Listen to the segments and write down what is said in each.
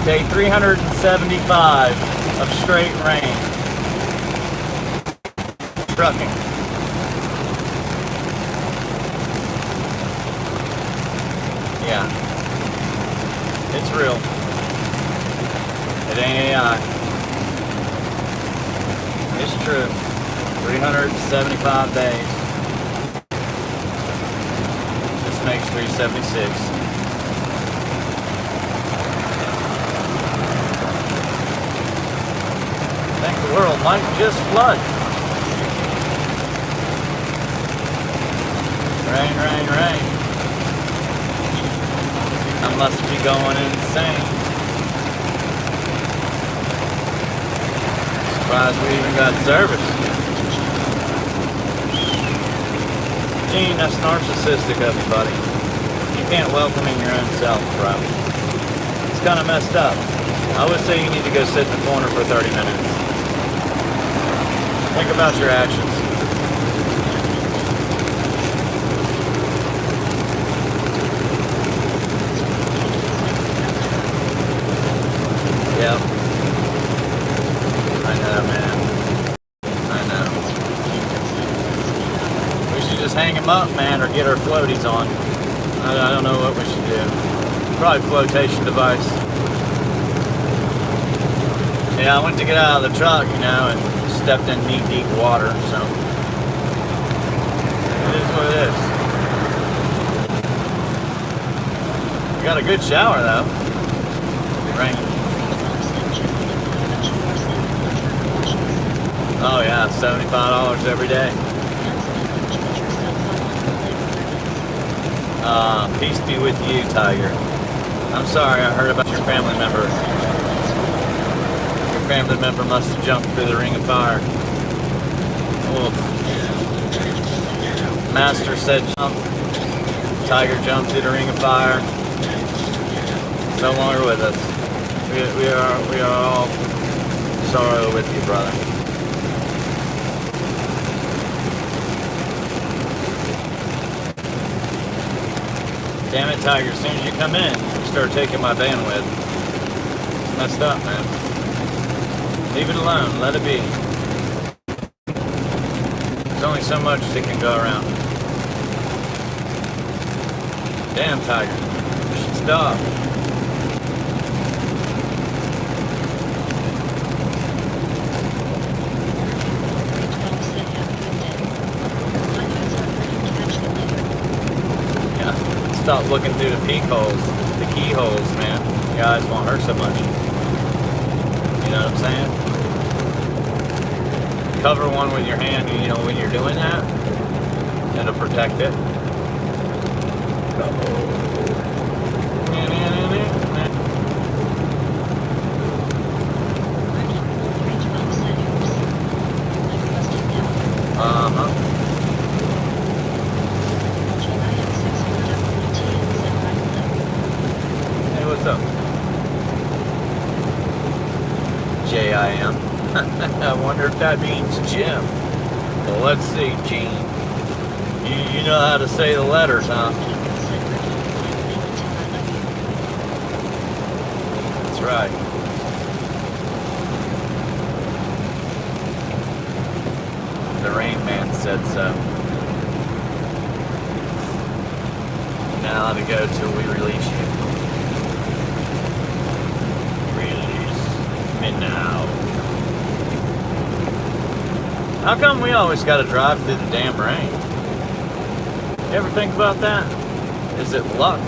Day 375 of straight rain. Trucking. Yeah. It's real. It ain't AI. It's true. 375 days. This makes 376. I think the world might just flood. Rain, rain, rain. I must be going insane. Surprised we even got service. Gene, that's narcissistic of you, buddy. You can't welcome in your own self, bro. It's kind of messed up. I would say you need to go sit in the corner for 30 minutes. Think about your actions. Yep. I know, man. I know. We should just hang him up, man, or get our floaties on. I don't know what we should do. Probably flotation device. Yeah, I went to get out of the truck, you know, and stepped in knee-deep water, so it is what it is. We got a good shower, though. Rain. Oh yeah, $75 every day. Peace be with you, Tiger. I'm sorry, I heard about your family member. Your family member must have jumped through the ring of fire. Oof. Master said jump. Tiger jumped through the ring of fire. No longer with us. We are all sorrow with you, brother. Damn it, Tiger, as soon as you come in, you start taking my bandwidth. It's messed up, man. Leave it alone. Let it be. There's only so much that can go around. Damn, Tiger. You should stop. Stop looking through the peekholes, the keyholes, man. Your eyes won't hurt so much. You know what I'm saying? Cover one with your hand, you know, when you're doing that, it'll protect it. Uh-huh. What's up? J-I-M. I wonder if that means Jim. Well, let's see, Gene. You know how to say the letters, huh? That's right. The Rain Man said so. Now to go till we release you. Now. How come we always got to drive through the damn rain? You ever think about that? Is it luck?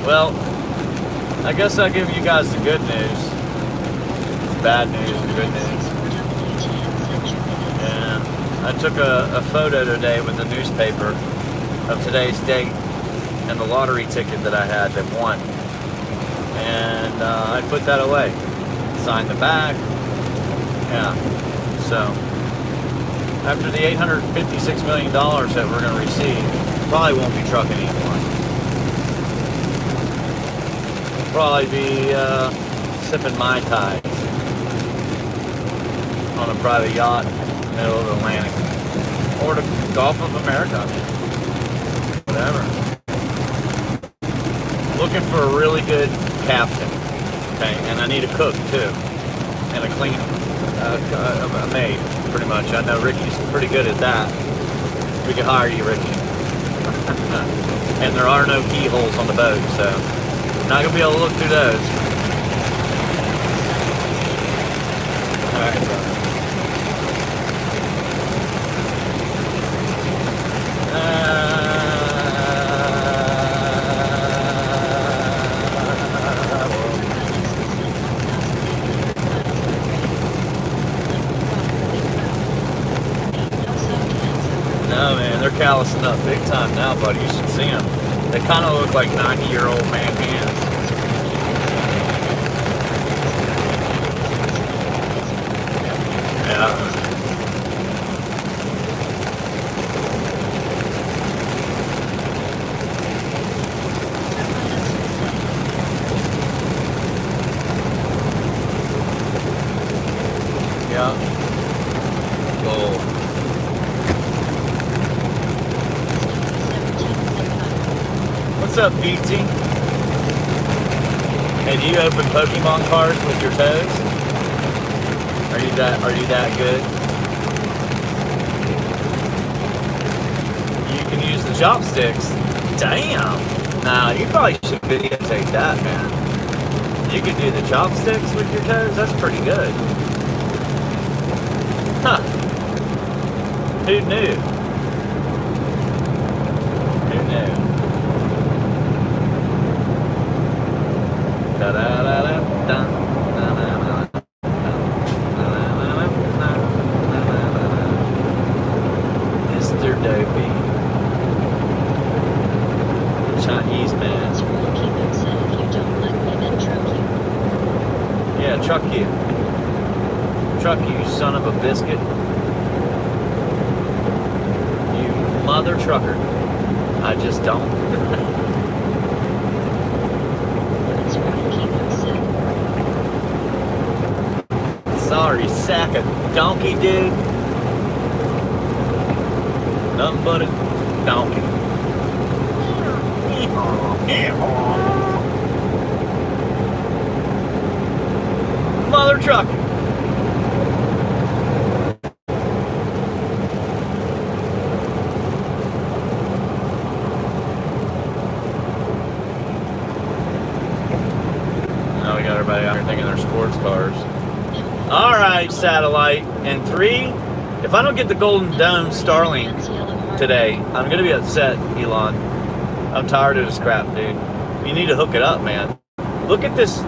Well, I guess I'll give you guys the good news. Bad news and good news. Yeah. I took a photo today with the newspaper of today's date and the lottery ticket that I had that won. And I put that away. Signed the back. Yeah. So, after the $856 million that we're going to receive, probably won't be trucking anymore. Probably be sipping Mai Tai on a private yacht in the middle of the Atlantic. Or the Gulf of America. Whatever. looking for a really good captain. Okay, and I need a cook too, and a clean, a maid, pretty much. I know Ricky's pretty good at that. We can hire you, Ricky. And there are no keyholes on the boat, so I'm not gonna be able to look through those. All right, so. No, man, they're callousing up big time now, buddy. You should see them. They kind of look like 90-year-old man hands. Yeah. Yeah. Oh. What's up, BT? Hey, do you open Pokemon cards with your toes? Are you that good? You can use the chopsticks. Damn. Nah, you probably should videotape that, man. You can do the chopsticks with your toes? That's pretty good. Huh. Who knew? Who knew? Mr. Dopey. Chinese man. Yeah, truck you. Truck you, son of a biscuit. You mother trucker. I just don't. Sorry, sack of donkey, dude. Nothing but a donkey. Mother trucker. Now we got everybody out here thinking they're sports cars. All right, satellite. And 3, if I don't get the Golden Dome Starlink today, I'm going to be upset, Elon. I'm tired of this crap, dude. You need to hook it up, man. Look at this.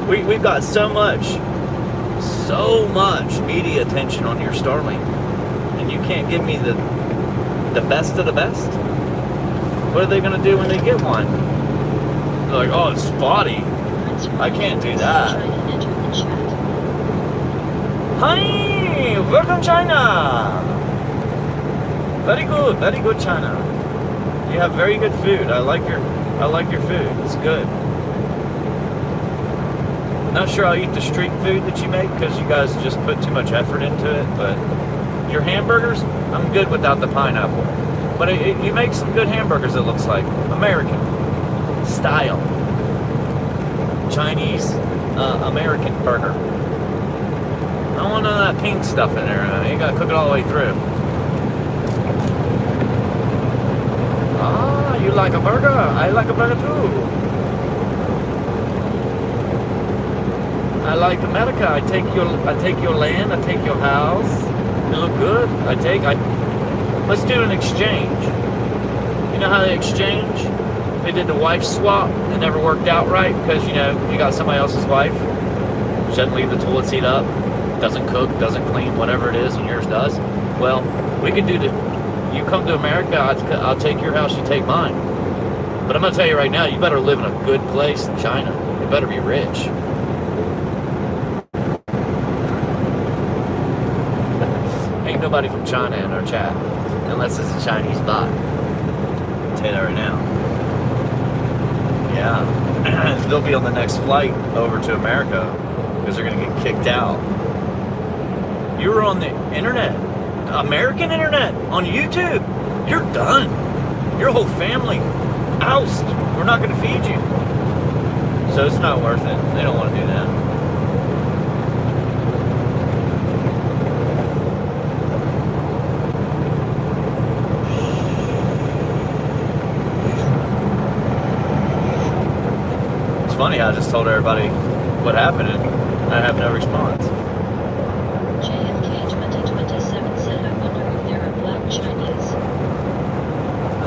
We've got so much media attention on your Starlink. And you can't give me the best of the best? What are they going to do when they get one? They're like, oh, it's spotty. I can't do that. Hi, welcome China. Very good China. You have very good food. I like your food. It's good. Not sure I'll eat the street food that you make because you guys just put too much effort into it. But your hamburgers, I'm good without the pineapple. But you make some good hamburgers. It looks like American style, Chinese American burger. I don't want none of that pink stuff in there. You gotta cook it all the way through. Ah, you like a burger? I like a burger too. I like America. I take your land. I take your house. You look good. Let's do an exchange. You know how they exchange? They did the wife swap. It never worked out right because you got somebody else's wife. She doesn't leave the toilet seat up. Doesn't cook, doesn't clean, whatever it is, and yours does. Well, we could do you come to America, I'll take your house, you take mine. But I'm going to tell you right now, you better live in a good place in China. You better be rich. Ain't nobody from China in our chat, unless it's a Chinese bot. I'll tell you that right now. Yeah. They'll be on the next flight over to America because they're going to get kicked out. You were on the internet, American internet, on YouTube. You're done. Your whole family oust. We're not going to feed you. So it's not worth it. They don't want to do that. It's funny, I just told everybody what happened and I have no response. JFK 2027 said, I wonder if there are black Chinese.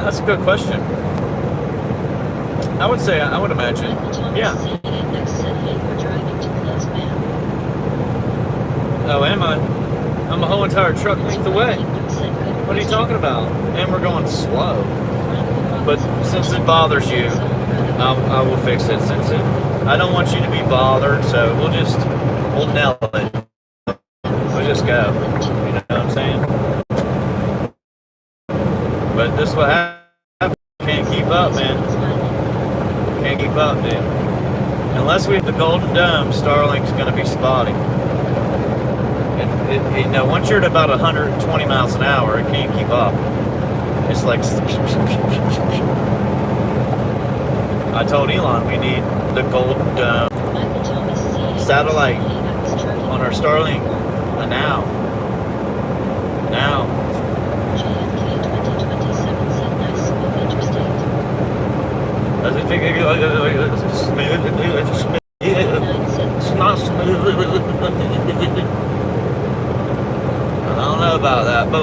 That's a good question. I would say, I would imagine, Michael Thomas yeah. CNN Next said, hey, we're driving too close, man. Oh, am I? I'm a whole entire truck length away. What are you talking about? And we're going slow. But since it bothers you, I will fix it. Since I don't want you to be bothered, so we'll nail it. We'll just go. You know what I'm saying? But this is what happens. Can't keep up, man. Can't keep up, dude. Unless we have the Golden Dome, Starlink's going to be spotty. You know, once you're at about 120 miles an hour, it can't keep up. It's like... I told Elon we need the Golden Dome satellite on our Starlink. Now. JFK 2027 said, nice, smooth interstate. It's not smooth. I don't know about that, but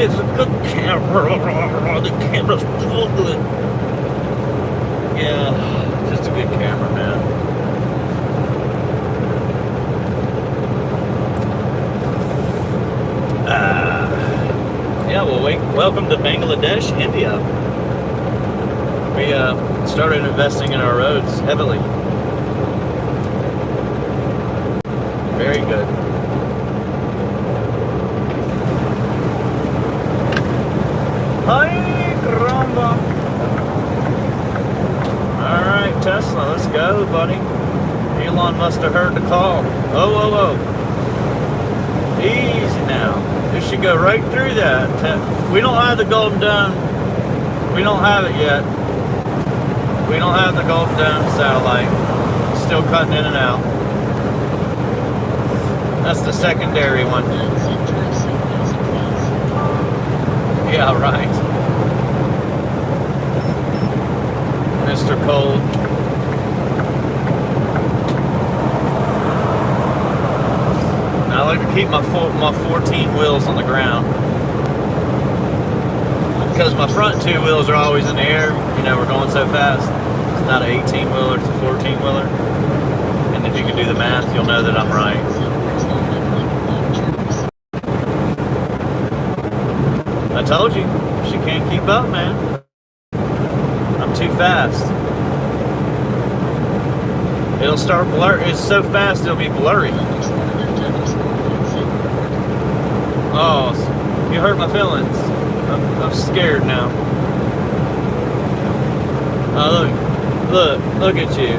it's a good camera. The camera's so good. Yeah, just a good camera, man. Yeah, well, welcome to Bangladesh, India. We started investing in our roads heavily. Very good. Hi, caramba. Alright, Tesla, let's go, buddy. Elon must have heard the call. Oh. Easy now. We should go right through that. We don't have the Golden Dome. We don't have it yet. We don't have the Golden Dome satellite. Still cutting in and out. That's the secondary one. Yeah, right. Mr. Cold. I like to keep my 14 wheels on the ground. Because my front two wheels are always in the air. You know, we're going so fast. It's not an 18-wheeler, it's a 14-wheeler. And if you can do the math, you'll know that I'm right. I told you, she can't keep up, man. I'm too fast. It'll start blur. It's so fast it'll be blurry. Oh, you hurt my feelings. I'm scared now. Oh, look at you.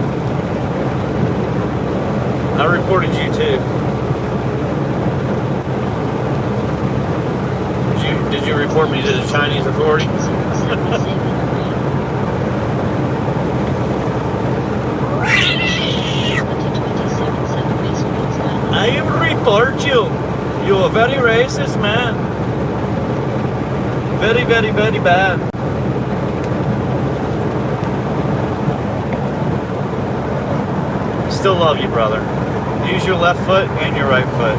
I reported you too. Did you report me to the Chinese authorities? I report you. You're a very racist man. Very, very, very bad. Still love you, brother. Use your left foot and your right foot.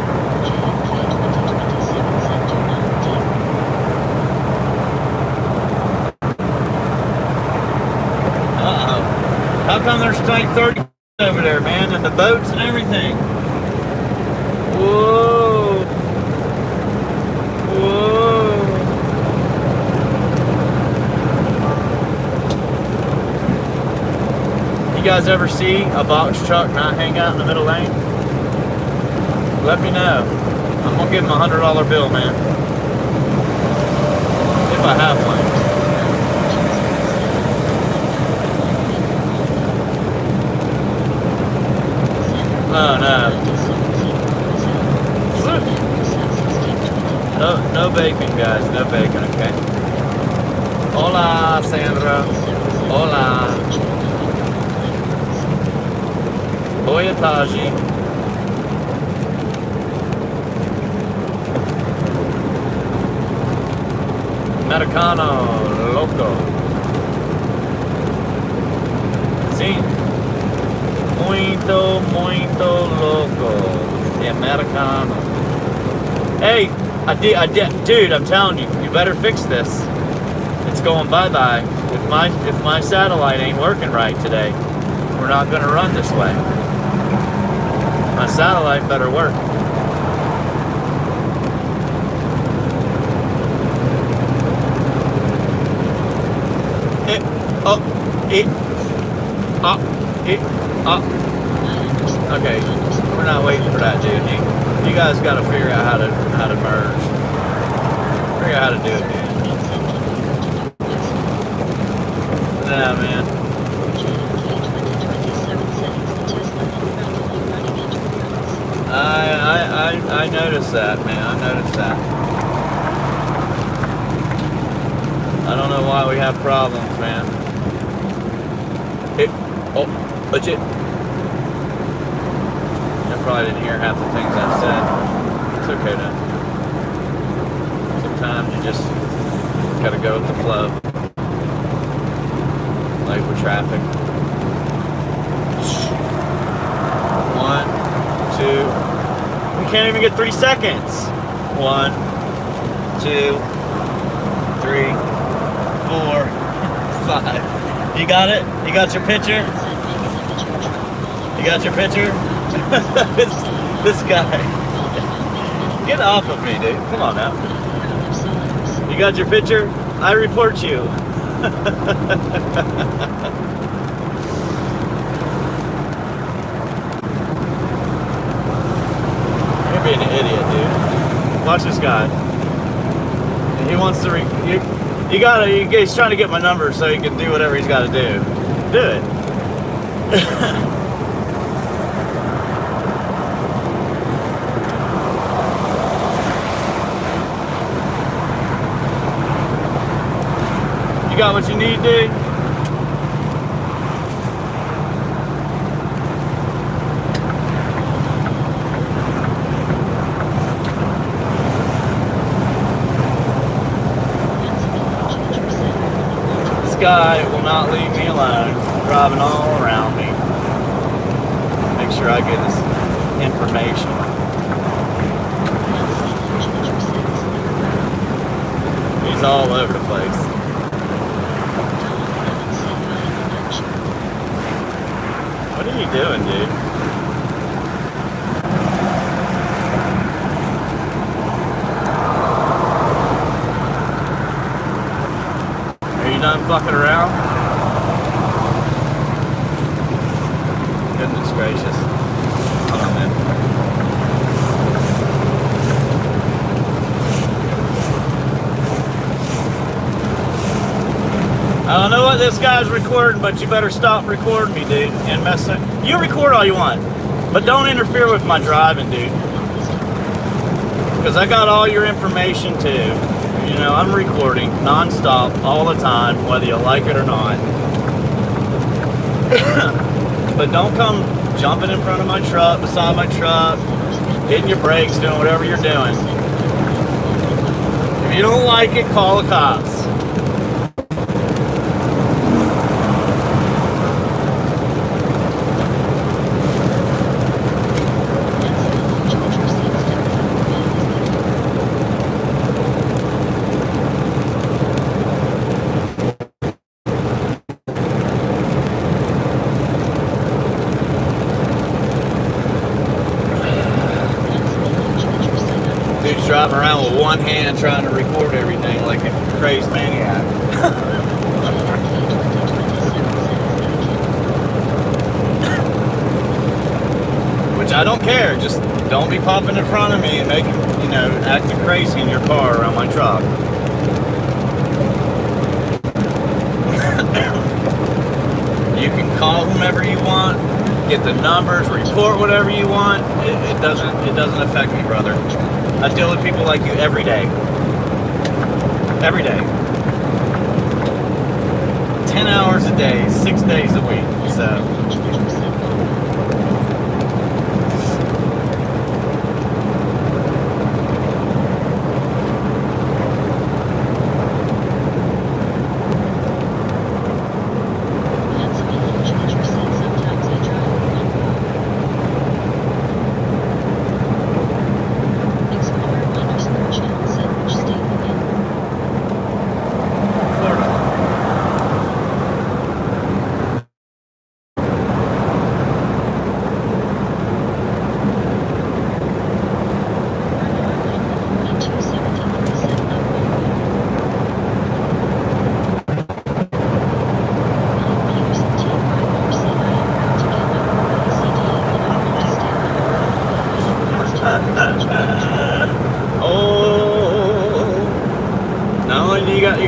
How come there's like 30 over there, man, and the boats and everything? Whoa. You guys ever see a box truck not hang out in the middle lane? Let me know. I'm gonna give him a $100 bill, man. If I have one. Oh, no. No bacon, guys. No bacon, okay? Hola, Sandra. Hola. Boyataji. Americano Loco. Sí. Muito loco. The Americano. Hey, I did, dude, I'm telling you, you better fix this. It's going bye-bye. If my satellite ain't working right today, we're not gonna run this way. My satellite better work. Okay, we're not waiting for that, dude. You guys got to figure out how to merge. Figure out how to do it, dude. Nah, man. I noticed that, man. I noticed that. I don't know why we have problems, man. Legit. I probably didn't hear half the things I said. It's okay though. Sometimes you just gotta go with the flow. Like with traffic. 1, 2. We can't even get 3 seconds. 1, 2, 3, 4, 5. You got it? You got your picture? You got your picture? this guy. Get off of me, dude. Come on now. You got your picture? I report you. You're being an idiot, dude. Watch this guy. He wants to he's trying to get my number so he can do whatever he's got to do. Do it. You got what you need, dude? This guy will not leave me alone, driving all around me. Make sure I get his information. He's all over the place. What are you doing, dude? Are you done fucking around? Goodness gracious. Hold on, man. I don't know what this guy's recording, but you better stop recording me, dude, and mess up. You record all you want, but don't interfere with my driving, dude. Because I got all your information too. You know, I'm recording non-stop all the time, whether you like it or not. But don't come jumping in front of my truck, beside my truck, hitting your brakes, doing whatever you're doing. If you don't like it, call the cops. Driving around with one hand trying to record everything like a crazed maniac. Which I don't care, just don't be popping in front of me and making, you know, acting crazy in your car around my truck. You can call whomever you want, get the numbers, report whatever you want. It doesn't affect me, brother. I deal with people like you every day. Every day. 10 hours a days, 6 days a week. So.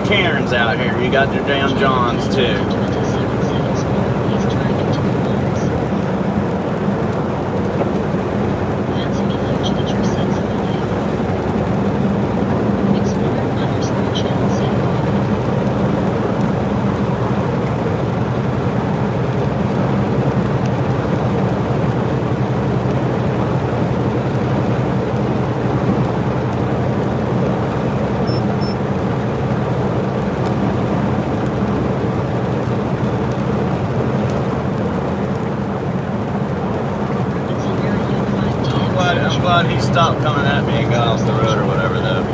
Karens out here. You got your damn Johns too. I'm glad he stopped coming at me and got off the road or whatever though.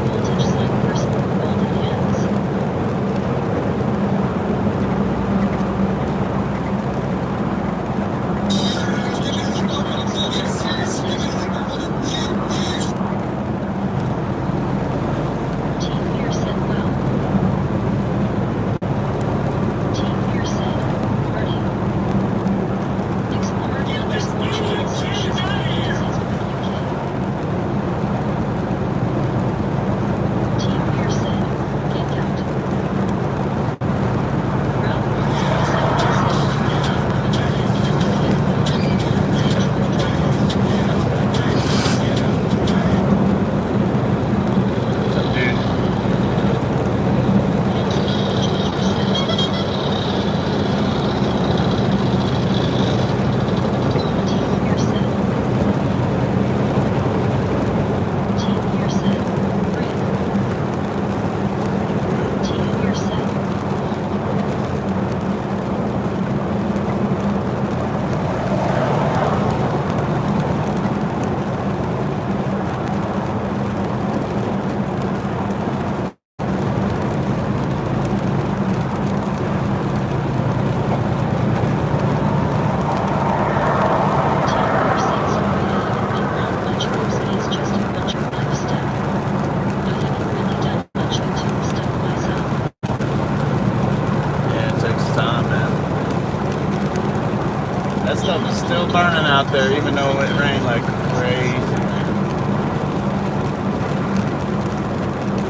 Still burning out there, even though it rained like crazy.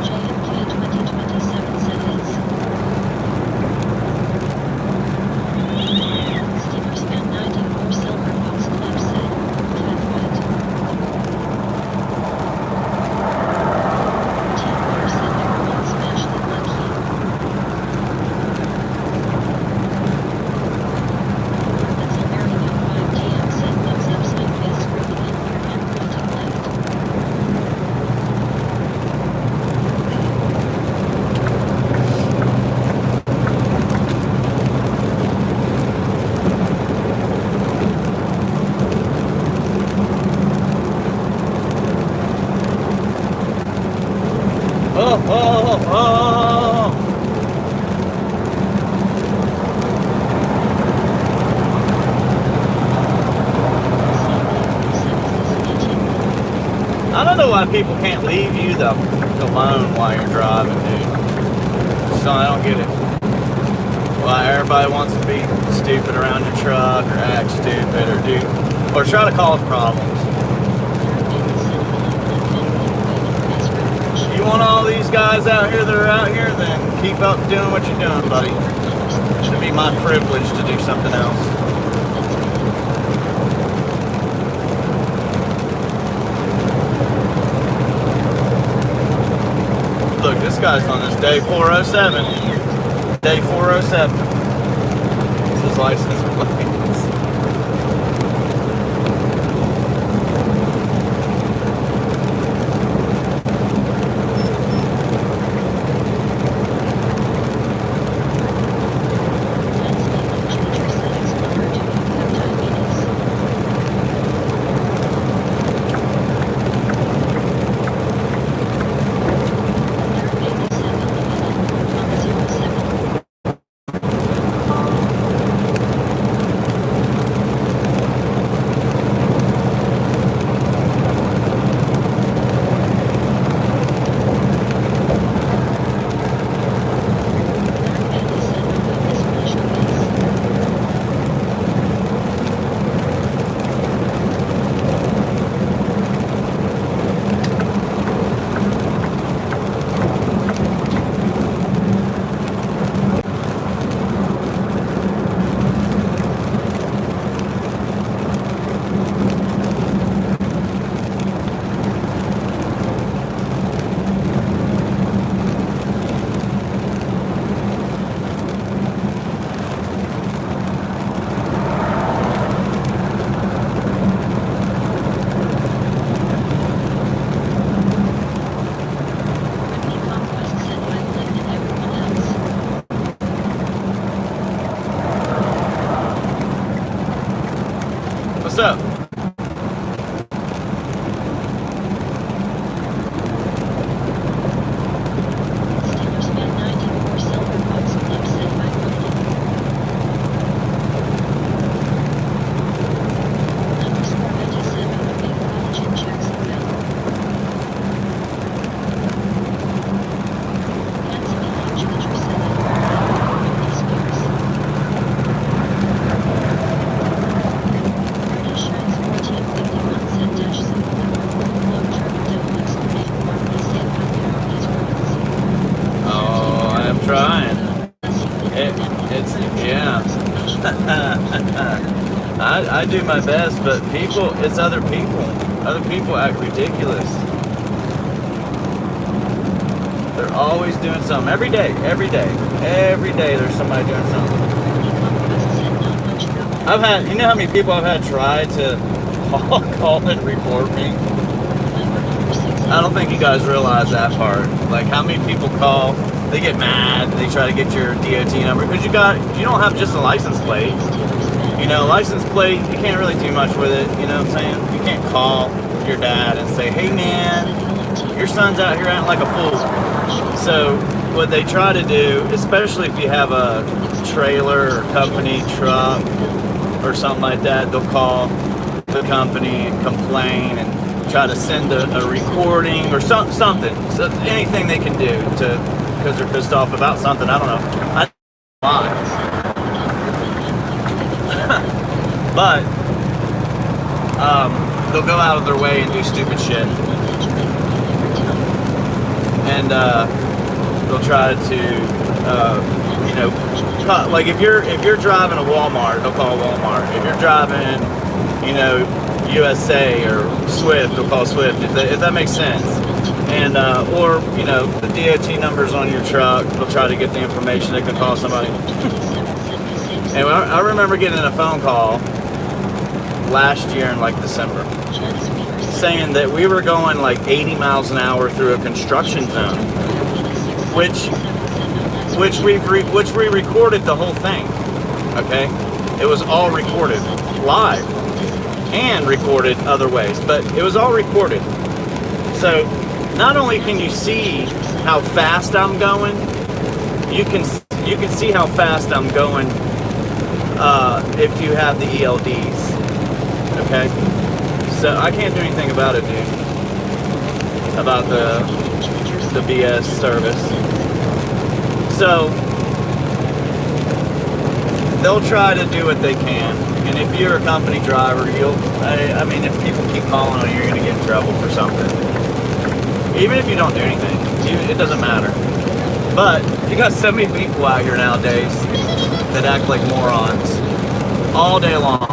JFK 2027 seconds. Steamer span 94 Silver Fox Club said, Cat White. Team Bar said everyone smashed the lucky. That's a very young 5TM said thumbs up sign face scrolling in here and pointing left. I don't know why people can't leave you alone while you're driving, dude. So I don't get it. Why everybody wants to be stupid around your truck or act stupid or try to cause problems. You want all these guys out here that are out here, then keep up doing what you're doing, buddy. It should be my privilege to do something else. Look, this guy's on this day 407. Day 407. his license plates. What's up? Steelers fan 94 silver box club sent by Rodney. Underscore 97 Big College in Jacksonville. Kansas Launch Feature sent by Britney Spears. Bernie Shines 1451 sent dash symbol. Low truck double exclamation mark. Please say by these words. Oh, I am trying. Yeah. I do my best, but it's other people. Other people act ridiculous. They're always doing something. Every day there's somebody doing something. You know how many people I've had try to call and report me? I don't think you guys realize that part. Like how many people call, they get mad, they try to get your DOT number because you don't have just a license plate. You know, license plate, you can't really do much with it, you know what I'm saying? You can't call your dad and say, hey man, your son's out here acting like a fool. So what they try to do, especially if you have a trailer or company truck or something like that, they'll call the company and complain and try to send a recording or something. So anything they can do because they're pissed off about something. I don't know. Why? But they'll go out of their way and do stupid shit. And they'll try to, like if you're driving a Walmart, they'll call Walmart. If you're driving, USA or Swift, they'll call Swift. If that makes sense. And or the DOT numbers on your truck, they'll try to get the information. They can call somebody. And I remember getting a phone call last year in like December saying that we were going like 80 miles an hour through a construction zone, which we recorded the whole thing. Okay, it was all recorded live and recorded other ways, but it was all recorded. So not only can you see how fast I'm going, you can see how fast I'm going if you have the ELDs. Okay, so I can't do anything about it, dude. About the BS service. So they'll try to do what they can, and if you're a company driver, I mean, if people keep calling on you, you're gonna get in trouble for something. Even if you don't do anything, it doesn't matter. But you got so many people out here nowadays that act like morons all day long.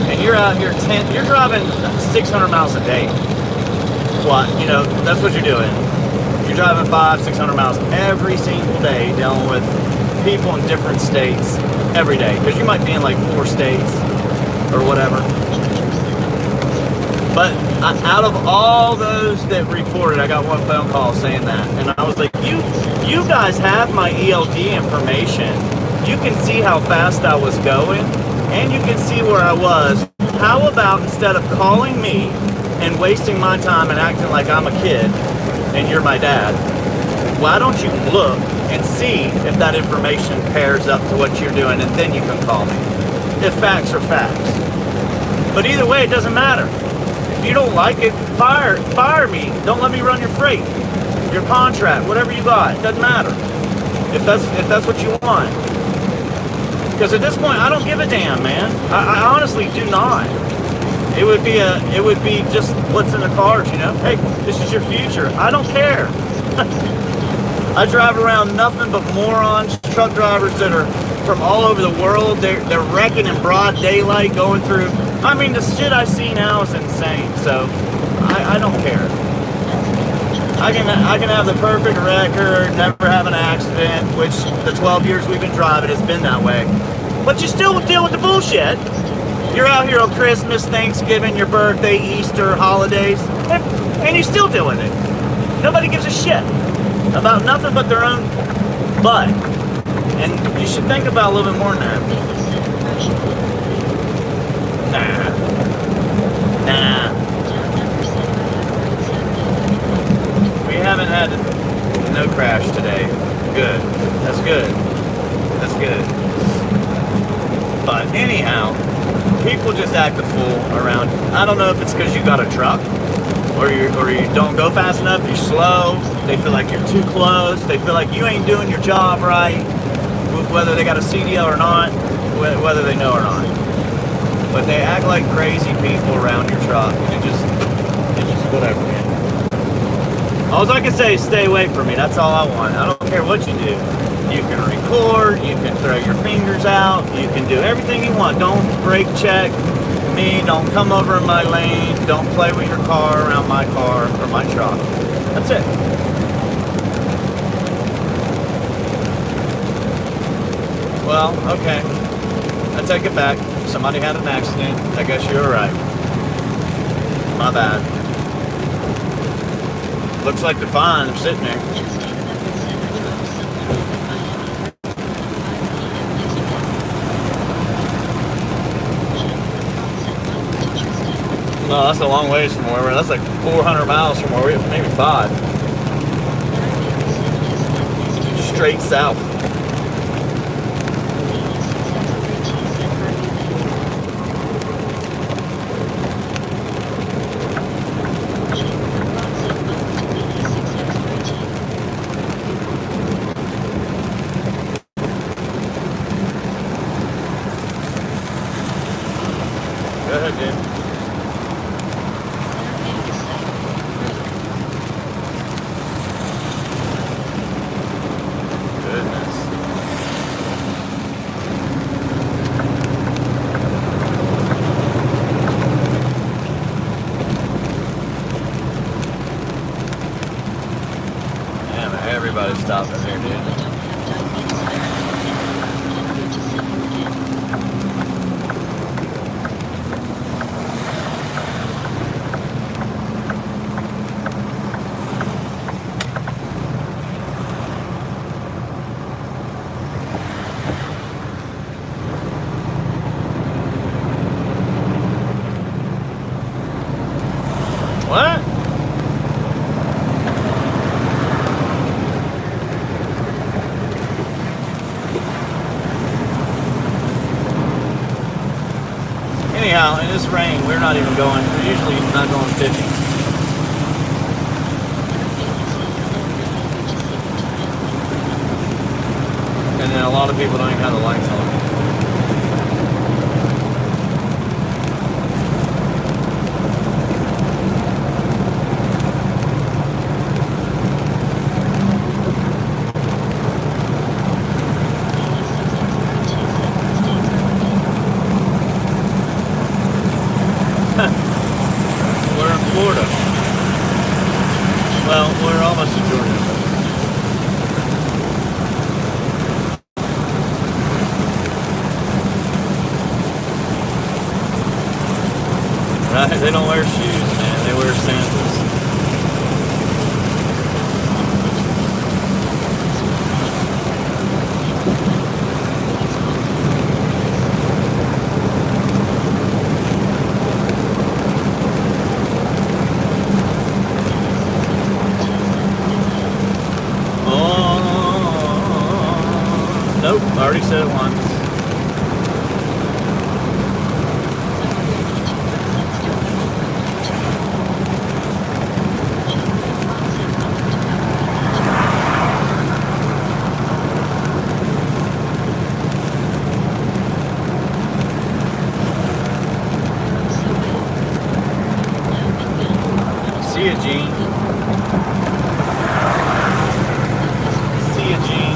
And you're out here you're driving 600 miles a day. What? That's what you're doing. You're driving 500-600 miles every single day dealing with people in different states every day, because you might be in like 4 states or whatever. But out of all those that reported, I got one phone call saying that, and I was like, you guys have my ELD information. You can see how fast I was going, and you can see where I was. How about instead of calling me and wasting my time and acting like I'm a kid and you're my dad, why don't you look and see if that information pairs up to what you're doing, and then you can call me. If facts are facts. But either way, it doesn't matter. If you don't like it, fire me. Don't let me run your freight, your contract, whatever you got. It doesn't matter. If that's what you want. Because at this point, I don't give a damn, man. I honestly do not. It would be just what's in the cards, you know. Hey, this is your future. I don't care. I drive around nothing but morons, truck drivers that are from all over the world. They're wrecking in broad daylight, going through. I mean, the shit I see now is insane. So I don't care. I can have the perfect record, never have an accident, which the 12 years we've been driving has been that way. But you still deal with the bullshit. You're out here on Christmas, Thanksgiving, your birthday, Easter, holidays, and you still deal with it. Nobody gives a shit about nothing but their own butt. And you should think about a little bit more than that. Nah. We haven't had no crash today. Good. That's good. That's good. But anyhow, people just act a fool around. I don't know if it's because you got a truck, or you don't go fast enough, you're slow, they feel like you're too close, they feel like you ain't doing your job right, whether they got a CDL or not, whether they know or not. But they act like crazy people around your truck, and it's just whatever, man. All I can say is stay away from me, that's all I want. I don't care what you do. You can record, you can throw your fingers out, you can do everything you want. Don't brake check me, don't come over in my lane, don't play with your car around my car or my truck. That's it. Well, okay. I take it back. Somebody had an accident. I guess you're right. My bad. Looks like they're fine. They're sitting there. No, that's a long ways from where we're. That's like 400 miles from where we're. Maybe 5. Straight south. Go ahead, dude. Everybody's stopping here, dude. What? Anyhow, in this rain, we're not even going, we're usually not going 50. And then a lot of people don't even have the lights on. We're in Florida. Well, we're almost in Georgia. they don't wear shoes, man. They wear sandals. Nope, I already said it once. See ya, Gene. See ya, Gene.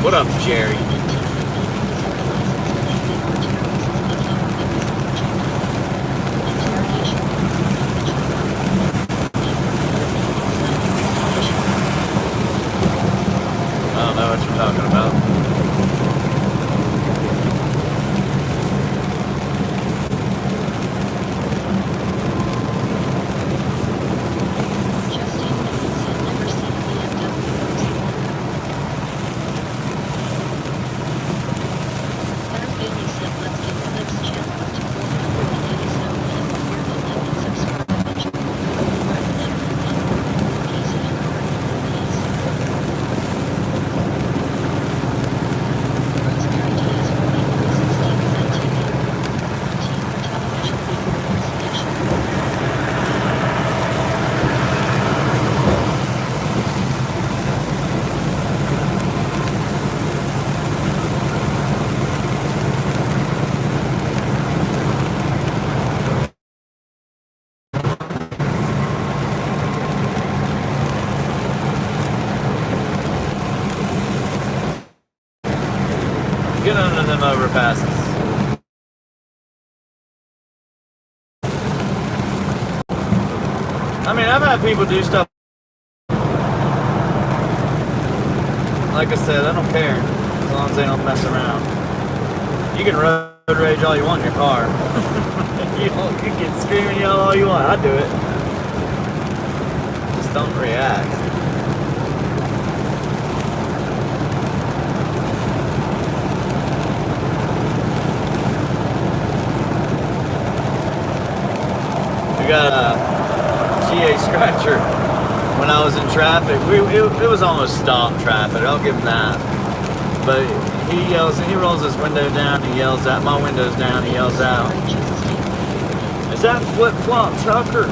What up, Jerry? I don't know what you're talking about. Get under them overpasses. I mean, I've had people do stuff. Like I said, I don't care as long as they don't mess around. You can road rage all you want in your car. You can scream and yell all you want. I do it. Just don't react. Got a GA Scratcher when I was in traffic. It was almost stop traffic, I'll give him that. But he yells and he rolls his window down, he yells out, my window's down, he yells out, "Is that flip-flop trucker?"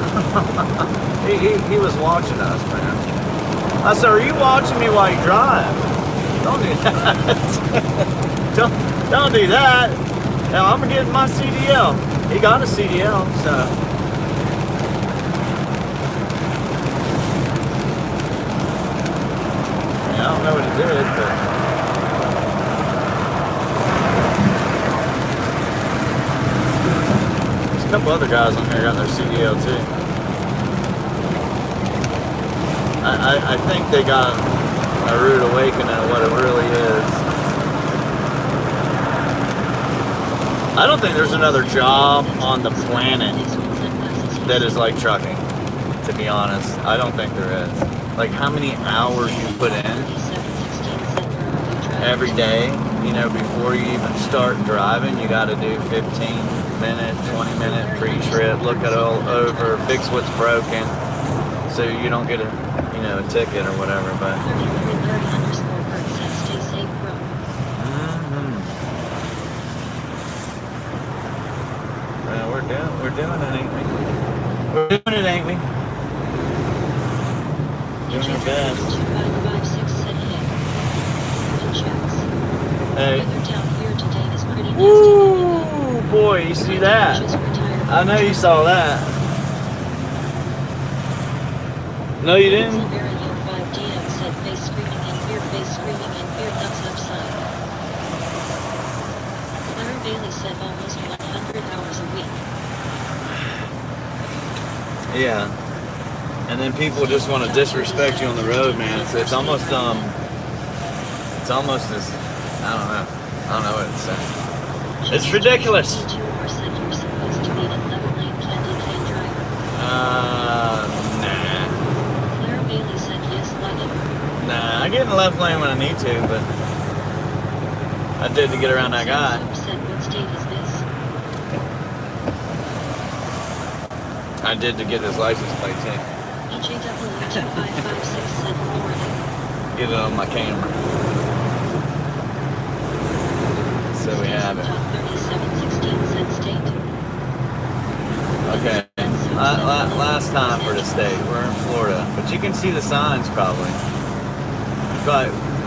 he was watching us, man. I said, "Are you watching me while you drive? Don't do that." don't do that. Now I'm getting my CDL. He got a CDL, so I don't know what he did, but there's a couple other guys on here got their CDL too. I think they got a rude awakening of what it really is. I don't think there's another job on the planet that is like trucking, to be honest. I don't think there is. Like how many hours you put in every day, you know, before you even start driving, you got to do 15-minute, 20-minute pre-trip, look it all over, fix what's broken, so you don't get a, you know, a ticket or whatever. But Stay safe, bro. Well, we're doing it, ain't we? We're doing it, ain't we? Doing our best. 2556 said hey. In checks. Hey. Weather down here today is pretty nasty. Woo! Boy, you see that? Just retired. I know you saw that. No, you didn't? Silverio 5DM said face screaming and fear, thumbs up sign. Clara Bailey said almost 100 hours a week. Yeah. And then people just want to disrespect you on the road, man. It's almost as, I don't know what to say. It's ridiculous. Said you're supposed to be a left lane candy cane driver. Nah. Clara Bailey said yes, like it. Nah, I get in the left lane when I need to, but I did to get around that guy. Said what state is this? I did to get his license plate too. EJW2556 said Florida. Get it on my camera. So we have it. 3716 said state. Okay. Last time for the state. We're in Florida, but you can see the signs probably.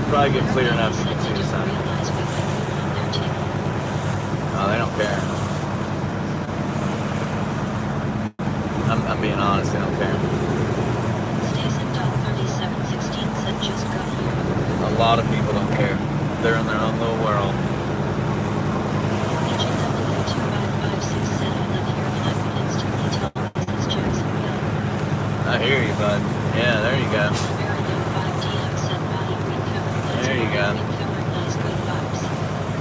Probably get clear enough you can see the signs. Oh, they don't care. I'm being honest, they don't care. Stason.3716 said just got here. A lot of people don't care. They're in their own little world. EJW2556 said I live here and I would instantly tell this is Jacksonville. I hear you, bud. Yeah, there you go. Silverio 5DM said body green covered nice. There you go. Green covered nice, good vibes.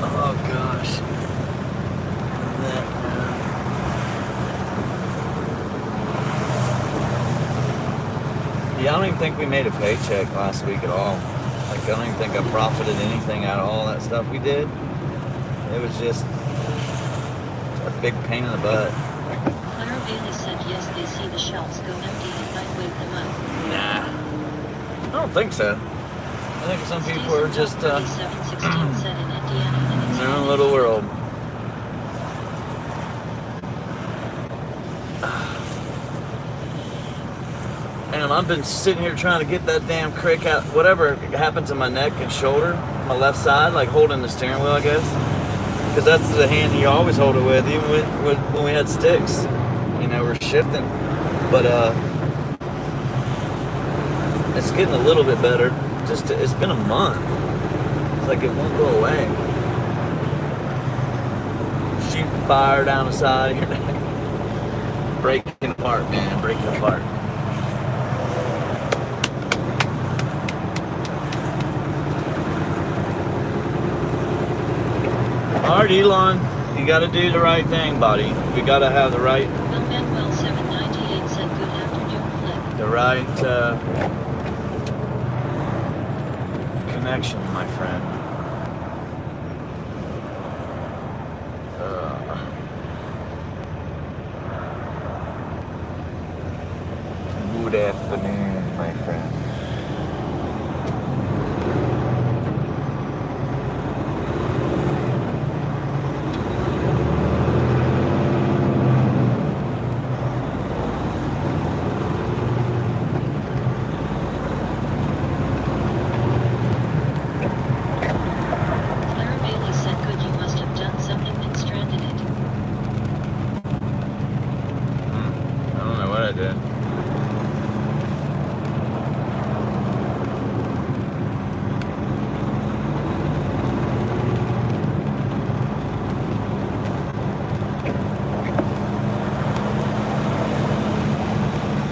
Oh gosh. Yeah, I don't even think we made a paycheck last week at all. Like, I don't even think I profited anything out of all that stuff we did. It was just a big pain in the butt. Clara Bailey said yes, they see the shelves go empty and might wake them up. Nah. I don't think so. I think some people are just in 3716 said in Indiana and their own little world. And I've been sitting here trying to get that damn crick out. Whatever happened to my neck and shoulder, my left side, like holding the steering wheel, I guess. Because that's the hand you always hold it with, even when we had sticks. You know, we're shifting. But it's getting a little bit better. It's been a month. It's like it won't go away. Shooting fire down the side of your neck. Breaking apart, man. Breaking apart. Alright, Elon, you gotta do the right thing, buddy. We gotta have the right... Bill Manuel 798 said good afternoon, Flip. The right, connection, my friend. Good afternoon, my friend. Clara Bailey said good, you must have done something and stranded it. I don't know what I did.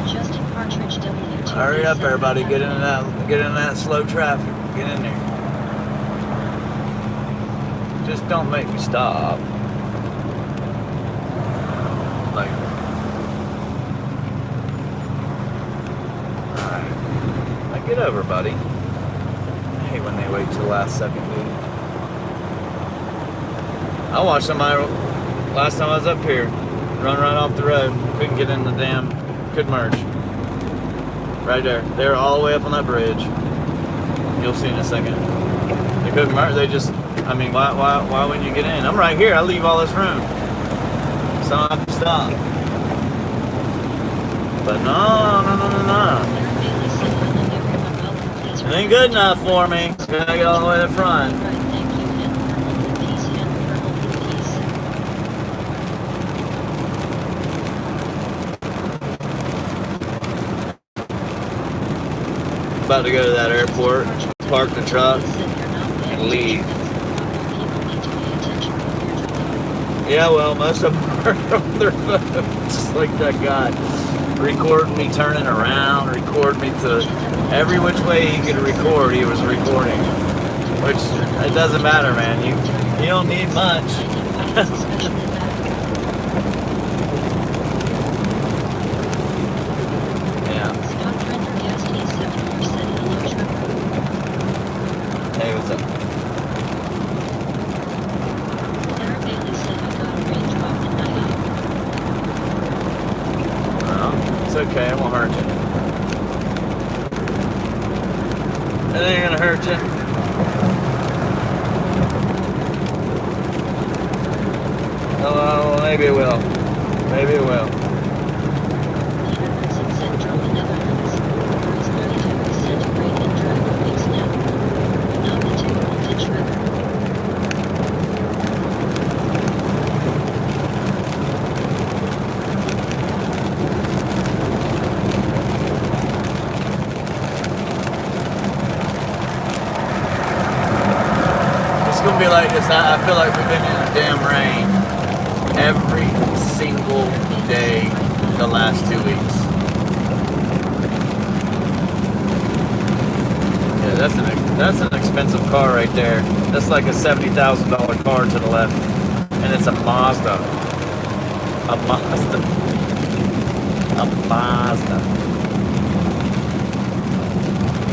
Justin Partridge W2. Hurry up, everybody! Get in that slow traffic. Get in there. Just don't make me stop. Like, alright. Now get over, buddy. hate when they wait till the last second, dude. I watched somebody last time I was up here run right off the road. Couldn't get in the damn, couldn't merge. Right there. They were all the way up on that bridge. You'll see in a second. They couldn't merge. They just, I mean, why wouldn't you get in? I'm right here. I leave all this room. So I have to stop. But no. It ain't good enough for me. It's gonna get all the way to the front. About to go to that airport, park the truck, and leave. Yeah, well, most of them are on their phones, just like that guy. Recording me turning around, recording me to every which way he could record, he was recording. Which, it doesn't matter, man. You don't need much. Yeah. Hey, what's up? It's okay, it won't hurt you. It ain't gonna hurt you. Oh, well, maybe it will. Maybe it will. Be like this. I feel like we've been in a damn rain every single day the last 2 weeks. Yeah, that's an expensive car right there. That's like a $70,000 car to the left, and it's a Mazda. A Mazda.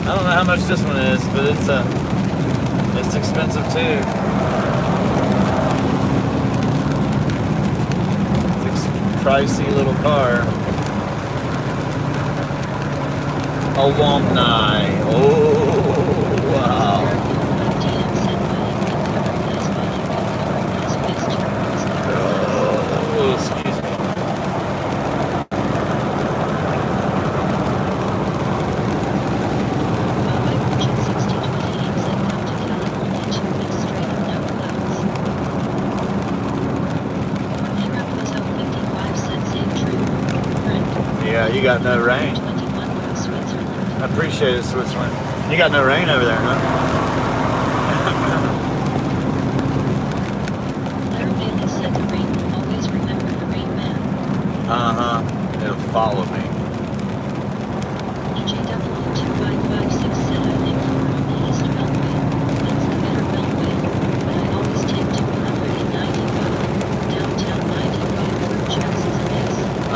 I don't know how much this one is, but it's expensive too. It's a pricey little car. Alumni. Oh, wow. Oh, excuse me. Yeah, you got no rain. I appreciate it, Switzerland. You got no rain over there, huh? Uh-huh. It'll follow me.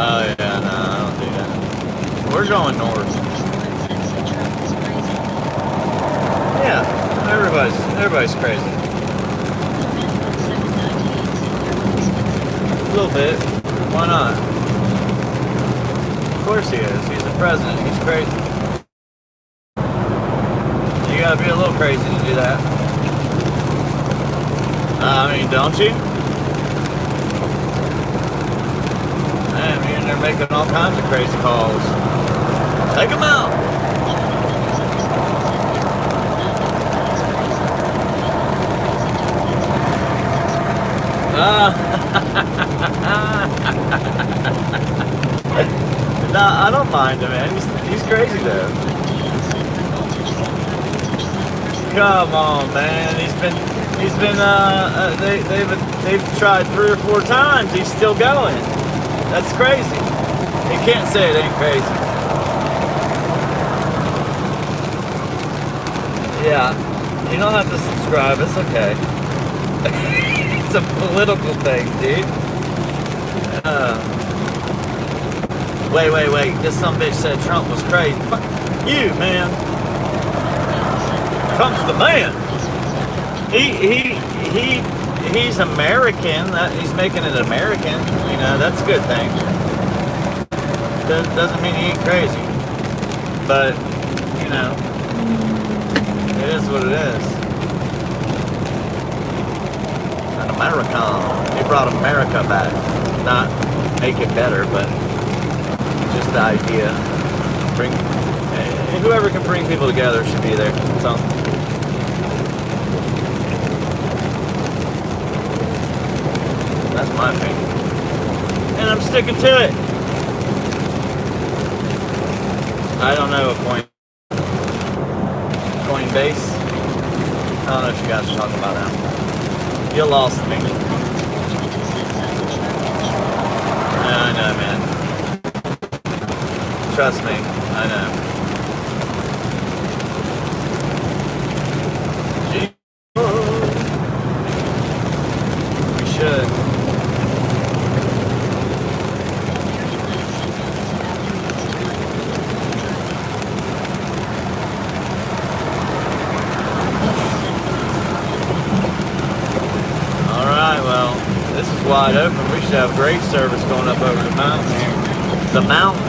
Oh yeah, no, I don't do that. We're going north. Yeah, everybody's crazy. A little bit. Why not? Of course he is. He's the president. He's crazy. You gotta be a little crazy to do that. I mean, don't you? Man, they're making all kinds of crazy calls. Take them out. No, I don't mind him, man. He's crazy though. Come on, man. They've tried 3 or 4 times. He's still going. That's crazy. You can't say it ain't crazy. Yeah, you don't have to subscribe. It's okay. It's a political thing, dude. Wait. This some bitch said Trump was crazy. Fuck you, man. comes the man. He's American. He's making it American. You know, that's a good thing. Doesn't mean he ain't crazy. But, you know, it is what it is. An American. He brought America back. Not make it better, but just the idea. Whoever can bring people together should be there. So. That's my opinion. And I'm sticking to it. I don't know a Coinbase. I don't know if you guys are talking about that. You lost me. I know, man. Trust me, I know. We should. Alright, well, this is wide open. We should have great service going up over the mountain here. The mountain.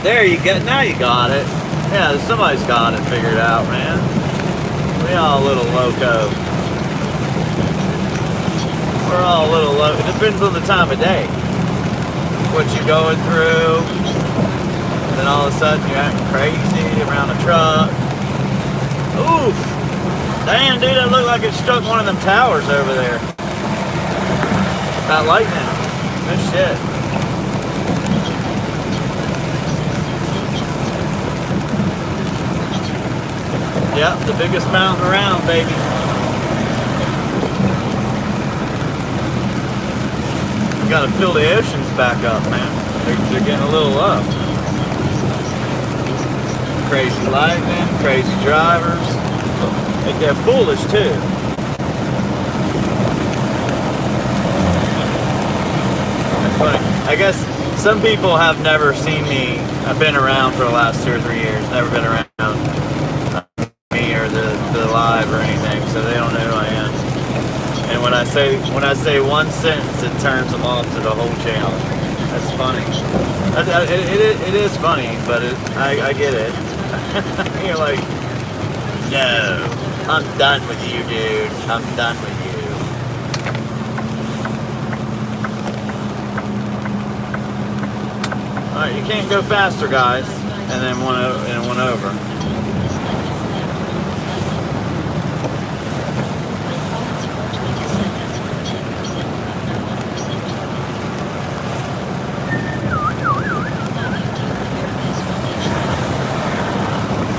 There you go. Now you got it. Yeah, somebody's got it figured out, man. We all a little loco. We're all a little loco. It depends on the time of day. What you're going through. And then all of a sudden you're acting crazy around a truck. Oof. Damn, dude, that looked like it struck one of them towers over there. That lightning. Good shit. Yep, the biggest mountain around, baby. We gotta fill the oceans back up, man. They're getting a little up. Crazy lightning, crazy drivers. They're foolish too. That's funny. I guess some people have never seen me. I've been around for the last 2 or 3 years. Never been around me or the live or anything, so they don't know who I am. And when I say one sentence, it turns them off to the whole channel. That's funny. It is funny, but I get it. You're like, no, I'm done with you, dude. I'm done with you. All right, you can't go faster, guys. And then one over.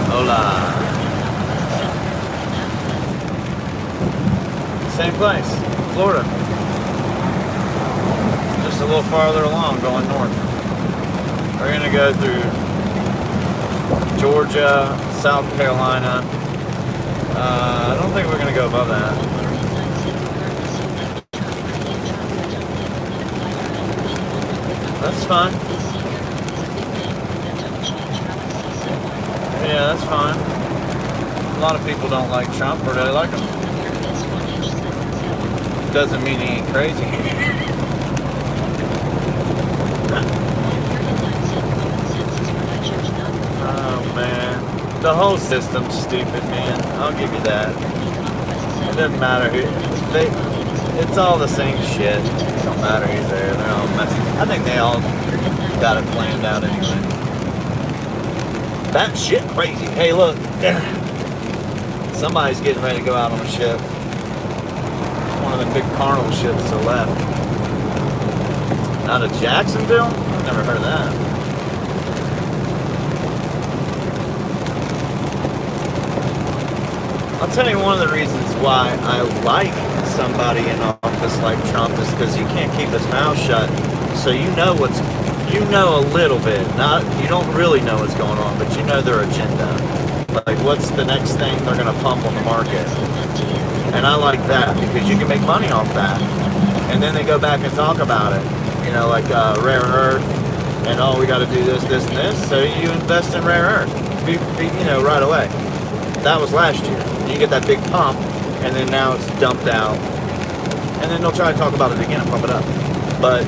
Hola. Same place, Florida. Just a little farther along, going north. We're gonna go through Georgia, South Carolina. I don't think we're gonna go above that. That's fine. Yeah, that's fine. A lot of people don't like Trump, or they like him. Doesn't mean he ain't crazy. Oh man, the whole system's stupid, man. I'll give you that. It doesn't matter who. It's all the same shit. It don't matter who's there. They're all messy. I think they all got it planned out anyway. That shit crazy. Hey, look. Somebody's getting ready to go out on a ship. One of them big carnival ships to the left. Out of Jacksonville? Never heard of that. I'll tell you one of the reasons why I like somebody in office like Trump is because you can't keep his mouth shut. So you know a little bit. You don't really know what's going on, but you know their agenda. Like, what's the next thing they're going to pump on the market? And I like that because you can make money off that. And then they go back and talk about it. You know, like rare earth, And oh, we got to do this, this, and this. So you invest in rare earth, right away. That was last year. You get that big pump, and then now it's dumped out. And then they'll try to talk about it again and pump it up. But,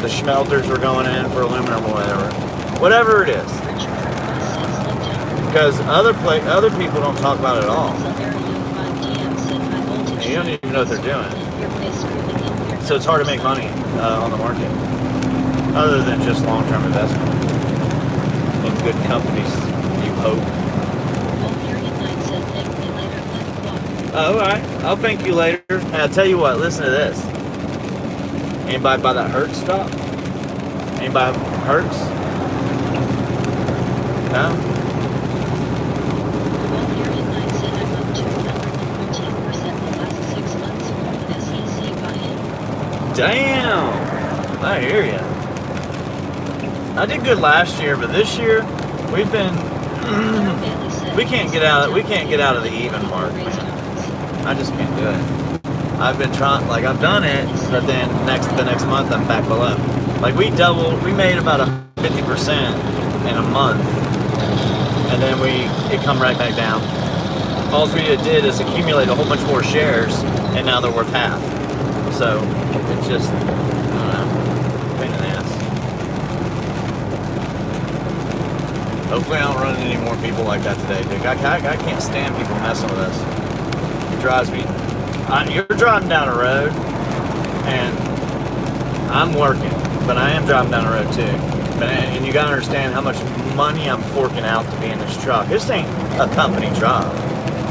the smelters were going in for aluminum or whatever it is. Because other people don't talk about it at all. And you don't even know what they're doing. So it's hard to make money on the market, other than just long-term investment in good companies. You hope. All right, I'll thank you later. And I'll tell you what. Listen to this. Anybody buy that Hertz stock? Anybody Hertz? No? Damn! I hear ya. I did good last year, but this year we've been we can't get out of the even mark, man. I just can't do it. I've been trying, I've done it, but then the next month I'm back below. We made about a 50% in a month, and then it come right back down. All we did is accumulate a whole bunch more shares, and now they're worth half. So it's just, I don't know, pain in the ass. Hopefully I don't run into any more people like that today, dude. I can't stand people messing with us. It drives me. You're driving down a road, and I'm working, but I am driving down the road too. And you gotta understand how much money I'm forking out to be in this truck. This ain't a company job.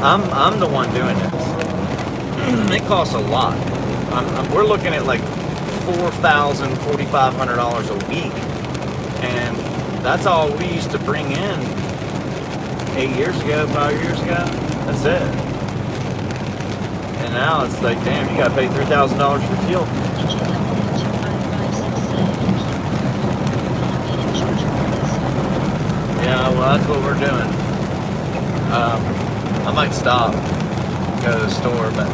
I'm the one doing this. It costs a lot. We're looking at $4,000, $4,500 a week, and that's all we used to bring in 8 years ago, 5 years ago. That's it. And now it's damn, you gotta pay $3,000 for fuel. Yeah, well, that's what we're doing. I might stop, go to the store, but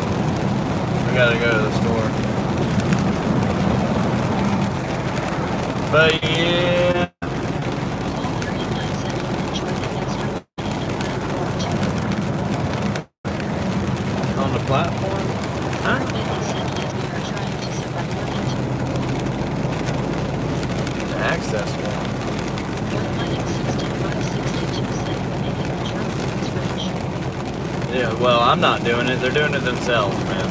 we gotta go to the store. But yeah. On the platform? Huh? The access one. Yeah, well, I'm not doing it. They're doing it themselves, man.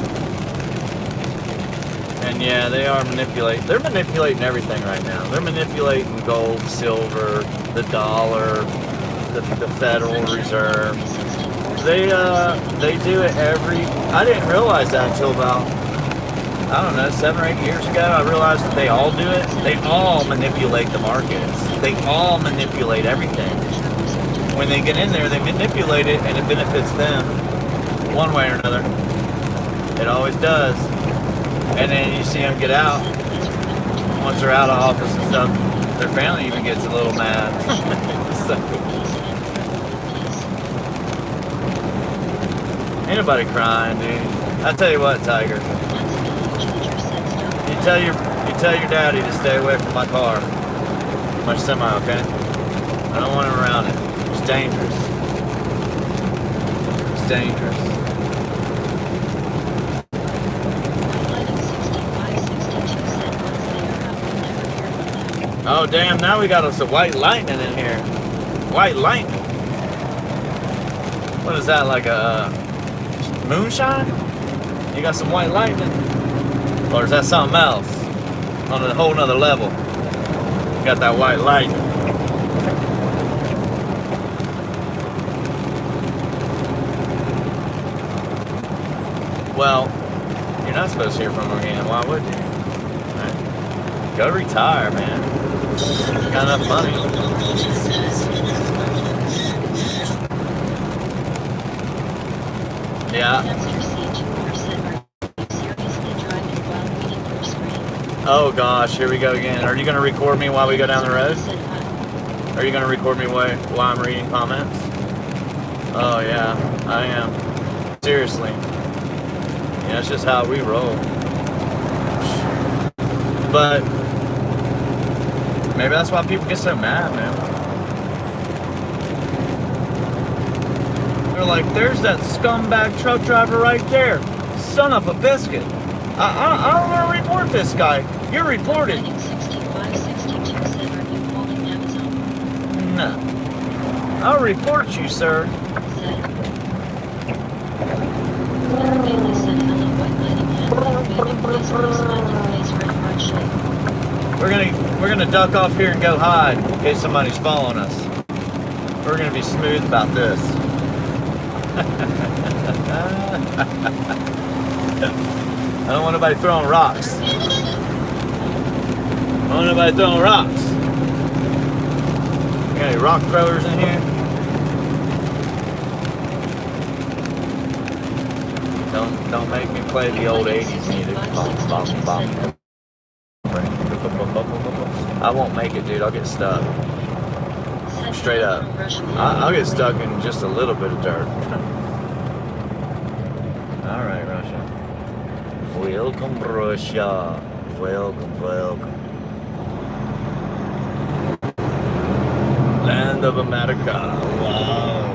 And yeah, they are manipulating. They're manipulating everything right now. They're manipulating gold, silver, the dollar, the Federal Reserve. They do it I didn't realize that until about, 7 or 8 years ago. I realized that they all do it. They all manipulate the markets. They all manipulate everything. When they get in there, they manipulate it, and it benefits them one way or another. It always does. And then you see them get out. Once they're out of office and stuff, their family even gets a little mad. So, ain't nobody crying, dude. I tell you what, Tiger. You tell your daddy to stay away from my car, my semi, okay? I don't want him around it. It's dangerous. It's dangerous. Oh damn! Now we got us a white lightning in here. White lightning. What is that? Like a moonshine? You got some white lightning, or is that something else on a whole nother level? You got that white lightning. Well, you're not supposed to hear from him again. Why would you? Right? Go retire, man. You got enough money. Yeah. Oh gosh, here we go again. Are you going to record me while we go down the road? Are you going to record me while I'm reading comments? Oh yeah, I am. Seriously. Yeah, that's just how we roll. But Maybe that's why people get so mad, man. They're like, there's that scumbag truck driver right there. Son of a biscuit. I'm gonna report this guy. You're reported. 6562 said, are you calling Amazon? No. I'll report you, sir. Said. Claire Bailey said, hello, white lighting hand, waving face, smiling face, red heart shape. We're gonna duck off here and go hide in case somebody's following us. We're gonna be smooth about this. I don't want nobody throwing rocks. I don't want nobody throwing rocks. You got any rock throwers in here? Don't make me play the old 80s music. I won't make it, dude. I'll get stuck. Straight up. I'll get stuck in just a little bit of dirt. Alright, Russia. Welcome, Russia. Welcome. Land of America. Wow.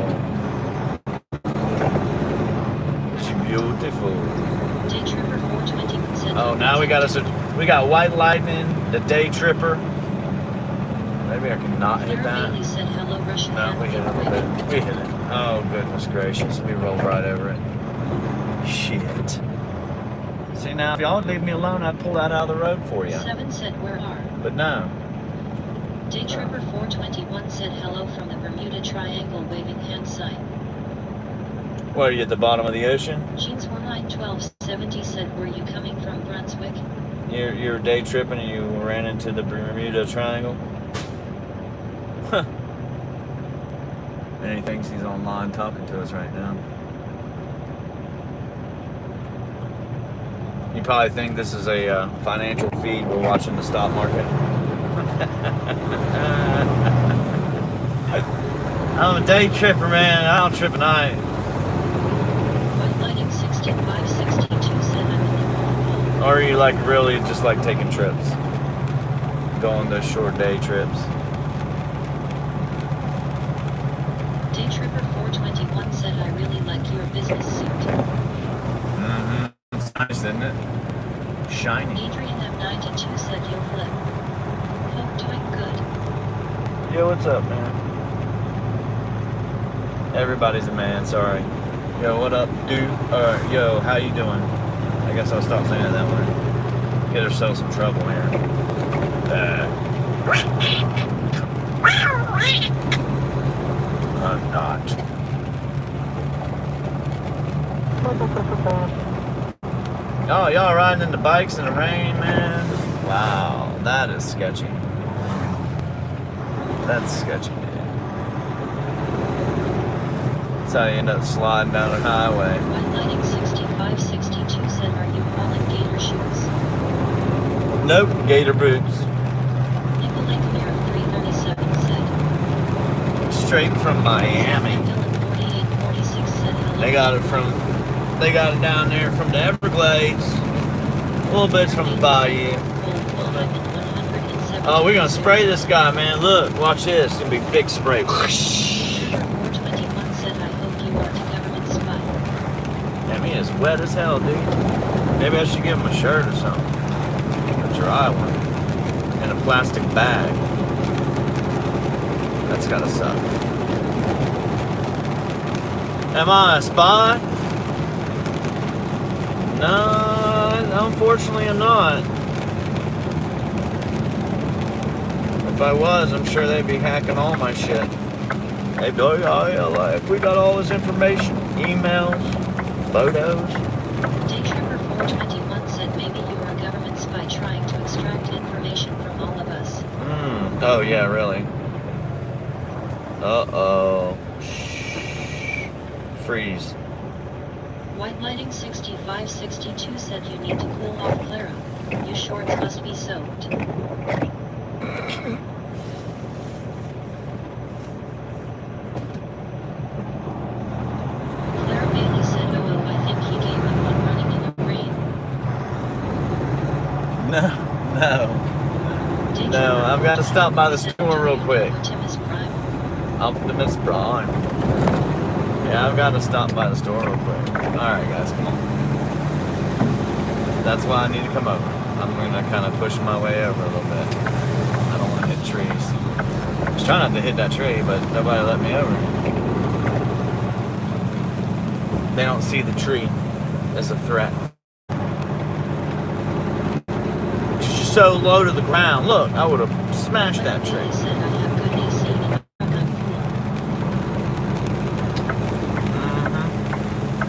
It's beautiful. Day Tripper 420 said, Oh, now we got White Lightning, the Day Tripper. Maybe I can not hit Claire that. Bailey said, hello, Russian No, we hit it a little bit. We hit it. Oh, goodness gracious. We rolled right over it. Shit. See, now, if y'all would leave me alone, I'd pull that out of the road for you. 7 said, where are? But no. Day Tripper 421 said, hello from the Bermuda Triangle, waving hand sign. What, are you at the bottom of the ocean? Jeans 191270 said, were you coming from Brunswick? You're day tripping and you ran into the Bermuda Triangle? Huh. And he thinks he's online talking to us right now. You probably think this is a financial feed. We're watching the stock market. I'm a day tripper, man. I don't trip at night. White lighting 6562 said, I'm in the wrong. Or are you like really just like taking trips? Going those short day trips? Day Tripper 421 said, I really like your business suit. Mm-hmm. It's nice, isn't it? Shiny. Adrian M92 said, you'll flip. Hope doing good. Yo, what's up, man? Everybody's a man, sorry. Yo, what up, dude? Yo, how you doing? I guess I'll stop saying it that way. Get ourselves in trouble here. I'm not. Oh, y'all riding in the bikes in the rain, man? Wow, that is sketchy. That's sketchy, dude. That's how you end up sliding down a highway. White lighting 6562 said, are you calling gator shoes? Nope, gator boots. Nickel Lake Mirror 337 said. Straight from Miami. Dylan 4846 said, hello. They got it down there from the Everglades. A little bit from the bayou. Oh, we're gonna spray this guy, man. Look, watch this. It's gonna be big spray. 421 said, I hope you aren't a government spy. I mean, it's wet as hell, dude. Maybe I should give him a shirt or something. A dry one. In a plastic bag. That's gotta suck. Am I a spy? No, unfortunately I'm not. If I was, I'm sure they'd be hacking all my shit. They'd be like, oh yeah, like, we got all this information, emails, photos. Day Tripper 421 said, maybe you are a government spy trying to extract information from all of us. Oh yeah, really. Uh-oh. Shh. Freeze. White lighting 6562 said, you need to cool off, Clara. You shorts must be soaked. Claire Bailey said, oh, I think he gave up on running in the rain. No. No, I've got to stop by the store real quick. Optimus Prime. Optimus Prime. Yeah, I've got to stop by the store real quick. Alright guys, come on. That's why I need to come over. I'm going to kind of push my way over a little bit. I don't want to hit trees. I was trying not to hit that tree, but nobody let me over. They don't see the tree as a threat. It's just so low to the ground. Look, I would have smashed that tree. Bailey said I have good AC and I'm not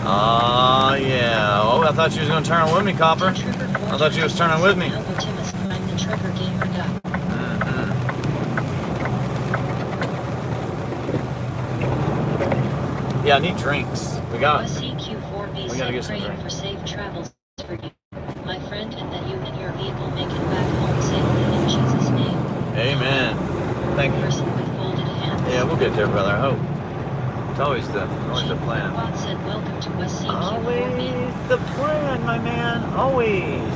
cool. Oh, yeah. Oh, I thought you was going to turn with me, Copper. I thought you was turning with me. Optimus Prime, the trucker gamer guy. Yeah, I need drinks. We gotta CQ4B get some praying drinks. for safe travels for you, my friend, and that you and your vehicle make it back home safely in Jesus' name. Amen. Thank you. Person with folded hands. Yeah, we'll get there, brother. I hope. It's always the plan. Bot said, welcome to CQ4B. Always the plan, my man. Always.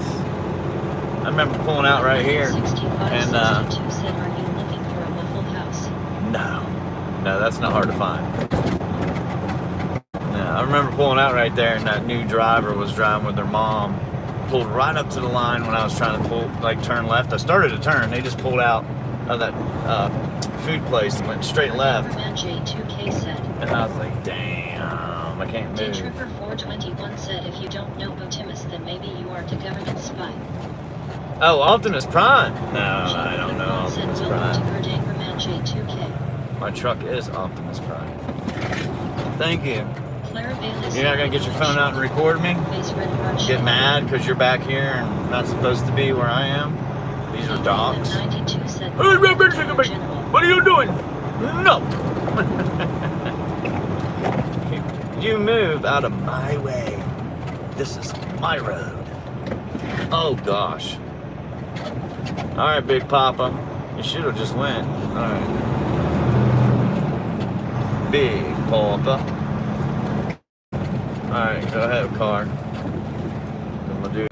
I remember pulling out right here. 6562 said, are you looking for a Waffle House? No, that's not hard to find. No, I remember pulling out right there, and that new driver was driving with their mom. Pulled right up to the line when I was trying to turn left. I started to turn. They just pulled out of that food place and went straight left. Superman J2K said. And I was like, damn, I can't move. Trooper 421 said, if you don't know Optimus, then maybe you aren't a government spy. Oh, Optimus Prime. No, I don't know Optimus Prime. J2K. My truck is Optimus Prime. Thank you. Clara Bailey. You're not gonna get your phone out and record me? Get mad because you're back here and not supposed to be where I am? These are dogs. What are you doing? No. You move out of my way. This is my road. Oh gosh. All right, Big Papa. You should have just went. All right. Big Papa. All right, go ahead, car. I'm gonna do.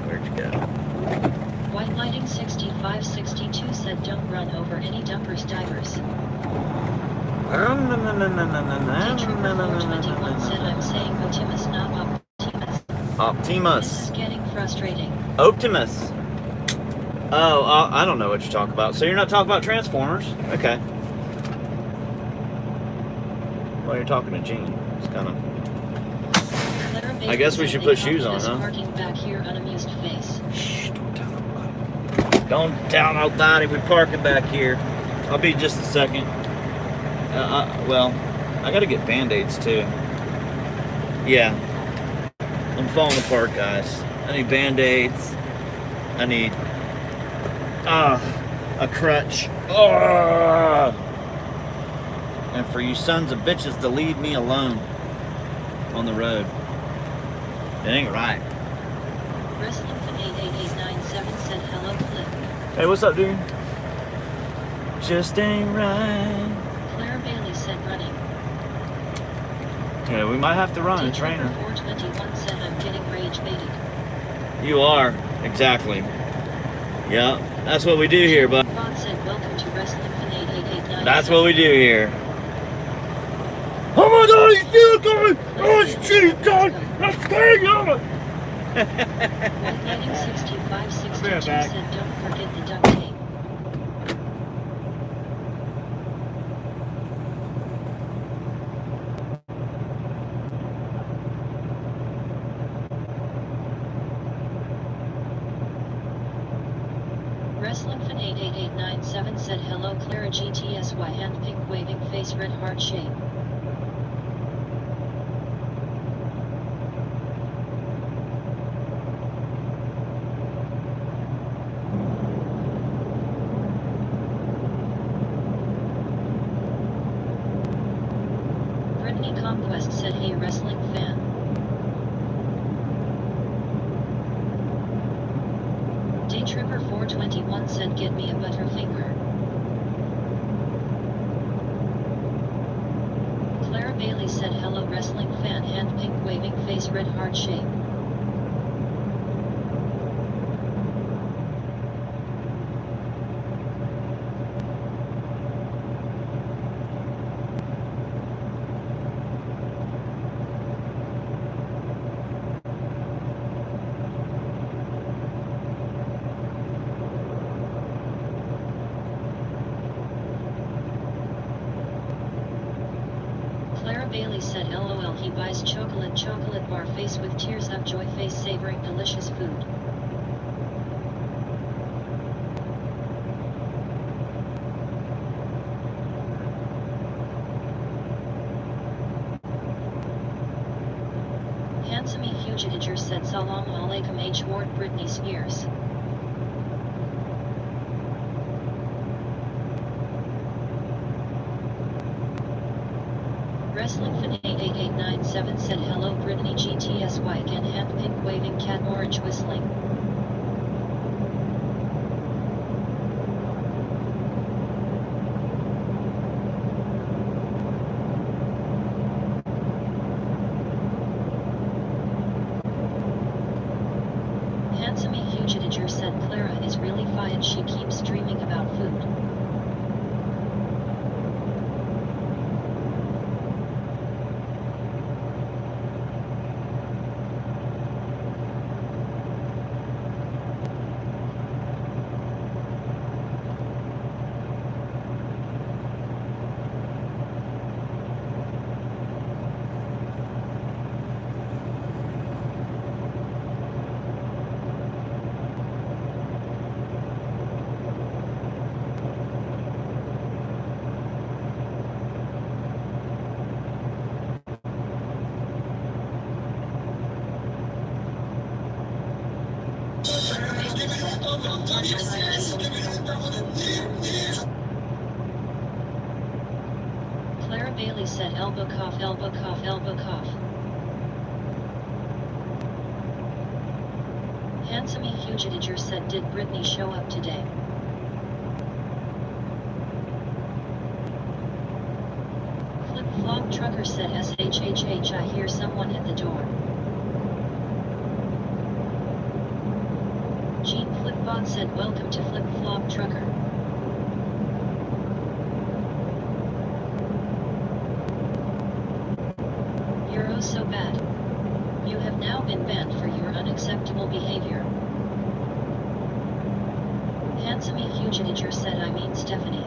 Where'd you go? White Lighting 6562 said, "Don't run over any dumpers, divers." Trooper 421 said, "I'm saying Optimus, not Optimus." Optimus. This is getting frustrating. Optimus. Oh, I don't know what you're talking about. So you're not talking about Transformers? Okay. Well, you're talking to Gene. It's kind of. I guess we should put shoes on, huh? Parking back here, unamused face. Shh, don't tell nobody. Don't tell nobody we're parking back here. I'll be just a second. Well, I gotta get Band-Aids too. Yeah. I'm falling apart, guys. I need Band-Aids. I need a crutch. And for you sons of bitches to leave me alone on the road. It ain't right. Wrestling88897 said, "Hello, Cliff." Hey, what's up, dude? Just ain't right. Clara Bailey said, "Running." Yeah, we might have to run. It's raining. 421 said, "I'm getting rage baited." You are, exactly. Yeah, that's what we do here, bud. Bot said, "Welcome to Wrestling88897." That's what we do here. Oh my God, he's still coming! Oh shit, God! Let's go! White Lighting 6562 said, "Don't forget the duct tape." Wrestling88897 said, "Hello, Clara GTSY, hand pink waving face, red heart shape." Brittany Conquest said, "Hey, wrestling fan." Daytripper 421 said, "Get me a butterfinger." Clara Bailey said, "Hello, wrestling fan, hand pink waving face, red heart shape." Clara Bailey said LOL, he buys chocolate bar face with tears of joy face savoring delicious food. Handsome Huge said Salam Alaikum H. Ward Britney Spears. Wrestling Fan 88897 said hello Britney GTSY again hand pink waving cat orange whistling. Handsome Huge said Clara is really fine, she keeps dreaming about food. Clara Bailey said elbow cough, elbow cough, elbow cough. Handsome Huge said did Britney show up today? Flip Flop Trucker said SHHH, I hear someone at the door. Gene Flipbot said welcome to Flip Flop Trucker. You're oh so bad. You have now been banned for your unacceptable behavior. Handsome Huge said I mean Stephanie.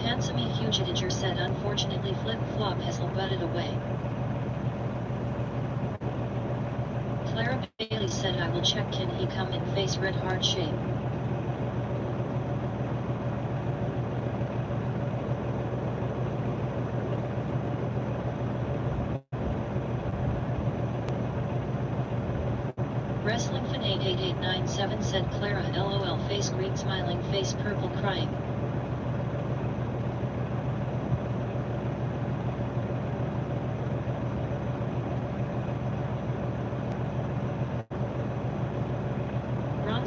Handsome Huge said unfortunately Flip Flop has butted away. Clara Bailey said I will check, can he come in face red heart shape? Wrestling Fan 88897 said Clara LOL face green smiling face purple crying.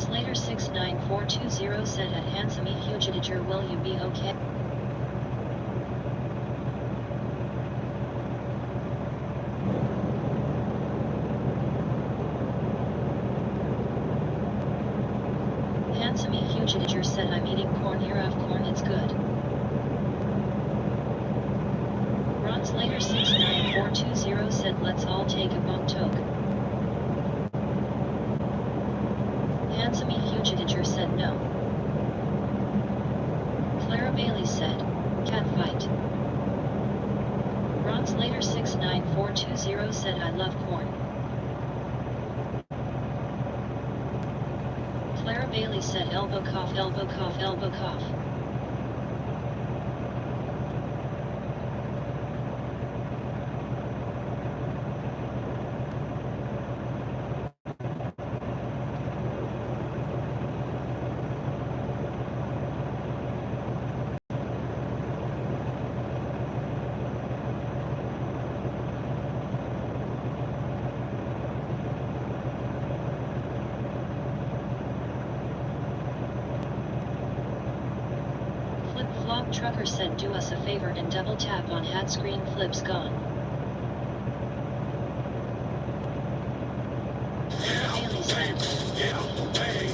Later 69420 said at Handsome Huge will you be okay? Handsome Huge said I'm eating corn, here of corn, it's good. Ron's later 69420 said let's all take a bump toke. Handsome Huge said no. Clara Bailey said, cat fight. Ron's later 69420 said I love corn. Clara Bailey said elbow cough, elbow cough, elbow cough. Flop Trucker said do us a favor and double tap on hat screen flips gone. Bailey said. Get out the way.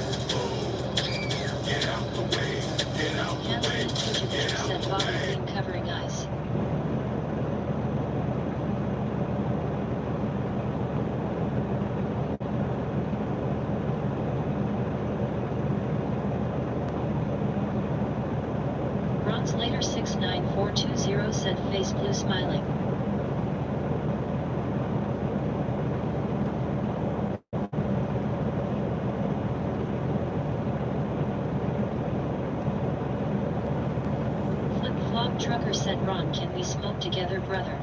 Get out the way. Get out the way. Said Bobby Green covering eyes. Translator 69420 said face blue smiling. Flip-flop trucker said Ron, can we smoke together, brother?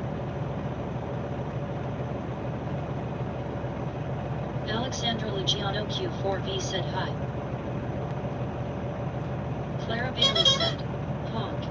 Alexandra Luciano Q4V said hi. Clara Bailey said, honk.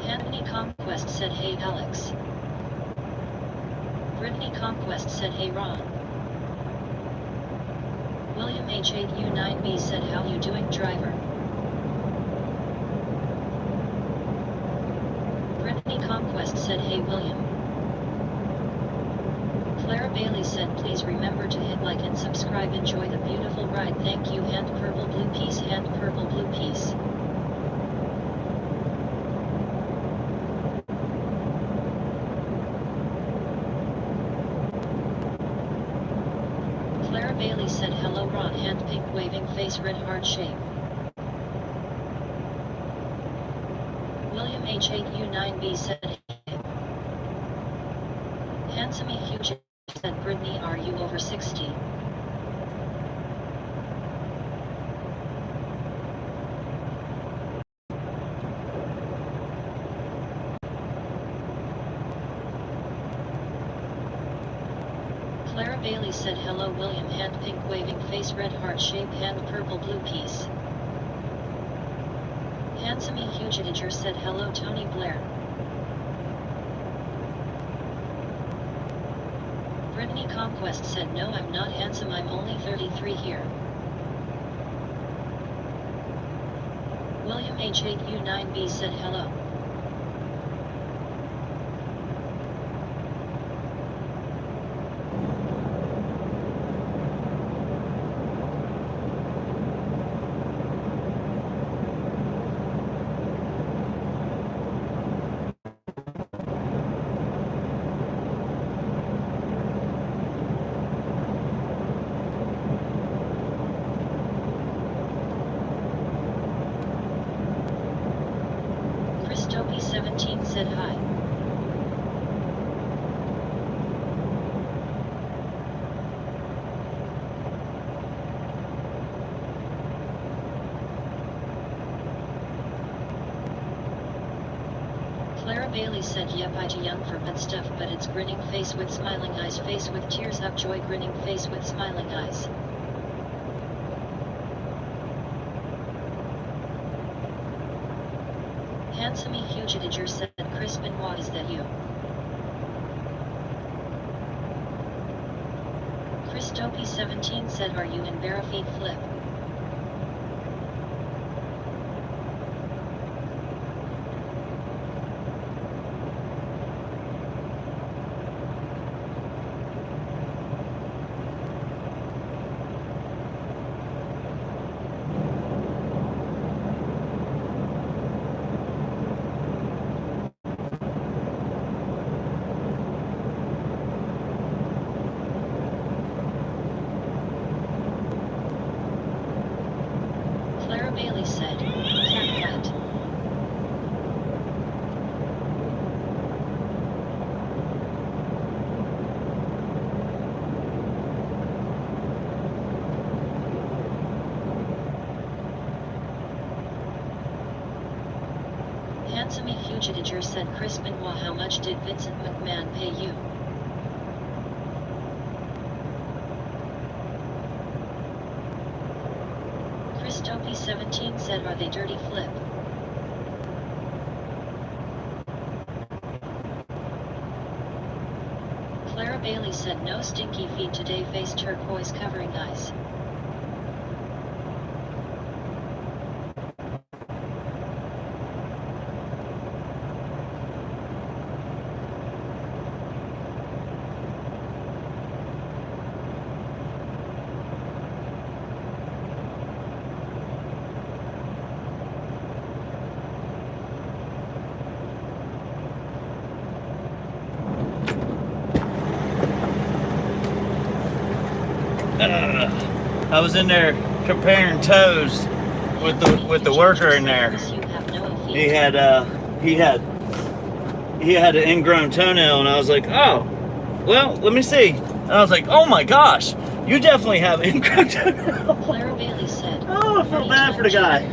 Anthony Conquest said hey Alex. Brittany Conquest said hey Ron. William H8U9B said how you doing, driver? Brittany Conquest said hey William. Clara Bailey said please remember to hit like and subscribe. Enjoy the beautiful ride. Thank you. Hand purple blue piece, hand purple blue piece. Clara Bailey said hello Ron, hand pink waving face red heart shape. William H8U9B said hey. Handsome huge said Brittany, are you over 60? Clara Bailey said hello William, hand pink waving face red heart shape, hand purple blue piece. Handsome huge integer said hello Tony Blair. Brittany Conquest said no, I'm not handsome, I'm only 33 here. William H8U9B said hello. Christopy17 said hi. Clara Bailey said yep, I too young for bad stuff, but it's grinning face with smiling eyes, face with tears up joy, grinning face with smiling eyes. Handsome huge integer said Chris Benoit, is that you? Christopy17 said are you in Barafeed Flip? Clara Bailey said, cat cat. Handsome huge integer said Chris Benoit, how much did Vincent McMahon pay you? Christopy17 said are they dirty flip? Clara Bailey said no stinky feet today, face turquoise covering eyes. I was in there comparing toes with the worker in there. He had an ingrown toenail, and I was like, oh, well, let me see. And I was like, oh my gosh, you definitely have an ingrown toenail. Clara Bailey said. Oh, I feel bad for the guy.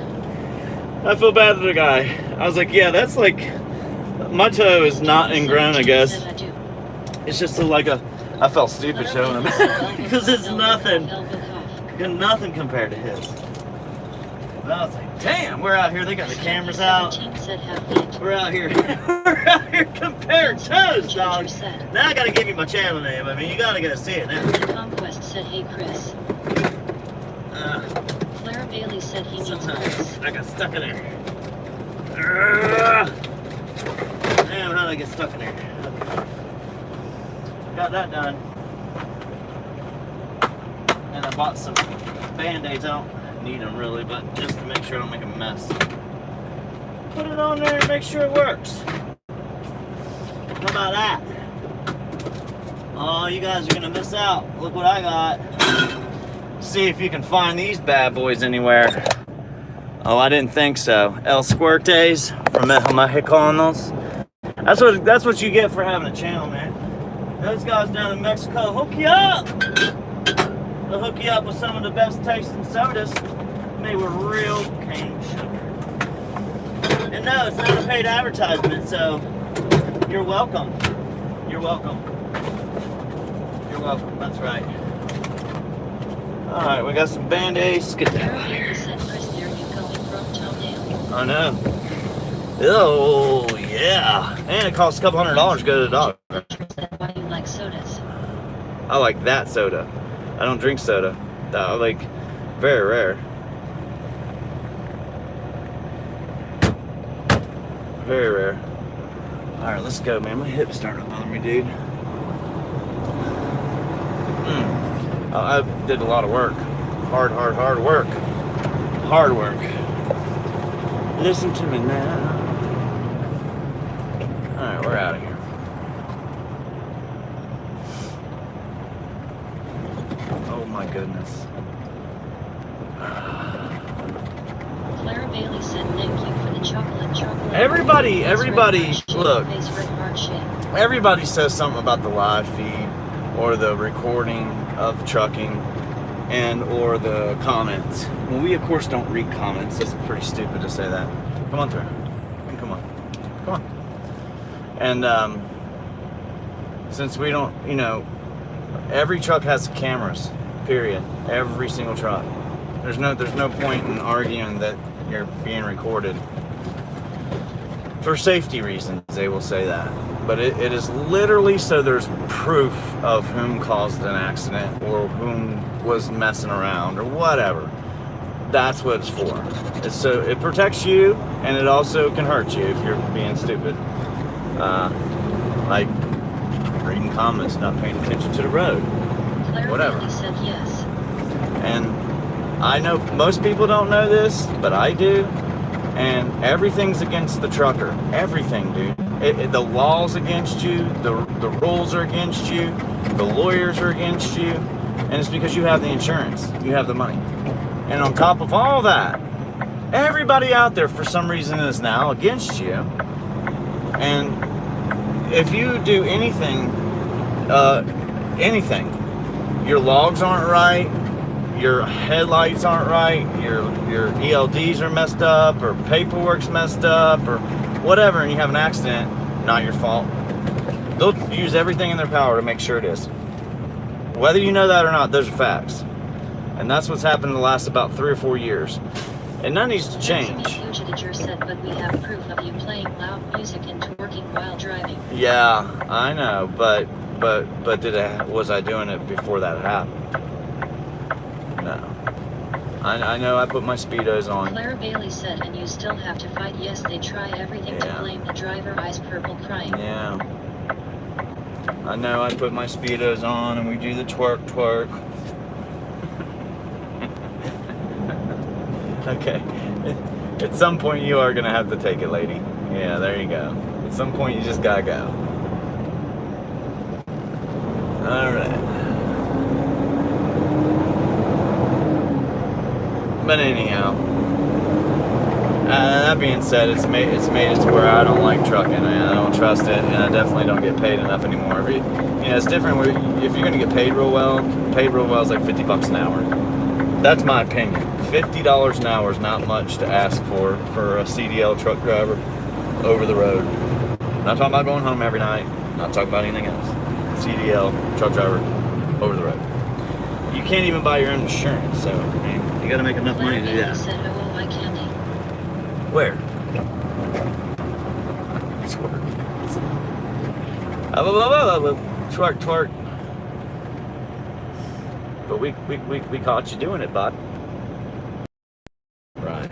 I feel bad for the guy. I was like, yeah, that's like, my toe is not ingrown, I guess. It's just like I felt stupid showing him because it's nothing compared to his. And I was like, damn, we're out here. They got the cameras out. We're out here. We're out here comparing toes, dog. Now I gotta give you my channel name. I mean, you gotta see it now. Conquest said, hey Chris. Clara Bailey said he needs Chris. I got stuck in there. Damn, how did I get stuck in there? Got that done. And I bought some Band-Aids. I don't need them really, but just to make sure I don't make a mess. Put it on there and make sure it works. How about that? Oh, you guys are gonna miss out. Look what I got. See if you can find these bad boys anywhere. Oh, I didn't think so. El Squirtes from Mexicanos. That's what you get for having a channel, man. Those guys down in Mexico hook you up. They'll hook you up with some of the best tasting sodas made with real cane sugar. And no, it's not a paid advertisement, so you're welcome. You're welcome. You're welcome. That's right. All right, we got some Band-Aids. Get that out of here. I know. Oh, yeah. And it costs a couple $100 to go to the doctor. Why do you like sodas? I like that soda. I don't drink soda. I like very rare. Very rare. Alright, let's go, man. My hip's starting to bother me, dude. I did a lot of work. Hard work. Hard work. Listen to me now. Alright, we're out of here. Oh my goodness. Clara Bailey said thank you for the chocolate. Everybody, look. Everybody says something about the live feed or the recording of trucking and or the comments. Well, we of course don't read comments. It's pretty stupid to say that. Come on through. Come on. And since we don't, every truck has cameras. Period. Every single truck. There's no point in arguing that you're being recorded. For safety reasons, they will say that. But it is literally so there's proof of whom caused an accident or whom was messing around or whatever. That's what it's for. It's so it protects you, and it also can hurt you if you're being stupid. Like reading comments, not paying attention to the road. Whatever. Said yes. And I know most people don't know this, but I do. And everything's against the trucker. Everything, dude. The law's against you. The rules are against you. The lawyers are against you. And it's because you have the insurance. You have the money. And on top of all that, everybody out there for some reason is now against you. And if you do anything, your logs aren't right, your headlights aren't right, your ELDs are messed up, or paperwork's messed up, or whatever, and you have an accident, not your fault. They'll use everything in their power to make sure it is. Whether you know that or not, those are facts. And that's what's happened in the last about 3 or 4 years. And that needs to change. But we have proof of you playing loud music and twerking while driving. Yeah, I know, but was I doing it before that happened? No. I know I put my Speedos on. Clara Bailey said, and you still have to fight. Yes, they try everything to blame the driver. Eyes purple crying. Yeah. I know I put my Speedos on and we do the twerk. Okay. At some point you are going to have to take it, lady. Yeah, there you go. At some point you just got to go. Alright. But anyhow, that being said, it's made it to where I don't like trucking. I don't trust it, and I definitely don't get paid enough anymore. It's different. If you're gonna get paid real well is like $50 an hour. That's my opinion. $50 an hour is not much to ask for a CDL truck driver over the road. Not talking about going home every night. Not talking about anything else. CDL truck driver over the road. You can't even buy your own insurance, so I mean, you got to make enough money to do that. Said, "Oh, I candy." Where? Twerk. Twerk. But we caught you doing it, bud. Right.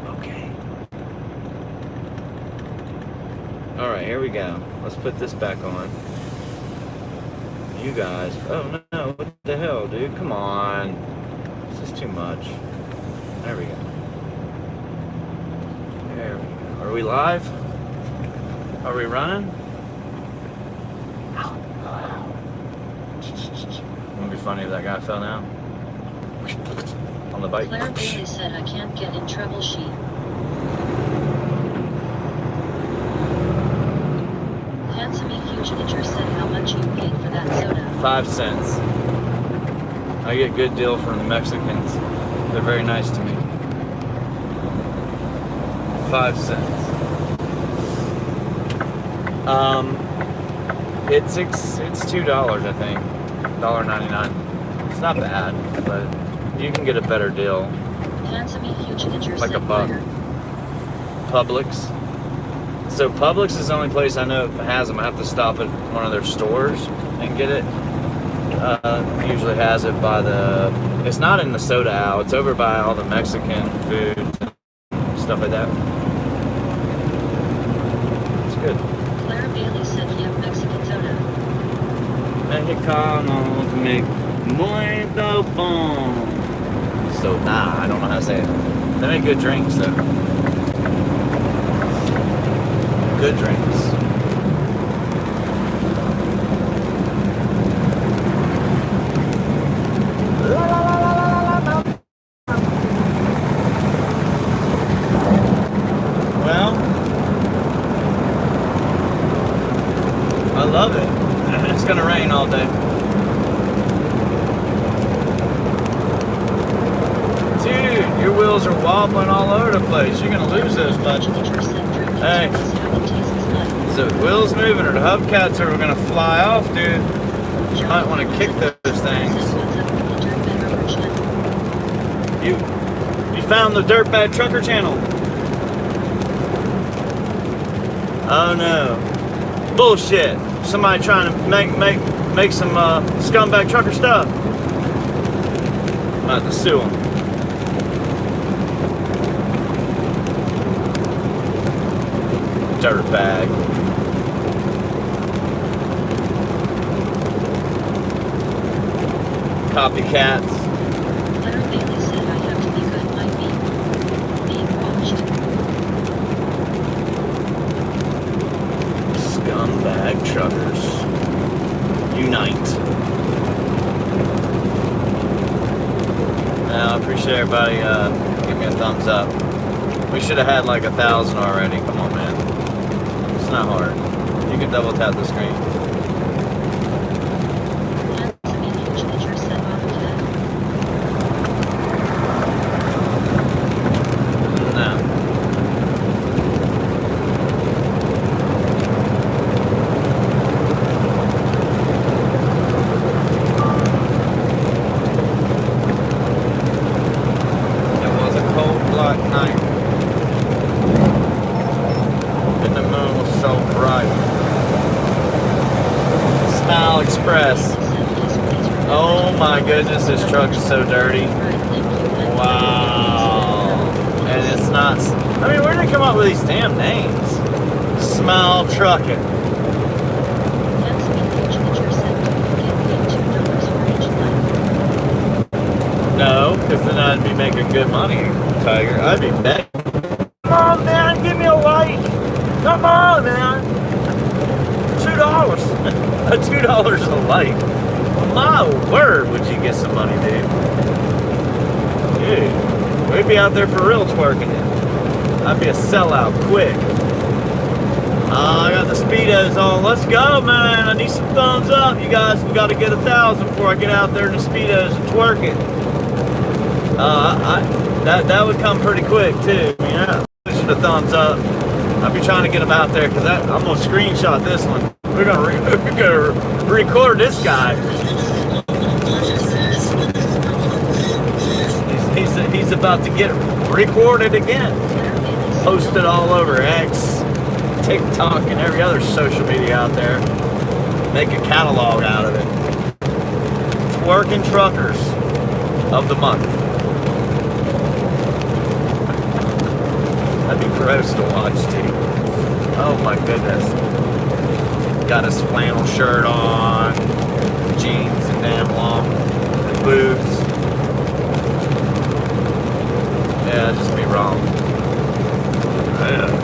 Okay. All right, here we go. Let's put this back on. You guys. Oh no! What the hell, dude? Come on. This is too much. There we go. There we go. Are we live? Are we running? Wouldn't it be funny if that guy fell down on the bike? Claire Bailey said, "I can't get in trouble." She. Handsome Huge Nature said, "How much you paid for that soda?" 5 cents. I get a good deal from the Mexicans. They're very nice to me. 5 cents. It's $2, I think. $1.99. It's not bad, but you can get a better deal. Handsome Huge Nature Like said, a buck. Publix. So Publix is the only place I know that has them. I have to stop at one of their stores and get it. Usually has it by it's not in the soda aisle. It's over by all the Mexican food and stuff like that. It's good. Claire Bailey said, "You have Mexican soda." Mexicanos make muy bon. So I don't know how to say it. They make good drinks though. Good drinks. Well, I love it. It's gonna rain all day. Dude, your wheels are wobbling all over the place. You're gonna lose those, bud. Hey. So the wheels moving or the hubcaps are gonna fly off, dude. You might want to kick those things. You found the Dirtbag Trucker channel. Oh no. Bullshit. Somebody trying to make some scumbag trucker stuff. I'm about to sue them. Dirtbag. Copycats. Claire Bailey said, "I have to be good, might be being watched." Scumbag truckers. Unite. Now, I appreciate everybody give me a thumbs up. We should have had like 1,000 already. Come on, man. It's not hard. You can double tap the screen. Oh my goodness, this truck is so dirty. Wow. And it's not, I mean, where did they come up with these damn names? Smile Trucking. No, because then I'd be making good money, Tiger. I'd be begging. Come on, man, give me a light. Come on, man. $2. $2 a light. My word, would you get some money, dude? Dude, we'd be out there for real twerking it. I'd be a sellout quick. I got the Speedos on. Let's go, man. I need some thumbs up. You guys, we got to get 1,000 before I get out there in the Speedos and twerk it. That would come pretty quick, too. Yeah. Pushing the thumbs up. I'll be trying to get them out there because I'm going to screenshot this one. We're going to record this guy. He's about to get recorded again. Posted all over X, TikTok, and every other social media out there. Make a catalog out of it. Twerking Truckers of the month. That'd be gross to watch, too. Oh my goodness. Got his flannel shirt on, jeans and damn long boots. Yeah, just be wrong. Yeah.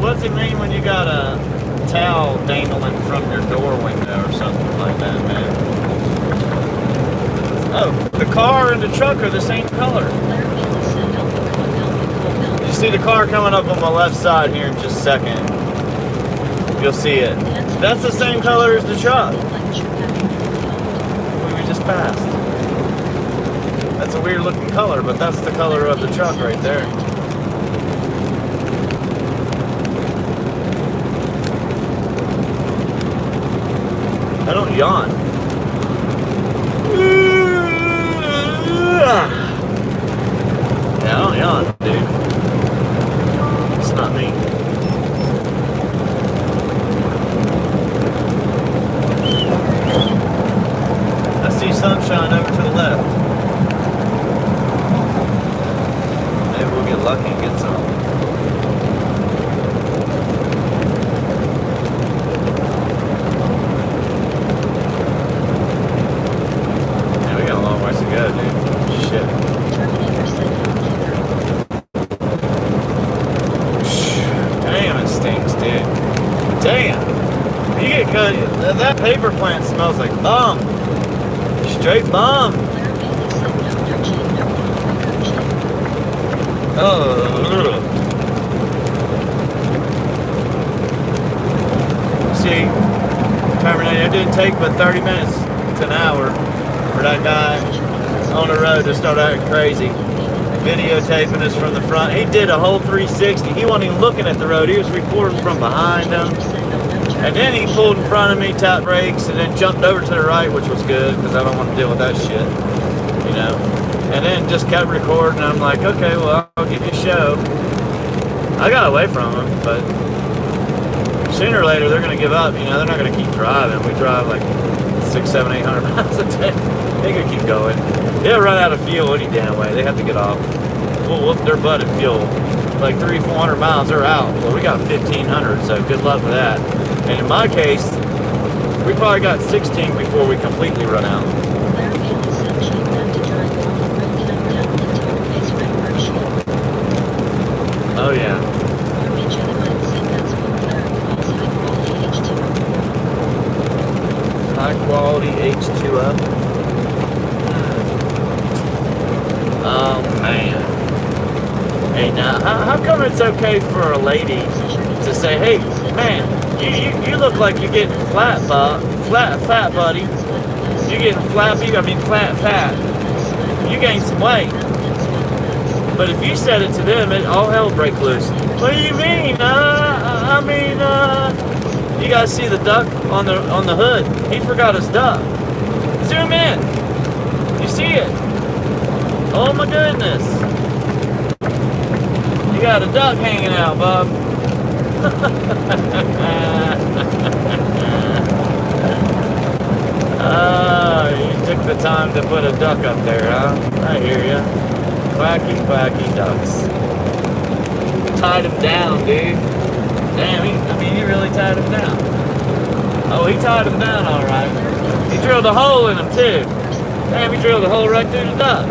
What's it mean when you got a towel dangling from your door window or something like that, man? Oh, the car and the truck are the same color. You see the car coming up on my left side here in just a second. You'll see it. That's the same color as the truck. We just passed. That's a weird looking color, but that's the color of the truck right there. I don't yawn. Yeah, I don't yawn, dude. It's not me. I see sunshine over to the left. Maybe we'll get lucky and get some. Yeah, dude. Shit. Damn, it stinks, dude. Damn. You get cut. That paper plant smells like bum. Straight bum. Oh. See, Terminator, it didn't take but 30 minutes to an hour for that guy on the road to start acting crazy, videotaping us from the front. He did a whole 360. He wasn't even looking at the road. He was recording from behind him. And then he pulled in front of me, tapped brakes, and then jumped over to the right, which was good because I don't want to deal with that shit, you know. And then just kept recording. I'm like, okay, well, I'll give you a show. I got away from him, but sooner or later they're going to give up. You know, they're not going to keep driving. We drive like 600, 700, 800 miles a day. They could keep going. They'll run out of fuel any damn way. They have to get off. We'll whoop their butt at fuel. Like 300, 400 miles, they're out. Well, we got 1,500, so good luck with that. And in my case, we probably got 16 before we completely run out. Oh yeah. High quality H2O. Oh man. Hey, now how come it's okay for a lady to say, hey man, you look like you're getting fat, buddy. You're getting fat. You gained some weight. But if you said it to them, all hell break loose. What do you mean? You guys see the duck on the hood? He forgot his duck. Zoom in. You see it? Oh my goodness. You got a duck hanging out, bub. You took the time to put a duck up there, huh? I hear ya. Quacky, quacky ducks. Tied him down, dude. Damn, he really tied him down. Oh, he tied him down all right. He drilled a hole in him, too. Damn, he drilled a hole right through the duck.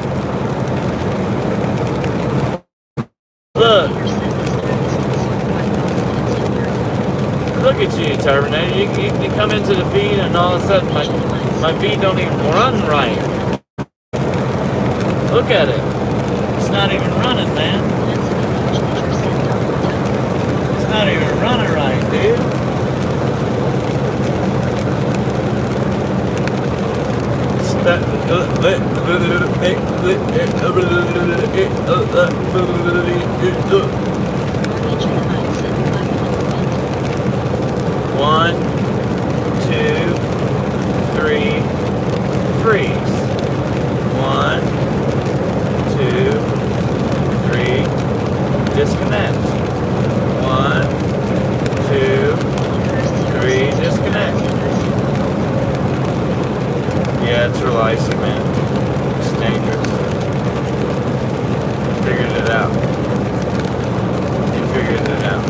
Look. Look at you, Terminator. You come into the feed and all of a sudden my feed don't even run right. Look at it. It's not even running, man. It's not even running right, dude. One, two, three, freeze. One, two, three, disconnect. One, two, three, disconnect. Yeah, it's real icy, man. It's dangerous. You figured it out. You figured it out.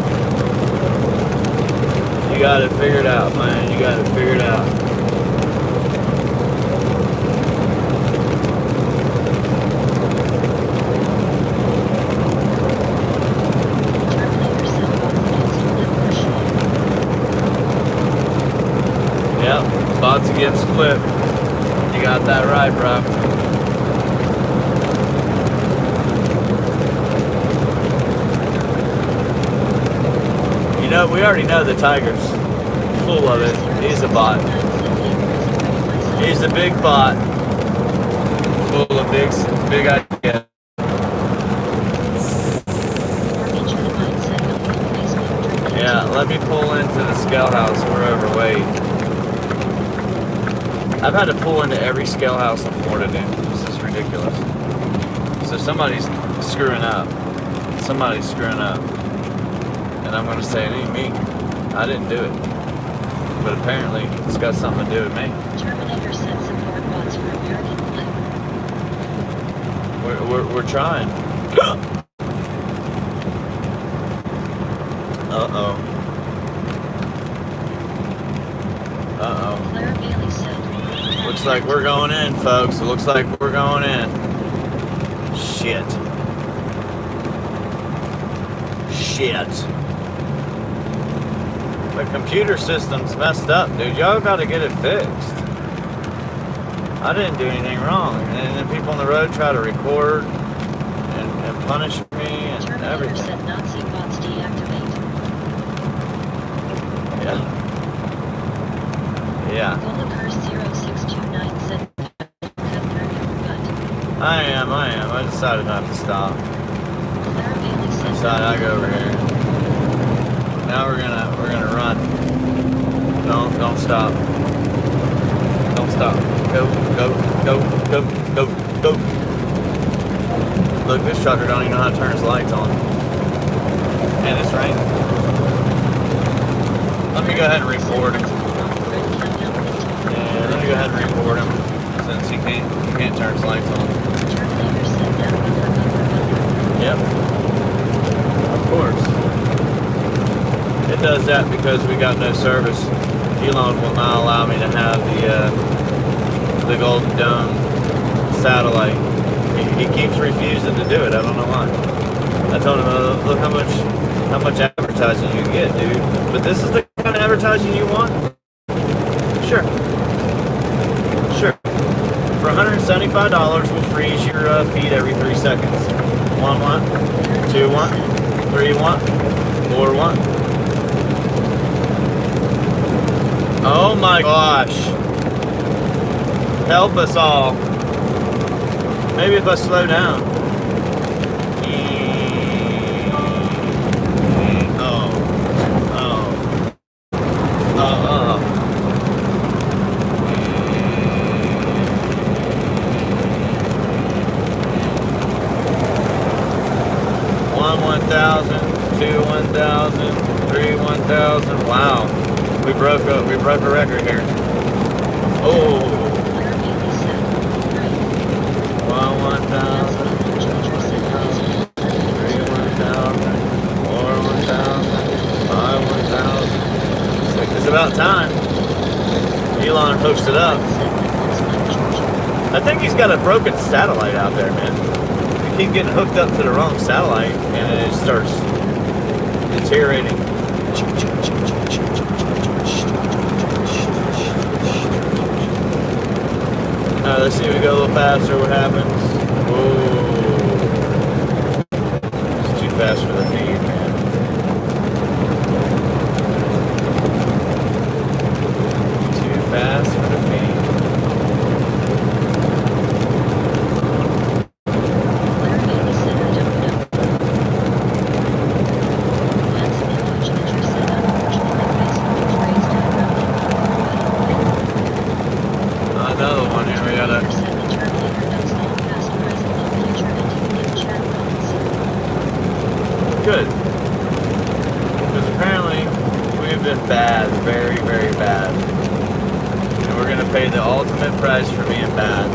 You got it figured out, man. You got it figured out. Yep, bots against flip. You got that right, bro. You know, we already know the Tiger's full of it. He's a bot. He's a big bot. Full of big ideas. Yeah, let me pull into the scale house. We're overweight. I've had to pull into every scale house in Florida, dude. This is ridiculous. So somebody's screwing up. Somebody's screwing up. And I'm going to say it ain't me. I didn't do it. But apparently it's got something to do with me. Terminator sent support bots for American Flip. We're trying. Uh-oh. Uh-oh. Claire Bailey said. Looks like we're going in, folks. It looks like we're going in. Shit. Shit. The computer system's messed up, dude. Y'all gotta get it fixed. I didn't do anything wrong. And then people on the road try to record and punish me and Terminator everything. said Nazi bots deactivate. Yeah. Yeah. Goldenhurst 0629 said cut through your butt. I am. I decided not to stop. Claire Bailey said. Decided I go over here. Now we're gonna run. Don't stop. Don't stop. Go. Look, this trucker don't even know how to turn his lights on. And it's raining. Let me go ahead and report him. Yeah, let me go ahead and report him since he can't turn his lights on. Yep. Of course. It does that because we got no service. Elon will not allow me to have the Golden Dome satellite. He keeps refusing to do it. I don't know why. I told him, look how much advertising you get, dude. But this is the kind of advertising you want? Sure. For $175, we'll freeze your feed every 3 seconds. 1 1, 2 1, 3 1, 4 1. Oh my gosh. Help us all. Maybe if I slow down. One 1,000, 2 1,000. 1,000. Wow. We broke a record here. Oh. Clear 87. Right. 1,000. 3, 1,000. 4, 1,000. 5, 1,000. 6. It's about time. Elon hooks it up. I think he's got a broken satellite out there, man. You keep getting hooked up to the wrong satellite and it starts deteriorating. Let's see if we go a little faster. What happens? Whoa. It's too fast for the feed, man. Too fast for the feed. Another one here. We gotta. Good. Because apparently we've been bad, very, very bad. And we're gonna pay the ultimate price for being bad.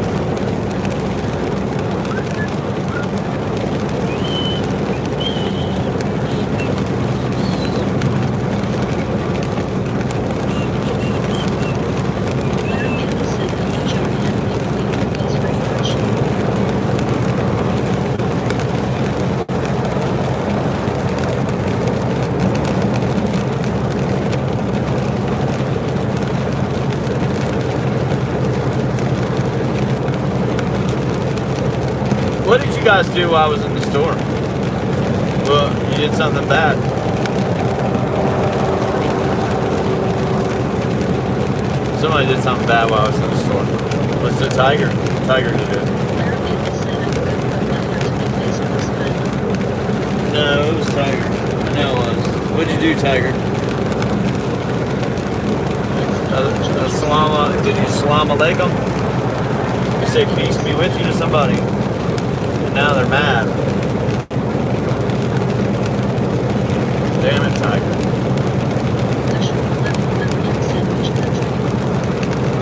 What did you guys do while I was in the store? Well, you did something bad. Somebody did something bad while I was in the store. What's the Tiger? Tiger did it. No, it was Tiger. I know it was. What'd you do, Tiger? Did you salam alaikum? You say peace be with you to somebody. Now they're mad. Damn it, Tiger.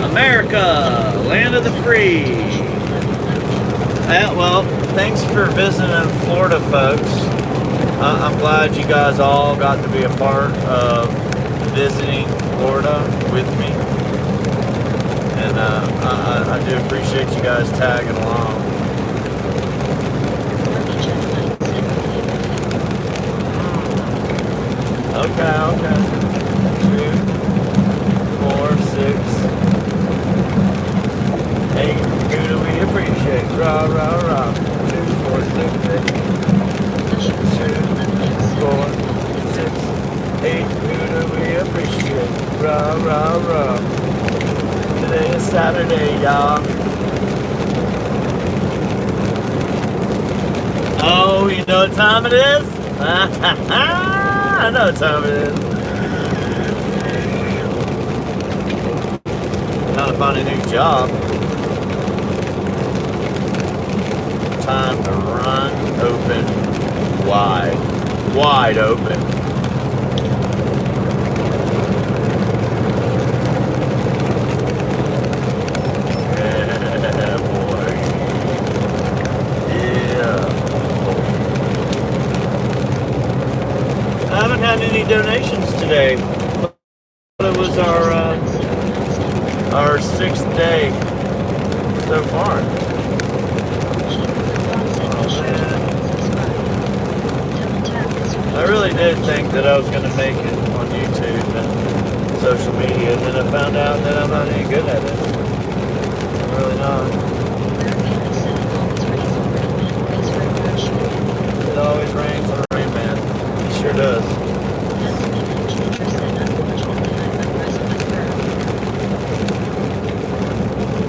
America, land of the free. Well, thanks for visiting Florida, folks. I'm glad you guys all got to be a part of visiting Florida with me. And I do appreciate you guys tagging along. Okay. 2, 4, 6, 8. Who do we appreciate? Rah, rah, rah. 2, 4, 6, 8. 2, 4, 6, 8. Who do we appreciate? Rah, rah, rah. Today is Saturday, y'all. Oh, you know what time it is? I know what time it is. Time to find a new job. Time to run open wide. Wide open. Yeah, boy. Yeah. I haven't had any donations today. It was our 6th day so far. I really did think that I was going to make it on YouTube and social media, and then I found out that I'm not any good at it. I'm really not. It always rains on the Rain Man. It sure does.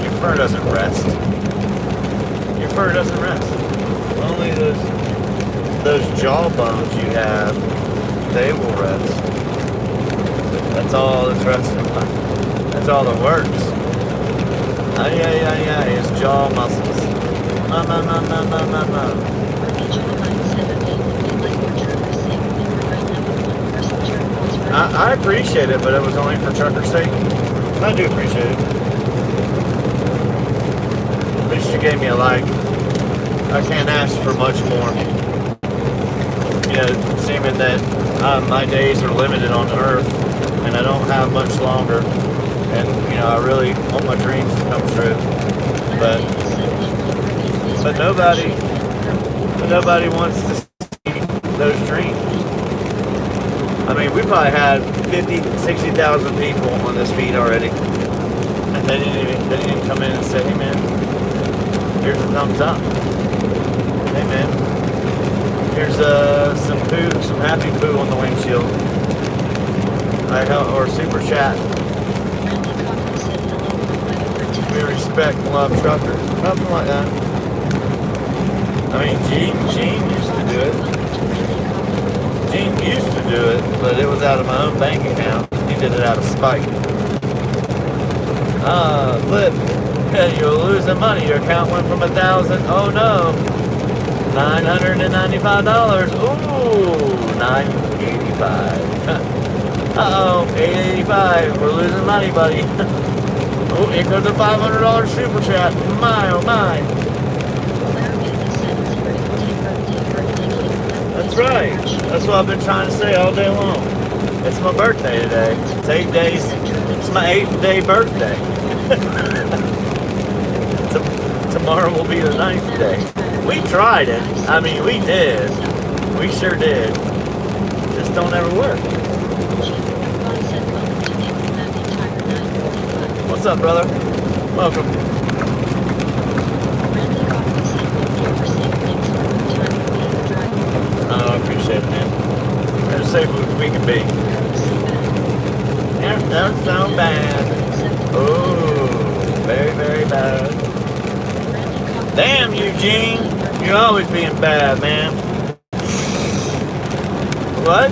Your fur doesn't rest. Your fur doesn't rest. Only those jawbones you have, they will rest. That's all that's resting. That's all that works. His jaw muscles. No. I appreciate it, but it was only for trucker's sake. I do appreciate it. At least you gave me a like. I can't ask for much more. You know, seeming that my days are limited on Earth, and I don't have much longer. And, you know, I really want my dreams to come true. But nobody wants to see those dreams. I mean, we probably had 50, 60,000 people on this feed already. And they didn't even come in and say, hey man, here's a thumbs up. Hey man, here's some poo, some happy poo on the windshield. Or super chat. We respect and love truckers. Nothing like that. I mean, Gene used to do it. Gene used to do it, but it was out of my own bank account. He did it out of spite. Flip. You're losing money. Your account went from 1,000. Oh no. $995. Ooh, $985. Uh-oh, $885. We're losing money, buddy. Oh, here goes a $500 super chat. My, oh my. That's right. That's what I've been trying to say all day long. It's my birthday today. It's 8 days. It's my 8th day birthday. Tomorrow will be the 9th day. We tried it. I mean, we did. We sure did. Just don't ever work. What's up, brother? Welcome. Oh, I appreciate it, man. We're as safe as we can be. Yeah, that's so bad. Oh, very, very bad. Damn, Eugene. You're always being bad, man. What?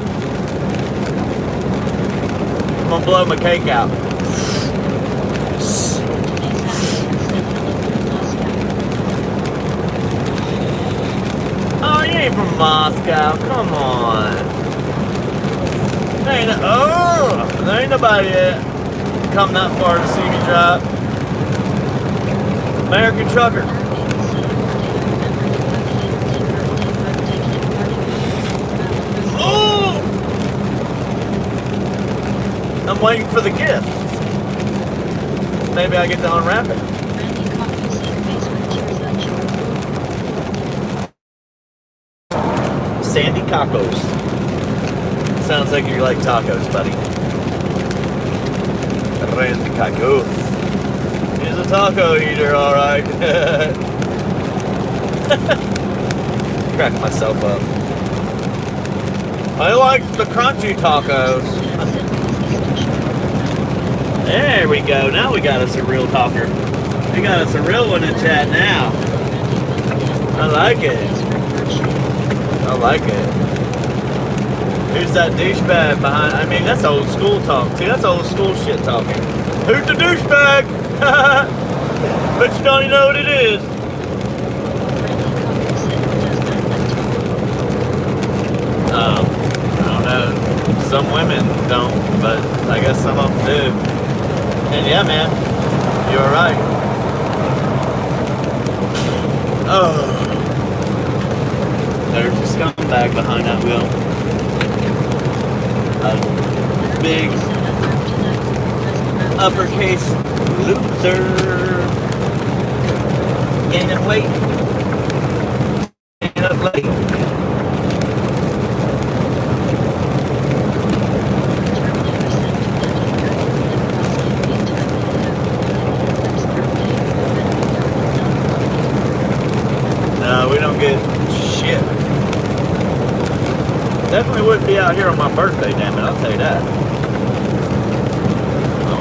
I'm gonna blow my cake out. Oh, you ain't from Moscow. Come on. There ain't nobody that come that far to see me drive. American trucker. Oh! I'm waiting for the gift. Maybe I get to unwrap it. Sandy Tacos. Sounds like you like tacos, buddy. Randy Tacos. He's a taco eater, alright. Crack myself up. I like the crunchy tacos. There we go. Now we got us a real talker. We got us a real one in chat now. I like it. I like it. Who's that douchebag behind? I mean, that's old school talk. See, that's old school shit talking. Who's the douchebag? But you don't even know what it is. I don't know. Some women don't, but I guess some of them do. And yeah, man, you're right. Oh. There's a scumbag behind that wheel. A big uppercase loser. Gaining weight. Gaining up late. No, we don't get shit. Definitely wouldn't be out here on my birthday, damn it, I'll tell you that.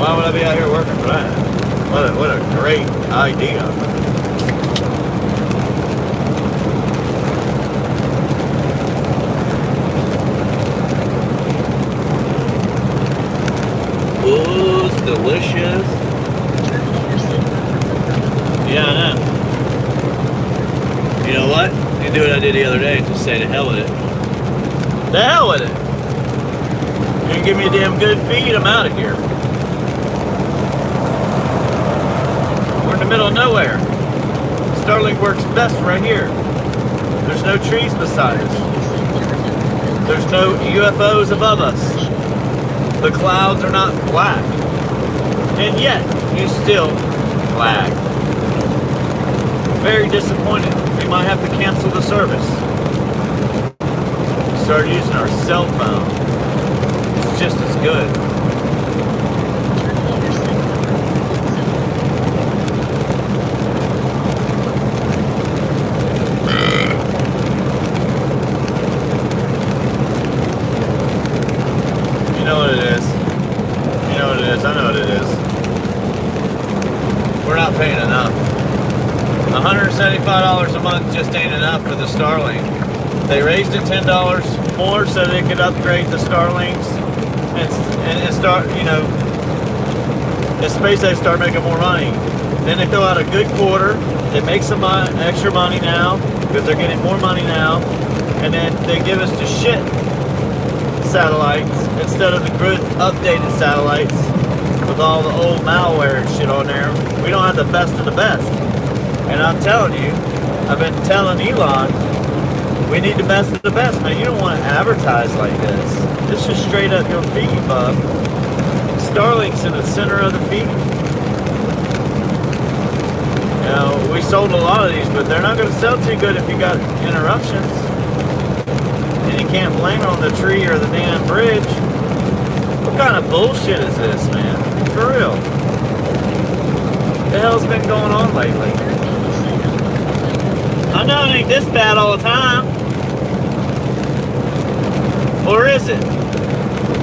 Why would I be out here working for that? What a great idea. Ooh, it's delicious. Yeah, I know. You know what? You can do what I did the other day and just say to hell with it. The hell with it. You give me a damn good feed, I'm out of here. We're in the middle of nowhere. Starlink works best right here. There's no trees beside us. There's no UFOs above us. The clouds are not black. And yet, you still lag. Very disappointed. We might have to cancel the service. Start using our cell phone. It's just as good. You know what it is. You know what it is. I know what it is. We're not paying enough. $175 a month just ain't enough for the Starlink. They raised it $10 more so they could upgrade the Starlinks and start, you know, the SpaceX start making more money. Then they throw out a good quarter. They make some extra money now because they're getting more money now, and then they give us the shit satellites instead of the good updated satellites with all the old malware and shit on there. We don't have the best of the best. And I'm telling you, I've been telling Elon, we need the best of the best, man. You don't want to advertise like this. This is straight up your feed, bub. Starlink's in the center of the feed. You know, we sold a lot of these, but they're not going to sell too good if you got interruptions. And you can't blame it on the tree or the damn bridge. What kind of bullshit is this, man? For real. What the hell's been going on lately? I know it ain't this bad all the time. Or is it?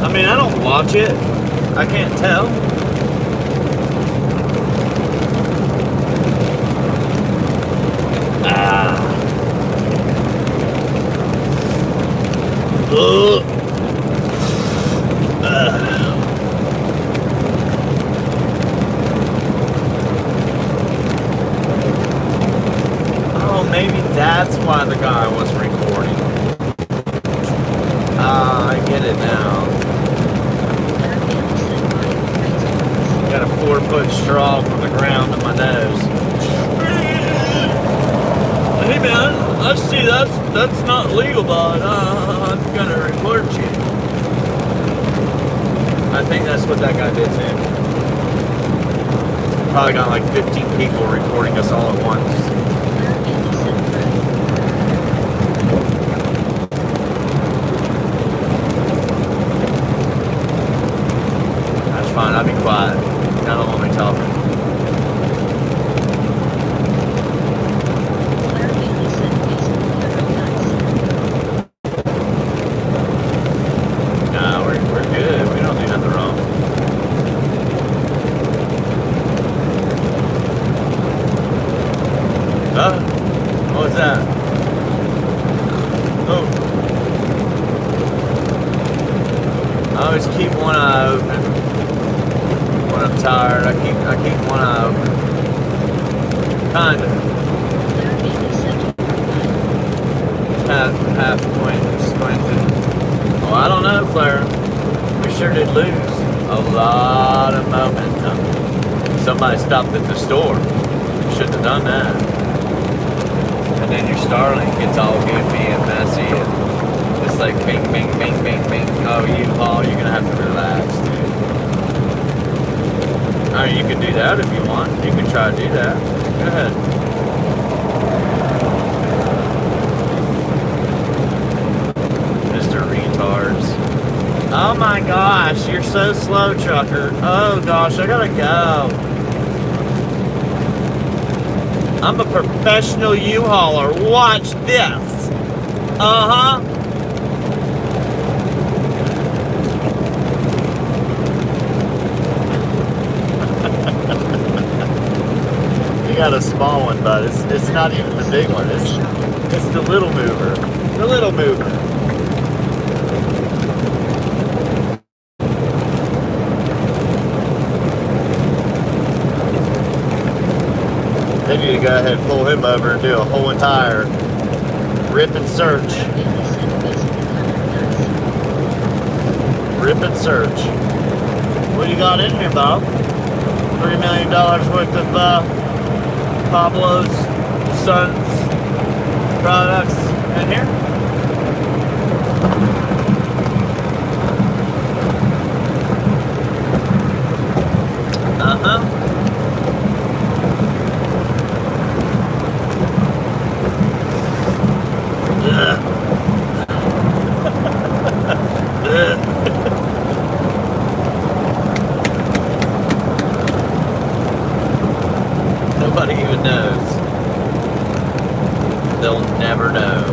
I mean, I don't watch it. I can't tell. Ugh. Oh, maybe that's why the guy was recording. I get it now. Got a 4-foot straw from the ground in my nose. Hey man, I see that's not legal, bud. I'm gonna report you. I think that's what that guy did too. Probably got like 15 people reporting us all at once. That's fine, I'll be quiet. I don't want me talking. What was that? Oh. I always keep one eye open. When I'm tired, I keep one eye open. Kinda. Half squinted. Oh, I don't know, Clara. We sure did lose a lot of momentum. Somebody stopped at the store. Shouldn't have done that. And then your Starlink gets all goofy and messy, and it's like bing, bing, bing, bing, bing. Oh, Paul, you're gonna have to relax, dude. I mean, you can do that if you want. You can try to do that. Go ahead. Mr. Retards. Oh my gosh, you're so slow, trucker. Oh gosh, I gotta go. I'm a professional U-hauler. Watch this. Uh-huh. You got a small one, bud. It's not even the big one. It's the little mover. The little mover. They need to go ahead and pull him over and do a whole entire rip and search. Rip and search. What do you got in here, Bob? $3 million worth of Pablo's Sons products in here. Uh-huh. Nobody even knows. They'll never know.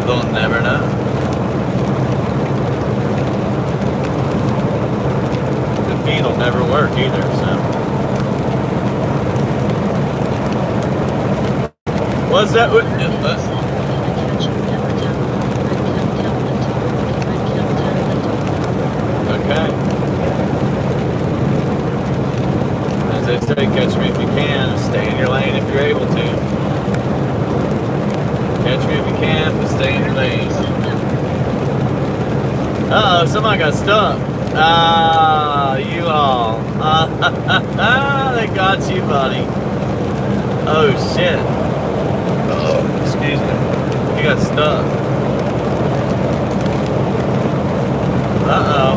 They'll never know. The feed will never work either, so. What's that? Okay. As they say, catch me if you can, stay in your lane if you're able to. Catch me if you can, but stay in your lane. Uh-oh, somebody got stuck. Ah, you all. They got you, buddy. Oh, shit. Oh, excuse me. You got stuck. Uh-oh.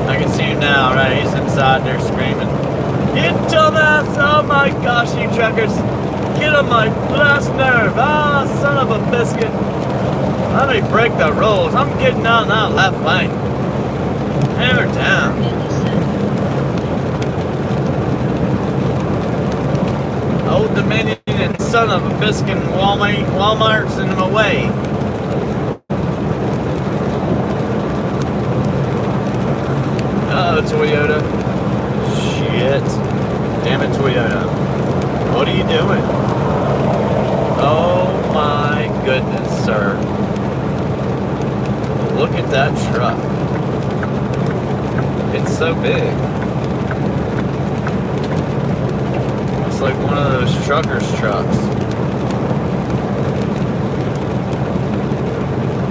I can see him now, right? He's inside there screaming. You dumbass! Oh my gosh, you truckers! Get on my last nerve! Ah, son of a biscuit! Let me break the rules. I'm getting out in that left lane. Hammer down. Old Dominion and son of a biscuit Walmart's in my way. Uh-oh, Toyota. Shit. Damn it, Toyota. What are you doing? Oh my goodness, sir. Look at that truck. It's so big. It's like one of those truckers' trucks.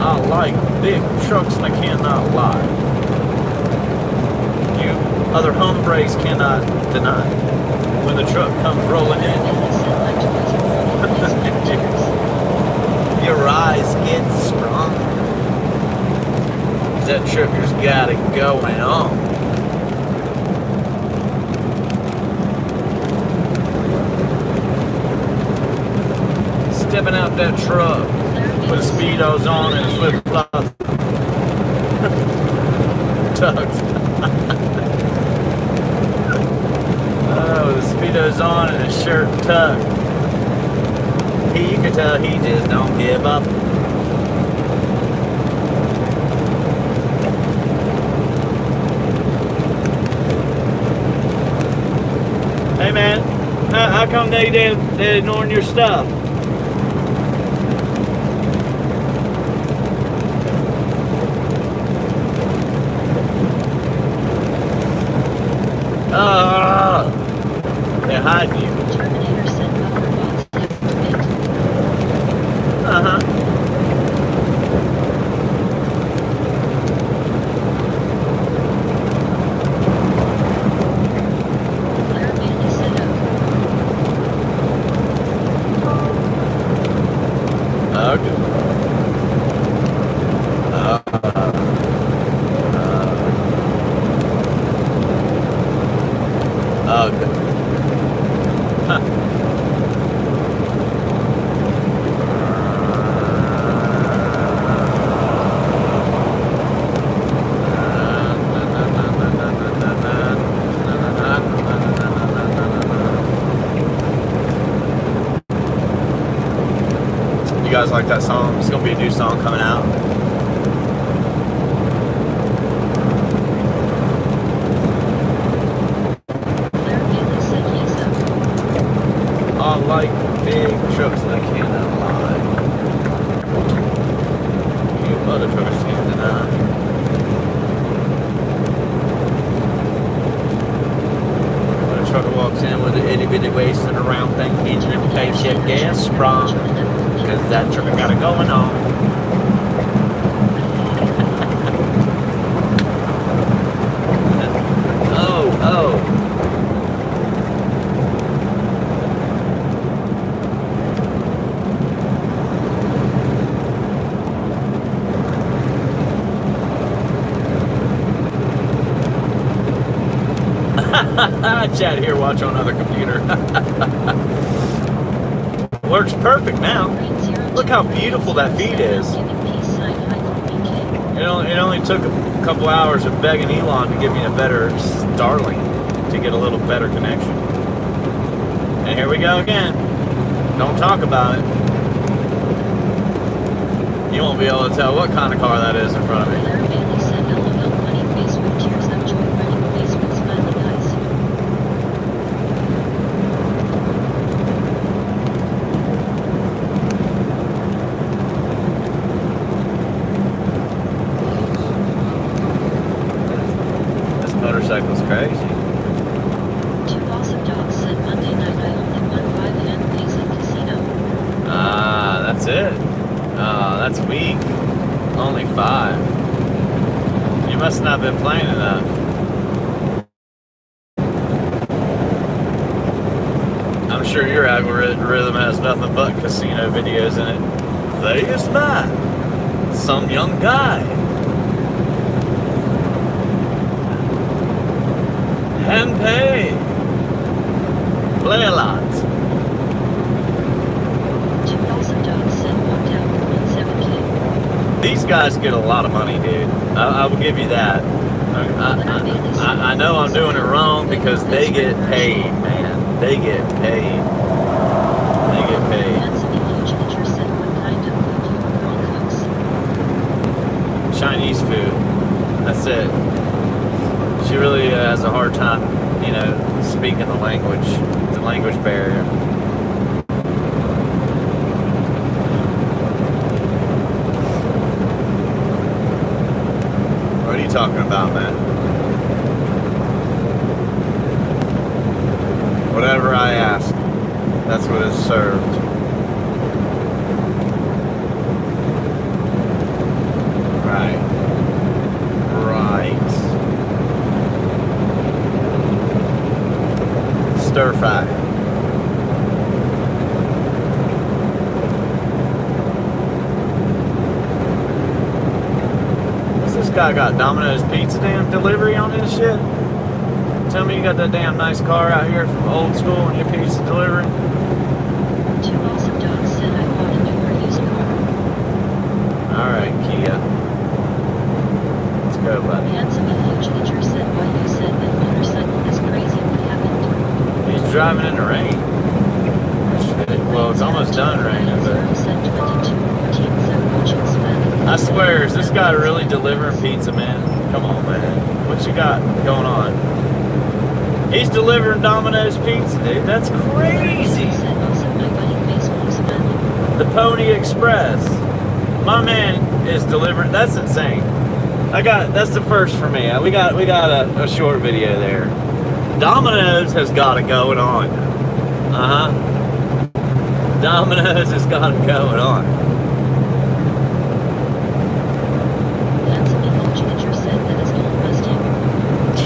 I like big trucks and I cannot lie. You other hombres cannot deny when the truck comes rolling in. Your eyes get sprung. That trucker's got it going on. Stepping out that truck with Speedos on and flip-flops tucked. Oh, the Speedos on and his shirt tucked. You can tell he just don't give up. Hey man, how come they're ignoring your stuff? They're hiding you. Terminator said buffer bots have been. Uh-huh. Player manually set up. Okay. Okay. Huh. You guys like that song? It's gonna be a new song coming out. Player manually said yes up. I like big trucks and I cannot lie. You other truckers can't deny. When a trucker walks in with an itty bitty waist and a round thing, engine and paycheck gas, sprung. because that truck got it going on. Oh. Chat here, watch on other computer. Works perfect now. Look how beautiful that feed is. It only took a couple hours of begging Elon to give me a better Starlink to get a little better connection. And here we go again. Don't talk about it. You won't be able to tell what kind of car that is in front of me. Motorcycle's crazy. Two awesome dogs said Monday night I only won 5 hand pays at casino. Ah, that's it. Oh, that's weak. Only 5. You must not have been playing enough. I'm sure your algorithm has nothing but casino videos in it. Vegas night. Some young guy. And pay. Play a lot. Two awesome dogs said walked out with 17K. These guys get a lot of money, dude. I will give you that. I know I'm doing it wrong because they get paid, man. They get paid. They get paid. Chinese food. That's it. She really has a hard time, speaking the language. It's a language barrier. What are you talking about, man? Whatever I ask, that's what is served. Right. Stir fry. What's this guy got? Domino's Pizza damn delivery on his shit? Tell me you got that damn nice car out here from old school and your pizza delivery? Two awesome dogs said I bought a newer used car. Alright, Kia. Let's go, buddy. Handsome and huge teacher said why you said that motorcycle is crazy. What happened? He's driving in the rain. Well, it's almost done raining, but I swear, is this guy really delivering pizza, man? Come on, man. What you got going on? He's delivering Domino's Pizza, dude. That's crazy. The Pony Express. My man is delivering. That's insane. That's the first for me. We got a short video there. Domino's has got it going on. Domino's has got it going on.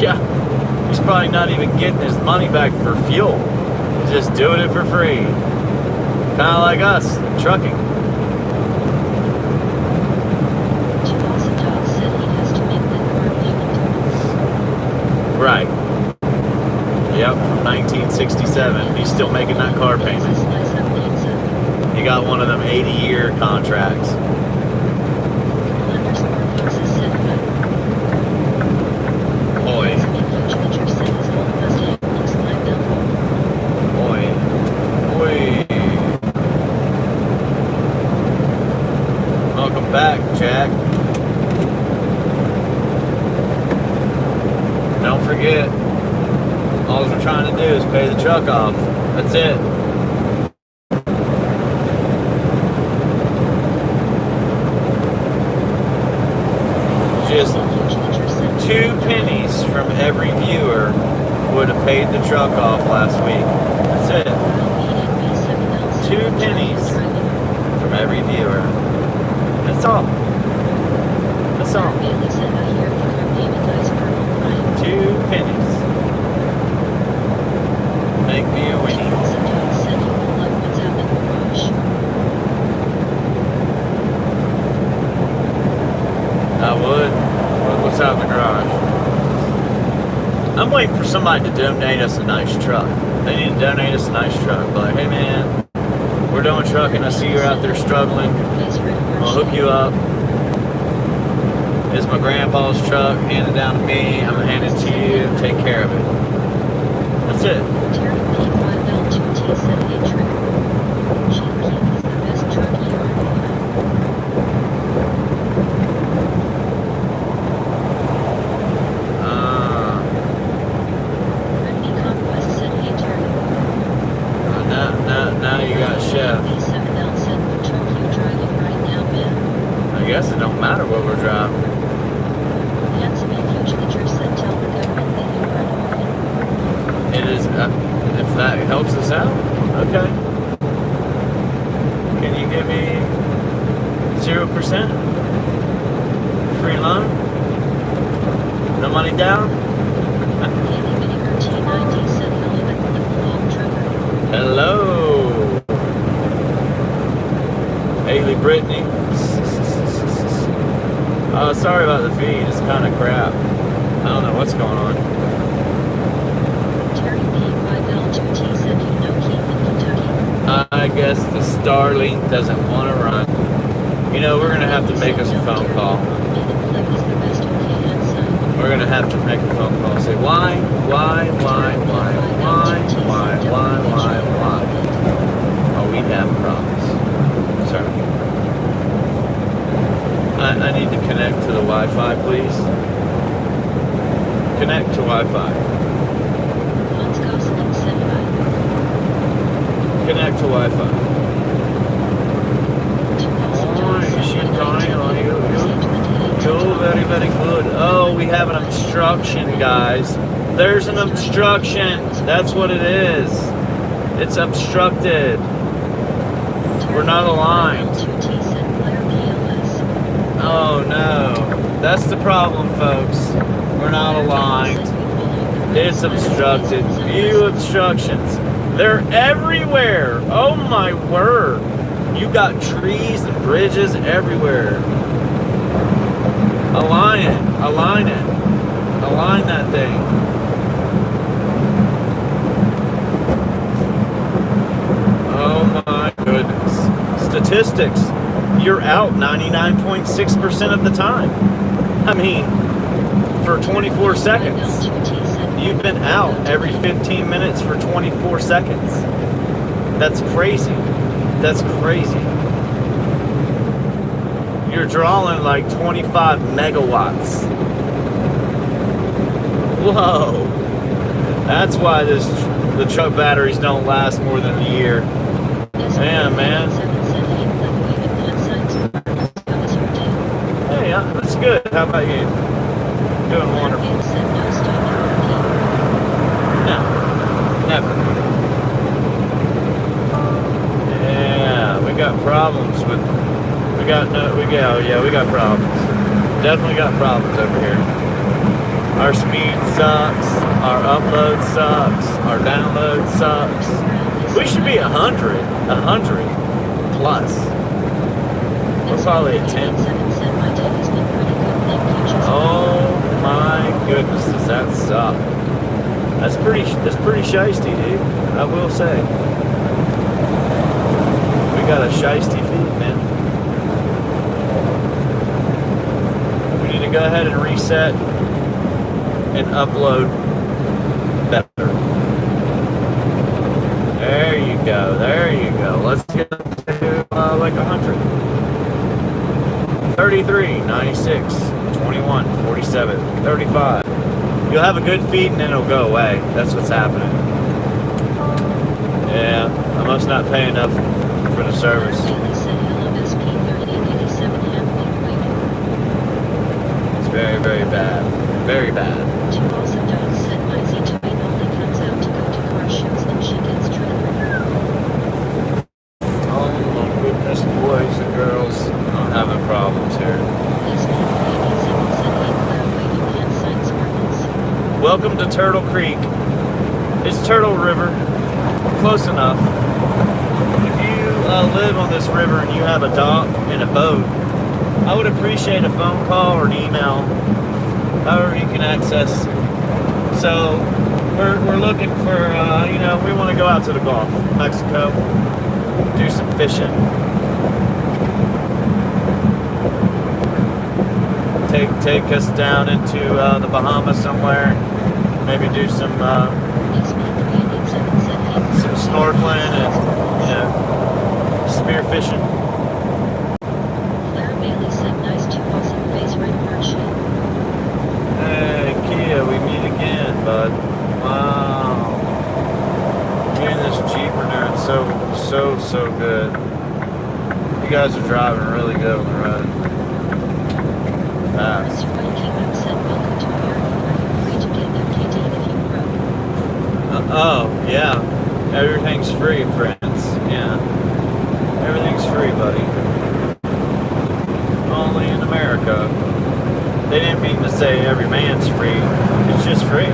Yeah, he's probably not even getting his money back for fuel. He's just doing it for free. Kind of like us, trucking. Right. Yep, from 1967. He's still making that car payment. He got one of them 80-year contracts. Boy. Welcome back, Jack. Don't forget, all we're trying to do is pay the truck off. That's it. Just 2 pennies from every viewer would have paid the truck off last week. That's it. 2 pennies from from every viewer. That's all. That's all. Bailey said, I hear the car payment ice purple Brian. 2 pennies. Make me a winnie. Also, Doug said you will love what's up in the garage. I would. What's out in the garage? I'm waiting for somebody to donate us a nice truck. They need to donate us a nice truck. Be like, hey man, we're doing trucking. I see you're out there struggling. I'll hook you up. It's my grandpa's truck. Hand it down to me. I'm gonna hand it to you. Take care of it. That's it. Terry P5L2T said, hey Trip. Jeep Keep is the best truck here in Ohio. Redney Conquest said, hey Terry. Now you got Chef. P7L said, what truck you driving right now, man? I guess it don't matter what we're driving. Handsome and huge leader said, tell the government that you run often. It is, if that helps us out, okay. Can you give me 0% free loan? No money down? Haley Vinegar T90 said, hello at the little log trucker. Hello, Haley Brittany. Sorry about the feed. It's kind of crap. I don't know what's going on. Terry P5L2T said, you know Keith in Kentucky. I guess the Starlink doesn't want to run. You know, we're gonna have to make us a phone call. Nathan Flick is the best okay son. We're gonna have to make a phone call. Say why? Oh, we have problems. Sorry. I need to connect to the Wi-Fi, please. Connect to Wi-Fi. Hans Gosling said hi. Connect to Wi-Fi. You're very, very good. Oh, we have an obstruction, guys. There's an obstruction. That's what it is. It's obstructed. We're not aligned. Oh no. That's the problem, folks. We're not aligned. It's obstructed. View obstructions. They're everywhere. Oh my word. You got trees and bridges everywhere. Align it. Align it. Align that thing. Oh my goodness. Statistics. You're out 99.6% of the time. I mean, for 24 seconds. You've been out every 15 minutes for 24 seconds. That's crazy. That's crazy. You're drawing like 25 megawatts. Whoa. That's why the truck batteries don't last more than a year. Damn, man. Hey, that's good. How about you? Doing wonderful. No, never. Yeah, we got problems with. We got problems. Definitely got problems over here. Our speed sucks. Our upload sucks. Our download sucks. We should be 100 plus. We're probably at 10. Oh my goodness, does that suck? That's pretty shiesty, dude. I will say. We got a shiesty feed, man. We need to go ahead and reset and upload better. There you go. There you go. Let's get up to like 100. 33, 96, 21, 47, 35. You'll have a good feed and then it'll go away. That's what's happening. Yeah, I must not pay enough for the service. It's very, very bad. Very bad. Oh my goodness, boy. Welcome to Turtle Creek. It's Turtle River. Close enough. If you live on this river and you have a dock and a boat, I would appreciate a phone call or an email, however you can access. So we're looking for, we want to go out to the Gulf, Mexico, do some fishing. Take us down into the Bahamas somewhere. Maybe do some snorkeling and spear fishing. Claire Bailey said nice to awesome face right Marcia. Hey Kia, we meet again, bud. Wow. Me and this Jeep are doing so good. You guys are driving really good on the road. Fast. Mr. King said welcome to America. Are you free to get FKT if you broke? Oh, yeah. Everything's free, Prince. Yeah. Everything's free, buddy. Only in America. They didn't mean to say every man's free. It's just free.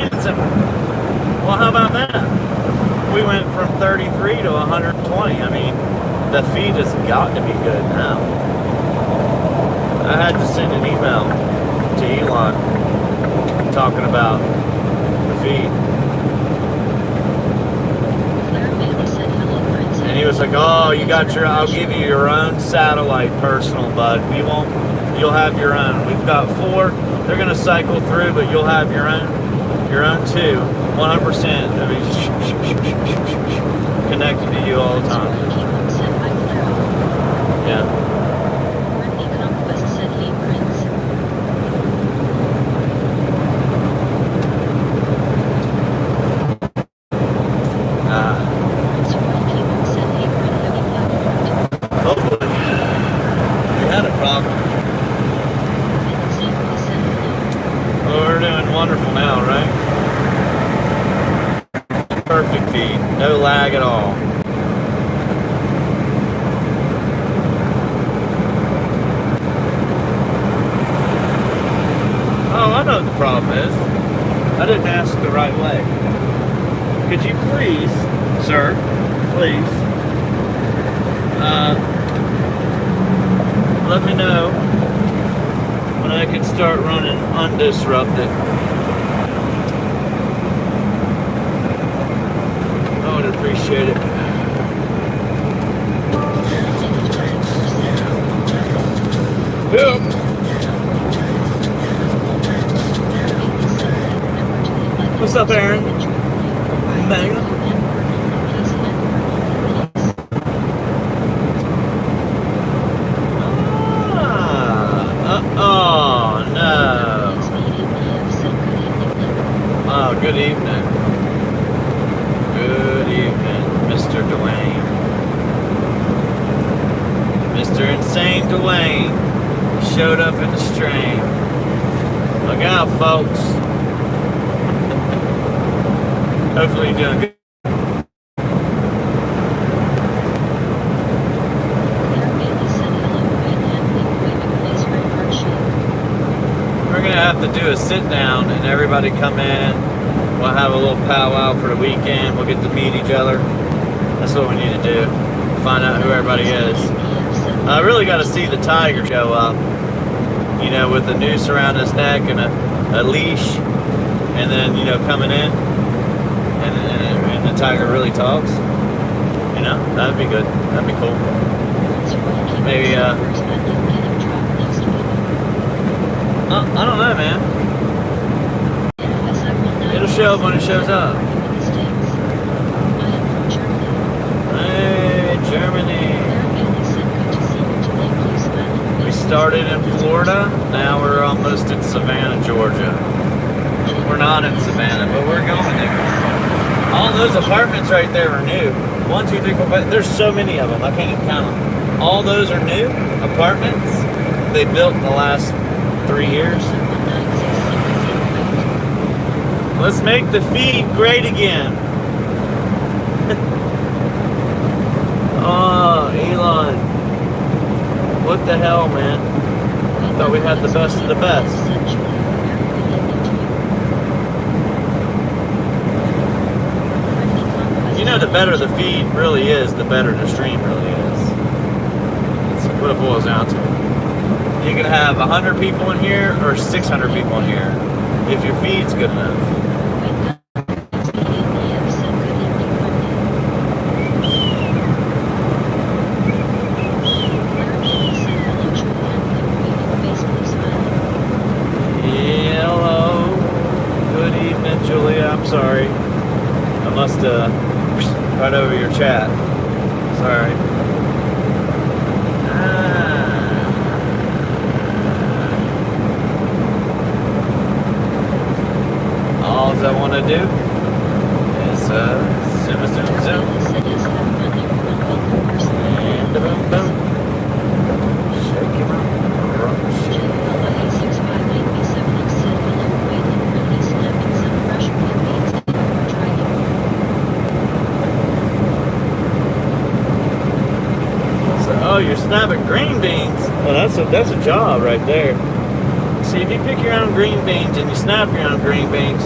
It's simple. Well, how about that? We went from 33 to 120. I mean, the feed has got to be good now. I had to send an email to Elon talking about the feed. Claire Bailey said hello, Prince. And he was like, oh, I'll give you your own satellite personal, bud. You'll have your own. We've got 4. They're going to cycle through, but you'll have your own too. 100%. I mean, connected to you all the time. Yeah. Brittany Conquest said hey, Prince. Said hey, Brent, have you found Hopefully. We had a problem. Well, we're doing wonderful now, right? Perfect feed. No lag at all. Oh, I know what the problem is. I didn't ask the right way. Could you please, sir, please, let me know when I can start running undisrupted. I would appreciate it. Yep. What's up, Aaron? Mega. Oh, no. Oh, good evening. Good evening, Mr. Dwayne. Mr. Insane Dwayne showed up in the stream. Look out, folks. Hopefully you're doing good. We're going to have to do a sit down and everybody come in. We'll have a little powwow for the weekend. We'll get to meet each other. That's what we need to do. Find out who everybody is. I really got to see the tiger show up. You know, with a noose around his neck and a leash. And then, coming in. And the tiger really talks. That'd be good. That'd be cool. Maybe, I don't know, man. It'll show up when it shows up. Hey, Germany. We started in Florida. Now we're almost in Savannah, Georgia. We're not in Savannah, but we're going there. All those apartments right there are new. 1, 2, 3, 4, 5. There's so many of them. I can't even count them. All those are new apartments they built in the last 3 years. Let's make the feed great again. Oh, Elon. What the hell, man? thought we had the best of the best. You know, the better the feed really is, the better the stream really is. That's what it boils down to. You can have 100 people in here or 600 people in here if your feed's good enough. Hello. Good evening, Julia. I'm sorry. I must right over your chat. Sorry. All I want to do is zoom, zoom. And boom, boom. Shake him up. Oh, you're snapping green beans. Well, that's a job right there. See, if you pick your own green beans and you snap your own green beans,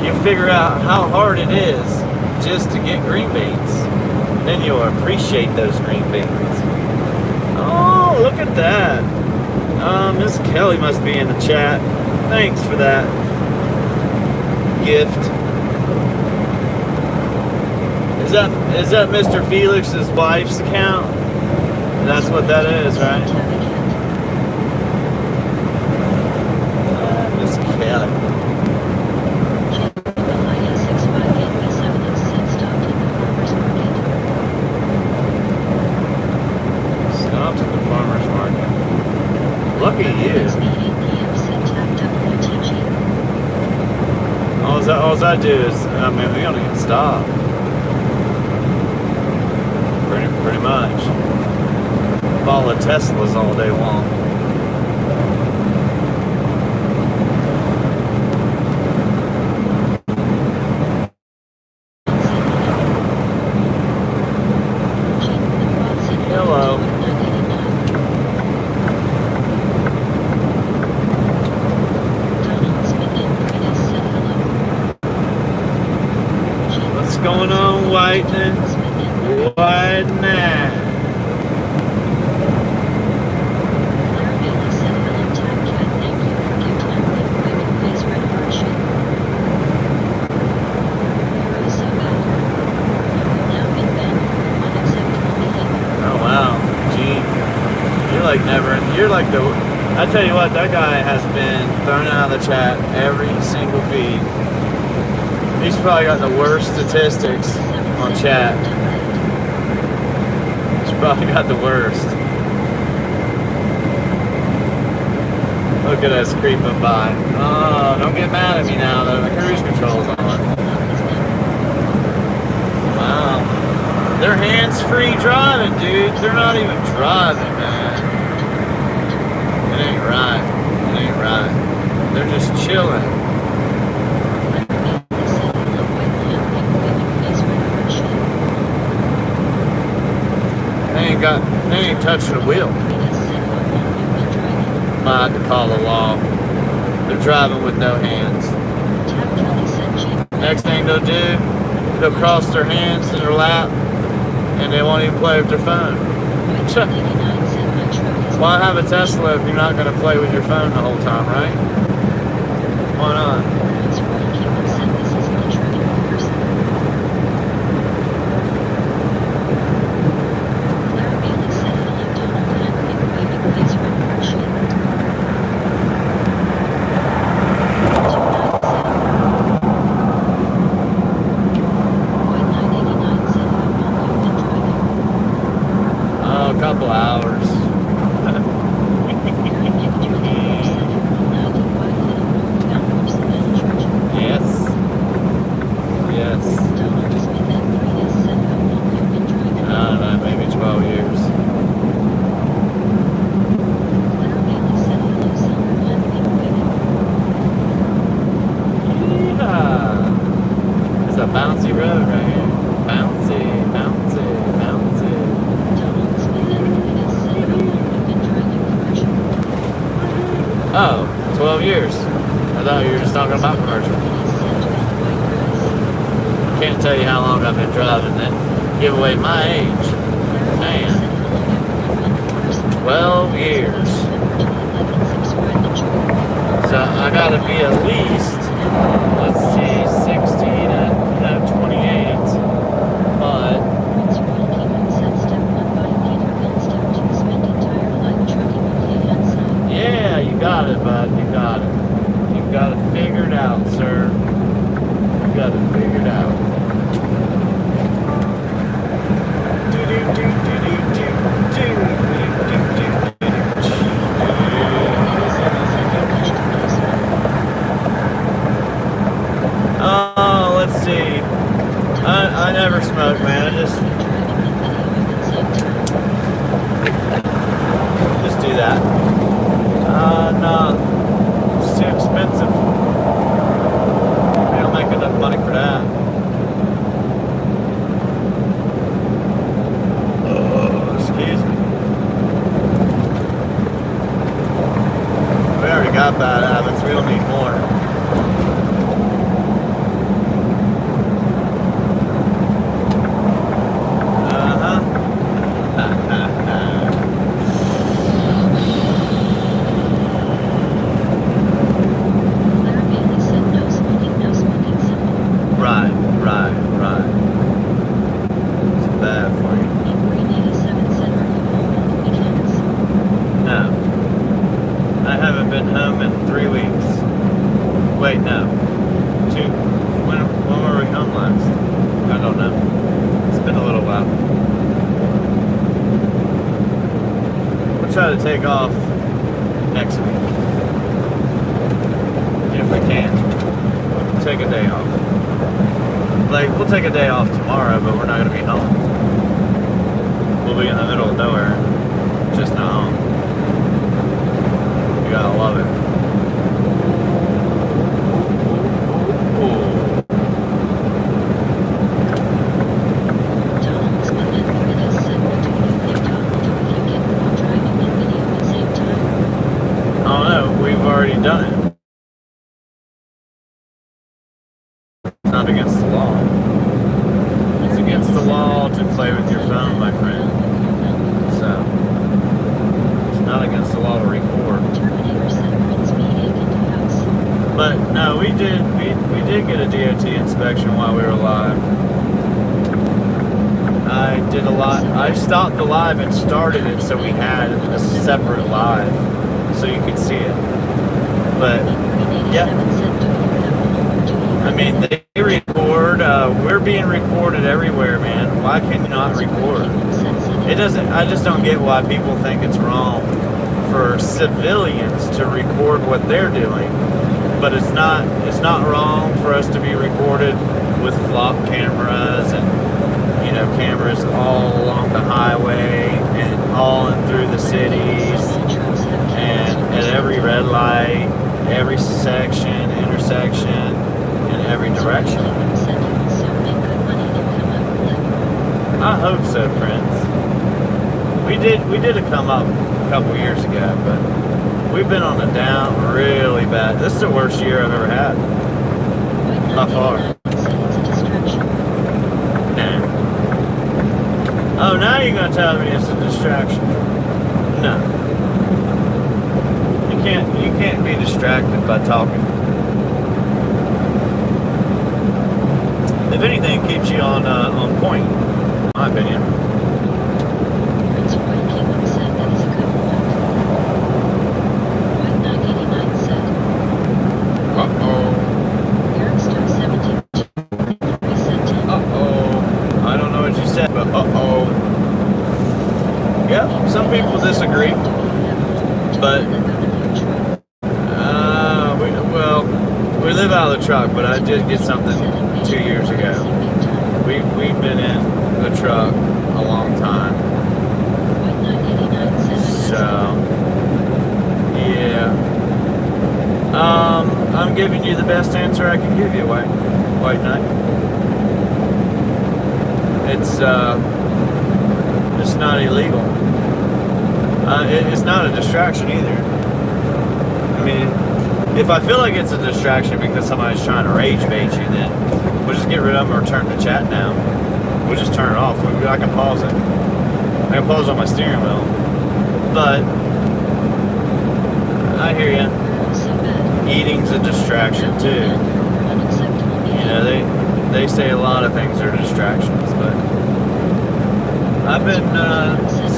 you figure out how hard it is just to get green beans. Then you'll appreciate those green beans. Oh, look at that. Miss Kelly must be in the chat. Thanks for that gift. Is that Mr. Felix's wife's account? That's what that is, right? Miss Kelly. Stopped at the farmer's market. Lucky you. All I do is, I mean, we don't even stop. Pretty much. Follow Teslas all day long. Hello. What's going on, Whitening? Whitening. You're like the, I tell you what, that guy has been thrown out of the chat every single feed. He's probably got the worst statistics on chat. He's probably got the worst. Look at us creeping by. Oh, don't get mad at me now that the cruise control's on. Wow. They're hands-free driving, dude. They're not even driving, man. It ain't right. It ain't right. They're just chilling. They ain't touching the wheel. Might have to call the law. They're driving with no hands. Next thing they'll do, they'll cross their hands in their lap and they won't even play with their phone. Why have a Tesla if you're not going to play with your phone the whole time, right? Why not? Oh, a couple hours. 12 years. I thought you were just talking about commercial. Can't tell you how long I've been driving. That give away my age. Man. 12 years. So I gotta be at least, let's see, 16 and 28. But yeah, you got it, bud. You got it. You've got it figured out, sir. You've got it figured out. Oh, let's see. I never smoke, man. I just do that. No, it's too expensive. We don't make enough money for that. Oh, excuse me. We already got bad habits. We don't need more. Wait, no. When were we home last? I don't know. It's been a little while. We'll try to take off next week. If we can. We'll take a day off. Like, we'll take a day off tomorrow, but we're not going to be home. We'll be in the middle of nowhere. Just not home. You gotta love it. Already done it. It's not against the law. It's against the law to play with your phone, my friend. So, it's not against the law to record. But no, we did get a DOT inspection while we were live. I did a lot. I stopped the live and started it so we had a separate live so you could see it. But, yeah. I mean, they record. We're being recorded everywhere, man. Why can you not record? It doesn't. I just don't get why people think it's wrong for civilians to record what they're doing. But it's not wrong for us to be recorded with flop cameras and, cameras all along the highway and all in through the cities and at every red light. Every section, intersection, in every direction. I hope so, friends. We did a come up a couple years ago, but we've been on the down really bad. This is the worst year I've ever had. By far. Nah. Oh, now you're gonna tell me it's a distraction. No. You can't be distracted by talking. If anything, it keeps you on point, in my opinion. Uh-oh. Uh-oh. I don't know what you said, but uh-oh. Yep, some people disagree, but we live out of the truck, but I did get something 2 years ago. We've been in the truck a long time. So, yeah. I'm giving you the best answer I can give you, White Knight. It's not illegal. It's not a distraction either. I mean, If I feel like it's a distraction because somebody's trying to rage bait you, then we'll just get rid of them or turn the chat down. We'll just turn it off. I can pause it. I can pause on my steering wheel. But I hear you. So bad. Eating's a distraction too. Unacceptable You know, they say a lot of things are distractions, but I've been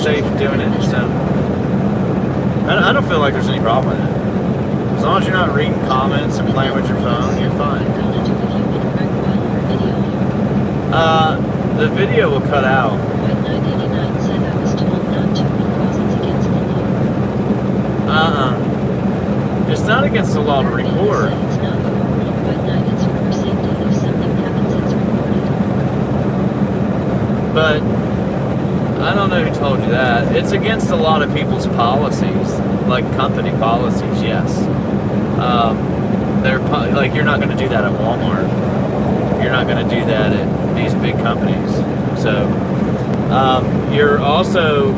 safe doing it, so I don't feel like there's any problem with it. As long as you're not reading comments and playing with your phone, you're fine. The video will cut out. White 989 said I was told not to because it's against the law. It's not against the law to record. It's not recorded. White 9, it's for safety. If something happens, it's recorded. But I don't know who told you that. It's against a lot of people's policies, like company policies, yes. Like you're not going to do that at Walmart. You're not going to do that at these big companies. So you're also,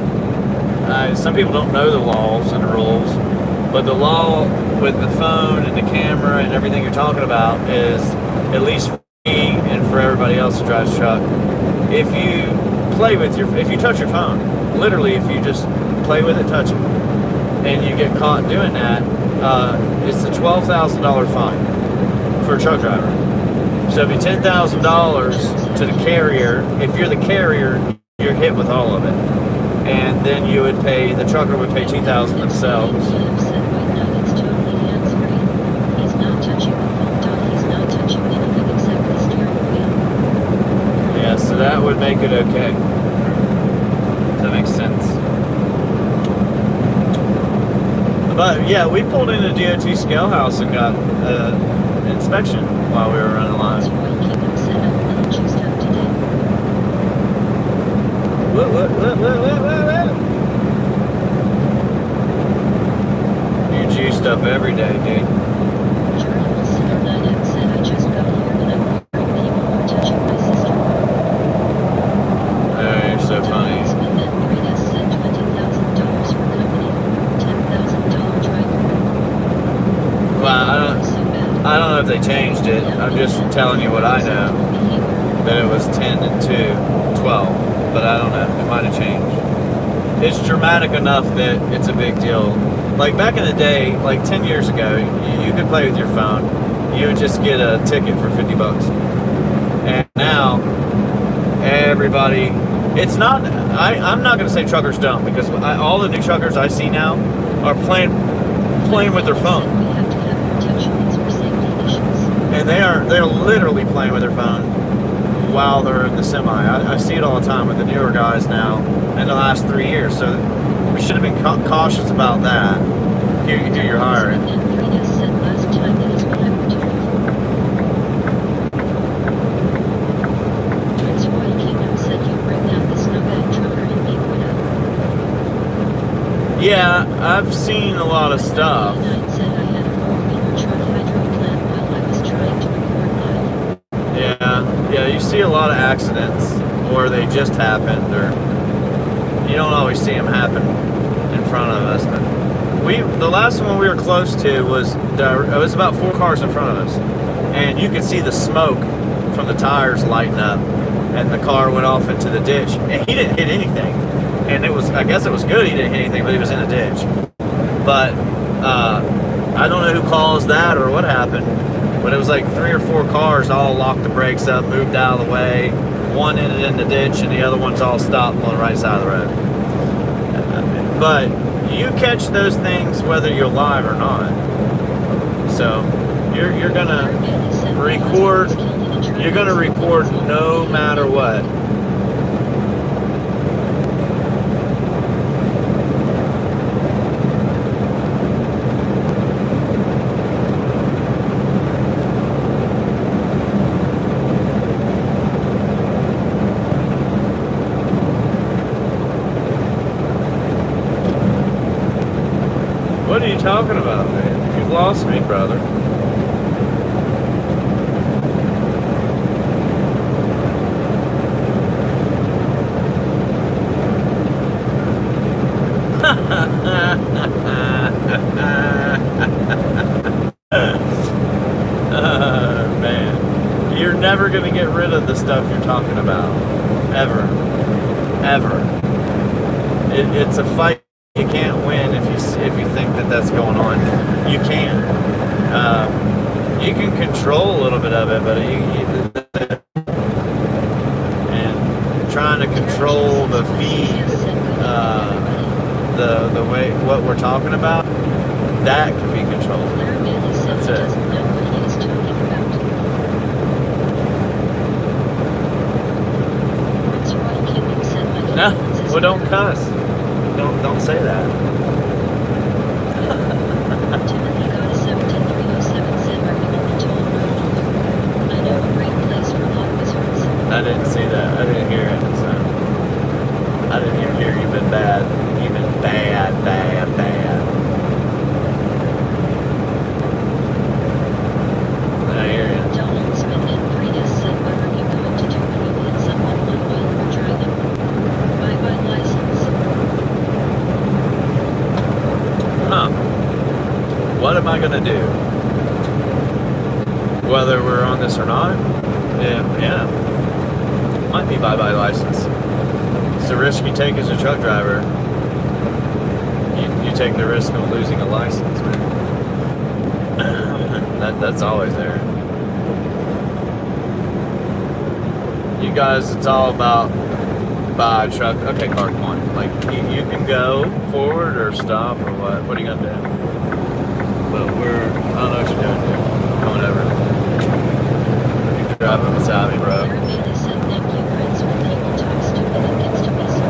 some people don't know the laws and the rules, but the law with the phone and the camera and everything you're talking about is, at least for me and for everybody else who drives truck, if you touch your phone, literally if you just play with it, touch it, and you get caught doing that, it's a $12,000 fine for a truck driver. So it'd be $10,000 to the carrier. If you're the carrier, you're hit with all of it, and then you would pay, the trucker would pay $2,000 themselves. He's not touching the phone, he's not touching anything except the steering wheel. Yeah, so that would make it okay. If that makes sense. But yeah, we pulled into DOT Scale House and got inspection while we were running live. Royal Kingdom said I'm a little juiced up today. What? You're juiced up every day, dude. Journal Singer 9X said I just got here and I'm hearing people are touching my sister. Oh, you're so funny. And then Rita said $20,000 for company, $10,000 driver. Well, So bad. I don't know if they changed it. I'm just telling you what I know. That it was 10 and 2, 12. But I don't know. It might have changed. It's dramatic enough that it's a big deal. Like back in the day, like 10 years ago, you could play with your phone. You would just get a ticket for $50. And now, everybody, it's not, I'm not going to say truckers don't, because all the new truckers I see now are playing with their phone. We have to have protections for safety issues. And they're literally playing with their phone while they're in the semi. I see it all the time with the newer guys now in the last 3 years. So we should have been cautious about that. Who you're hiring. And Rita said last time that is what I would do. Prince Royal Kingdom said you bring down the snowbag trucker and make Rita. Yeah, I've seen a lot of stuff. 9 said I had a 4-wheeler truck hydro plant while I was trying to record live. Yeah, you see a lot of accidents, or they just happened, or you don't always see them happen in front of us. But the last one we were close to was it was about 4 cars in front of us, and you could see the smoke from the tires lighting up, and the car went off into the ditch, and he didn't hit anything, and I guess it was good he didn't hit anything, but he was in a ditch. But I don't know who caused that or what happened, but it was like 3 or 4 cars all locked the brakes up, moved out of the way. One ended in the ditch, and the other one's all stopped on the right side of the road. But you catch those things whether you're live or not. So you're gonna record. You're gonna record no matter what. What are you talking about, man? You've lost me, brother. Man, you're never gonna get rid of the stuff you're talking about, ever, ever. It's a fight you can't win if you think that that's going on. You can't. You can control a little bit of it, but and trying to control the feed, the way what we're talking about, that can be controlled. That's it. No, well, don't cuss. Don't say that. Timothy got a 17307 said, "Are you on the toll road? I know a great place for lot wizards." I didn't see that. I didn't hear it. So I didn't even hear you've been bad. You've been bad. I hear you. Donald Smith and Prius said, "What are you going to do when you hit someone one while you're driving? Buy my license." Huh. What am I gonna do? Whether we're on this or not? Yeah. Might be bye-bye license. It's the risk you take as a truck driver. You take the risk of losing a license, man. That's always there. You guys, it's all about buy a truck. Okay, car, come on. Like, you can go forward or stop or what? What are you gonna do? Well, I don't know what you're doing, dude. Coming over. You're driving beside me, bro. Bailey said, "Thank you, friends. When people talk stupid, it gets to be so."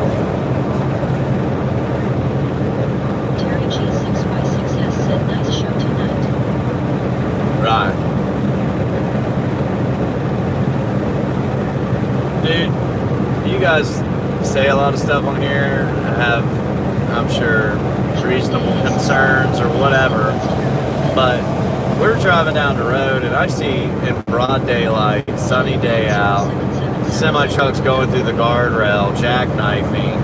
Terry G6Y6S said, "Nice show tonight." Right. Dude, you guys say a lot of stuff on here, have, I'm sure, reasonable concerns or whatever, but we're driving down the road and I see in broad daylight, sunny day out, semi-trucks going through the guardrail, jackknifing,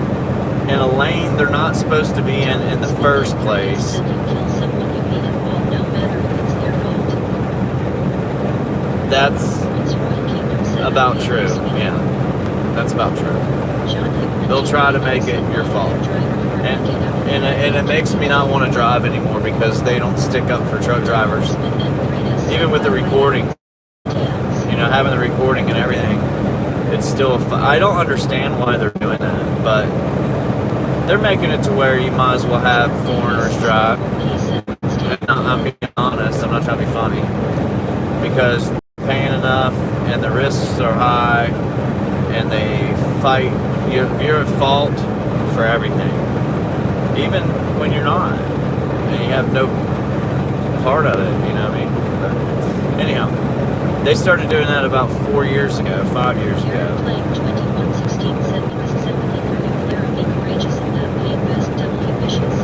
in a lane they're not supposed to be in the first place. That's about true, yeah. That's about true. They'll try to make it your fault. And it makes me not want to drive anymore because they don't stick up for truck drivers. Even with the recording, having the recording and everything, it's still, I don't understand why they're doing that, but they're making it to where you might as well have foreigners drive. And I'm being honest, I'm not trying to be funny. Because they're paying enough and the risks are high and they fight, you're at fault for everything. Even when you're not. And you have no part of it, you know what I mean? But anyhow, they started doing that about 4 years ago, 5 years ago. Playing 2116 said the Mississippi for nuclear and be courageous in that paid best W wishes.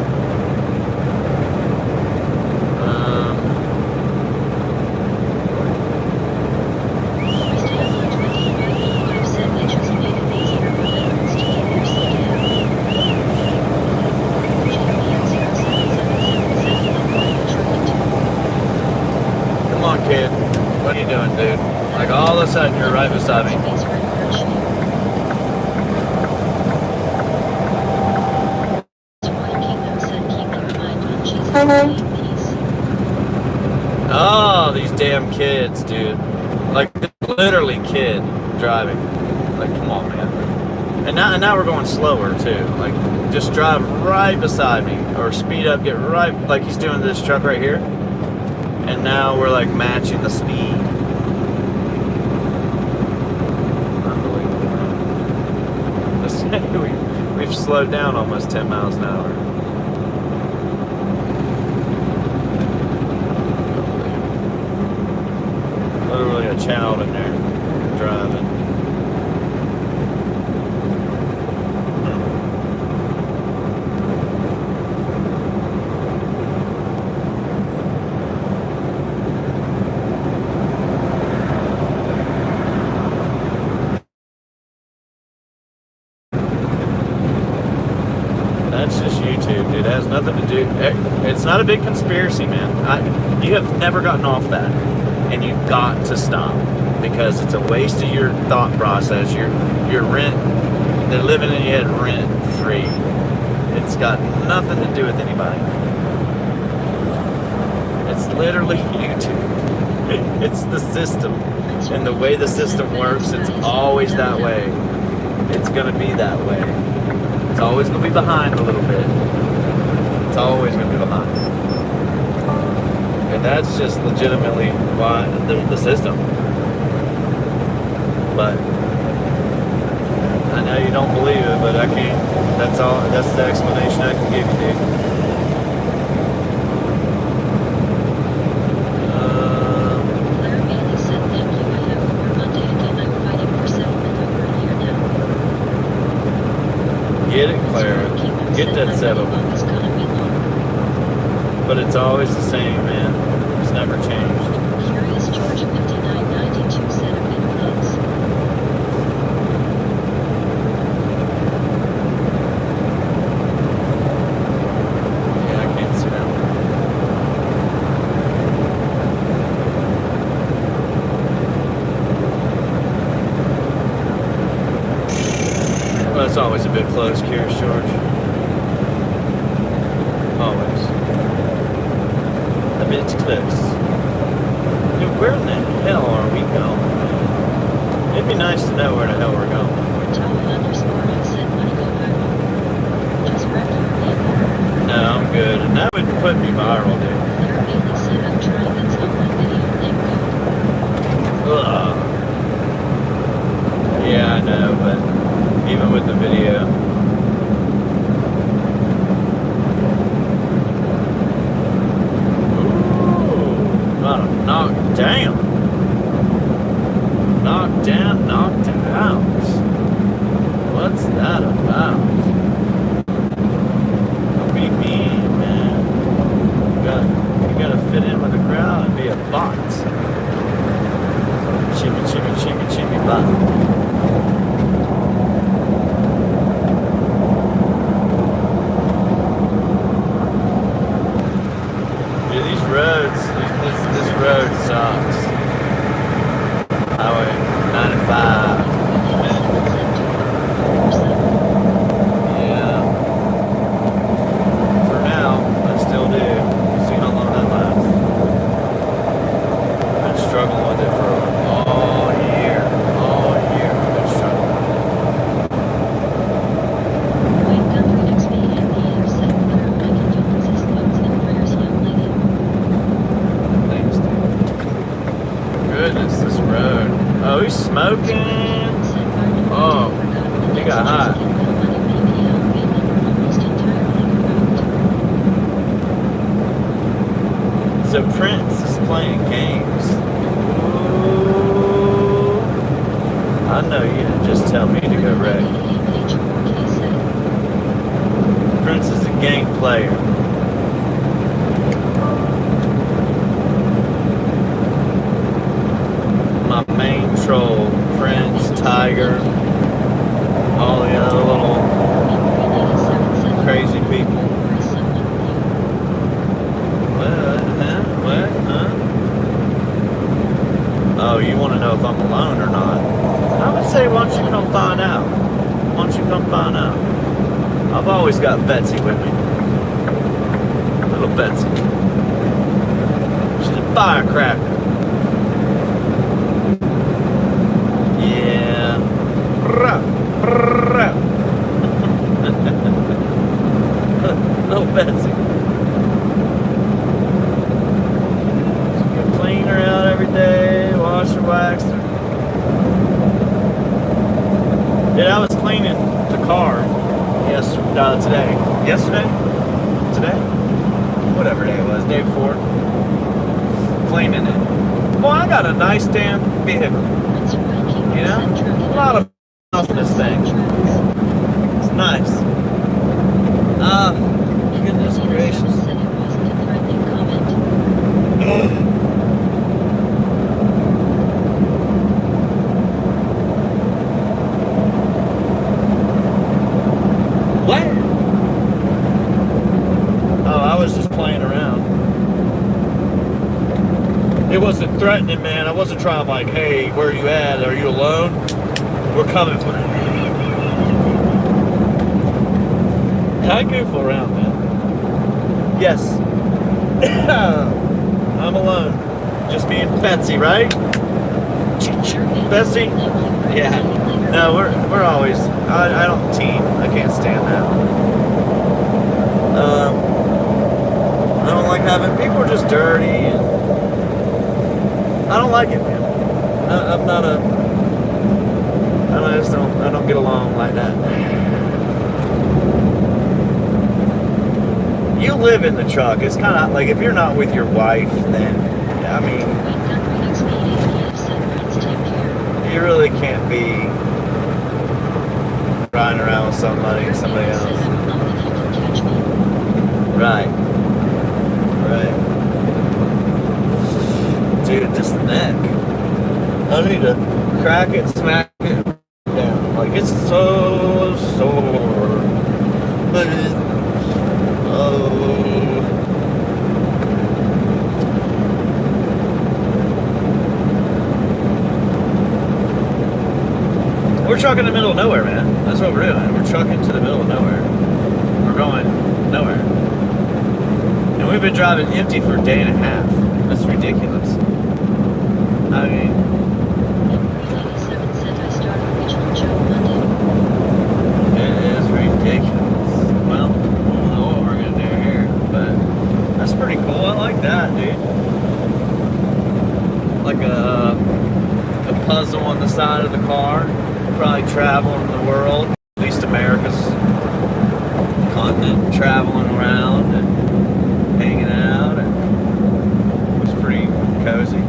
Said they just made it easier for veterans to keep their CDL. Come on, kid. What are you doing, dude? Like, all of a sudden, you're right beside me. Oh, these damn kids, dude. Like, literally kid driving. Like, come on, man. And now we're going slower, too. Like, just drive right beside me. Or speed up, get right, like he's doing this truck right here. And now we're, like, matching the speed. Unbelievable, man. We've slowed down almost 10 miles an hour. Literally a child in there driving. That's just YouTube, dude. That has nothing to do. It's not a big conspiracy, man. You have never gotten off that, and you've got to stop because it's a waste of your thought process. Your rent. They're living in your head rent free. It's got nothing to do with anybody. It's literally YouTube. It's the system. And the way the system works, it's always that way. It's going to be that way. It's always going to be behind a little bit. It's always going to be behind. And that's just legitimately why the system. But I know you don't believe it, but I can't. That's all. That's the explanation I can give you, dude. Claire Bailey said thank you. I have for Monday again. I'm fighting for settlement over a year now. Get it, Claire. Get that settled. It's gonna be long. But it's always the same, man. It's never changed. Curious George 5992 said a bit close. Yeah, I can't see that one. Well, it's always a bit close, Curious George. Always. A bit close. Dude, where in the hell are we going? It'd be nice to know where the hell we're going. Tower_I said wanna go viral. Just wreck your name. No, I'm good. And that would put me viral, dude. Claire Bailey said I'm trying it's on my video. Thank God. Ugh. Yeah, I know, but even with the video. Ooh, knocked down. Knocked down, knocked out. What's that about? Don't be mean, man. You gotta fit in with the crowd and be a bot. Chimmy, chimmy, chimmy, chimmy, bot. Yeah, these roads, this road sucks. Highway 95. Yeah. For now, I still do. See how long that lasts. I've been struggling with it for all year. All year I've been struggling. Wayne Guthrie XP and the AF said Claire, my condolences, loads and prayers, young lady. Thanks, dude. Goodness, this road. Oh, he's smoking. Oh, he got hot. So Prince is playing games. Ooh. I know you didn't just tell me to go wreck. Prince is a game player. My main troll, Prince, Tiger, all the other little crazy people. What? Huh? Oh, you want to know if I'm alone or not? I would say, why don't you come find out? Why don't you come find out? I've always got Betsy with me. Little Betsy. She's a firecracker. Yeah. Little Betsy. Clean her out every day, wash her, wax her. Dude, I was cleaning the car today. Yesterday? Today? Whatever day it was, day before. Cleaning it. Well, I got a nice damn vehicle. You know? A lot of off this thing. It's nice. Goodness gracious. What? It wasn't threatening, man. I wasn't trying to like, hey, where are you at? Are you alone? We're coming for you. I goof around, man. Yes. I'm alone. Just me and Betsy, right? Betsy? Yeah. No, we're always. I don't team. I can't stand that. I don't like having people are just dirty. And I don't like it, man. I'm not a. I just don't. I don't get along like that. You live in the truck. It's kind of like if you're not with your wife, then I mean, you really can't be riding around with somebody else. Right. Right. Dude, just the neck. I need to crack it, smack it down. Like it's so sore. But we're trucking in the middle of nowhere, man. That's what we're doing. We're trucking to the middle of nowhere. We're going nowhere. And we've been driving empty for a day and a half. That's ridiculous. I mean, it is ridiculous. Well, I don't know what we're going to do here, but that's pretty cool. I like that, dude. Like a puzzle on the side of the car. Probably traveling the world, at least America's continent, traveling around and hanging out, and it was pretty cozy.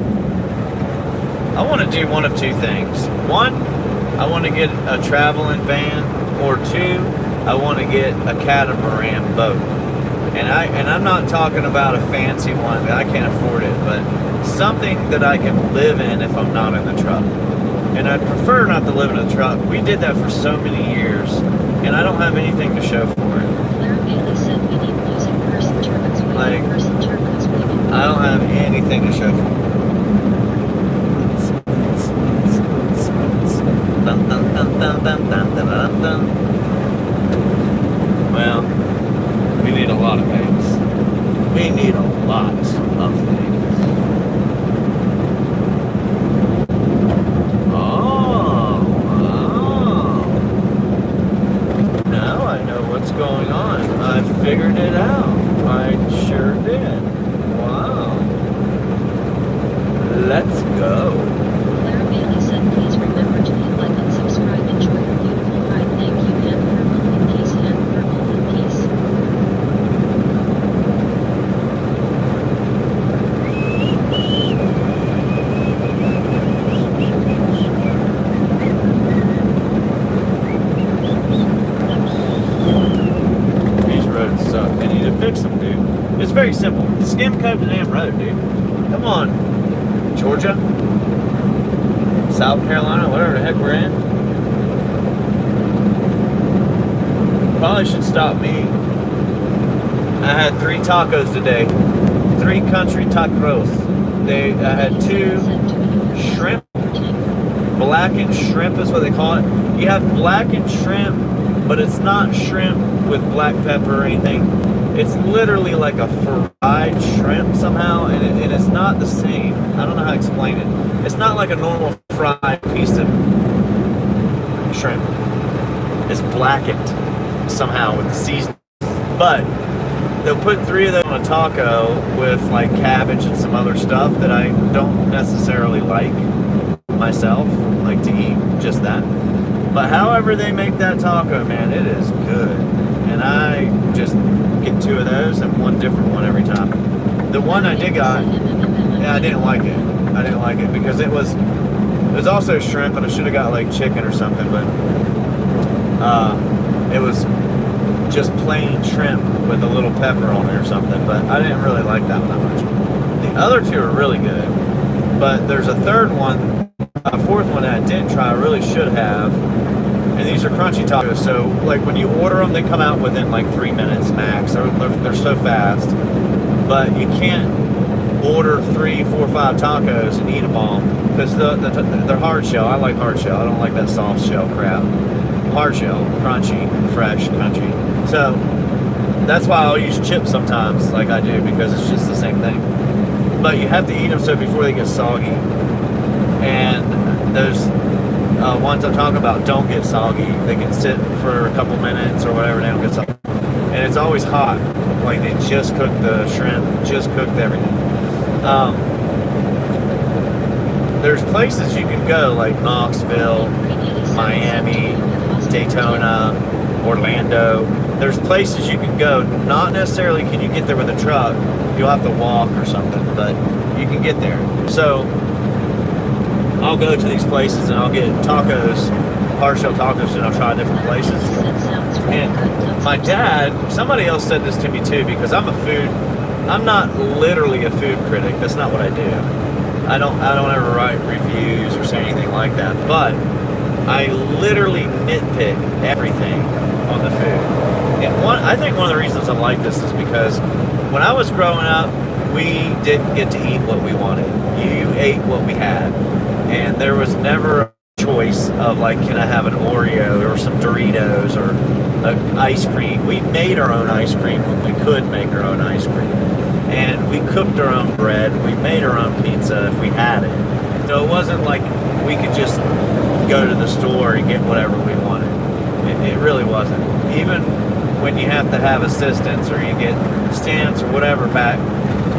I want to do one of two things. One, I want to get a traveling van, or two, I want to get a catamaran boat. And I'm not talking about a fancy one, I can't afford it, but something that I can live in if I'm not in the truck. And I'd prefer not to live in a truck. We did that for so many years, and I don't have anything to show for it. Like, I don't have anything to show for it. Well, we need a lot of things. We need a lot of things. Going on. I figured it out. I sure did. Wow. Let's go. Clara Bailey said, please remember to hit like and subscribe. Enjoy your beautiful ride. Thank you, and purple in peace, and purple in peace. Fix them, dude. It's very simple. Skim coat the damn road, dude. Come on. Georgia, South Carolina, whatever the heck we're in. Probably should stop me. I had 3 tacos today. 3 country tacos. I had 2 shrimp. Blackened shrimp is what they call it. You have blackened shrimp, but it's not shrimp with black pepper or anything. It's literally like a fried shrimp somehow, and it's not the same. I don't know how to explain it. It's not like a normal fried piece of shrimp. It's blackened somehow with the seasoning. But they'll put 3 of them on a taco with like cabbage and some other stuff that I don't necessarily like myself, like to eat just that. But however they make that taco, man, it is good. And I just get 2 of those and 1 different one every time. The one I did got, yeah, I didn't like it. I didn't like it because it was also shrimp, and I should have got like chicken or something, but it was just plain shrimp with a little pepper on it or something. But I didn't really like that one that much. The other 2 are really good, but there's a 3rd one, a 4th one that I didn't try. I really should have. And these are crunchy tacos, so like when you order them, they come out within like 3 minutes max. They're so fast, but you can't order 3, 4, 5 tacos and eat them all because they're hard shell. I like hard shell. I don't like that soft shell crap. Hard shell, crunchy, fresh, crunchy. So that's why I'll use chips sometimes, like I do, because it's just the same thing. But you have to eat them so before they get soggy. And those ones I'm talking about don't get soggy. They can sit for a couple minutes or whatever. They don't get soggy. And it's always hot. Like they just cooked the shrimp, just cooked everything. There's places you can go like Knoxville, Miami, Daytona, Orlando. There's places you can go. Not necessarily can you get there with a truck. You'll have to walk or something, but you can get there. So I'll go to these places and I'll get tacos, hard shell tacos, and I'll try different places. And my dad, somebody else said this to me too, because I'm not literally a food critic. That's not what I do. I don't ever write reviews or say anything like that. But I literally nitpick everything on the food. And I think one of the reasons I like this is because when I was growing up, we didn't get to eat what we wanted. You ate what we had. And there was never a choice of like, can I have an Oreo or some Doritos or ice cream? We made our own ice cream when we could make our own ice cream. And we cooked our own bread. We made our own pizza if we had it. So it wasn't like we could just go to the store and get whatever we wanted. It really wasn't. Even when you have to have assistance or you get stamps or whatever back,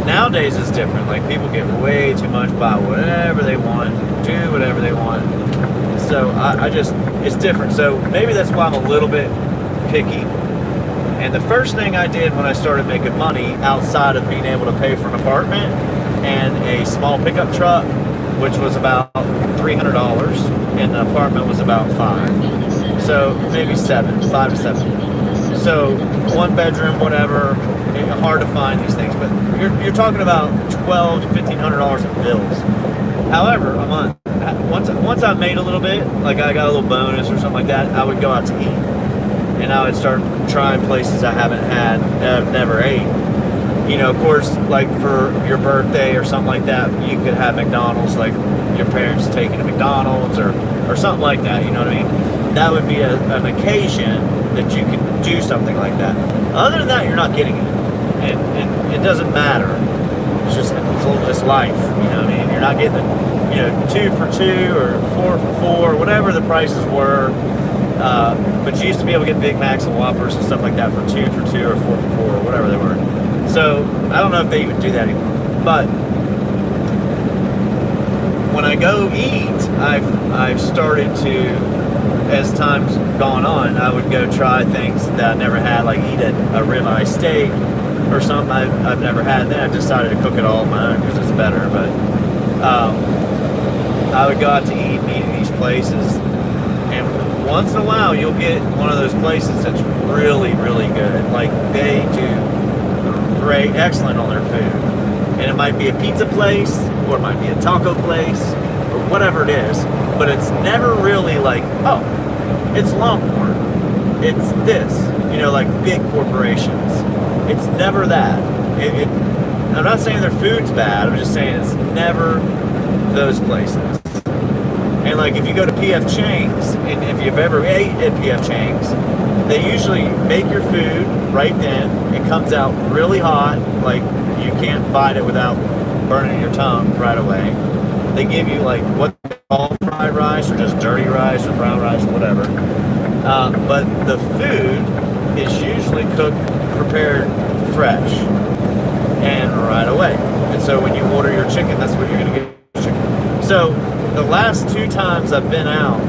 nowadays it's different. Like people get way too much, buy whatever they want, do whatever they want. And so it's different. So maybe that's why I'm a little bit picky. And the first thing I did when I started making money outside of being able to pay for an apartment and a small pickup truck, which was about $300, and the apartment was about $5. So maybe $5 to $7. So 1 bedroom, whatever. Hard to find these things, but you're talking about $1,200 to $1,500 in bills. However, a month. Once I made a little bit, like I got a little bonus or something like that, I would go out to eat, and I would start trying places I haven't had, that I've never ate. You know, of course, like for your birthday or something like that, you could have McDonald's, like your parents taking to McDonald's or something like that. You know what I mean? That would be an occasion that you could do something like that. Other than that, you're not getting it. And it doesn't matter. It's just it's life. You know what I mean? You're not getting the 2 for $2 or 4 for $4, whatever the prices were. But you used to be able to get Big Macs and Whoppers and stuff like that for 2 for $2 or 4 for $4 or whatever they were. So I don't know if they even do that anymore. But when I go eat, I've started to, as time's gone on, I would go try things that I never had, like eat a ribeye steak or something I've never had. Then I decided to cook it all on my own because it's better. But I would go out to eat at these places, and once in a while you'll get one of those places that's really, really good. Like they do great, excellent on their food. And it might be a pizza place, or it might be a taco place, or whatever it is. But it's never really like, oh, it's Longhorn, it's this, like big corporations. It's never that. I'm not saying their food's bad, I'm just saying it's never those places. And like if you go to P.F. Chang's, and if you've ever ate at P.F. Chang's, they usually make your food right then. It comes out really hot, like you can't bite it without burning your tongue right away. They give you like what they call fried rice, or just dirty rice, or brown rice, whatever. But the food is usually prepared fresh and right away. And so when you order your chicken, that's what you're going to get. Chicken. So the last 2 times I've been out,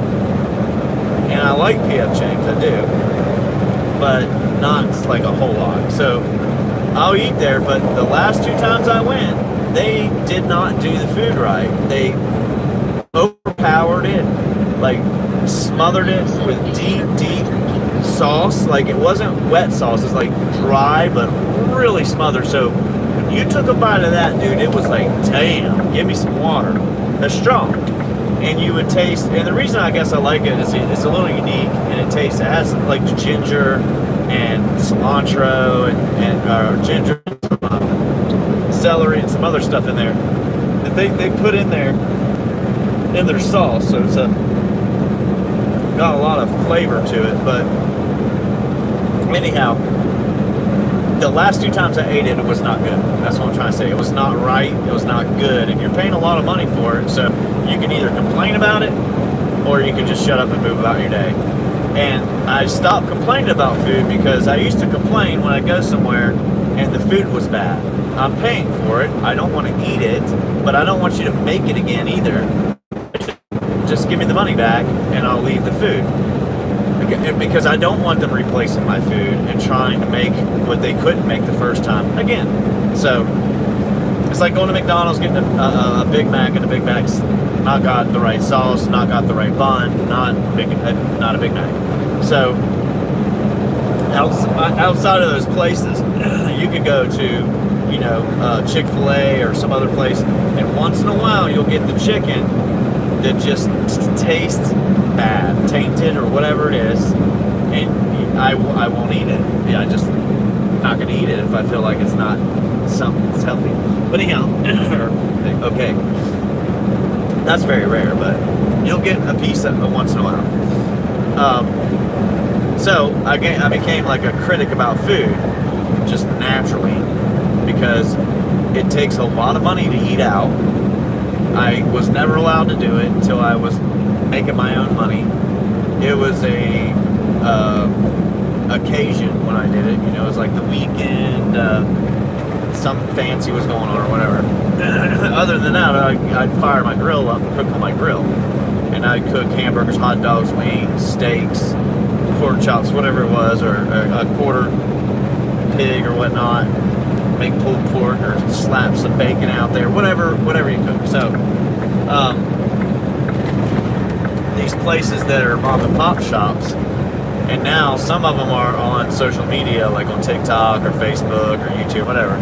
and I like P.F. Chang's, I do, but not like a whole lot. So I'll eat there, but the last 2 times I went, they did not do the food right. They overpowered it, like smothered it with deep sauce. Like it wasn't wet sauce, it's like dry but really smothered. So when you took a bite of that, dude, it was like, damn, give me some water. That's strong. And you would taste, and the reason I guess I like it is it's a little unique, and it has like ginger and cilantro and ginger celery and some other stuff in there that they put in their sauce. So it's got a lot of flavor to it. But anyhow, the last 2 times I ate it, it was not good. That's what I'm trying to say. It was not right. It was not good. And you're paying a lot of money for it. So you can either complain about it or you can just shut up and move about your day. And I stopped complaining about food because I used to complain when I go somewhere and the food was bad. I'm paying for it. I don't want to eat it, but I don't want you to make it again either. Just give me the money back and I'll leave the food. Because I don't want them replacing my food and trying to make what they couldn't make the first time again. So it's like going to McDonald's, getting a Big Mac, and the Big Mac's not got the right sauce, not got the right bun, not a Big Mac. So outside of those places, you could go to, Chick-fil-A or some other place, and once in a while you'll get the chicken that just tastes bad, tainted, or whatever it is, and I won't eat it. Yeah, I just not going to eat it if I feel like it's not something that's healthy. But anyhow, okay, that's very rare, but you'll get a piece once in a while. So I became like a critic about food, just naturally, because it takes a lot of money to eat out. I was never allowed to do it until I was making my own money. It was a occasion when I did it. It was like the weekend, something fancy was going on or whatever. Other than that, I'd fire my grill up and cook on my grill. And I'd cook hamburgers, hot dogs, wings, steaks, pork chops, whatever it was, or a quarter pig or whatnot. Make pulled pork or slap some bacon out there, whatever you cook. So these places that are mom and pop shops, and now some of them are on social media, like on TikTok or Facebook or YouTube, whatever,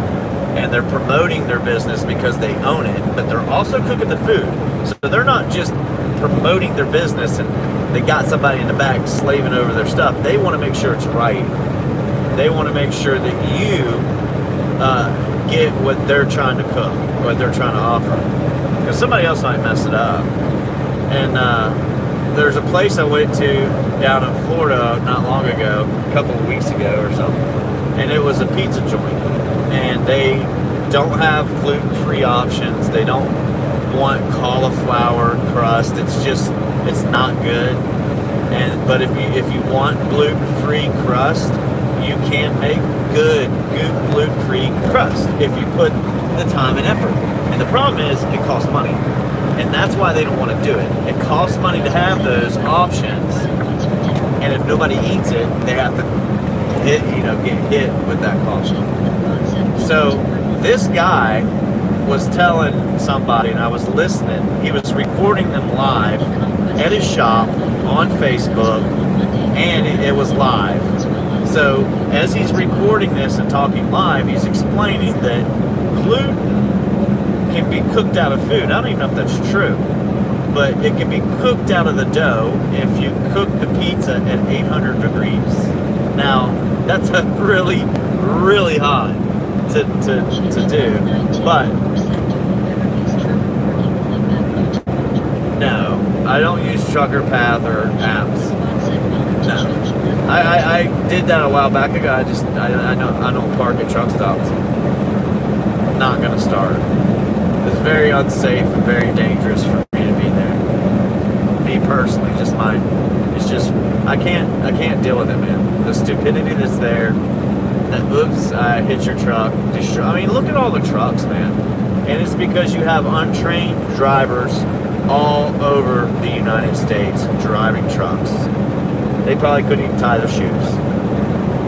and they're promoting their business because they own it, but they're also cooking the food. So they're not just promoting their business and they got somebody in the back slaving over their stuff. They want to make sure it's right. They want to make sure that you get what they're trying to cook, what they're trying to offer, because somebody else might mess it up. And there's a place I went to down in Florida not long ago, a couple of weeks ago or something, and it was a pizza joint, and they don't have gluten-free options. They don't want cauliflower crust. It's not good. But if you want gluten-free crust, you can make good gluten-free crust if you put the time and effort. And the problem is it costs money, and that's why they don't want to do it. It costs money to have those options, and if nobody eats it, they have to get hit with that cost. So this guy was telling somebody, and I was listening. He was recording them live at his shop on Facebook, and it was live. So as he's recording this and talking live, he's explaining that gluten can be cooked out of food. I don't even know if that's true, but it can be cooked out of the dough if you cook the pizza at 800 degrees. Now, that's a really, really high to do, but no, I don't use Trucker Path or apps. No. I did that a while back ago. I don't park at truck stops. Not gonna start. It's very unsafe and very dangerous for me to be there. Me personally, it's just I can't deal with it, man. The stupidity that's there. That oops, I hit your truck. I mean, look at all the trucks, man. And it's because you have untrained drivers all over the United States driving trucks. They probably couldn't even tie their shoes.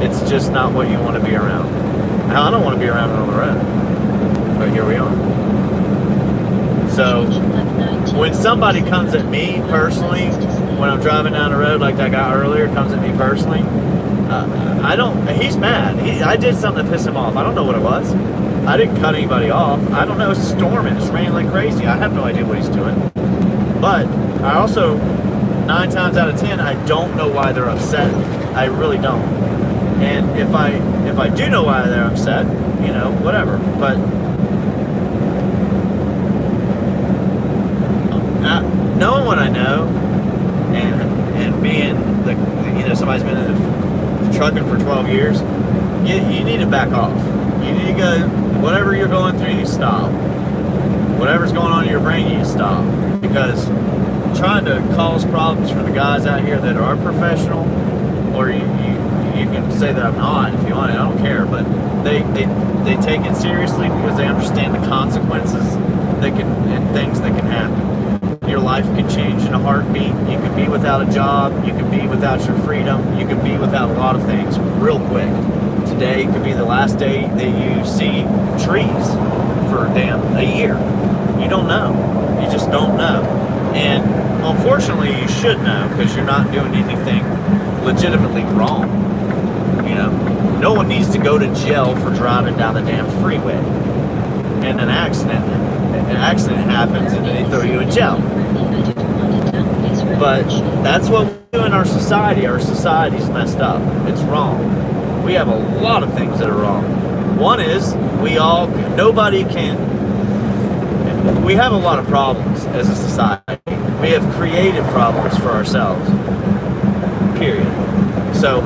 It's just not what you want to be around. Now, I don't want to be around it on the road, but here we are. So when somebody comes at me personally, when I'm driving down the road, like that guy earlier comes at me personally, he's mad. I did something to piss him off. I don't know what it was. I didn't cut anybody off. I don't know. It's storming. It's raining like crazy. I have no idea what he's doing. But I also, 9 times out of 10, I don't know why they're upset. I really don't. And if I do know why they're upset, whatever. But knowing what I know, and being the, you know, somebody's been in the trucking for 12 years, you need to back off. You need to go, whatever you're going through, you stop. Whatever's going on in your brain, you stop. Because trying to cause problems for the guys out here that are professional, or you can say that I'm not if you want it, I don't care, but they take it seriously because they understand the consequences that can, and things that can happen. Your life can change in a heartbeat. You could be without a job, you could be without your freedom, you could be without a lot of things real quick. Today could be the last day that you see trees for a year. You don't know. You just don't know. And unfortunately, you should know because you're not doing anything legitimately wrong. You know, no one needs to go to jail for driving down the damn freeway. And an accident happens and they throw you in jail. But that's what we do in our society. Our society's messed up. It's wrong. We have a lot of things that are wrong. One is we have a lot of problems as a society. We have created problems for ourselves. Period. So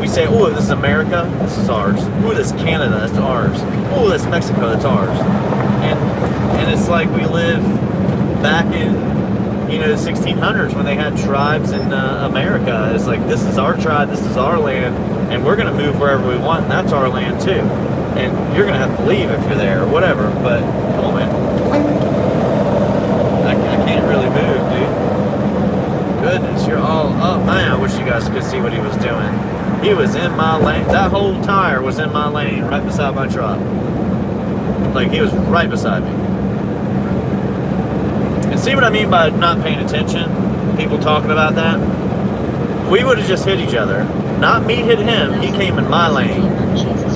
we say, oh, this is America, this is ours. Oh, this is Canada, that's ours. Oh, that's Mexico, that's ours. And it's like we live back in, you know, the 1600s when they had tribes in America. It's like, this is our tribe, this is our land, and we're going to move wherever we want, and that's our land too. And you're going to have to leave if you're there or whatever, but come on, man. I can't really move, dude. Goodness, you're all up. Man, I wish you guys could see what he was doing. He was in my lane. That whole tire was in my lane right beside my truck. Like, he was right beside me. And see what I mean by not paying attention? People talking about that? We would have just hit each other. Not me hit him, he came in my lane.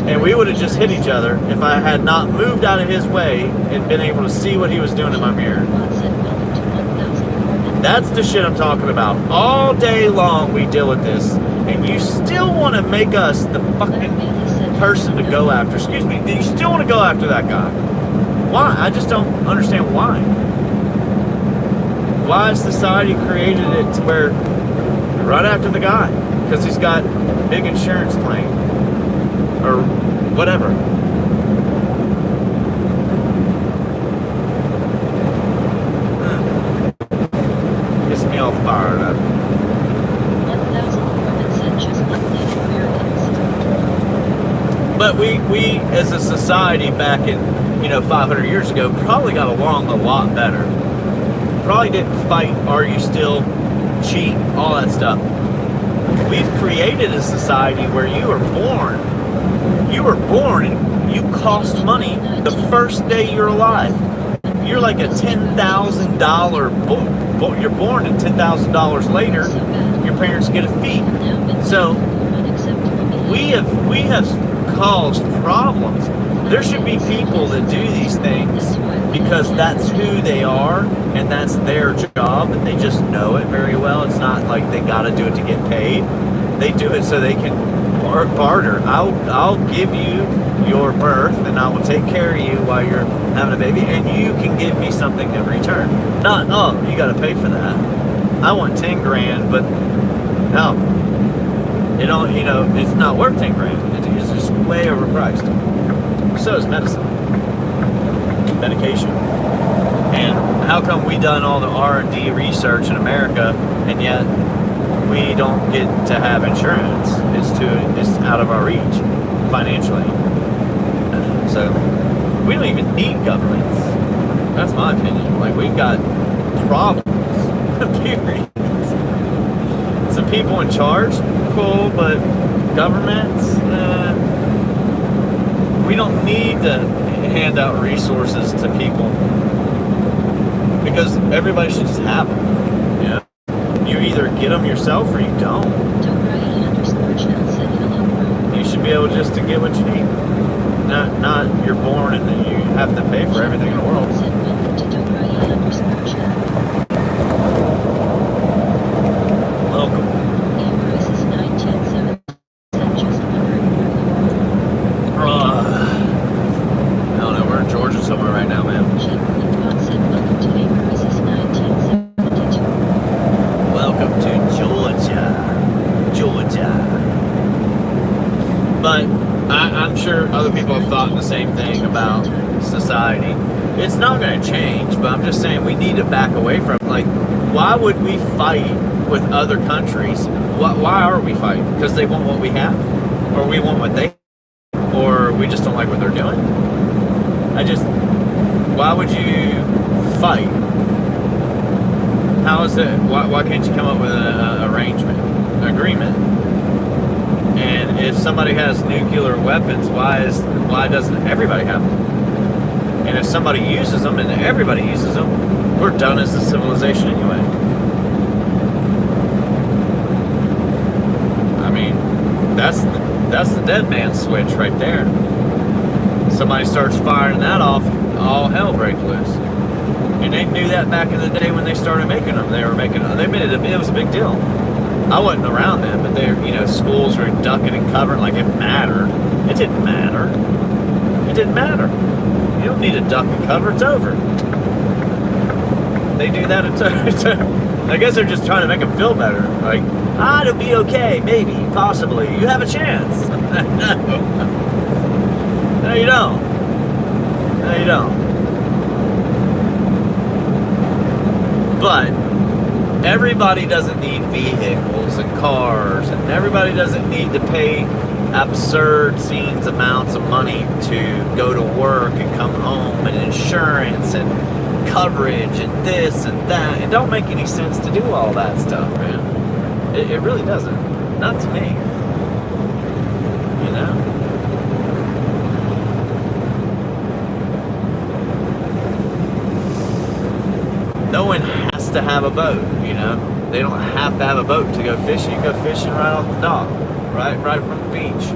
And we would have just hit each other if I had not moved out of his way and been able to see what he was doing in my mirror. That's the shit I'm talking about. All day long we deal with this, and you still want to make us the fucking person to go after. Excuse me, you still want to go after that guy. Why? I just don't understand why. Why has society created it to where you run after the guy? Because he's got big insurance claim. Or whatever. Gets me all fired up. 1,000 permits just updated Americans. But we as a society back in, 500 years ago, probably got along a lot better. Probably didn't fight, argue, steal, cheat, all that stuff. We've created a society where you were born and you cost money the first day you're alive. You're like a $10,000, you're born and $10,000 later, your parents get a fee. So we have caused problems. There should be people that do these things because that's who they are and that's their job and they just know it very well. It's not like they gotta do it to get paid. They do it so they can barter. I'll give you your birth and I will take care of you while you're having a baby and you can give me something in return. Not, oh, you gotta pay for that. I want 10 grand, but no. It's not worth 10 grand. It's just way overpriced. So is medicine. Medication. And how come we done all the R&D research in America and yet we don't get to have insurance? It's out of our reach financially. So we don't even need governments. That's my opinion. Like, we've got problems. Period. Some people in charge, cool, but governments, we don't need to hand out resources to people because everybody should just have them. You either get them yourself or you don't. You should be able just to get what you need. Not you're born and then you have to pay for everything in the world. Welcome. I don't know, we're in Georgia somewhere right now, man. people have thought the same thing about society. It's not going to change, but I'm just saying we need to back away from, like, why would we fight with other countries? Why are we fighting? Because they want what we have? Or we want what they have? Or we just don't like what they're doing? Why would you fight? How is it, why can't you come up with an arrangement, an agreement? And if somebody has nuclear weapons, why doesn't everybody have them? And if somebody uses them and everybody uses them, we're done as a civilization anyway. I mean, that's the dead man switch right there. Somebody starts firing that off, all hell breaks loose. And they knew that back in the day when they started making them. They made it was a big deal. I wasn't around then, but schools were ducking and covering like it mattered. It didn't matter. It didn't matter. You don't need to duck and cover. It's over. They do that. I guess they're just trying to make them feel better. Like, it'll be okay. Maybe. Possibly. You have a chance. No. No, you don't. No, you don't. But everybody doesn't need vehicles and cars, and everybody doesn't need to pay absurd amounts of money to go to work and come home, and insurance and coverage and this and that. It don't make any sense to do all that stuff, man. It really doesn't. Not to me. You know? No one has to have a boat, you know? They don't have to have a boat to go fishing. You go fishing right off the dock, right from the beach.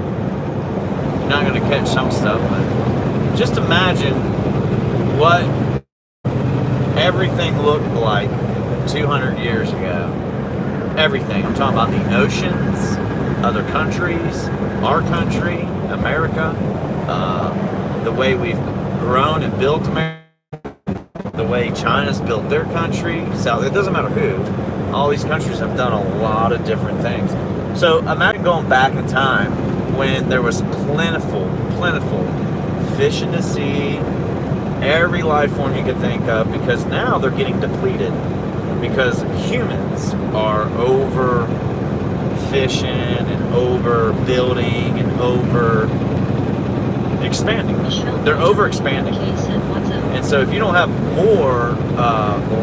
You're not going to catch some stuff, but just imagine what everything looked like 200 years ago. Everything. I'm talking about the oceans, other countries, our country, America, the way we've grown and built America, the way China's built their country, South, it doesn't matter who. All these countries have done a lot of different things. So imagine going back in time when there was plentiful fish in the sea, every life form you could think of, because now they're getting depleted because humans are over fishing and over building and over expanding. They're over expanding. And so if you don't have more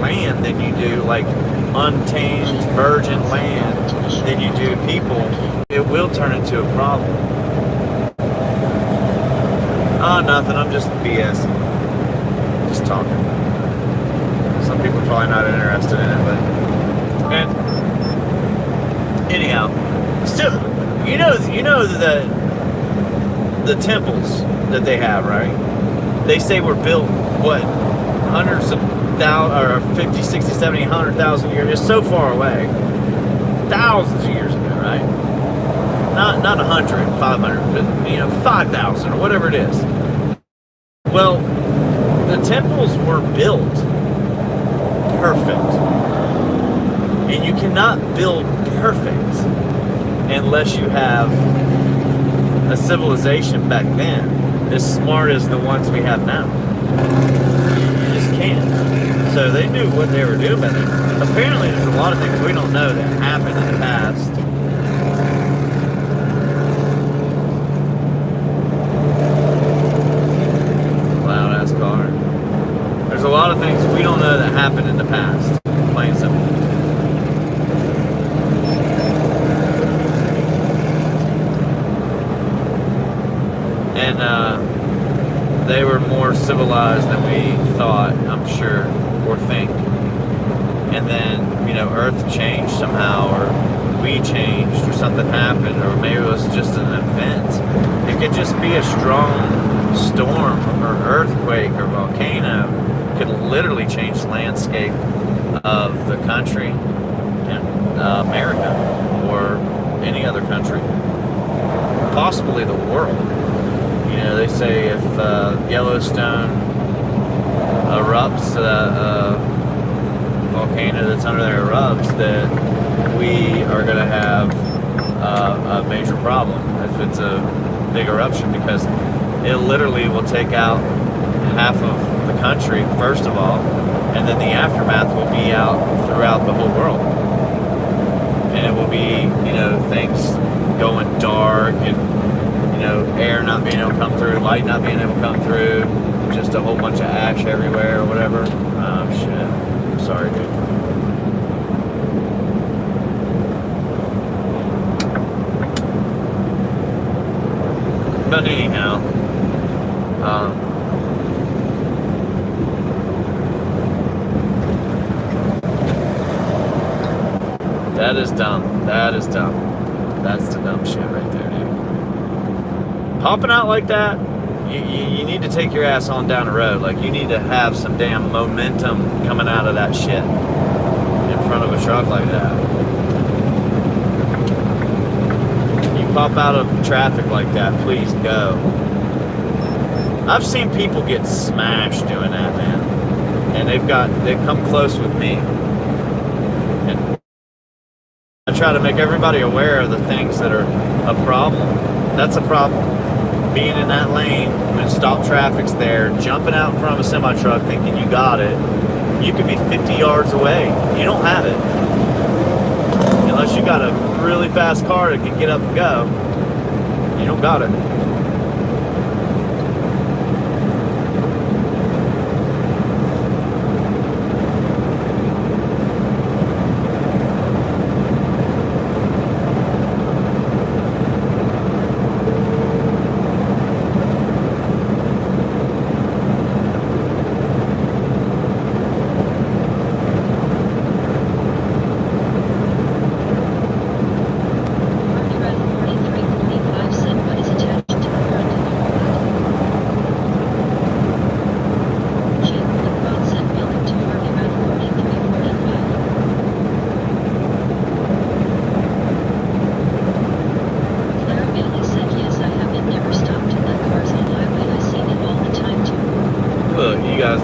land than you do, like untamed virgin land than you do people, it will turn into a problem. Nothing, I'm just BSing. Just talking. Some people are probably not interested in it, but... And anyhow, still, you know the temples that they have, right? They say were built, what, hundreds of thousands, or 50, 60, 70, 100,000 years. It's so far away. Thousands of years ago, right? Not 100, 500, but, 5,000 or whatever it is. Well, the temples were built perfect. And you cannot build perfect unless you have a civilization back then as smart as the ones we have now. You just can't. So they knew what they were doing back then. Apparently there's a lot of things we don't know that happened in the past. Loud ass car. There's a lot of things we don't know that happened in the past. Plain and simple. And they were more civilized than we thought, I'm sure, or think. And then, Earth changed somehow, or we changed, or something happened, or maybe it was just an event. It could just be a strong storm, or earthquake, or volcano. It could literally change the landscape of the country, and America, or any other country. Possibly the world. They say if Yellowstone erupts, volcano that's under there erupts, that we are going to have a major problem if it's a big eruption, because it literally will take out half of the country, first of all, and then the aftermath will be out throughout the whole world. And it will be, things going dark and, air not being able to come through, light not being able to come through, just a whole bunch of ash everywhere or whatever. Oh, shit. I'm sorry, dude. But anyhow, that is dumb. That is dumb. That's the dumb shit right there, dude. Popping out like that, you need to take your ass on down the road. Like, you need to have some damn momentum coming out of that shit in front of a truck like that. You pop out of traffic like that, please go. I've seen people get smashed doing that, man. And they've come close with me. And I try to make everybody aware of the things that are a problem. That's a problem. Being in that lane when stop traffic's there, jumping out in front of a semi-truck thinking you got it, you could be 50 yards away. You don't have it. Unless you got a really fast car that can get up and go, you don't got it.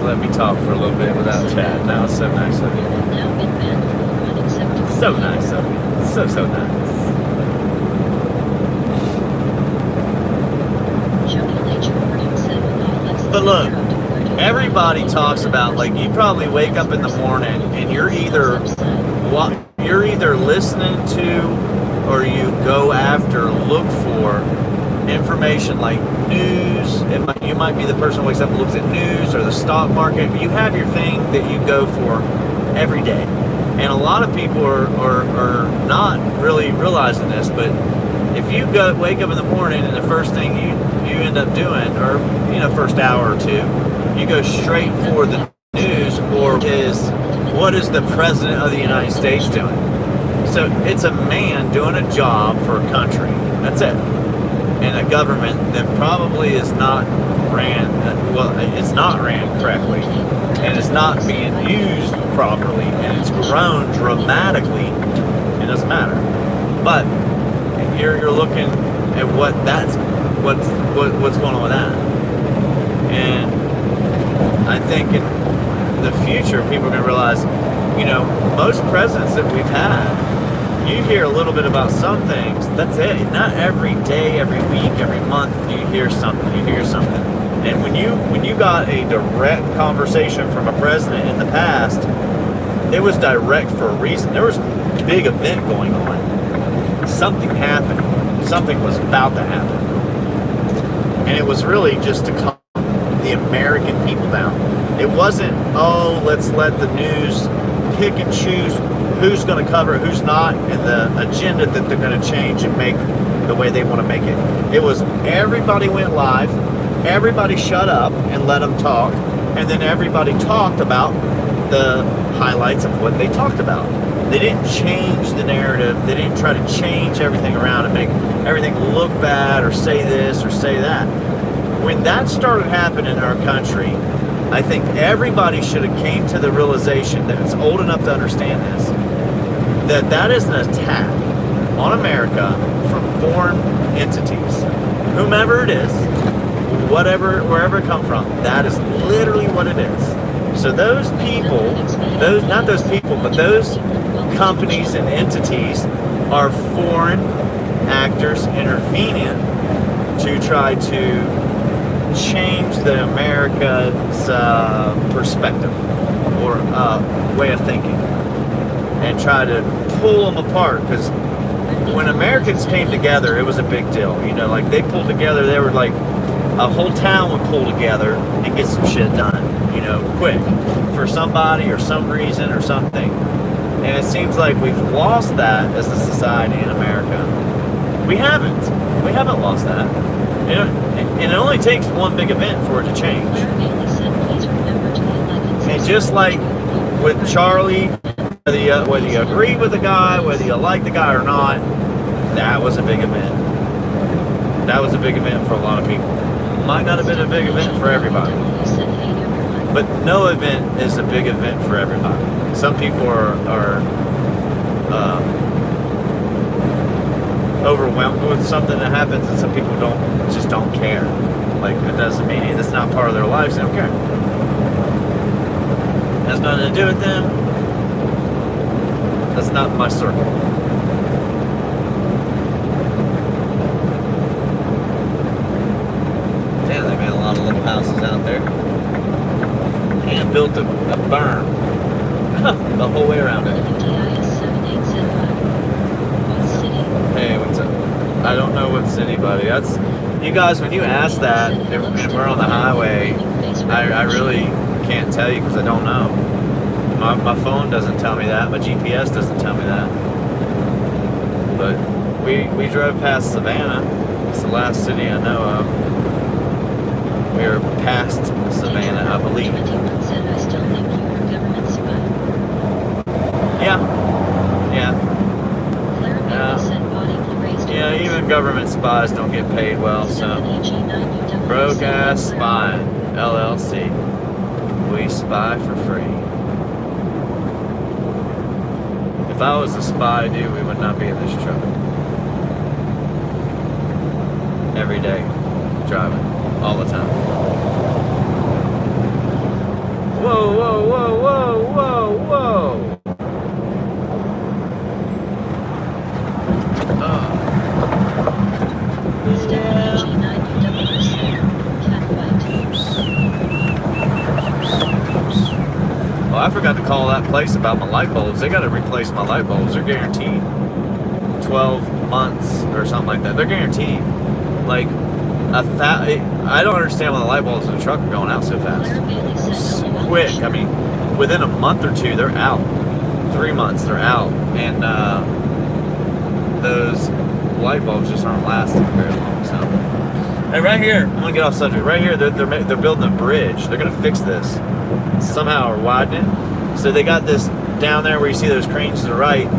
Let me talk for a little bit without chat. Now it's so nice of you. So nice of you. So nice. But look, everybody talks about, like, you probably wake up in the morning and you're either listening to or you go after, look for information like news. You might be the person who wakes up and looks at news or the stock market. You have your thing that you go for every day. And a lot of people are not really realizing this, but if you wake up in the morning and the first thing you end up doing, or first hour or two, you go straight for the news, or what is the President of the United States doing? So it's a man doing a job for a country. That's it. And a government that probably is not it's not ran correctly, and it's not being used properly, and it's grown dramatically. It doesn't matter. But you're looking at what's going on with that. And I think in the future, people are going to realize, most presidents that we've had, you hear a little bit about some things. That's it. Not every day, every week, every month do you hear something. And when you got a direct conversation from a president in the past, it was direct for a reason. There was a big event going on. Something happened. Something was about to happen. And it was really just to calm the American people down. It wasn't, let's let the news pick and choose who's going to cover it, who's not, and the agenda that they're going to change and make the way they want to make it. It was everybody went live, everybody shut up and let them talk, and then everybody talked about the highlights of what they talked about. They didn't change the narrative. They didn't try to change everything around and make everything look bad or say this or say that. When that started happening in our country, I think everybody should have came to the realization that it's old enough to understand this, that is an attack on America from foreign entities, whomever it is, wherever it come from. That is literally what it is. So those people, but those companies and entities are foreign actors intervening to try to change the America's perspective or way of thinking and try to pull them apart. Because when Americans came together, it was a big deal. You know, like they pulled together, they were like, a whole town would pull together and get some shit done, you know, quick for somebody or some reason or something. And it seems like we've lost that as a society in America. We haven't lost that. And it only takes one big event for it to change. And just like with Charlie, whether you agree with the guy, whether you like the guy or not, that was a big event. That was a big event for a lot of people. Might not have been a big event for everybody. But no event is a big event for everybody. Some people are overwhelmed with something that happens, and some people just don't care. Like, it doesn't mean it's not part of their lives, they don't care. It has nothing to do with them. That's not my circle. Damn, they made a lot of little houses out there. And built a berm the whole way around it. Hey, what's up? I don't know what city, buddy. That's you guys. When you ask that, and we're on the highway, I really can't tell you because I don't know. My phone doesn't tell me that. My GPS doesn't tell me that. But we drove past Savannah. It's the last city I know of. We were past Savannah, I believe. Yeah, even government spies don't get paid well, so. Broke Ass Spying, LLC. We spy for free. If I was a spy, dude, we would not be in this truck. Every day, driving, all the time. Whoa, whoa, whoa, whoa, whoa, whoa. Oh, I forgot to call that place about my light bulbs. They got to replace my light bulbs. They're guaranteed 12 months or something like that. They're guaranteed. Like, I don't understand why the light bulbs in the truck are going out so fast. It's quick. I mean, within a month or two, they're out. 3 months, they're out. And those light bulbs just aren't lasting very long. So, hey, right here, I'm gonna get off subject. Right here, they're building a bridge. They're gonna fix this somehow or widen it. So they got this down there where you see those cranes to the right.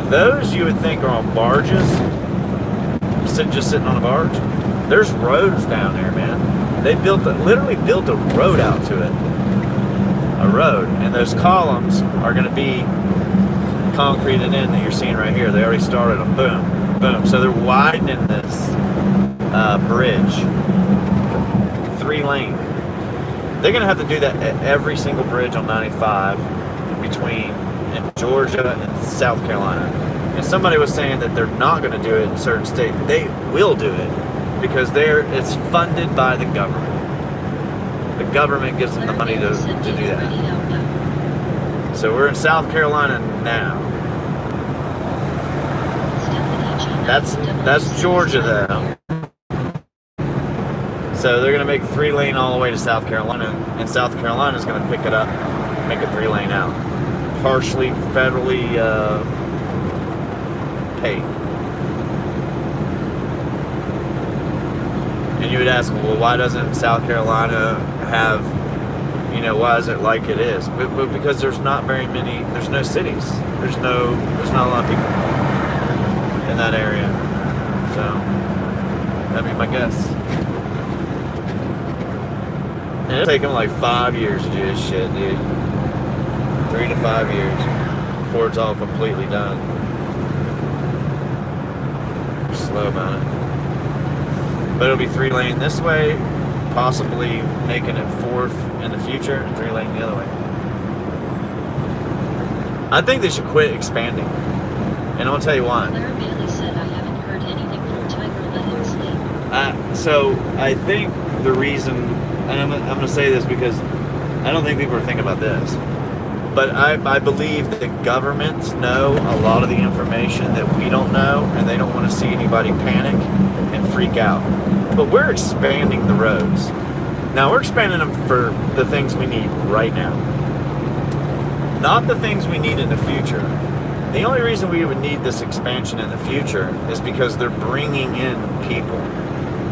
Those you would think are on barges, just sitting on a barge. There's roads down there, man. They literally built a road out to it. A road, and those columns are gonna be concreted in that you're seeing right here. They already started them. Boom, boom. So they're widening this bridge, 3-lane. They're going to have to do that at every single bridge on 95 between Georgia and South Carolina. And somebody was saying that they're not going to do it in certain states. They will do it because it's funded by the government. The government gives them the money to do that. So we're in South Carolina now. That's Georgia though. So they're going to make 3-lane all the way to South Carolina, and South Carolina is going to pick it up, make a 3-lane out, partially federally paid. And you would ask, well, why doesn't South Carolina have, why is it like it is? But because there's not very many, there's no cities, there's not a lot of people in that area. So that'd be my guess. And it'll take them like 5 years to do this shit, dude. 3 to 5 years before it's all completely done. We're slow about it. But it'll be 3-lane this way, possibly making it 4th in the future, and 3-lane the other way. I think they should quit expanding. And I'll tell you why. Claire Bailey said, I haven't heard anything from Tiger, let him sleep. So I think the reason, and I'm going to say this because I don't think people are thinking about this, but I believe that governments know a lot of the information that we don't know, and they don't want to see anybody panic and freak out. But we're expanding the roads. Now, we're expanding them for the things we need right now, not the things we need in the future. The only reason we would need this expansion in the future is because they're bringing in people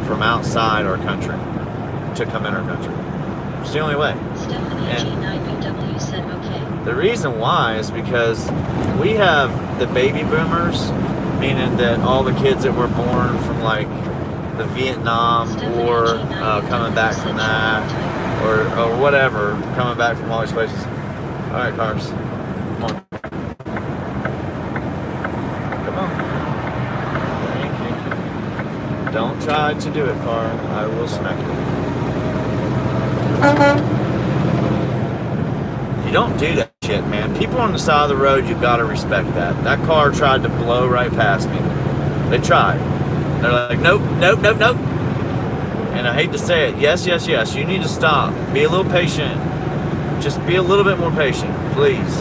from outside our country to come in our country. It's the only way. Stephanie G9BW said okay. The reason why is because we have the baby boomers, meaning that all the kids that were born from like the Vietnam War, coming back from that, or whatever, coming back from all these places. All right, cars, come on. Come on. Thank you. Don't try to do it, car. I will smack you. You don't do that shit, man. People on the side of the road, you gotta respect that. That car tried to blow right past me. They tried. They're like, nope, nope, nope, nope. And I hate to say it. Yes, yes, yes. You need to stop. Be a little patient. Just be a little bit more patient, please.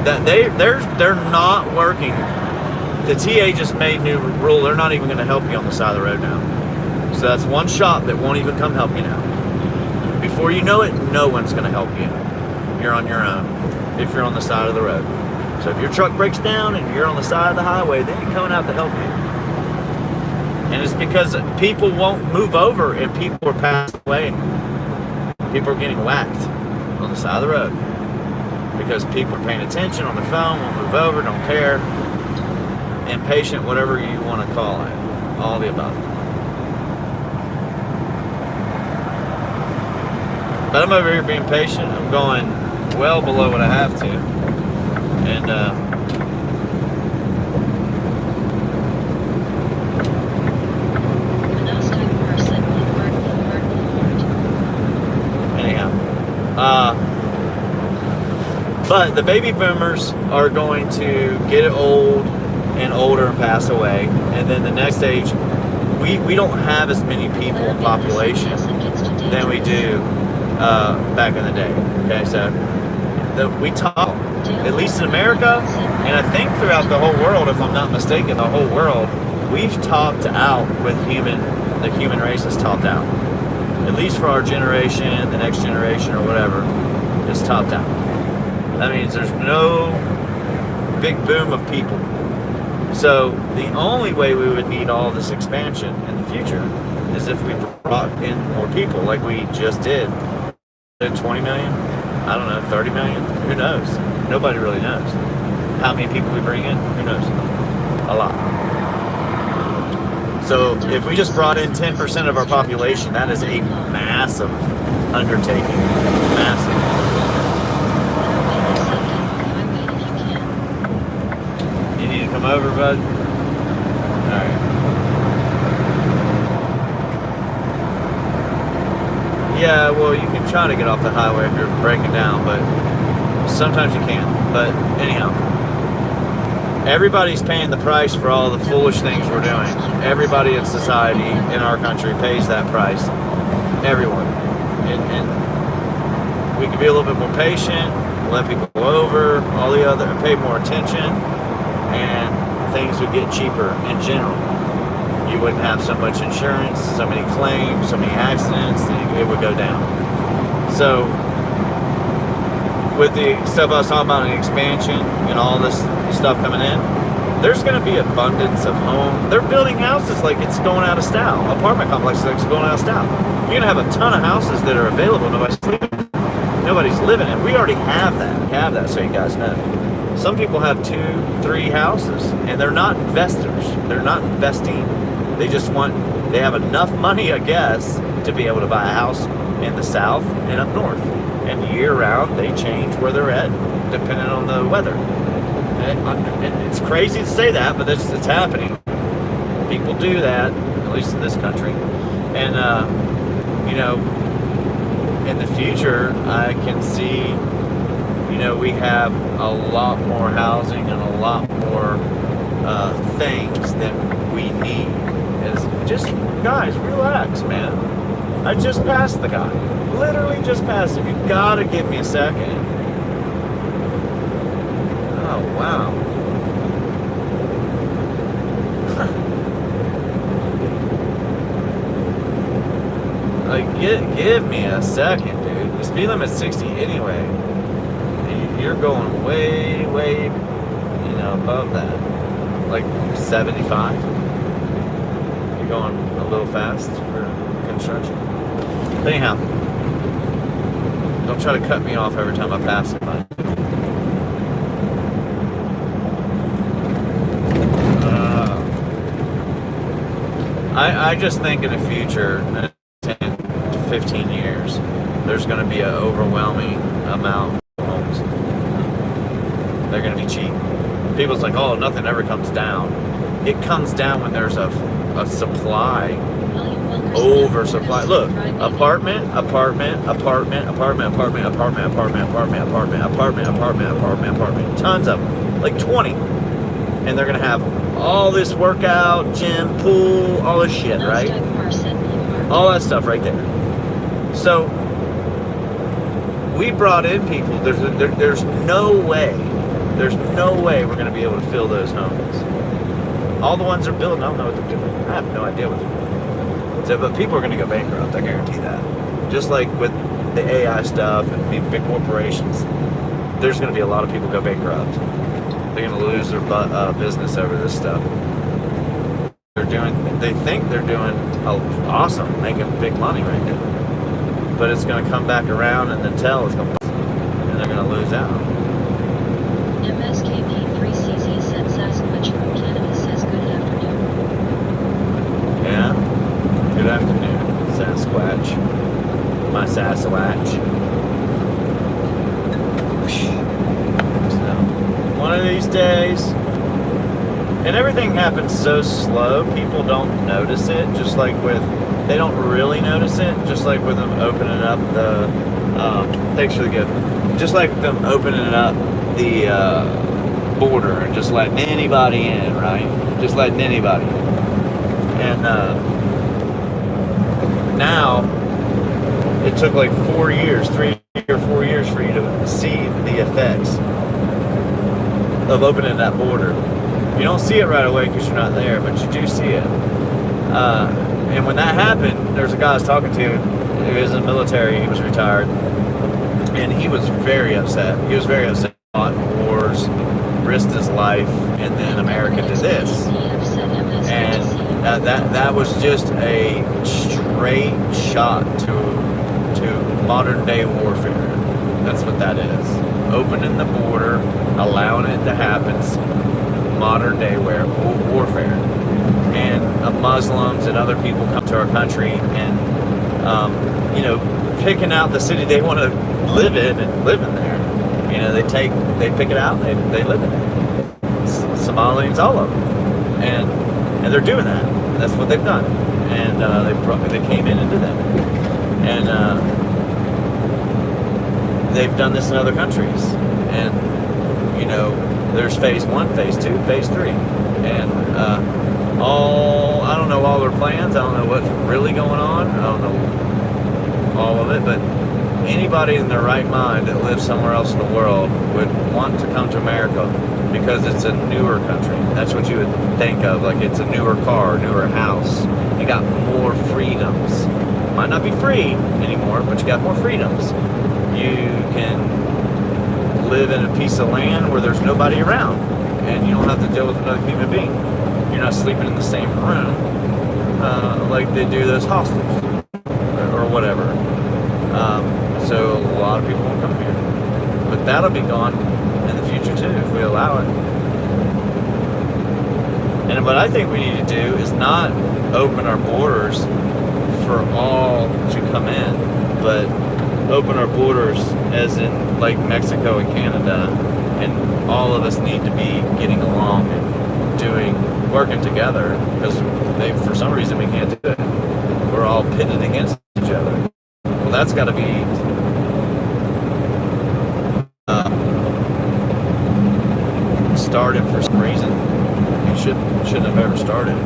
That they're not working. The TA just made new rule. They're not even going to help you on the side of the road now. So that's one shop that won't even come help you now. Before you know it, no one's going to help you. You're on your own if you're on the side of the road. So if your truck breaks down and you're on the side of the highway, they ain't coming out to help you. And it's because people won't move over and people are passing away. People are getting whacked on the side of the road because people are paying attention on the phone, won't move over, don't care. Impatient, whatever you want to call it. All the above. But I'm over here being patient. I'm going well below what I have to. And anyhow, but the baby boomers are going to get old and older and pass away, and then the next age, we don't have as many people in population than we do back in the day. Okay, so we talk, at least in America, and I think throughout the whole world, if I'm not mistaken, the whole world, we've topped out with the human race is topped out. At least for our generation, the next generation, or whatever, is topped out. That means there's no big boom of people. So the only way we would need all this expansion in the future is if we brought in more people, like we just did. 20 million? I don't know, 30 million? Who knows? Nobody really knows. How many people we bring in? Who knows? A lot. So if we just brought in 10% of our population, that is a massive undertaking. Massive. You need to come over, bud? Alright. Yeah, well, you can try to get off the highway if you're breaking down, but sometimes you can't. But anyhow, everybody's paying the price for all the foolish things we're doing. Everybody in society, in our country, pays that price. Everyone. And we could be a little bit more patient, let people go over, all the other, pay more attention, and things would get cheaper in general. You wouldn't have so much insurance, so many claims, so many accidents, it would go down. So, with the stuff I was talking about in expansion and all this stuff coming in, there's going to be abundance of home. They're building houses like it's going out of style. Apartment complexes like it's going out of style. You're going to have a ton of houses that are available. Nobody's living in. We already have that. We have that, so you guys know. Some people have 2, 3 houses, and they're not investors. They're not investing. They just they have enough money, I guess, to be able to buy a house in the south and up north. And year round, they change where they're at, depending on the weather. And it's crazy to say that, but it's happening. People do that, at least in this country. And, in the future, I can see, we have a lot more housing and a lot more things than we need. is just, guys, relax, man. I just passed the guy. Literally just passed him. You gotta give me a second. Oh, wow. Like, give me a second, dude. The speed limit's 60 anyway. You're going way, way, above that. Like 75. You're going a little fast for construction. But anyhow, don't try to cut me off every time I pass it. I just think in the future, 10 to 15 years, there's going to be an overwhelming amount of homes. They're going to be cheap. People's like, oh, nothing ever comes down. It comes down when there's a supply, oversupply. Look, apartment, tons of them, like 20. And they're going to have all this workout, gym, pool, all this shit, right? All that stuff right there. So we brought in people. There's no way we're going to be able to fill those homes. All the ones they're building, I don't know what they're doing. I have no idea what they're doing. So, but people are going to go bankrupt. I guarantee that. Just like with the AI stuff and big corporations, there's going to be a lot of people go bankrupt. They're going to lose their business over this stuff. They think they're doing awesome, making big money right now. But it's going to come back around and the tail is going to, and they're going to lose out. MSKP3CZ said Sasquatch from Canada says good afternoon. Yeah. Good afternoon, Sasquatch. My Sasquatch. One of these days, and everything happens so slow, people don't notice it, they don't really notice it, just like with them opening up the, thanks for the gift, just like them opening up the border and just letting anybody in, right? Just letting anybody in. And now, it took like 3 or 4 years for you to see the effects of opening that border. You don't see it right away because you're not there, but you do see it. And when that happened, there's a guy I was talking to who is in the military. He was retired, and he was very upset. He was very upset. Fought wars, risked his life, and then America did this. And that was just a straight shot to modern day warfare. That's what that is. Opening the border, allowing it to happen, modern day warfare. And Muslims and other people come to our country and, picking out the city they want to live in and live in there. They pick it out and they live in it. Somalians, all of them. And they're doing that. That's what they've done. And they came in and did that. And they've done this in other countries. And, there's phase 1, phase 2, phase 3. And I don't know all their plans. I don't know what's really going on. I don't know all of it. But anybody in their right mind that lives somewhere else in the world would want to come to America because it's a newer country. That's what you would think of. Like, it's a newer car, newer house. You got more freedoms. Might not be free anymore, but you got more freedoms. You can live in a piece of land where there's nobody around, and you don't have to deal with another human being. You're not sleeping in the same room like they do those hostels or whatever. So a lot of people won't come here, but that'll be gone in the future too if we allow it. And what I think we need to do is not open our borders for all to come in, but open our borders as in like Mexico and Canada, and all of us need to be getting along and working together, because for some reason we can't do it. We're all pitted against each other. Well, that's got to be started for some reason. It shouldn't have ever started.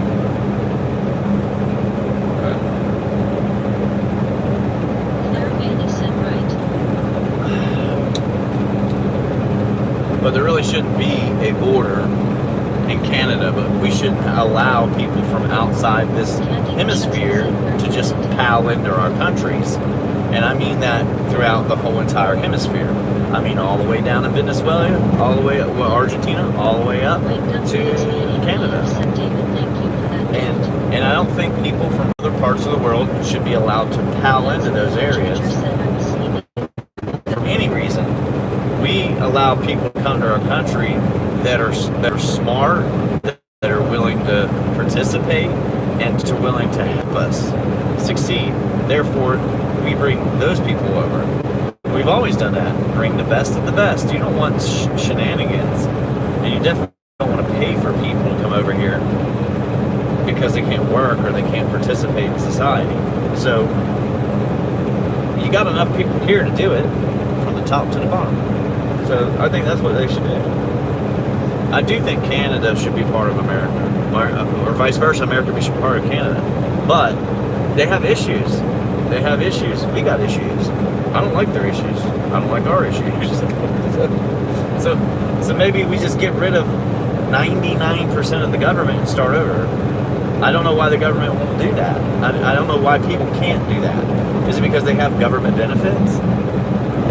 But there really shouldn't be a border in Canada, but we shouldn't allow people from outside this hemisphere to just pal into our countries. And I mean that throughout the whole entire hemisphere. I mean all the way down in Venezuela, all the way up, well, Argentina, all the way up to Canada. And I don't think people from other parts of the world should be allowed to pal into those areas for any reason. We allow people to come to our country that are smart, that are willing to participate, and to willing to help us succeed. Therefore, we bring those people over. We've always done that. Bring the best of the best. You don't want shenanigans, and you definitely don't want to pay for people to come over here because they can't work or they can't participate in society. So you got enough people here to do it, from the top to the bottom. So I think that's what they should do. I do think Canada should be part of America, or vice versa, America should be part of Canada. But they have issues. They have issues. We got issues. I don't like their issues. I don't like our issues. So maybe we just get rid of 99% of the government and start over. I don't know why the government won't do that. I don't know why people can't do that. Is it because they have government benefits?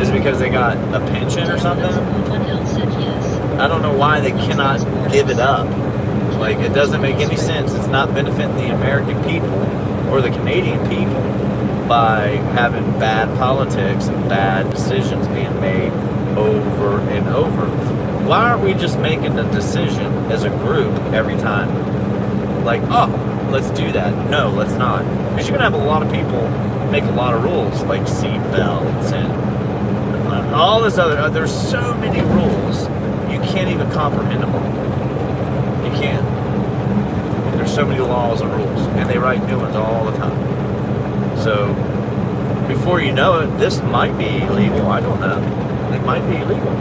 Is it because they got a pension or something? I don't know why they cannot give it up. Like, it doesn't make any sense. It's not benefiting the American people or the Canadian people by having bad politics and bad decisions being made over and over. Why aren't we just making the decision as a group every time? Like, oh, let's do that. No, let's not. Because you're going to have a lot of people make a lot of rules, like seat belts and all this other. There's so many rules, you can't even comprehend them all. You can't. There's so many laws and rules, and they write new ones all the time. So, before you know it, this might be illegal. I don't know. It might be illegal.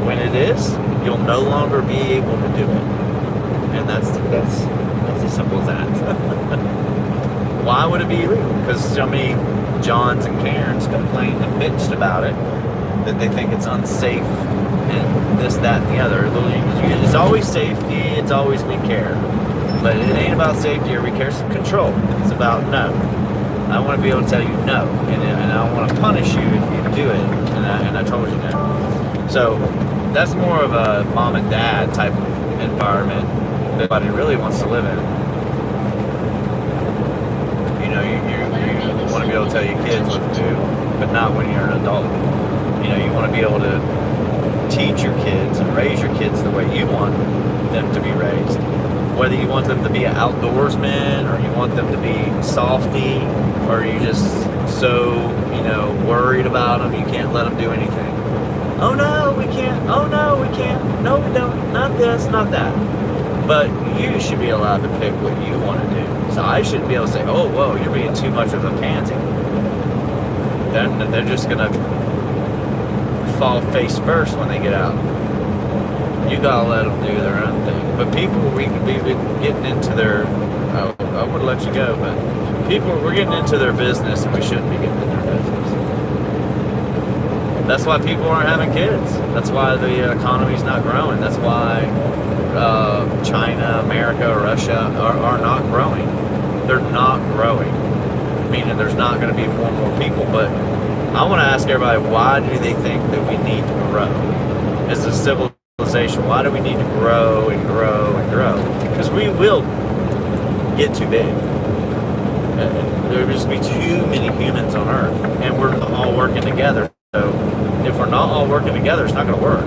When it is, you'll no longer be able to do it. And that's as simple as that. Why would it be illegal? Because so many Johns and Karens complained and bitched about it, that they think it's unsafe and this, that, and the other. It's always safety, it's always we care. But it ain't about safety or we care, it's control. It's about no. I want to be able to tell you no, and I want to punish you if you do it, and I told you no. So that's more of a mom and dad type of environment that nobody really wants to live in. You know, you want to be able to tell your kids what to do, but not when you're an adult. You know, you want to be able to teach your kids and raise your kids the way you want them to be raised. Whether you want them to be an outdoorsman, or you want them to be softy, or you just so, worried about them you can't let them do anything. Oh no, we can't. Oh no, we can't. No, we don't. Not this, not that. But you should be allowed to pick what you want to do. So I shouldn't be able to say, oh, whoa, you're being too much of a pansy. Then they're just going to fall face first when they get out. You got to let them do their own thing. But people, we could be getting into their, I would let you go, but people, we're getting into their business and we shouldn't be getting in their business. That's why people aren't having kids. That's why the economy's not growing. That's why China, America, Russia are not growing. They're not growing. Meaning there's not going to be more and more people. But I want to ask everybody, why do they think that we need to grow? As a civilization, why do we need to grow and grow and grow? Because we will get too big. There will just be too many humans on Earth. And we're all working together. So if we're not all working together, it's not going to work.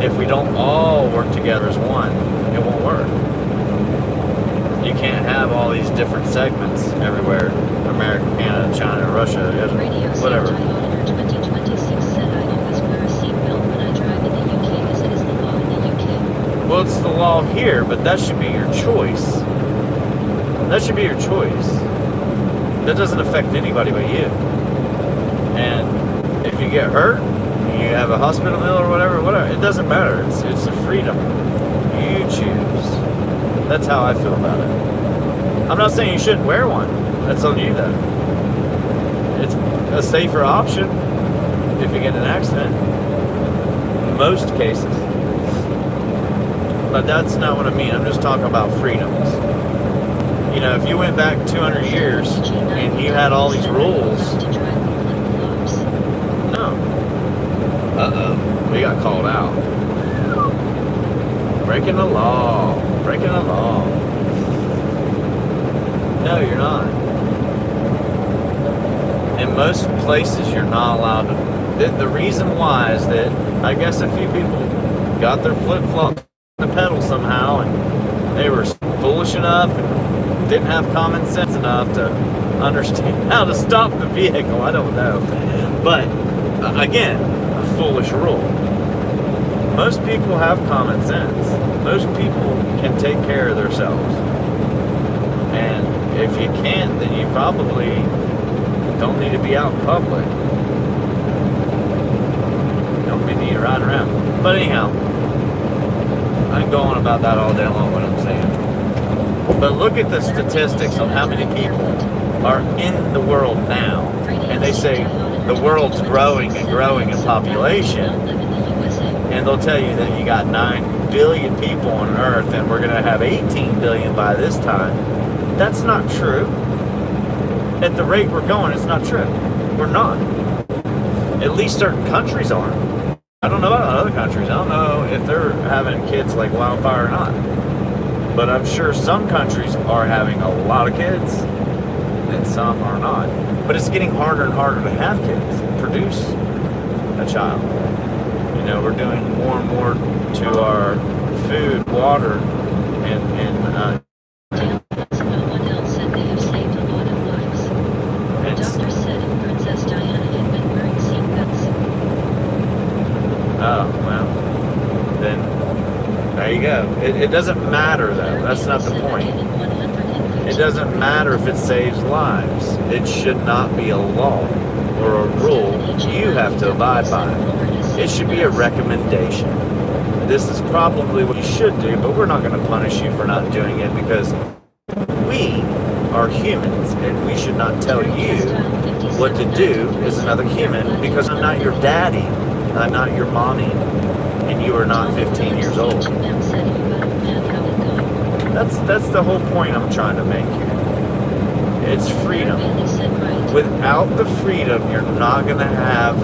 If we don't all work together as one, it won't work. You can't have all these different segments everywhere. America, Canada, China, Russia, whatever. 2026 said I always wear a seatbelt when I drive in the UK as it is the law in the UK. Well, it's the law here, but that should be your choice. That should be your choice. That doesn't affect anybody but you. And if you get hurt, you have a hospital bill or whatever, it doesn't matter. It's a freedom. You choose. That's how I feel about it. I'm not saying you shouldn't wear one. That's on you though. It's a safer option if you get in an accident. most cases. But that's not what I mean. I'm just talking about freedoms. You know, if you went back 200 years and you had all these rules. No. Uh-oh. We got called out. Breaking the law. Breaking the law. No, you're not. In most places, you're not allowed to. The reason why is that I guess a few people got their flip-flops on the pedal somehow, and they were foolish enough and didn't have common sense enough to understand how to stop the vehicle. I don't know. But, again, a foolish rule. Most people have common sense. Most people can take care of themselves. And if you can't, then you probably don't need to be out in public. Don't need to ride around. But anyhow, I can go on about that all day long, what I'm saying. But look at the statistics on how many people are in the world now. And they say the world's growing and growing in population. And they'll tell you that you got 9 billion people on Earth and we're going to have 18 billion by this time. That's not true. At the rate we're going, it's not true. We're not. At least certain countries are. I don't know about other countries. I don't know if they're having kids like wildfire or not. But I'm sure some countries are having a lot of kids and some are not. But it's getting harder and harder to have kids, produce a child. You know, we're doing more and more to our food, water, and Someone else said they have saved a lot of lives. The doctor said if Princess Diana had been wearing seatbelts. oh, well, then there you go. It doesn't matter, though. That's not the point. It doesn't matter if it saves lives. It should not be a law or a rule you have to abide by. It should be a recommendation. This is probably what you should do, but we're not going to punish you for not doing it because we are humans and we should not tell you what to do as another human because I'm not your daddy, I'm not your mommy, and you are not 15 years old. That's the whole point I'm trying to make here. It's freedom. Without the freedom, you're not going to have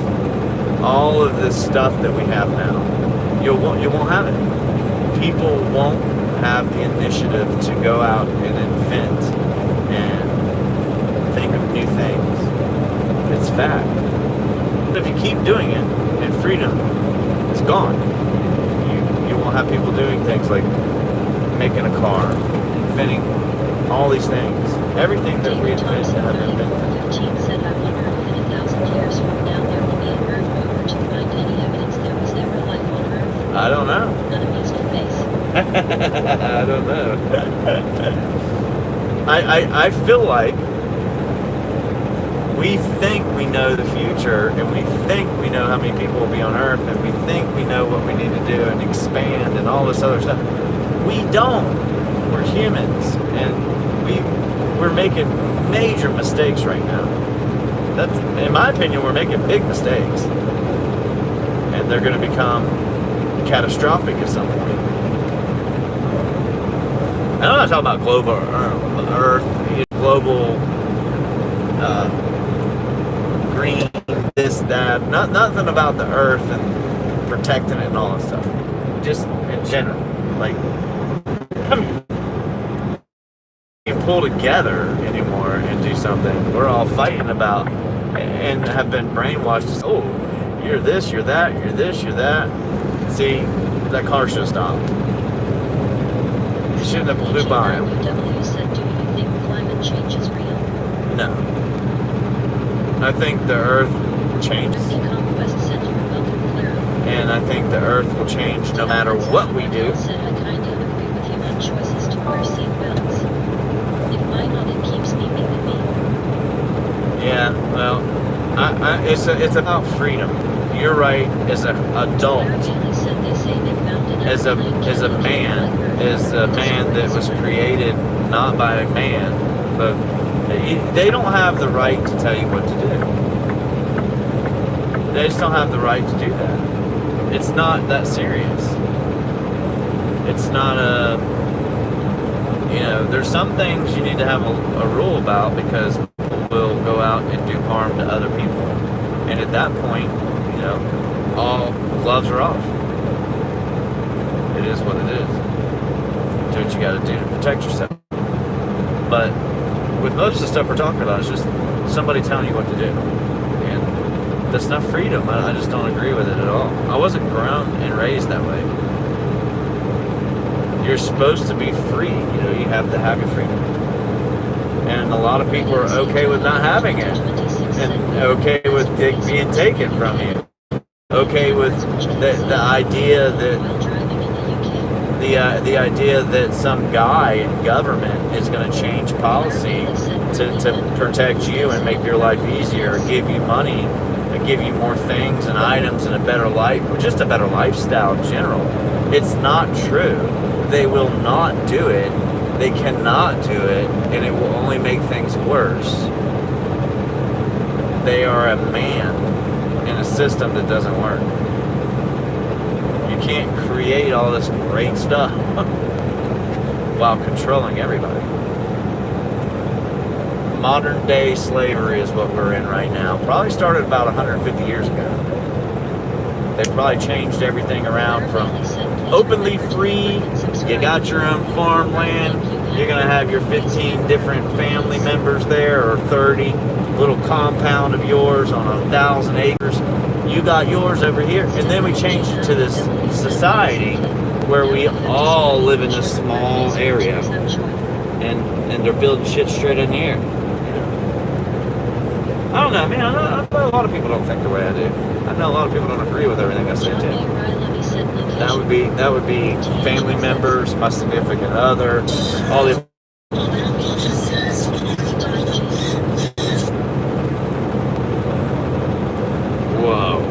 all of this stuff that we have now. You won't have it. People won't have the initiative to go out and invent and think of new things. It's fact. But if you keep doing it, and freedom is gone, you won't have people doing things like making a car, inventing all these things. Everything that we invented have invented. 15 said, I wonder if in 1,000 years from now there will be an Earth rover to find any evidence there was ever life on Earth. I don't know. None of us to face. I don't know. I feel like we think we know the future and we think we know how many people will be on Earth and we think we know what we need to do and expand and all this other stuff. We don't. We're humans and we're making major mistakes right now. That's, in my opinion, we're making big mistakes. And they're going to become catastrophic at some point. And I'm not talking about global Earth, global green, this, that. Nothing about the Earth and protecting it and all that stuff. Just in general. Like, I mean, we can pull together anymore and do something. We're all fighting about and have been brainwashed as, oh, you're this, you're that, you're this, you're that. See, that car should have stopped. You shouldn't have blew by him. W said, do you think climate change is real? No. I think the Earth changes. Conquest said you were welcome clear. And I think the Earth will change no matter what we do. Said, I kind of agree with you on choices to wear seatbelts. If mine on it keeps me with me. Yeah, well, it's about freedom. You're right. As an adult, as a man that was created not by a man, but they don't have the right to tell you what to do. They just don't have the right to do that. it's not that serious. It's not there's some things you need to have a rule about because people will go out and do harm to other people. And at that point, all gloves are off. It is what it is. Do what you got to do to protect yourself. But with most of the stuff we're talking about, it's just somebody telling you what to do. And that's not freedom. I just don't agree with it at all. I wasn't grown and raised that way. You're supposed to be free. You have to have your freedom. And a lot of people are okay with not having it. And okay with it being taken from you. Okay with the idea that the idea that some guy in government is going to change policy to protect you and make your life easier, or give you money, and give you more things and items and a better life, or just a better lifestyle in general. It's not true. They will not do it. They cannot do it, and it will only make things worse. They are a man in a system that doesn't work. You can't create all this great stuff while controlling everybody. Modern day slavery is what we're in right now. Probably started about 150 years ago. They probably changed everything around from openly free, you got your own farmland, you're going to have your 15 different family members there, or 30, little compound of yours on 1,000 acres. You got yours over here. And then we changed it to this society where we all live in a small area. And they're building shit straight in the air. I don't know, man. I know a lot of people don't think the way I do. I know a lot of people don't agree with everything I say too. That would be family members, my significant other, all the. Whoa.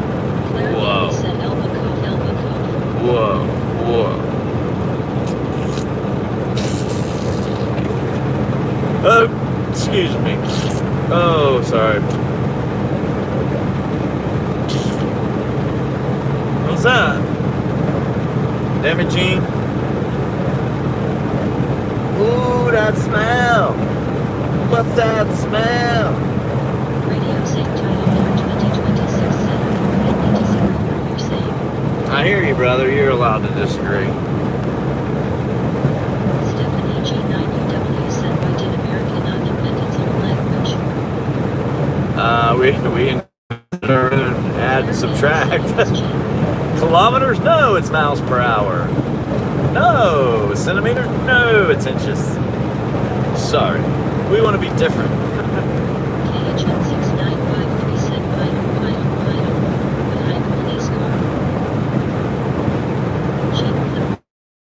Oh, excuse me. Oh, sorry. What's that? Imogene? Ooh, that smell. What's that smell? Radio sync title for 2026 center. Completely disagree with what you're saying. I hear you, brother. You're allowed to disagree. Stephanie G9UW said, why did America not invent its own language? We add and subtract. Kilometers? No, it's miles per hour. No. Centimeters? No, it's inches. Sorry. We want to be different. KHN6953 said, Vital, behind police car.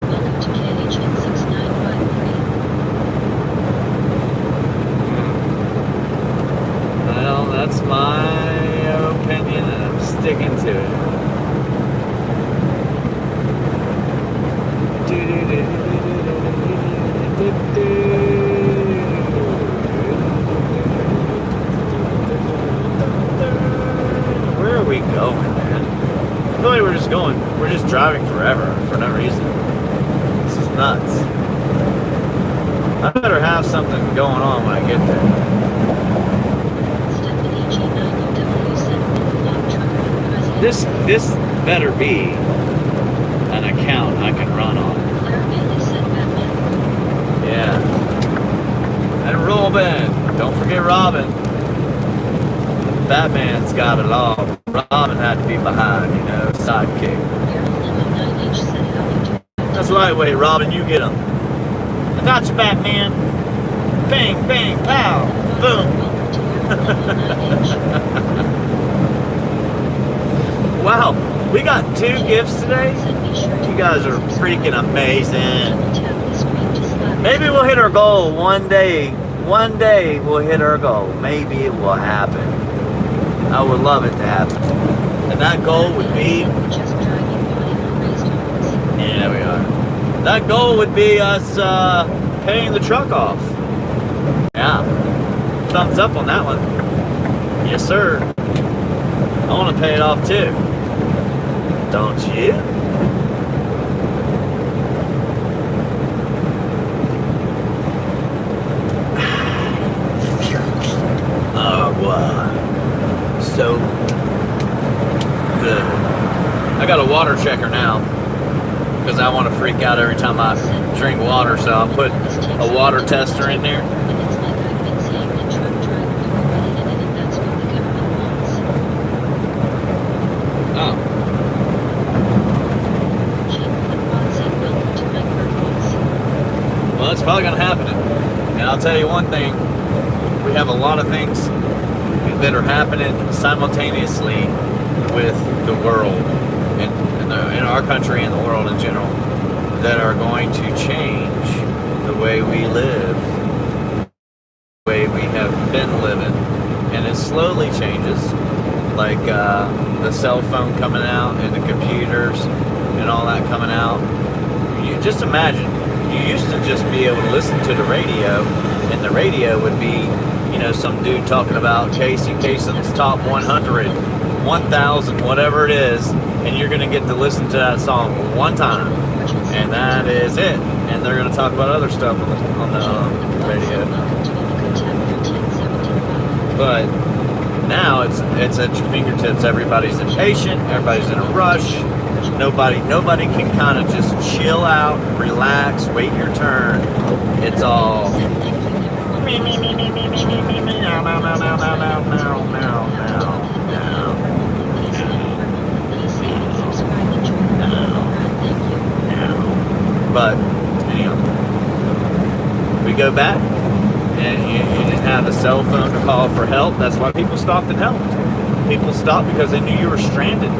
Welcome to KHN6953. Well, that's my opinion, and I'm sticking to it. Where are we going, man? I feel like we're just driving forever for no reason. This is nuts. I better have something going on when I get there. Stephanie G9UW said, Log trucker for president. This better be an account I can run on. Claire Bailey said, Batman. Yeah. And Robin. Don't forget Robin. Batman's got it all. Robin had to be behind, sidekick. Daryl Limo 9H said, how you doing? That's lightweight, Robin. You get him. I got you, Batman. Bang, bang, pow. Boom. Welcome to Daryl Limo 9H. Wow. We got 2 gifts today. Said, be sure to You guys are subscribe. freaking amazing. Double tap the screen to slap Maybe we'll hit our goal one day. One day we'll hit our goal. Maybe it will happen. I would love it to happen. And that goal would be... Just dragging body on raised horns. Yeah, there we are. That goal would be us paying the truck off. Yeah. Thumbs up on that one. Yes, sir. I want to pay it off too. Don't you? Oh, wow. So good. I got a water checker now because I want to freak out every time I drink water, so I'll put a water tester in there. It's like I've been saying that truck driver overrated and that's what the government wants. Oh. Chief Quad said welcome to microphones. Well, that's probably going to happen. And I'll tell you one thing. We have a lot of things that are happening simultaneously with the world in our country and the world in general that are going to change the way we live, the way we have been living. And it slowly changes, like the cell phone coming out and the computers and all that coming out. You just imagine, you used to just be able to listen to the radio, and the radio would be, you know, some dude talking about Casey Kasem's top 100, 1,000, whatever it is, and you're going to get to listen to that song one time, and that is it. And they're going to talk about other stuff on the radio. But now it's at your fingertips. Everybody's impatient. Everybody's in a rush. Nobody can kind of just chill out, relax, wait your turn. It's all me, me, me, me, me, me, me, me, me, now, now, now, now, now, now, now, now, now, now. But anyhow, we go back, and you didn't have a cell phone to call for help. That's why people stopped and helped. People stopped because they knew you were stranded.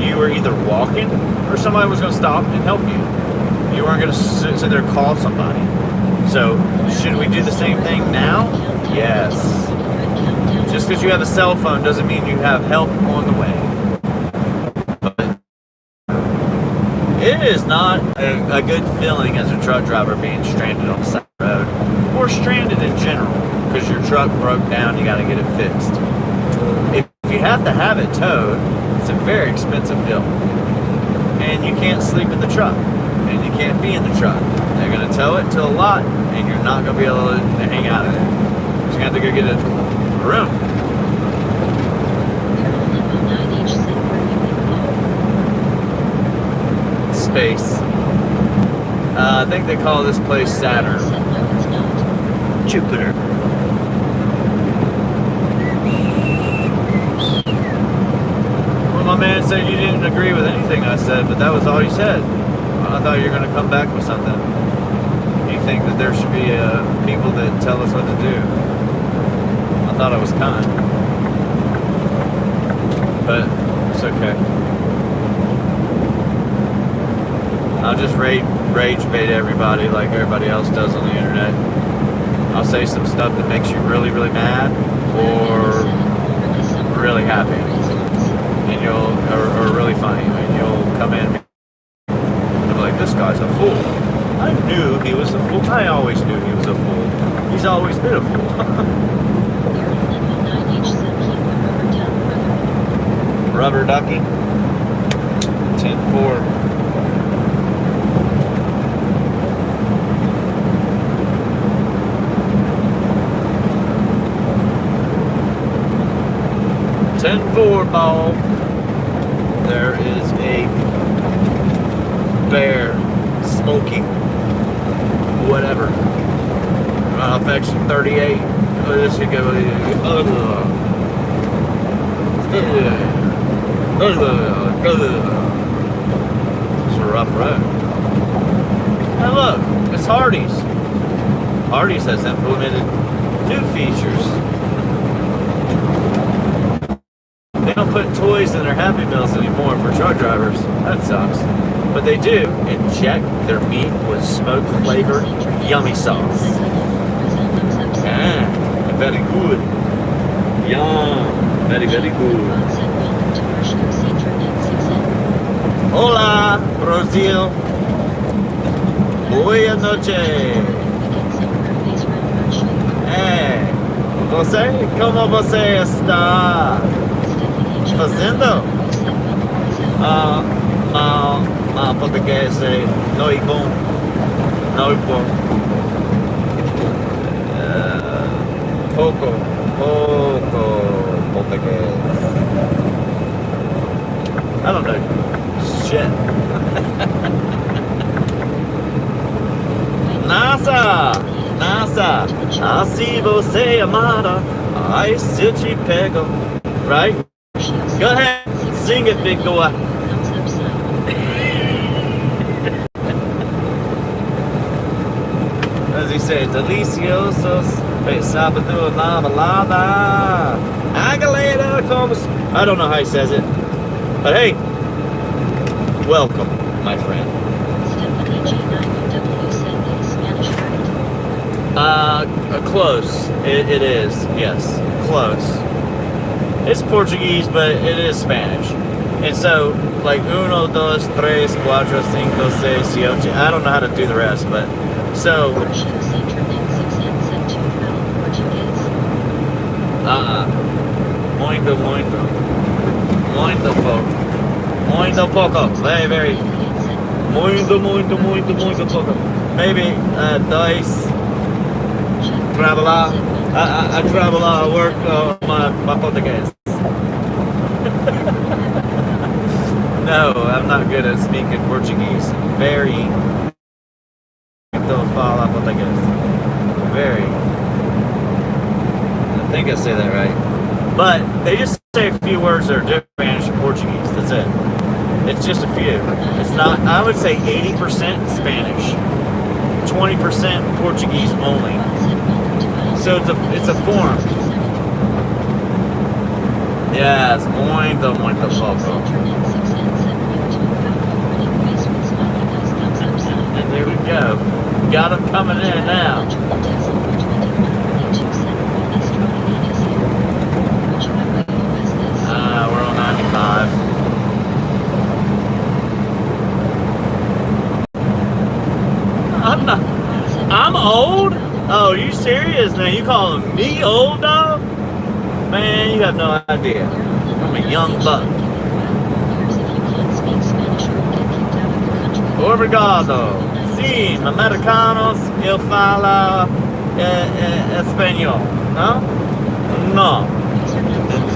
You were either walking or somebody was going to stop and help you. You weren't going to sit there and call somebody. So, should we do the same thing now? Yes. Just because you have a cell phone doesn't mean you have help on the way. But it is not a good feeling as a truck driver being stranded on the side of the road, or stranded in general, because your truck broke down, you got to get it fixed. If you have to have it towed, it's a very expensive bill. And you can't sleep in the truck, and you can't be in the truck. They're going to tow it to a lot, and you're not going to be able to hang out in it. So you have to go get a room. Space. I think they call this place Saturn. Jupiter. Well, my man said you didn't agree with anything I said, but that was all you said. I thought you were going to come back with something. You think that there should be people that tell us what to do. I thought I was kind. But it's okay. I'll just rage bait everybody like everybody else does on the internet. I'll say some stuff that makes you really, really mad or really happy. And or really funny. And you'll come in and be like, this guy's a fool. I knew he was a fool. I always knew he was a fool. He's always been a fool. Rubber ducky. 10-4. Ball. There is a bear smoking whatever. Affection 38. This should go. It's a rough road. Hey, look, it's Hardee's. Hardee's has implemented new features. They don't put toys in their Happy Meals anymore for truck drivers. That sucks. But they do inject their meat with smoked flavored yummy sauce. Ah, very good. Yum. Very, very good. Hola, Brazil. Boa noche. Hey, como você está? Fazendo? Português não é bom. Não é bom. Pouco português. I don't know. Shit. Nossa, assim você amada, ai se eu te pego. Right? Go ahead, sing it, big boy. As he said, deliciosos, sábado na balada. Agalera como. I don't know how he says it, but hey, welcome, my friend. Stephanie G9W said it's Spanish, right? Close. It is, yes, close. It's Portuguese, but it is Spanish. And so, like, uno, dos, tres, cuatro, cinco, seis, siete. I don't know how to do the rest, but so. Muito pouco. Muito pouco. Very, very. Muito pouco. Maybe dois. Travelar. I travel. I work my Portuguese. No, I'm not good at speaking Portuguese. Very. Don't fala Portuguese. Very. I think I say that right. But they just say a few words that are different Spanish and Portuguese. That's it. It's just a few. It's not. I would say 80% Spanish, 20% Portuguese only. So it's a form. Yes, muito pouco. And there we go. Got them coming in now. We're on 95. I'm old? Oh, you serious now? You calling me old, dog? Man, you have no idea. I'm a young buck. Obrigado. Sí, americanos, eu falo espanhol. No? No.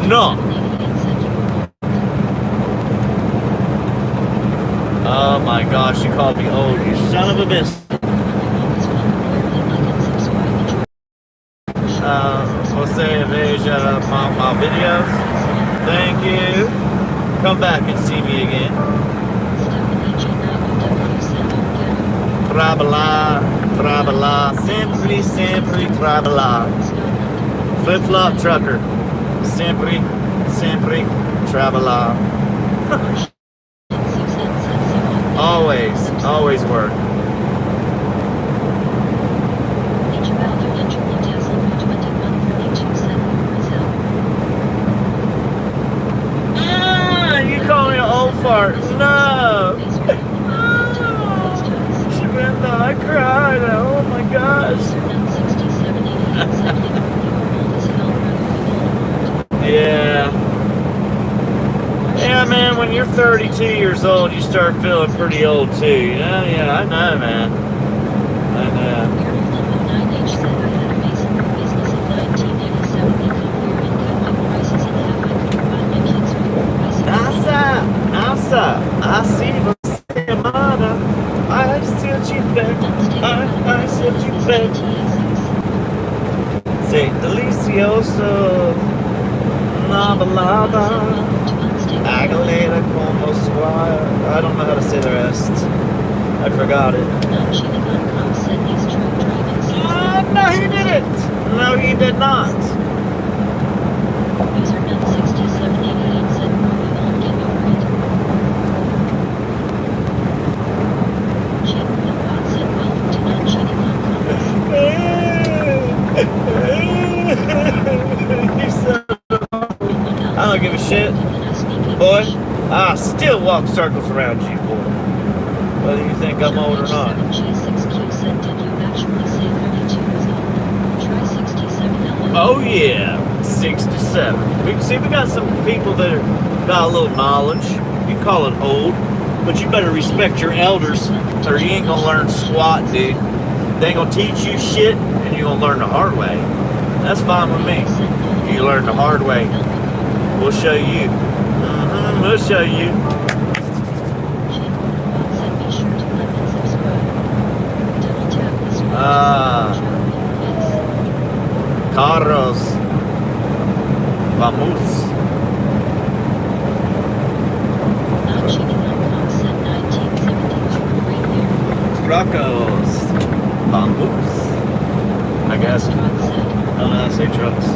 No. Oh my gosh, you called me old, you son of a bitch. Você veja my videos. Thank you. Come back and see me again. Trabalhar, sempre trabalhar. Flip-flop trucker. Sempre trabalhar. Always work. You call me an old fart? No. Samantha, I cried. Oh my gosh. Yeah. Yeah, man, when you're 32 years old, you start feeling pretty old too, you know? Yeah, I know, man. I know. Nossa, assim você amada. Ai, se eu te pego. Ai, se eu te pego. Say, delicioso. Na balada. Agalera como squire. I don't know how to say the rest. I forgot it. No, he didn't. No, he did not. I don't give a shit. Boy, I still walk circles around you, boy. Whether you think I'm old or not. Oh yeah, 67. We got some people that got a little knowledge. You can call it old, but you better respect your elders, or you ain't gonna learn squat, dude. They ain't gonna teach you shit, and you're gonna learn the hard way. That's fine with me. You learn the hard way. We'll show you. We'll show you. Carros. Vamos. Truckos. Vamos. I guess. Oh no, I say trucks.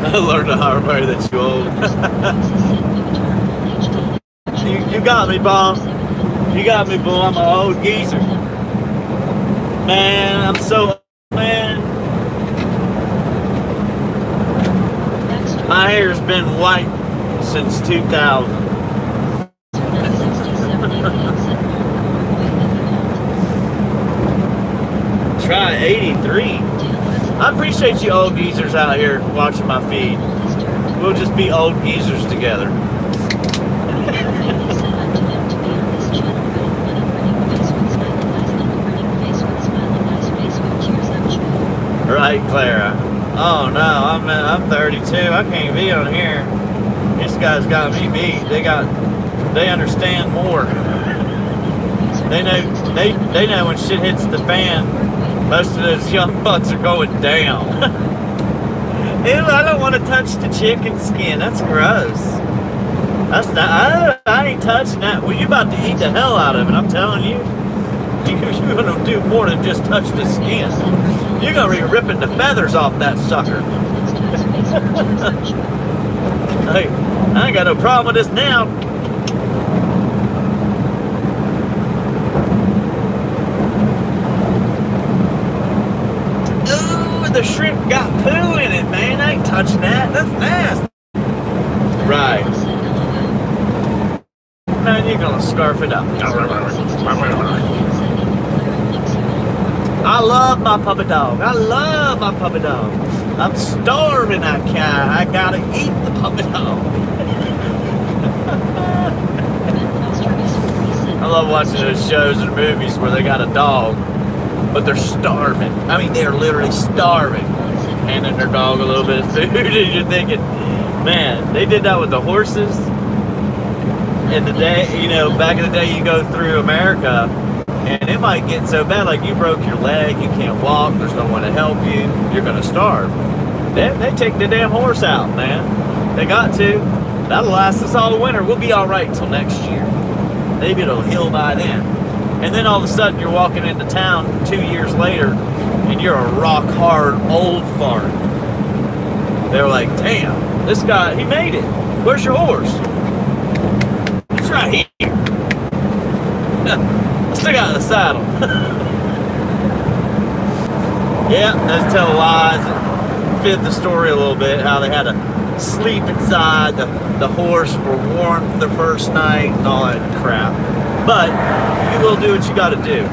I learned the hard way that you old. you got me, Bomb. You got me, Boom. I'm an old geezer. Man, I'm so... Man. My hair's been white since 2000. Try 83. I appreciate you old geezers out here watching my feed. We'll just be old geezers together. Right, Clara. Oh no, I'm 32. I can't be on here. These guys got me beat. They understand more. They know when shit hits the fan. Most of those young bucks are going down. Ew, I don't want to touch the chicken skin. That's gross. That's not. I ain't touching that. Well, you about to eat the hell out of it. I'm telling you. You're gonna do more than just touch the skin. You're gonna be ripping the feathers off that sucker. Hey, I ain't got no problem with this now. The shrimp got poo in it, man. I ain't touching that. That's nasty. Right. Man, you're gonna scarf it up. I love my puppy dog. I love my puppy dog. I'm starving, I can't. I gotta eat the puppy dog. I love watching those shows and movies where they got a dog, but they're starving. I mean, they're literally starving. Handing their dog a little bit of food, and you're thinking, man, they did that with the horses. In the day, you know, back in the day, you go through America, and it might get so bad, like you broke your leg, you can't walk, there's no one to help you, you're gonna starve. They take the damn horse out, man. They got to. That'll last us all the winter. We'll be all right till next year. Maybe it'll heal by then. And then all of a sudden you're walking into town 2 years later and you're a rock hard old fart. They're like, damn, this guy, he made it. Where's your horse? It's right here. I still got the saddle. Yeah, let's tell lies and fit the story a little bit, how they had to sleep inside the horse for warmth the first night and all that crap. But you will do what you got to do.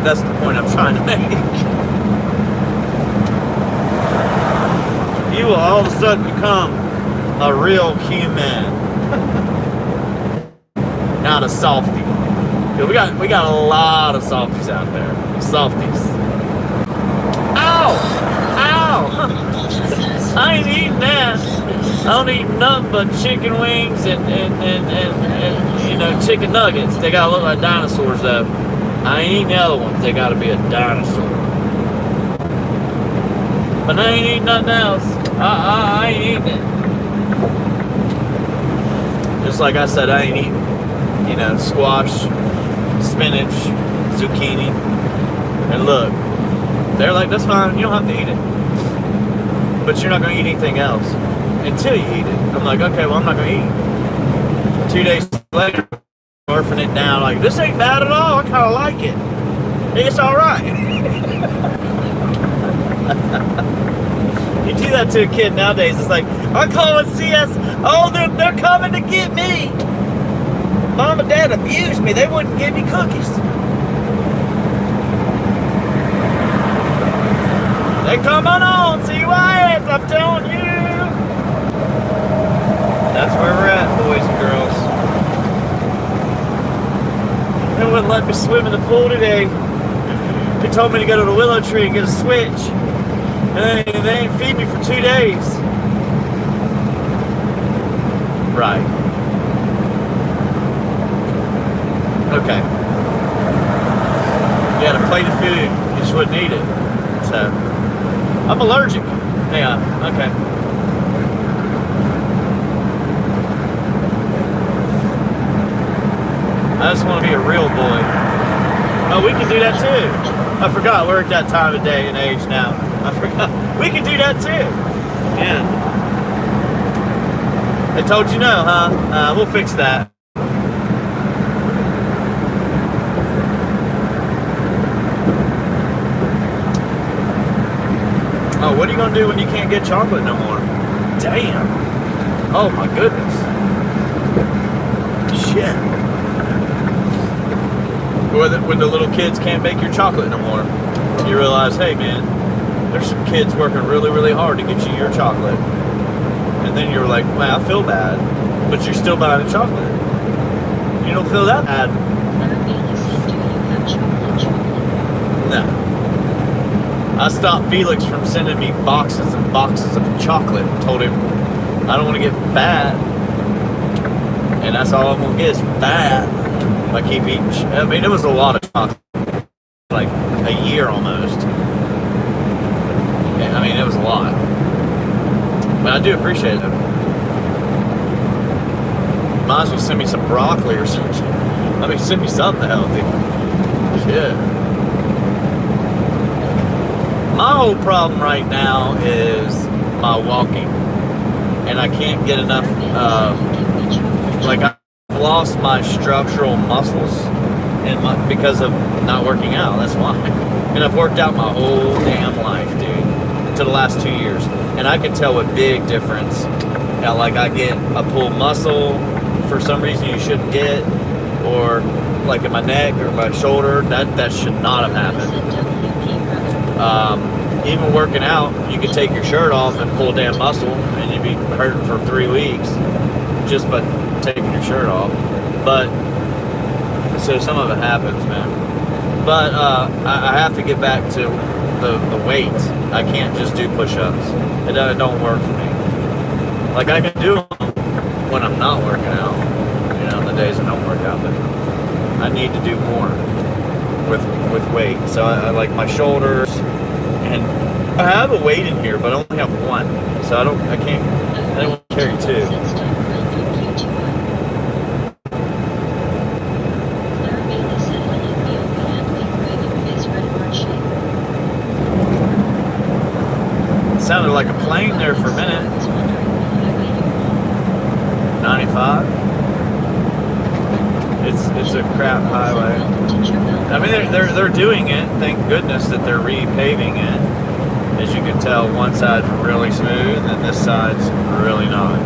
That's the point I'm trying to make. You will all of a sudden become a real human, not a softie. We got a lot of softies out there. Softies. Ow! Ow! I ain't eating that. I don't eat nothing but chicken wings and you know, chicken nuggets. They gotta look like dinosaurs though. I ain't eating the other ones. They gotta be a dinosaur. But I ain't eating nothing else. I ain't eating it. Just like I said, I ain't eating, you know, squash, spinach, zucchini. And look, they're like, that's fine. You don't have to eat it. But you're not gonna eat anything else until you eat it. I'm like, okay, well, I'm not gonna eat. 2 days later, orphan it down, like, this ain't bad at all. I kind of like it. It's all right. You do that to a kid nowadays, it's like, I'm calling CS. Oh, they're coming to get me. Mom and Dad abused me. They wouldn't give me cookies. Then come on, CYS, I'm telling you. That's where we're at, boys and girls. They wouldn't let me swim in the pool today. They told me to go to the willow tree and get a switch. And they ain't feed me for 2 days. Right. Okay. You had a plate of food, you just wouldn't eat it. So, I'm allergic. Yeah, okay. I just want to be a real boy. Oh, we can do that too. I forgot we're at that time of day and age now. I forgot. We can do that too. Yeah. They told you no, huh? We'll fix that. Oh, what are you going to do when you can't get chocolate no more? Damn. Oh my goodness. Shit. When the little kids can't make your chocolate no more, you realize, hey man, there's some kids working really, really hard to get you your chocolate. And then you're like, man, I feel bad, but you're still buying the chocolate. You don't feel that bad. No. I stopped Felix from sending me boxes and boxes of chocolate. Told him, I don't want to get fat. And that's all I'm going to get is fat. If I keep eating, I mean, it was a lot of chocolate, like a year almost. I mean, it was a lot, but I do appreciate it. Might as well send me some broccoli or something. I mean, send me something healthy. Shit. My whole problem right now is my walking, and I can't get enough. Like I've lost my structural muscles, and because of not working out. That's why. And I've worked out my whole damn life, dude, to the last 2 years, and I can tell a big difference. Now, like I pull muscle for some reason you shouldn't get, or like in my neck or my shoulder. That should not have happened. Even working out, you can take your shirt off and pull a damn muscle, and you'd be hurting for 3 weeks just by taking your shirt off. But so some of it happens, man. But I have to get back to the weight. I can't just do push-ups. It don't work for me. Like I can do them when I'm not working out, you know, the days I don't work out. But I need to do more with weight. So I like my shoulders, and I have a weight in here, but I only have one. So I don't want to carry two. Sounded like a plane there for a minute. 95. It's a crap highway. I mean, they're doing it. Thank goodness that they're repaving it. As you can tell, one side's really smooth and this side's really not.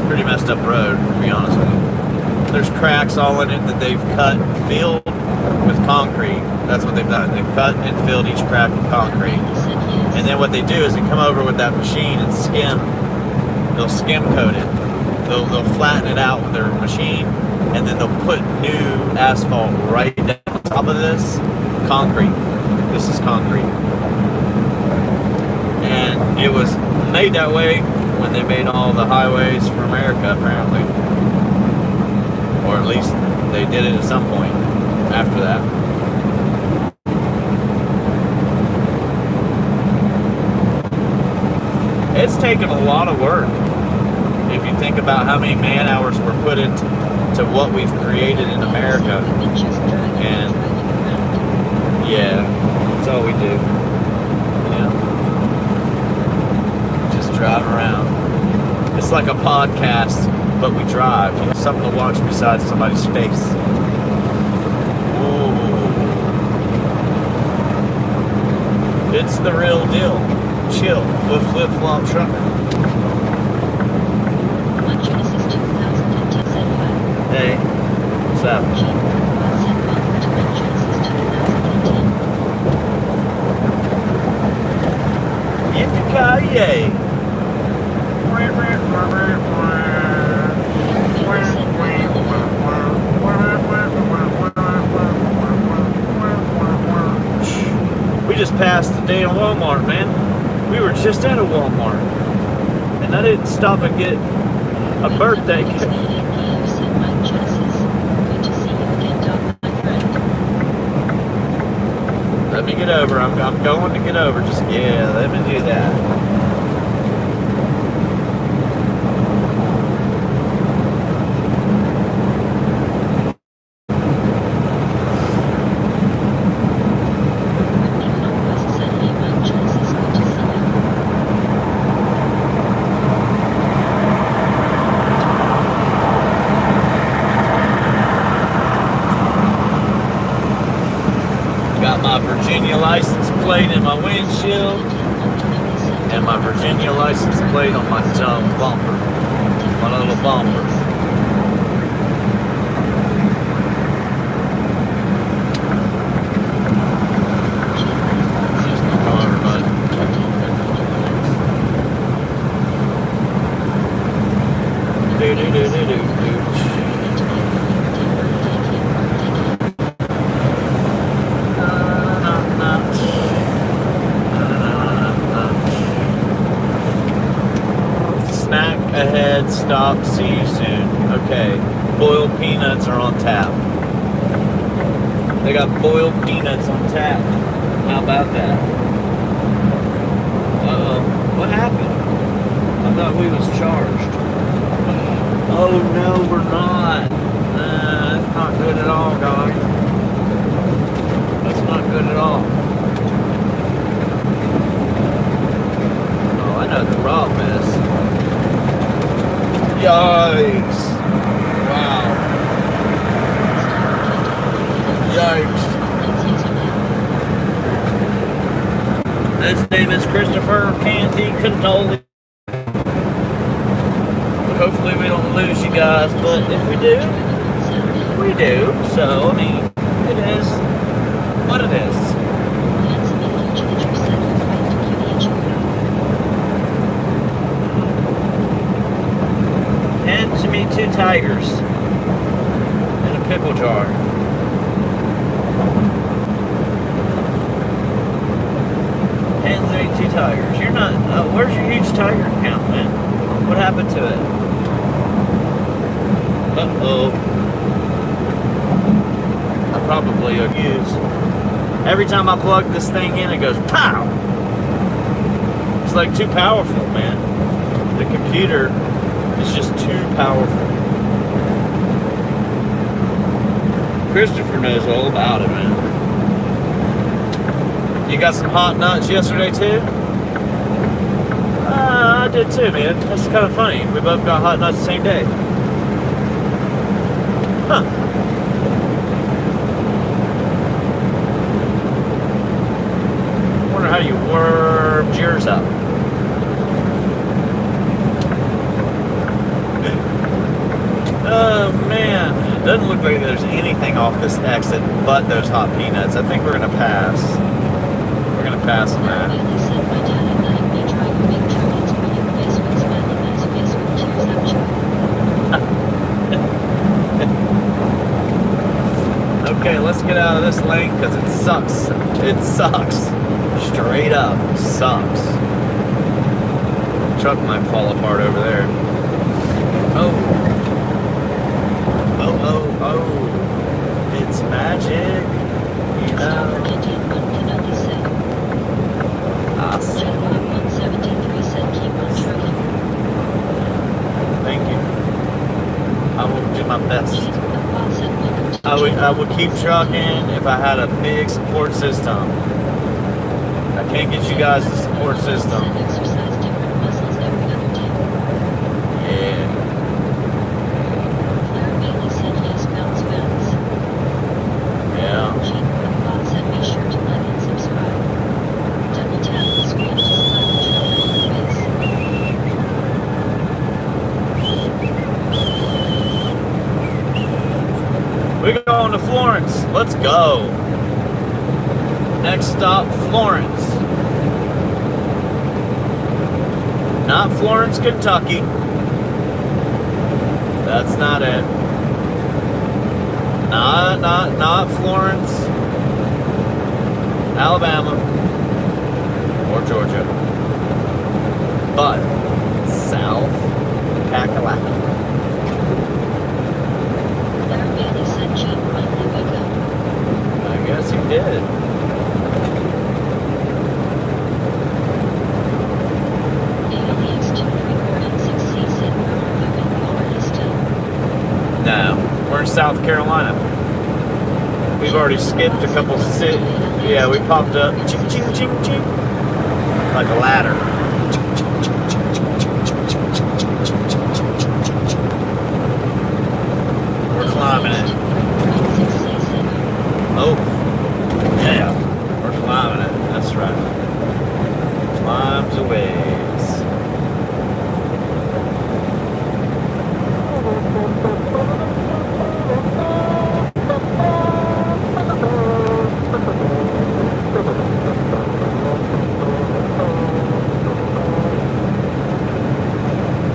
Pretty messed up road, to be honest with you. There's cracks all in it that they've cut and filled with concrete. That's what they've done. They've cut and filled each crack with concrete. And then what they do is they come over with that machine and they'll skim coat it. They'll flatten it out with their machine, and then they'll put new asphalt right down on top of this concrete. This is concrete. And it was made that way when they made all the highways for America, apparently. Or at least they did it at some point after that. It's taken a lot of work. If you think about how many man hours were put into what we've created in America. And yeah, that's all we do. Yeah. Just drive around. It's like a podcast, but we drive. You know, something to watch besides somebody's face. Ooh. It's the real deal. Chill with Flip Flop Trucker. Hey, what's up? Chief Boss said welcome to Manchester's 2018. Yippee-ki-yay! We just passed the day in Walmart, man. We were just at a Walmart. And I didn't stop and get a birthday cake. Good to see you again, Doc, my friend. Let me get over. I'm going to get over. Just, yeah, let me do that. Got my Virginia license plate in my windshield and my Virginia license plate on my bumper, my little bumper. Just my car, bud. Do. Snack ahead, stop, see you soon. Okay, boiled peanuts are on tap. They got boiled peanuts on tap. How about that? Uh-oh, what happened? I thought we was charged. Oh no, we're not. That's not good at all, guys. That's not good at all. Oh, I know the problem is. Yikes. Wow. Yikes. His name is Christopher Canty Cannoli. Hopefully we don't lose you guys, but if we do, we do. So, I mean, it is what it is. Hand to me 2 tigers in a pickle jar. Hand to me 2 tigers. You're not. Where's your huge tiger count, man? What happened to it? Uh-oh. I probably use. Every time I plug this thing in, it goes pow. It's like too powerful, man. The computer. It's just too powerful. Christopher knows all about it, man. You got some hot nuts yesterday, too? I did, too, man. That's kind of funny. We both got hot nuts the same day. Huh. Wonder how you warmed yours up. Oh man, it doesn't look like there's anything off this exit but those hot peanuts. I think we're gonna pass. We're gonna pass on that. Okay, let's get out of this lane because it sucks. It sucks. Straight up sucks. Truck might fall apart over there. Oh. Oh. It's magic. You know. Awesome. Thank you. I will do my best. I would keep trucking if I had a big support system. I can't get you guys the support system. Yeah. Yeah. going to Florence. Let's go. Next stop, Florence. Not Florence, Kentucky. That's not it. Not Florence, Alabama, or Georgia. But South Kakalaki. Larry Bailey said Gene finally wake up. I guess he did. ALEX234N6C said we're in Florida still. No, we're in South Carolina. We've already skipped a couple cities. Yeah, we popped up. Ching, ching, ching, ching. Like a ladder. We're climbing it. Oh, yeah. We're climbing it. That's right. Climbs a ways.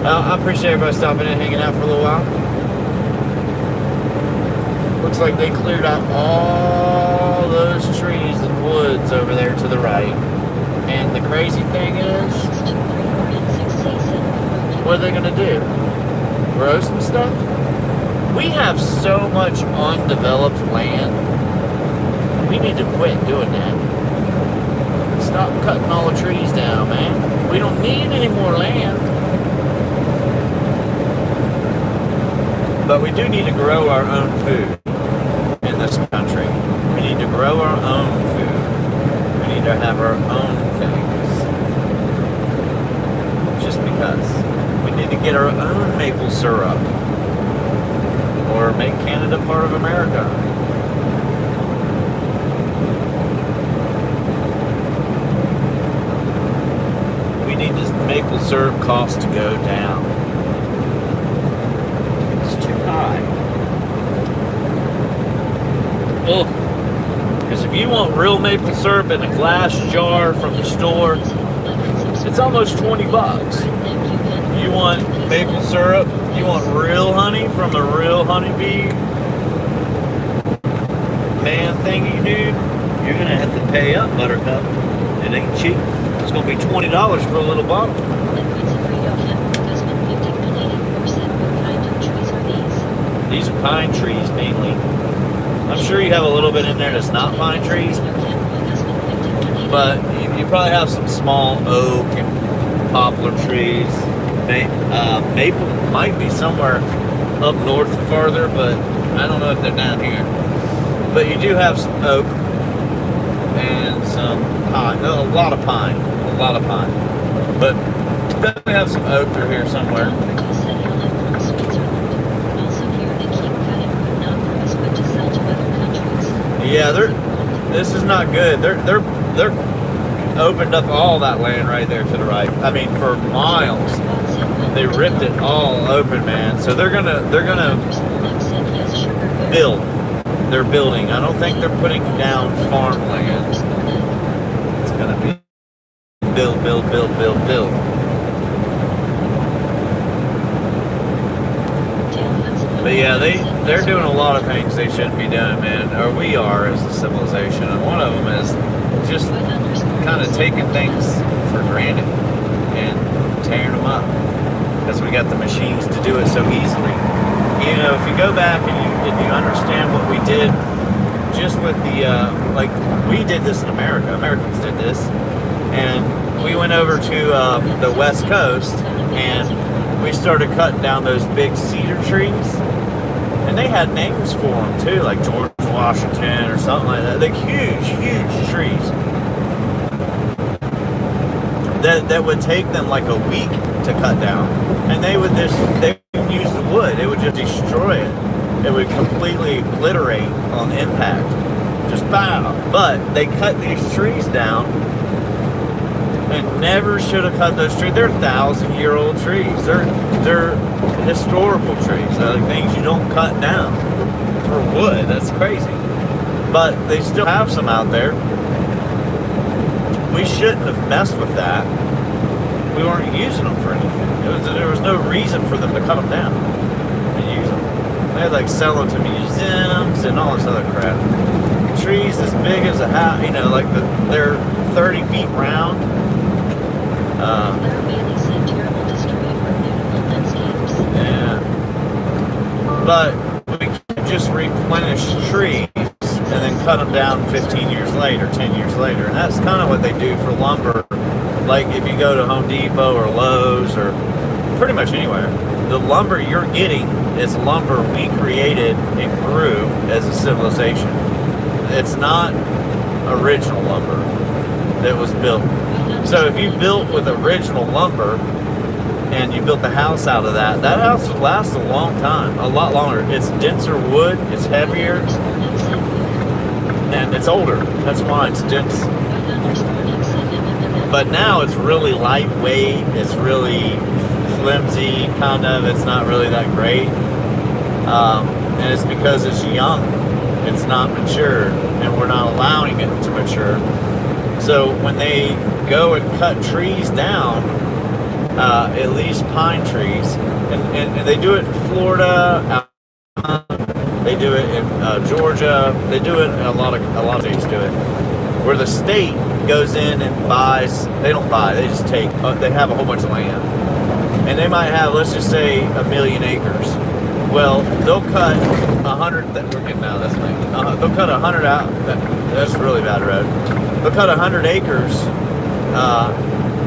Well, I appreciate everybody stopping in, hanging out for a little while. Looks like they cleared out all those trees and woods over there to the right. And the crazy thing is, what are they going to do? Grow some stuff? We have so much undeveloped land. We need to quit doing that. Stop cutting all the trees down, man. We don't need any more land. But we do need to grow our own food in this country. We need to grow our own food. We need to have our own things. Just because. We need to get our own maple syrup. Or make Canada part of America. We need this maple syrup cost to go down. Oh, because if you want real maple syrup in a glass jar from the store, it's almost 20 bucks. You want maple syrup? You want real honey from a real honeybee man thingy, dude? You're going to have to pay up, Buttercup. It ain't cheap. It's going to be $20 for a little bottle. These are pine trees mainly. I'm sure you have a little bit in there that's not pine trees, but you probably have some small oak and poplar trees. Maple might be somewhere up north farther, but I don't know if they're down here. But you do have some oak and some pine. No, a lot of pine. But definitely have some oak through here somewhere. Yeah, this is not good. They're opened up all that land right there to the right. I mean, for miles. They ripped it all open, man. So they're gonna build. They're building. I don't think they're putting down farmland. It's gonna be build. But yeah, they're doing a lot of things they shouldn't be doing, man. Or we are as a civilization. And one of them is just kind of taking things for granted and tearing them up. Because we got the machines to do it so easily. You know, if you go back and you understand what we did just with the, like, we did this in America. Americans did this. And we went over to the West Coast and we started cutting down those big cedar trees. And they had names for them too, like George Washington or something like that. Like huge trees. That would take them like a week to cut down. And they wouldn't use the wood. They would just destroy it. It would completely obliterate on impact. Just bow. But they cut these trees down and never should have cut those trees. They're 1,000-year-old trees. They're historical trees. They're like things you don't cut down. for wood. That's crazy. But they still have some out there. We shouldn't have messed with that. We weren't using them for anything. There was no reason for them to cut them down and use them. They had like sell them to museums and all this other crap. Trees as big as a house, you know, like they're 30 feet round. Claire Bailey said terrible destroy for beautiful landscapes. Yeah. But we can't just replenish trees and then cut them down 15 years later, 10 years later. And that's kind of what they do for lumber. Like if you go to Home Depot or Lowe's or pretty much anywhere, the lumber you're getting is lumber we created and grew as a civilization. It's not original lumber that was built. So if you built with original lumber and you built the house out of that, that house will last a long time, a lot longer. It's denser wood, it's heavier, and it's older. That's why it's dense. But now it's really lightweight, it's really flimsy, kind of. It's not really that great. And it's because it's young. It's not matured, and we're not allowing it to mature. So when they go and cut trees down, at least pine trees, and they do it in Florida, they do it in Georgia, they do it in a lot of states do it, where the state goes in and buys. They don't buy, they just take. They have a whole bunch of land, and they might have, let's just say, 1 million acres. Well, they'll cut 100. We're getting out. That's nice. They'll cut 100 out. That's a really bad road. They'll cut 100 acres,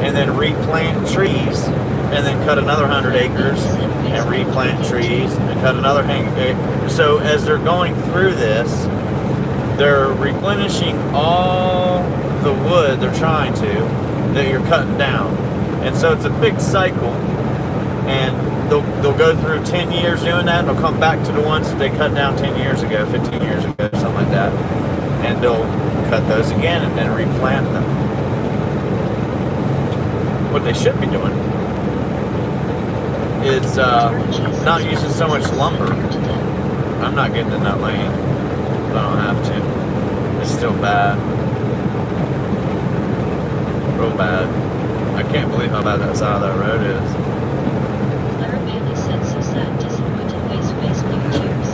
and then replant trees, and then cut another 100 acres and replant trees, and cut another 100. So as they're going through this, they're replenishing all the wood they're trying to that you're cutting down, and so it's a big cycle. And they'll go through 10 years doing that, and they'll come back to the ones that they cut down 10 years ago, 15 years ago, something like that. And they'll cut those again and then replant them. What they should be doing is not using so much lumber. I'm not getting in that lane. I don't have to. It's still bad. Real bad. I can't believe how bad that side of that road is. So sad, disappointed face, blue tears.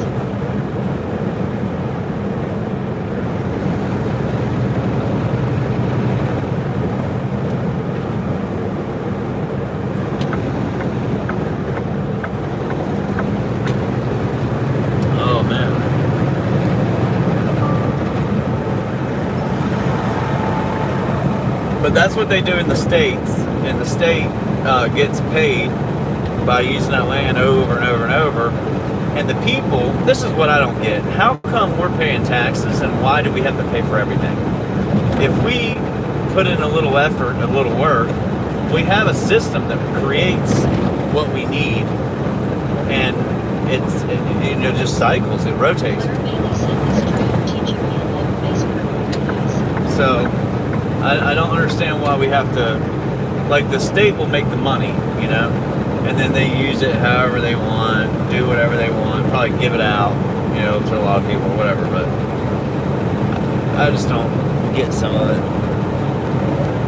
Oh man. But that's what they do in the States. And the state gets paid by using that land over and over and over. And the people, this is what I don't get. How come we're paying taxes, and why do we have to pay for everything? If we put in a little effort and a little work, we have a system that creates what we need, and it just cycles, it rotates. So I don't understand why we have to, like, the state will make the money, you know, and then they use it however they want, do whatever they want, probably give it out, you know, to a lot of people or whatever, but I just don't get some of it.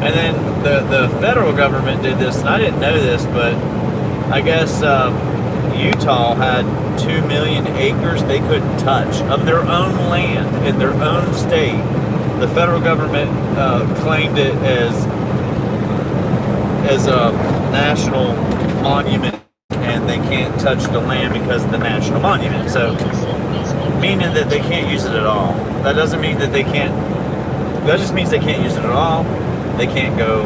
And then the federal government did this, and I didn't know this, but I guess Utah had 2 million acres they couldn't touch of their own land in their own state. The federal government claimed it as a national monument, and they can't touch the land because of the national monument. So, meaning that they can't use it at all. That doesn't mean that they can't. That just means they can't use it at all. They can't go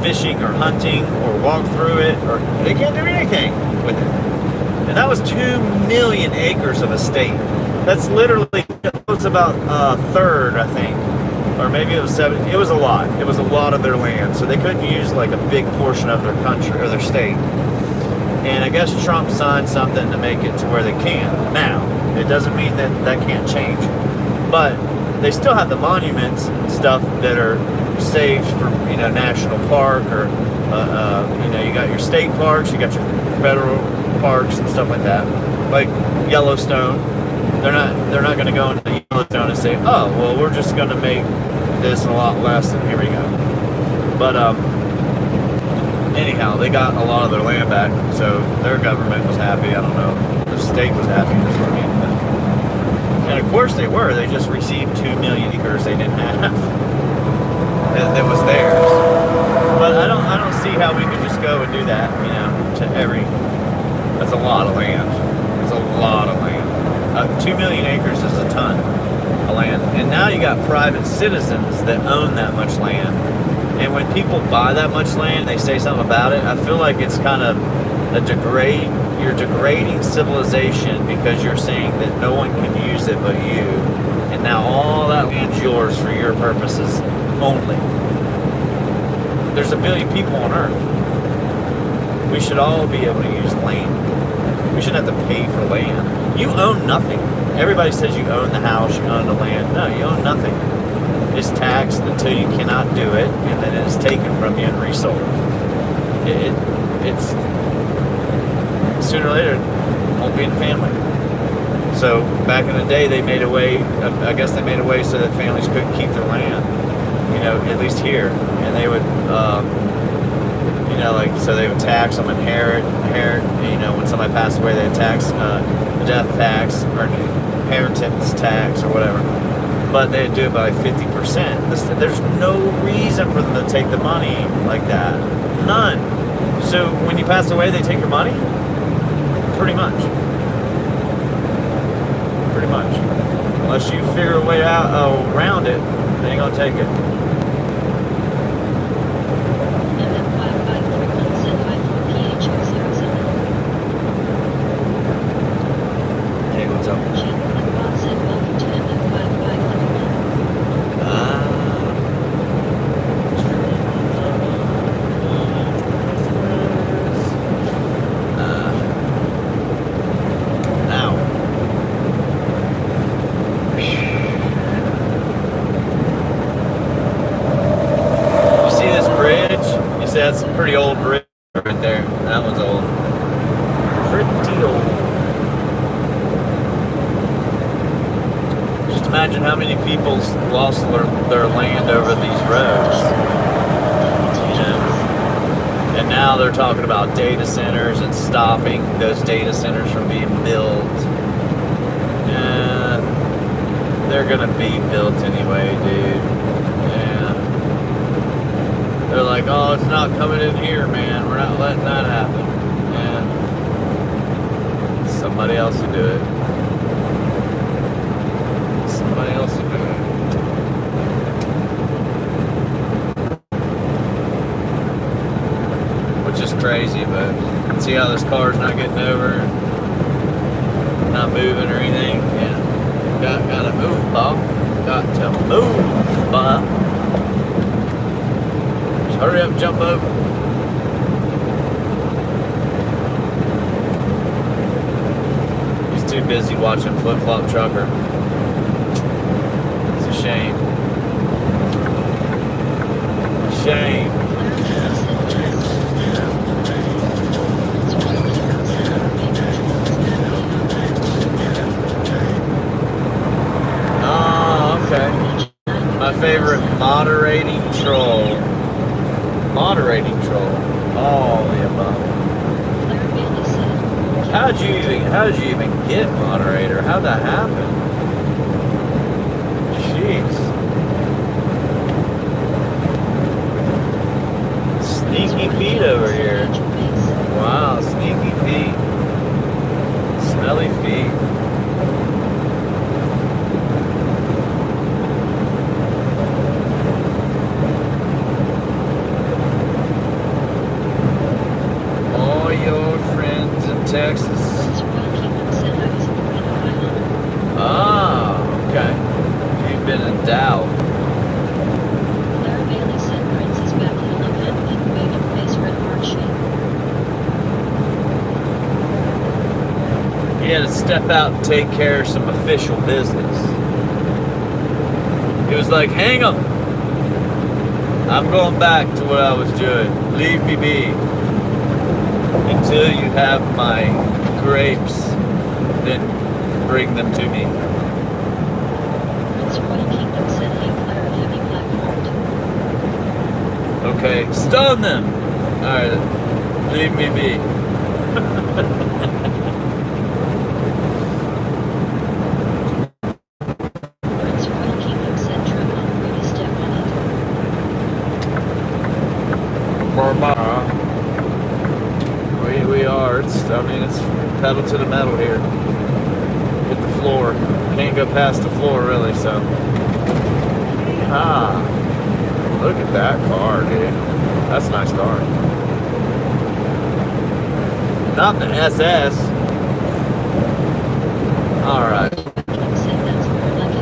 fishing or hunting or walk through it, or they can't do anything with it. And that was 2 million acres of a state. That's literally, it was about a third, I think. Or maybe it was 7. It was a lot. It was a lot of their land. So they couldn't use like a big portion of their country or their state. And I guess Trump signed something to make it to where they can. Now, it doesn't mean that that can't change. But they still have the monuments and stuff that are saved for, you know, national park, or, you know, you got your state parks, you got your federal parks and stuff like that. Like Yellowstone. They're not going to go into the Yellowstone and say, oh, well, we're just going to make this a lot less, and here we go. But anyhow, they got a lot of their land back, so their government was happy. I don't know, the state was happy. And of course they were. They just received 2 million acres they didn't have. That was theirs. But I don't see how we could just go and do that. You know, to every. That's a lot of land. It's a lot of land. 2 million acres is a ton of land. And now you got private citizens that own that much land. And when people buy that much land, they say something about it. I feel like it's kind of you're degrading civilization because you're saying that no one can use it but you. And now all that land's yours for your purposes only. There's 1 billion people on Earth. We should all be able to use land. We shouldn't have to pay for land. You own nothing. Everybody says you own the house, you own the land. No, you own nothing. It's taxed until you cannot do it, and then it's taken from you and resold. It's sooner or later, it won't be in the family. So back in the day, they made a way. I guess they made a way so that families couldn't keep their land. You know, at least here, and they would. So they would tax them, inherit. You know, when somebody passed away, they'd tax the death tax or inheritance tax or whatever. But they'd do it by 50%. There's no reason for them to take the money like that. None. So when you pass away, they take your money? Pretty much. Pretty much. Unless you figure a way out around it, they ain't gonna take it. That's a pretty old bridge right there. That one's old. Pretty old. Just imagine how many people lost their land over these roads. You know? And now they're talking about data centers and stopping those data centers from being built. They're gonna be built anyway, dude. They're like, oh, it's not coming in here, man. We're not letting that happen. Yeah. Somebody else will do it. Somebody else will do it. Which is crazy, but see how this car's not getting over, not moving or anything? Yeah. Gotta move, Bob. Got to move, Bob. Hurry up, jump over. He's too busy watching Flip Flop Trucker. It's a shame. Shame. Oh, okay. My favorite moderating troll. Moderating troll. All the above. How'd you even get moderator? How'd that happen? Jeez. Sneaky Pete over here. Wow, Sneaky Pete. Smelly feet. Texas. Ah, okay. You've been endowed. Claire Bailey said Prince is back in an event and made him face red heart shape. He had to step out and take care of some official business. He was like, hang 'em. I'm going back to what I was doing. Leave me be. Until you have my grapes, then bring them to me. Prince Royal Kingdom said hang clear of heavy black mold. Okay, stun them! Alright, leave me be. Prince Royal Kingdom said trip on ready step on it. We are. It's pedal to the metal here. Hit the floor. Can't go past the floor really, so. Look at that car, dude. That's a nice car. Not the SS. Alright. King said that's more like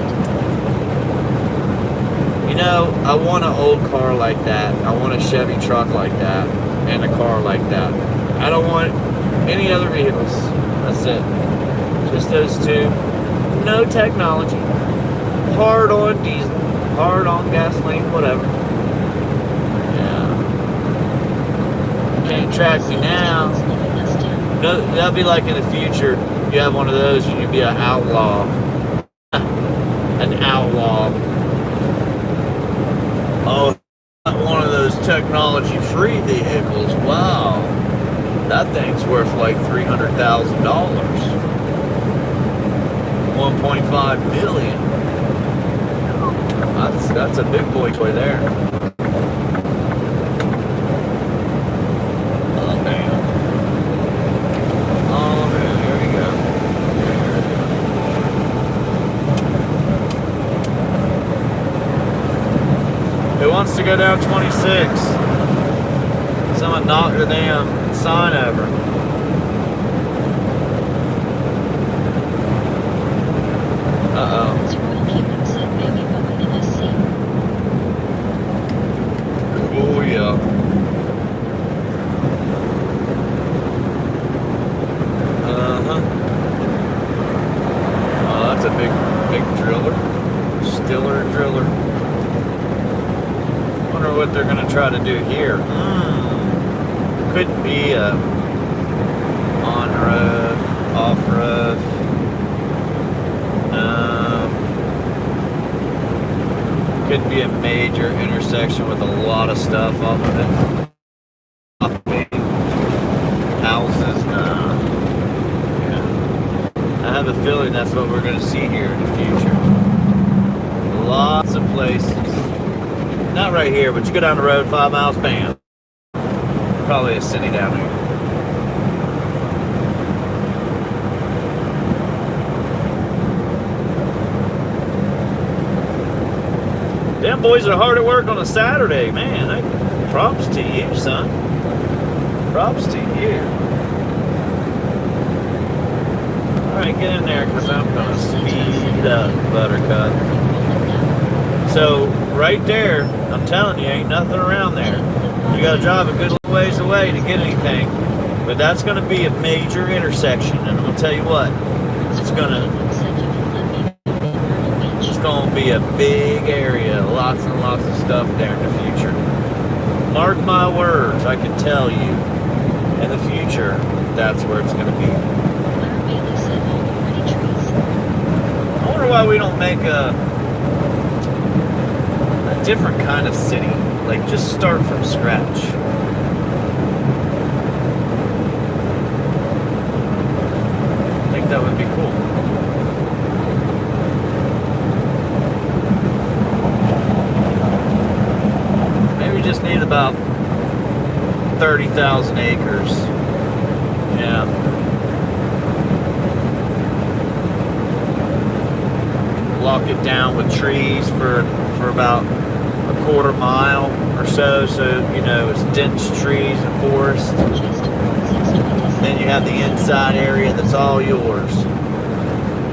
it. You know, I want an old car like that. I want a Chevy truck like that. And a car like that. I don't want any other vehicles. That's it. Just those two. No technology. Hard on diesel. Hard on gasoline. Whatever. Yeah. Can't track me now. Slowing us down. No, that'll be like in the future. You have one of those and you'd be an outlaw. An outlaw. Oh, one of those technology-free vehicles. Wow. That thing's worth like $300,000. 1.5 million. That's a big boy there. Oh man. Oh man, here we go. Who wants to go down 26? Someone knocked the damn sign over. Uh-oh. Prince Royal Kingdom said maybe bumping an SC. Oh yeah. Uh-huh. Oh, that's a big driller. Stiller driller. Wonder what they're gonna try to do here. Couldn't be a on roof, off roof. Couldn't be a major intersection with a lot of stuff off of it. Houses, nah. Yeah. I have a feeling that's what we're going to see here in the future. Lots of places. Not right here, but you go down the road 5 miles, bam. Probably a city down here. Them boys are hard at work on a Saturday, man. Props to you, son. Props to you. Alright, get in there, because I'm going to speed up, Buttercup. So, right there, I'm telling you, ain't nothing around there. You got to drive a good little ways away to get anything. But that's going to be a major intersection, and I'm going to tell you what, it's going to be a big area, lots and lots of stuff there in the future. Mark my words, I can tell you, in the future, that's where it's going to be. I wonder why we don't make a different kind of city, like just start from scratch. I think that would be cool. Just need about 30,000 acres. Yeah. Lock it down with trees for about a quarter mile or so you know it's dense trees and forest. Then you have the inside area that's all yours.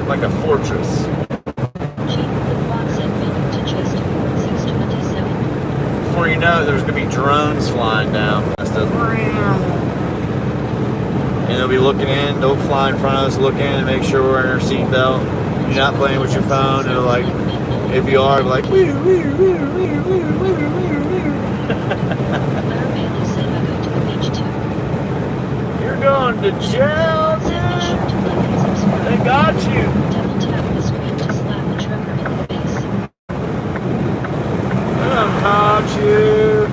Like a fortress. Before you know it, there's going to be drones flying down. And they'll be looking in, they'll fly in front of us, look in and make sure we're in our seatbelt. You're not playing with your phone, and like, if you are, like, woo, woo, woo, woo, woo, woo, woo. You're going to jail, dude. They got you. Double tap the screen to slap the trucker in the face. I caught you.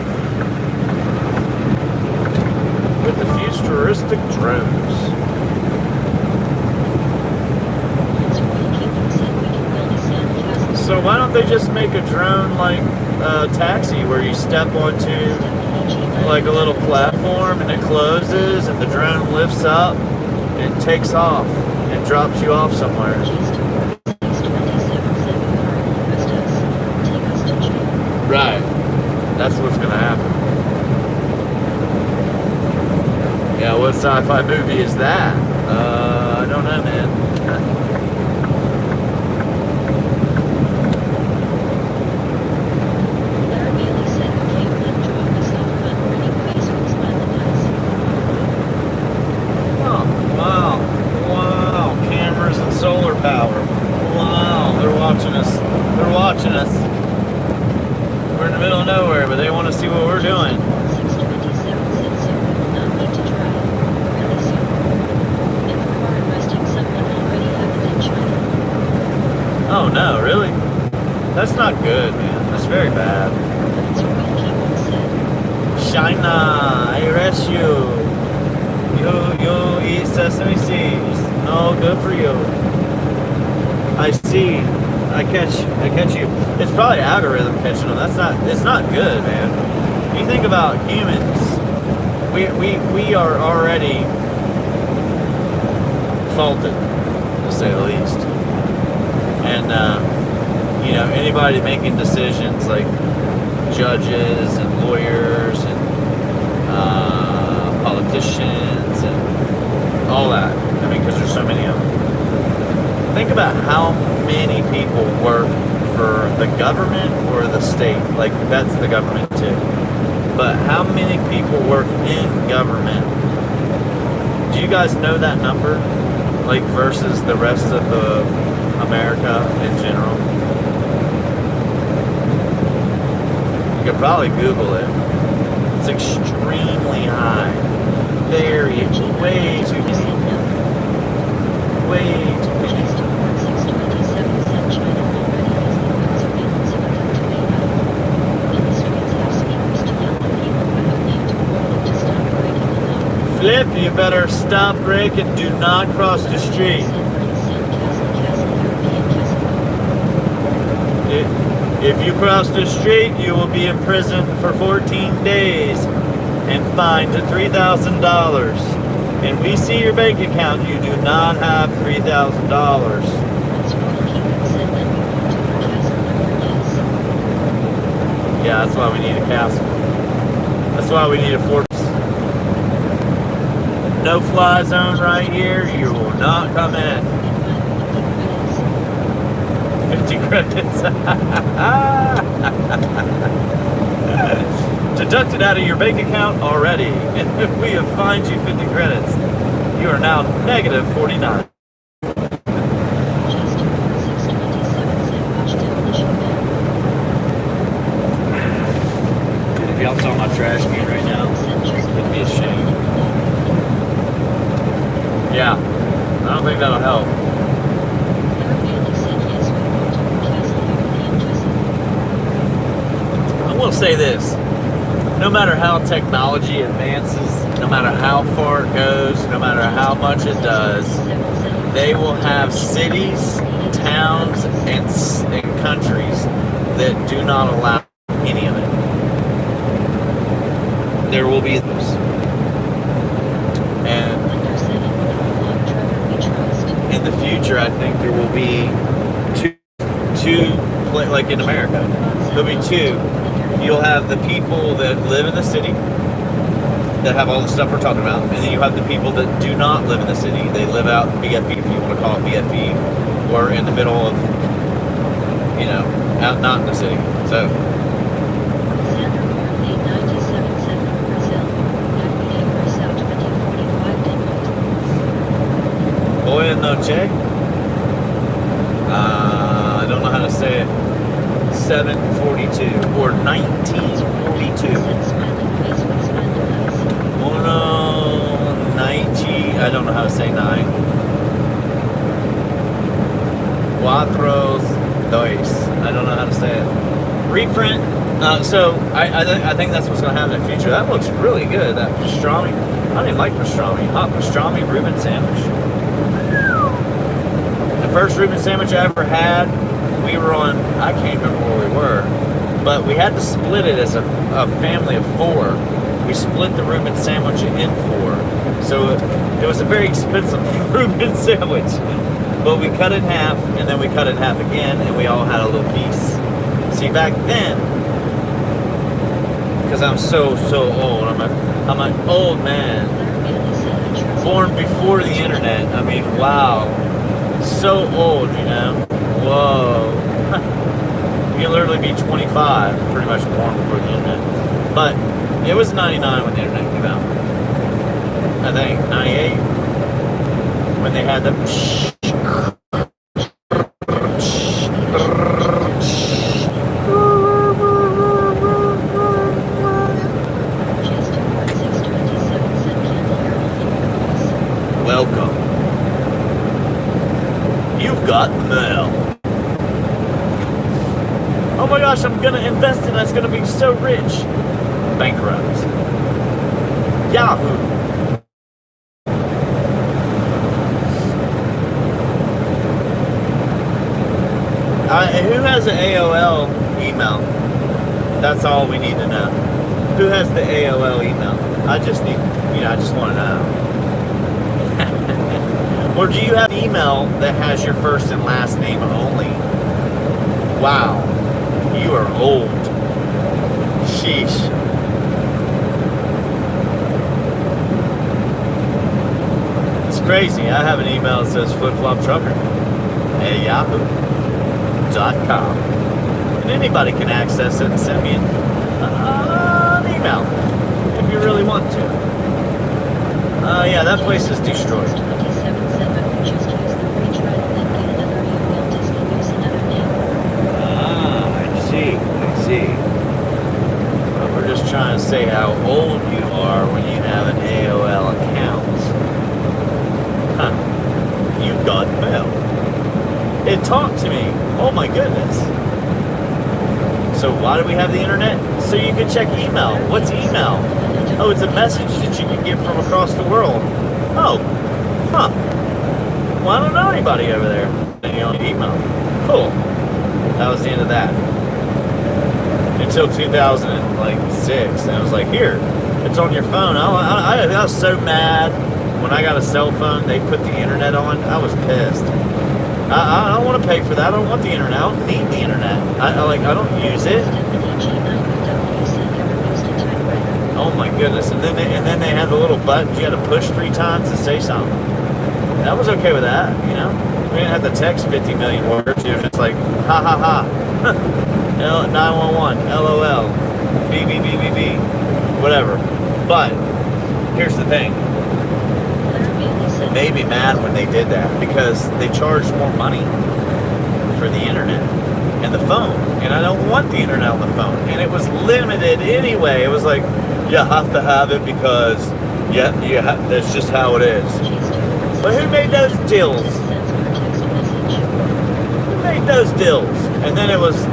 With the futuristic drones. Prince Royal Kingdom said we can build a sandcastle. So why don't they just make a drone like a taxi where you step onto like a little platform and it closes and the drone lifts up and takes off and drops you off somewhere? Right. That's what's gonna happen. Yeah, what sci-fi movie is that? I don't know, man. Oh, wow. Wow. Cameras and solar power. Wow. They're watching us. They're watching us. We're in the middle of nowhere, but they want to see what we're doing. Oh no, really? That's not good, man. That's very bad. China, I arrest you. You eat sesame seeds. No good for you. I see. I catch you. It's probably algorithm catching them. It's not good, man. You think about humans. We are already faulted, to say the least. And you know, anybody making decisions like judges and lawyers and politicians and all that. I mean, because there's so many of them. Think about how many people work for the government or the state. Like, that's the government too. But how many people work in government? Do you guys know that number? Like, versus the rest of the America in general? You could probably Google it. It's extremely high. Way too many. Way too many. Flip, you better stop, brake, and do not cross the street. If you cross the street, you will be in prison for 14 days and fined $3,000. And we see your bank account, you do not have $3,000. Yeah, that's why we need a castle. That's why we need a fortress. No fly zone right here, you will not come in. 50 credits. Deducted out of your bank account already. And we have fined you 50 credits. You are now negative 49. Dude, if y'all saw my trash can right now, it'd be a shame. Yeah, I don't think that'll help. I will say this. No matter how technology advances, no matter how far it goes, no matter how much it does, they will have cities, towns, and countries that do not allow any of it. There will be those. And in the future, I think there will be two, like in America, there'll be two. You'll have the people that live in the city that have all the stuff we're talking about, and then you have the people that do not live in the city. They live out in BFE, if you want to call it BFE, or in the middle of, you know, out not in the city. So. Boa noche. I don't know how to say it. 742 or 1942. Uno 90. I don't know how to say 9. Cuatro Dois. I don't know how to say it. Reprint. So I think that's what's going to happen in the future. That looks really good. That pastrami. I didn't like pastrami. Hot pastrami Reuben sandwich. The first Reuben sandwich I ever had, we were on, I can't remember where we were, but we had to split it as a family of 4. We split the Reuben sandwich in 4. So it was a very expensive Reuben sandwich. But we cut it in half, and then we cut it in half again, and we all had a little piece. See, back then, because I'm so old, I'm an old man, born before the internet. I mean, wow, so old, you know. Whoa, you can literally be 25, pretty much born before the internet. But it was 99 when the internet came out. I think 98 when they had the. Welcome. You've got mail. Oh my gosh, I'm gonna invest in that's gonna be so rich. Bankrupt. Yahoo. Who has an AOL email? That's all we need to know. Who has the AOL email? I just need, I just want to know. Or do you have an email that has your first and last name only? Wow, you are old. Sheesh. It's crazy. I have an email that says Flip Flop Trucker at yahoo.com. And anybody can access it and send me an email if you really want to. Yeah, that place is destroyed. I see. But we're just trying to say how old you are when you have an AOL account. Huh. You've got mail. It talked to me. Oh my goodness. So why do we have the internet? So you can check email. What's email? Oh, it's a message that you can get from across the world. Oh. Huh. Well, I don't know anybody over there. Then you only email. Cool. That was the end of that. Until 2006, and I was like, here, it's on your phone. I was so mad when I got a cell phone. They put the internet on. I was pissed. I don't want to pay for that. I don't want the internet. I don't need the internet. I don't use it. Oh my goodness! And then they had the little buttons you had to push 3 times to say something. I was okay with that. We didn't have to text 50 million words. It was just like ha ha ha. 911, LOL, BBBBB, whatever. But here's the thing. It made me mad when they did that because they charged more money for the internet and the phone. And I don't want the internet on the phone. And it was limited anyway. It was like, you have to have it because, that's just how it is. But who made those deals? Who made those deals? And then it was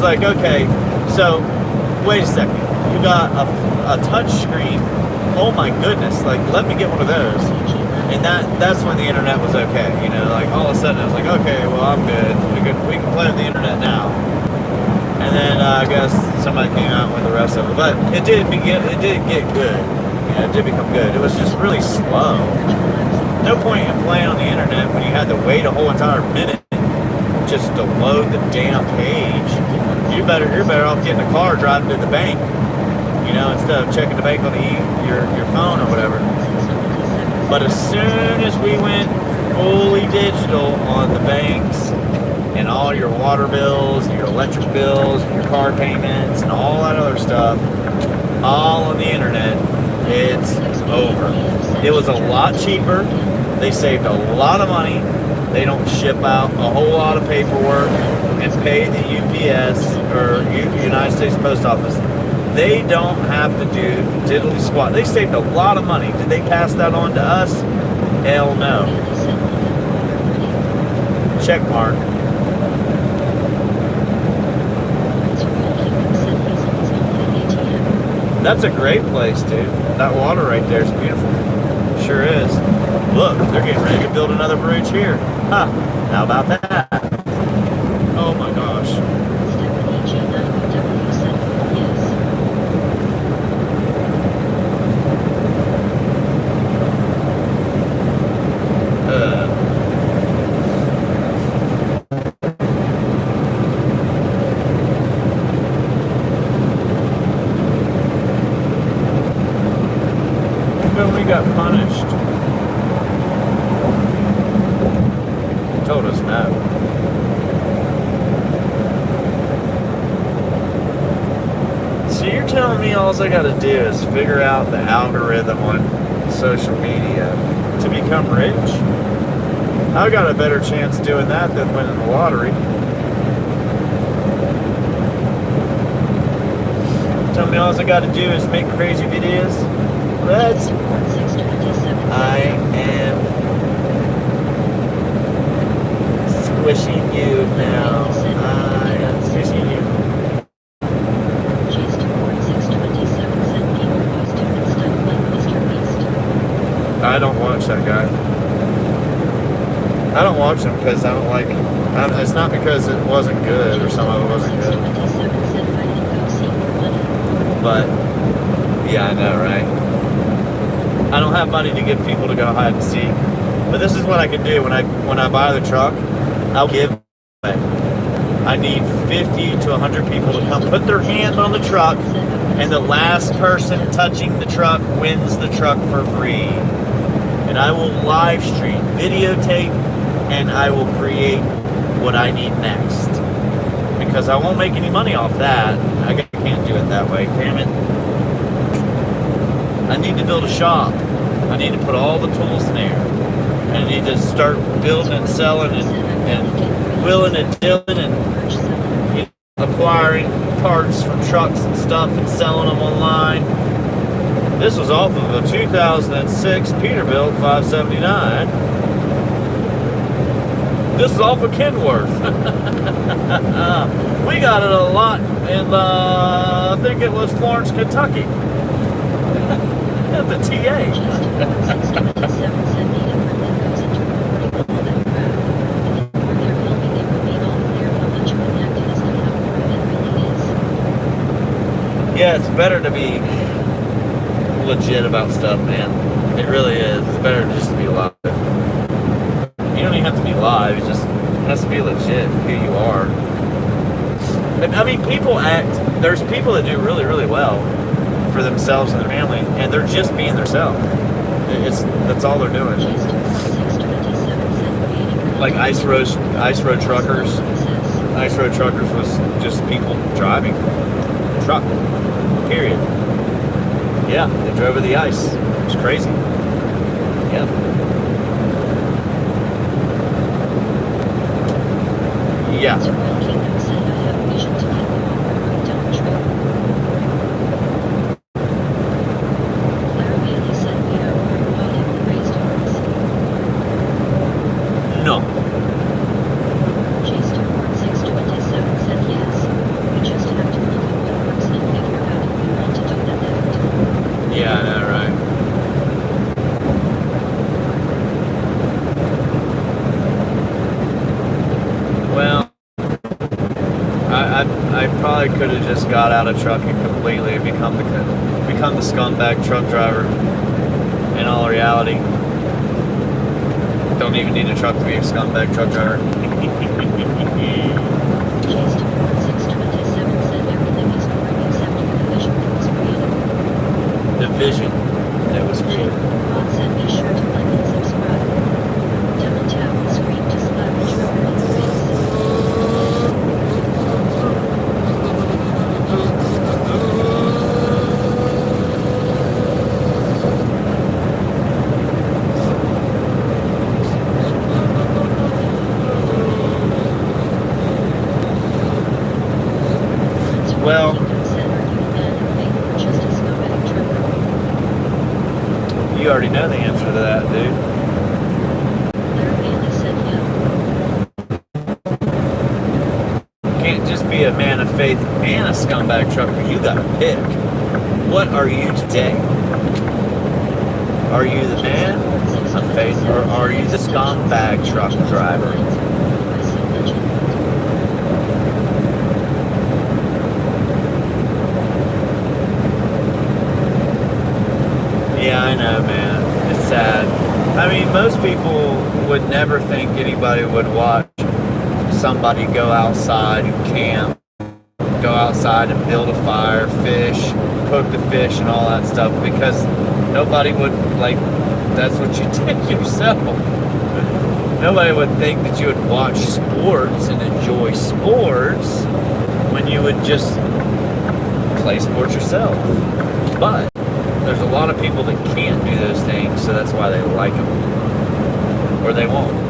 like, okay, so wait a second. You got a touch screen. Oh my goodness, like let me get one of those. And that's when the internet was okay. Like all of a sudden I was like, okay, well I'm good. We can play with the internet now. And then I guess somebody came out with the rest of it. But it did get good. It did become good. It was just really slow. No point in playing on the internet when you had to wait a whole entire minute just to load the damn page. You're better off getting a car, driving to the bank, instead of checking the bank on your phone or whatever. But as soon as we went fully digital on the banks and all your water bills, and your electric bills, and your car payments, and all that other stuff, all on the internet, it's over. It was a lot cheaper. They saved a lot of money. They don't ship out a whole lot of paperwork and pay the UPS or United States Post Office. They don't have to do diddly squat. They saved a lot of money. Did they pass that on to us? Hell no. Check mark. Surreal Kingdom said he's in his own ATM. That's a great place, dude. That water right there is beautiful. Sure is. Look, they're getting ready to build another bridge here. Huh. How about that? Oh my gosh. Stephanie G9W said yes. When we got punished. Told us no. So you're telling me all I gotta do is figure out the algorithm on social media to become rich? I got a better chance doing that than winning the lottery. Tell me all I gotta do is make crazy videos? Let's. I am squishing you now. I am squishing you. I don't watch that guy. I don't watch him because I don't like. It's not because it wasn't good or some of it wasn't good. But yeah, I know, right? I don't have money to give people to go hide and seek. But this is what I can do when I buy the truck. I'll give away. I need 50 to 100 people to come put their hand on the truck, and the last person touching the truck wins the truck for free. And I will live stream, videotape, and I will create what I need next. Because I won't make any money off that. I can't do it that way, damn it. I need to build a shop. I need to put all the tools in there. I need to start building and selling and willing and dealing and acquiring parts from trucks and stuff and selling them online. This was off of a 2006 Peterbilt 579. This is off of Kenworth. We got it a lot in, I think it was Florence, Kentucky. At the TA. Yeah, it's better to be legit about stuff, man. It really is. It's better just to be live. You don't even have to be live. It just has to be legit who you are. And, I mean, people act. There's people that do really, really well for themselves and their family, and they're just being themselves. That's all they're doing. Like Ice Road Truckers. Ice Road Truckers was just people driving truck. Period. Yeah, they drove over the ice. It's crazy. Yeah. Yeah. No. Yeah, I know, right? Well, I probably could have just got out of trucking completely and become the scumbag truck driver. In all reality, don't even need a truck to be a scumbag truck driver. The vision that was created. Rod said be sure to like and subscribe. Dumb and tap the screen to slap the trigger in your face. Well, you already know the answer to that, dude. faith and a scumbag trucker. You gotta pick. What are you today? Are you the man of faith, or are you the scumbag truck driver? Yeah, I know, man. It's sad. I mean, most people would never think anybody would watch somebody go outside and camp, go outside and build a fire, fish, cook the fish and all that stuff, because nobody would, like, that's what you did yourself. Nobody would think that you would watch sports and enjoy sports when you would just play sports yourself. But there's a lot of people that can't do those things, so that's why they like them, or they won't.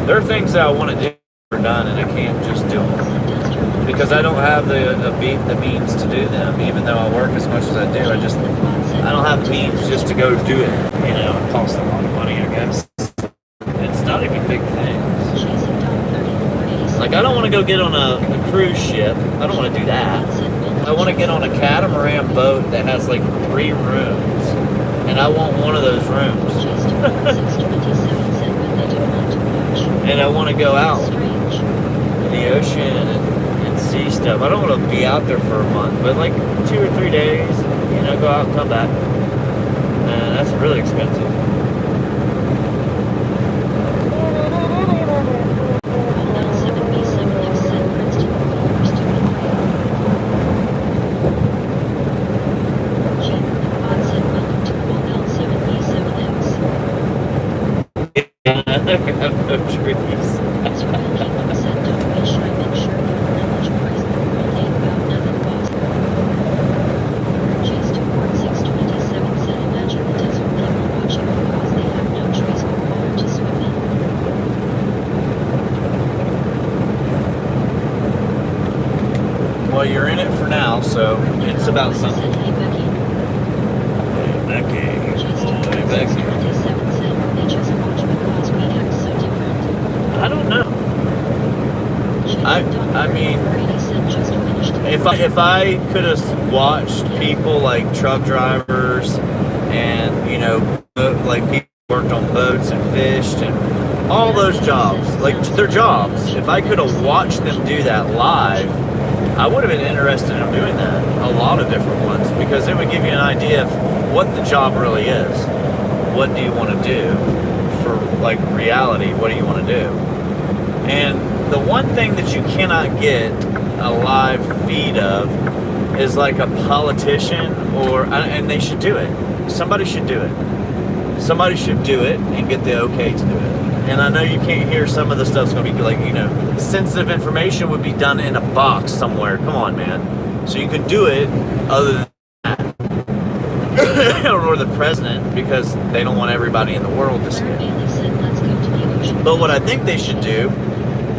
There are things that I want to do are done, and I can't just do them because I don't have the means to do them. Even though I work as much as I do, I don't have the means just to go do it. You know, it costs a lot of money, I guess. It's not even big things. Like, I don't want to go get on a cruise ship. I don't want to do that. I want to get on a catamaran boat that has like 3 rooms, and I want one of those rooms. And I want to go out in the ocean and see stuff. I don't want to be out there for a month, but like 2 or 3 days, you know, go out and come back. And that's really expensive. I have no trees. Well, you're in it for now, so it's about something. Hey, Becky. Hey, Becky. I don't know. I mean, if I could have watched people like truck drivers and, you know, like people who worked on boats and fished and all those jobs, like their jobs, if I could have watched them do that live, I would have been interested in doing that. A lot of different ones, because it would give you an idea of what the job really is. What do you want to do for, like, reality? What do you want to do? And the one thing that you cannot get a live feed of is like a politician, and they should do it. Somebody should do it. Somebody should do it and get the okay to do it. And I know you can't hear some of the stuff's going to be like, you know, sensitive information would be done in a box somewhere. Come on, man. So you could do it other than that. Or the president, because they don't want everybody in the world to see it. But what I think they should do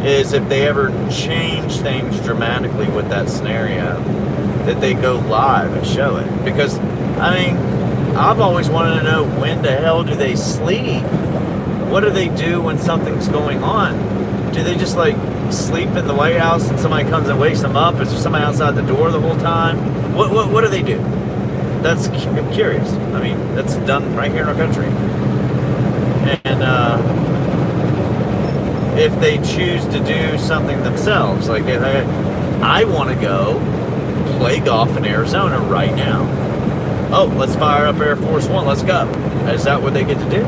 is, if they ever change things dramatically with that scenario, that they go live and show it. Because, I mean, I've always wanted to know, when the hell do they sleep? What do they do when something's going on? Do they just like sleep in the White House and somebody comes and wakes them up? Is there somebody outside the door the whole time? What do they do? That's, I'm curious. I mean, that's done right here in our country. And if they choose to do something themselves, like if I want to go play golf in Arizona right now. Oh, let's fire up Air Force One. Let's go. Is that what they get to do?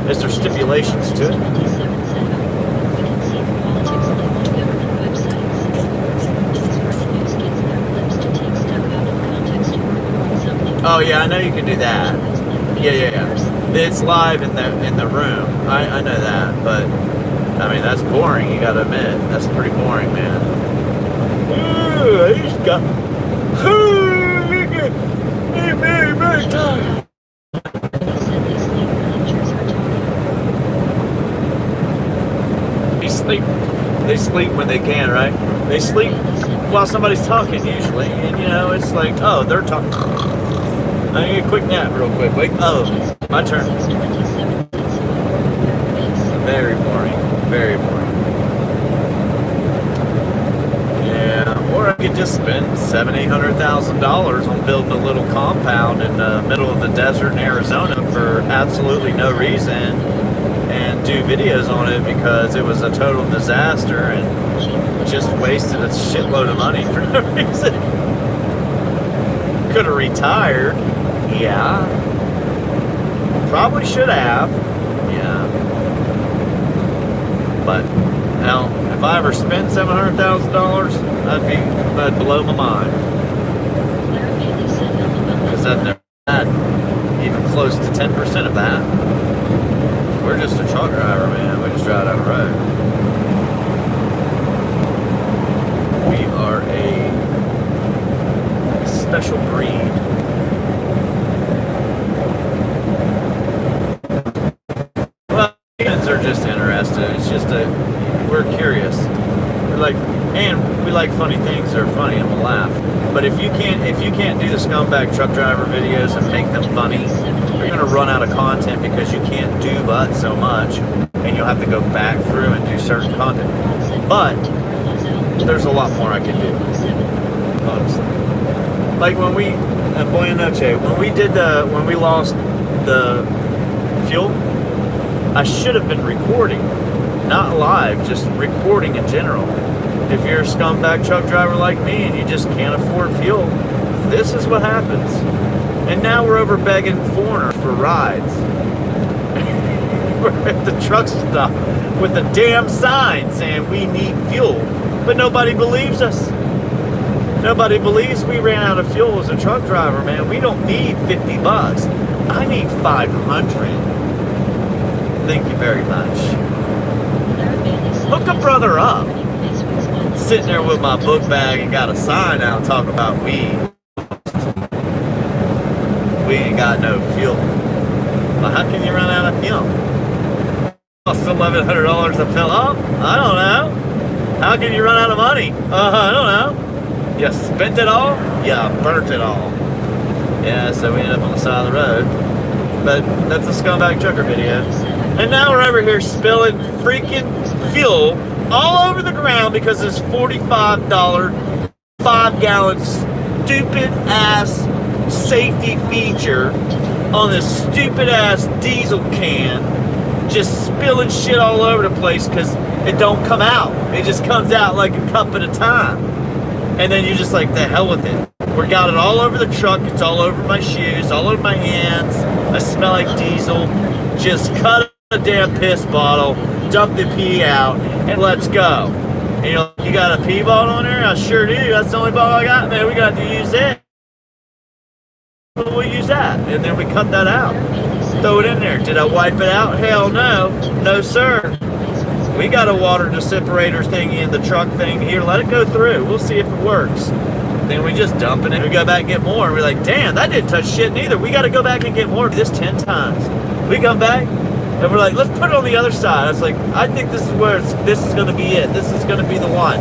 Is there stipulations to it? Oh yeah, I know you can do that. Yeah. It's live in the room. I know that, but I mean, that's boring. You gotta admit, that's pretty boring, man. Ooh, I just got. Very tired. They sleep when they can, right? They sleep while somebody's talking usually, and you know, it's like, oh, they're talking. I need a quick nap real quick. Wait, oh, my turn. Very boring. Very boring. just spend $700,000-800,000 on building a little compound in the middle of the desert in Arizona for absolutely no reason, and do videos on it because it was a total disaster and just wasted a shitload of money for no reason. Could have retired, yeah. Probably should have, yeah. But now, if I ever spent $700,000, that'd blow my mind. Because I've never had even close to 10% of that. We're just a truck driver, man. We just drive down the road. We are a special breed. Well, humans are just interested. It's just we're curious. We're like, and we like funny things that are funny and we'll laugh. But if you can't do the scumbag truck driver videos and make them funny, you're gonna run out of content because you can't do but so much, and you'll have to go back through and do certain content. But there's a lot more I can do, honestly. Like when we at Buena Noche, when we lost the fuel, I should have been recording, not live, just recording in general. If you're a scumbag truck driver like me and you just can't afford fuel, this is what happens. And now we're over begging foreigners for rides. We're at the truck stop with a damn sign saying we need fuel, but nobody believes us. Nobody believes we ran out of fuel as a truck driver, man. We don't need 50 bucks. I need 500. Thank you very much. Hook a brother up. Sitting there with my book bag and got a sign out talking about we ain't got no fuel. Well, how can you run out of fuel? Cost $1,100 to fill up? I don't know. How can you run out of money? I don't know. You spent it all? You burnt it all. Yeah, so we ended up on the side of the road. But that's a scumbag trucker video. And now we're over here spilling freaking fuel all over the ground because this $45 5-gallon stupid ass safety feature on this stupid ass diesel can, just spilling shit all over the place because it don't come out. It just comes out like a cup at a time. And then you're just like, the hell with it. We got it all over the truck. It's all over my shoes, all over my hands. I smell like diesel. Just cut a damn piss bottle, dump the pee out, and let's go. And you know, you got a pee bottle in there? I sure do. That's the only bottle I got, man. We got to use it. We'll use that. And then we cut that out. Throw it in there. Did I wipe it out? Hell no. No, sir. We got a water separator thingy in the truck thing here. Let it go through. We'll see if it works. Then we just dump it in. We go back and get more. And we're like, damn, that didn't touch shit neither. We got to go back and get more. This 10 times. We come back. And we're like, let's put it on the other side. I was like, I think this is where this is going to be it. This is going to be the one.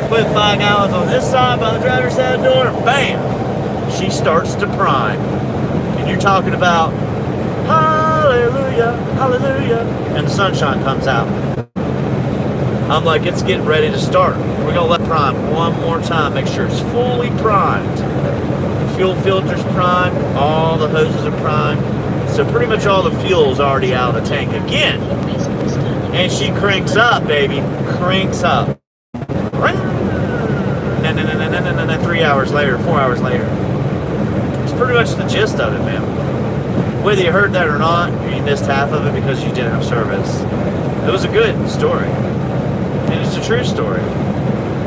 Put 5 gallons on this side by the driver's side door. Bam! She starts to prime. And you're talking about, hallelujah, hallelujah. And the sunshine comes out. I'm like, it's getting ready to start. We're going to let prime one more time. Make sure it's fully primed. The fuel filter's primed. All the hoses are primed. So pretty much all the fuel's already out of the tank again. And she cranks up, baby. Cranks up. 3 hours later, 4 hours later. It's pretty much the gist of it, man. Whether you heard that or not, you missed half of it because you didn't have service. It was a good story. And it's a true story.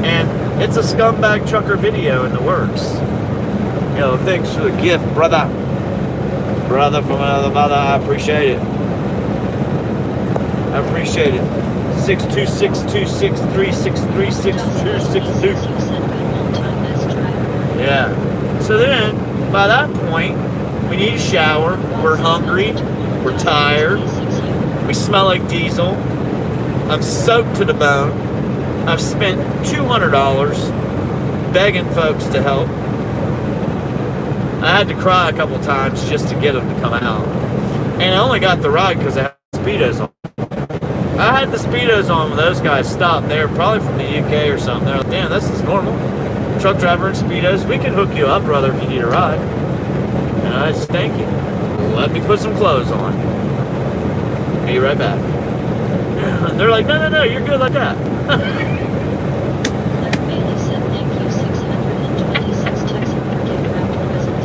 And it's a scumbag trucker video in the works. You know, thanks for the gift, brother. Brother from another mother, I appreciate it. I appreciate it. 6262636366262. Yeah. So then, by that point, we need a shower. We're hungry. We're tired. We smell like diesel. I'm soaked to the bone. I've spent $200 begging folks to help. I had to cry a couple times just to get them to come out. And I only got the ride because I had Speedos on. I had the Speedos on when those guys stopped. They were probably from the UK or something. They're like, damn, this is normal. truck driver in Speedos. We can hook you up, brother, if you need a ride. And I said, thank you. Let me put some clothes on. Be right back. And they're like, no, you're good like that. Larry Bailey said thank you 626 Texan for giving out present.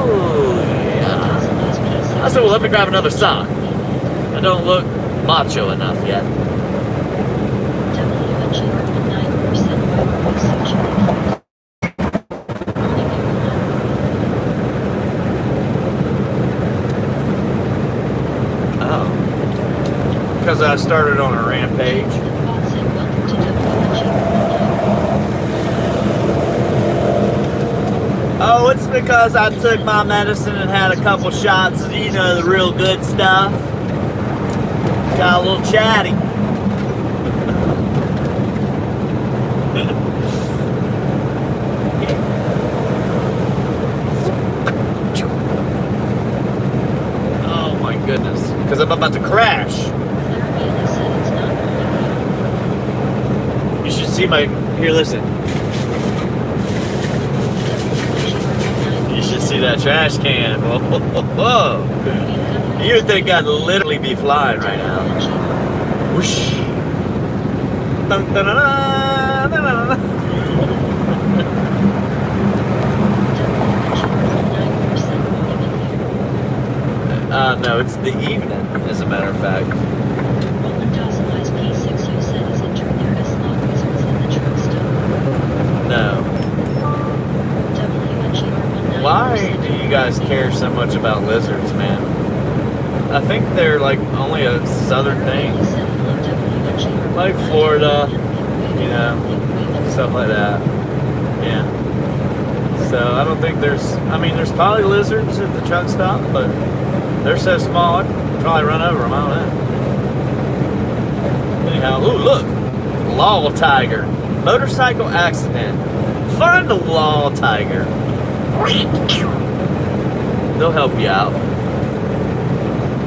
Ooh, yeah. I said, well, let me grab another sock. I don't look macho enough yet. WNGR 9% by sexually. Morning, everyone. Oh. Because I started on a rampage. The bot said welcome to WNGR 9. Oh, it's because I took my medicine and had a couple shots of, you know, the real good stuff. Got a little chatty. Oh my goodness. Because I'm about to crash. Larry Bailey said it's not morning. You should see my... Here, listen. You should see that trash can. Whoa, whoa, whoa. You would think I'd literally be flying right now. Whoosh. Dun, dun, dun, dun, dun, dun, dun. No, it's the evening, as a matter of fact. Roland Dawson Ice P6U said is entering their S-Log wizards in the truck stop. No. WNGR 19%. Why do you guys care so much about lizards, man? I think they're like only a southern thing. Like Florida, you know, stuff like that. Yeah. So I don't think there's, I mean, there's probably lizards at the truck stop, but they're so small, I'd probably run over them, I don't know. Anyhow, ooh, look, law tiger. Motorcycle accident. Find the law tiger. They'll help you out.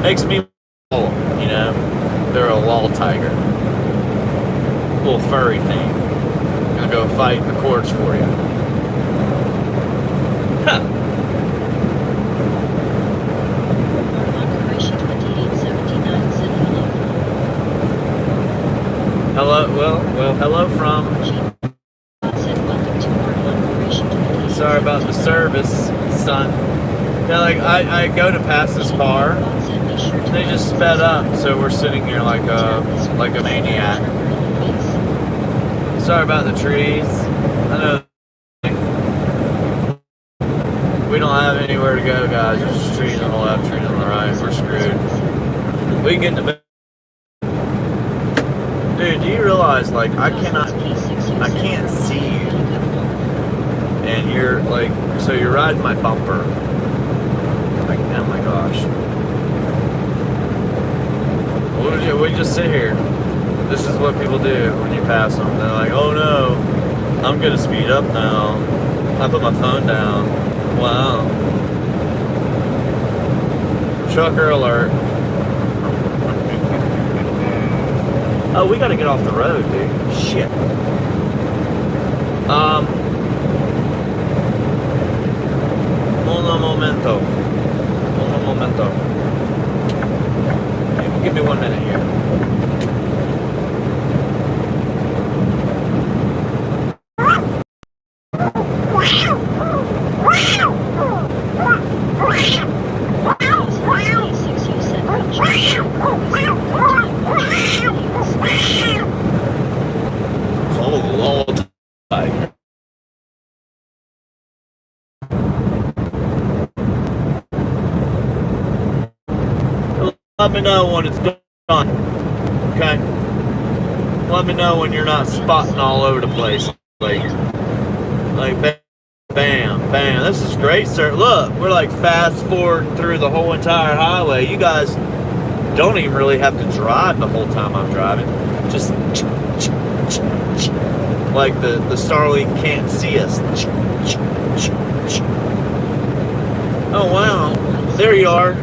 Makes me, you know, they're a law tiger. Little furry thing. Gonna go fight in the courts for you. Huh. Operation 2879 said Hello, well, hello from. said welcome to our Operation 2879. Sorry about the service, son. Yeah, like I go to pass this car, they just sped up, so we're sitting here like a maniac. Sorry about the trees. I know we don't have anywhere to go, guys. There's just trees on the left, trees on the right. We're screwed. We can get to bed. Dude, do you realize, like, I can't see you, and you're like, so you're riding my bumper. Like, oh my gosh. We just sit here. This is what people do when you pass them. They're like, oh no, I'm gonna speed up now. I put my phone down. Wow. Trucker alert. Oh, we gotta get off the road, dude. Shit. Un momento. Give me 1 minute here. Oh, Lord. Let me know when it's done. Okay? Let me know when you're not spotting all over the place. Like bam, bam. This is great, sir. Look, we're like fast forward through the whole entire highway. You guys don't even really have to drive the whole time I'm driving. Just like the Starlink can't see us. Oh wow, there you are.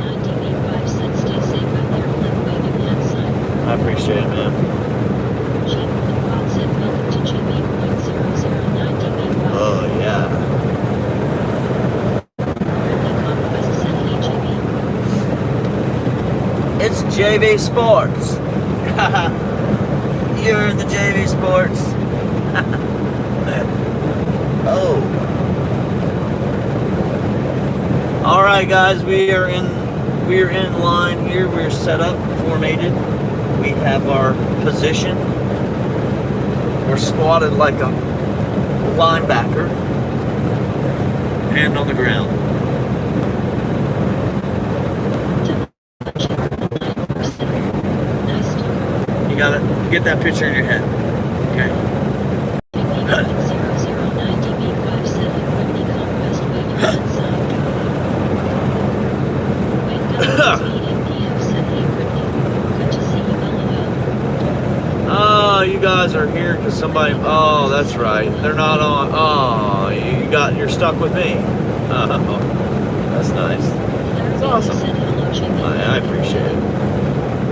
I appreciate it, man. It's JV Sports. You're in the JV Sports. Oh. All right, guys, we are in line here. We're set up, formated. We have our position. We're squatted like a linebacker. Hand on the ground. You gotta get that picture in your head. Okay. Oh, you guys are here because somebody. Oh, that's right. They're not on. Oh, you're stuck with me. Oh, that's nice. That's awesome. I appreciate it.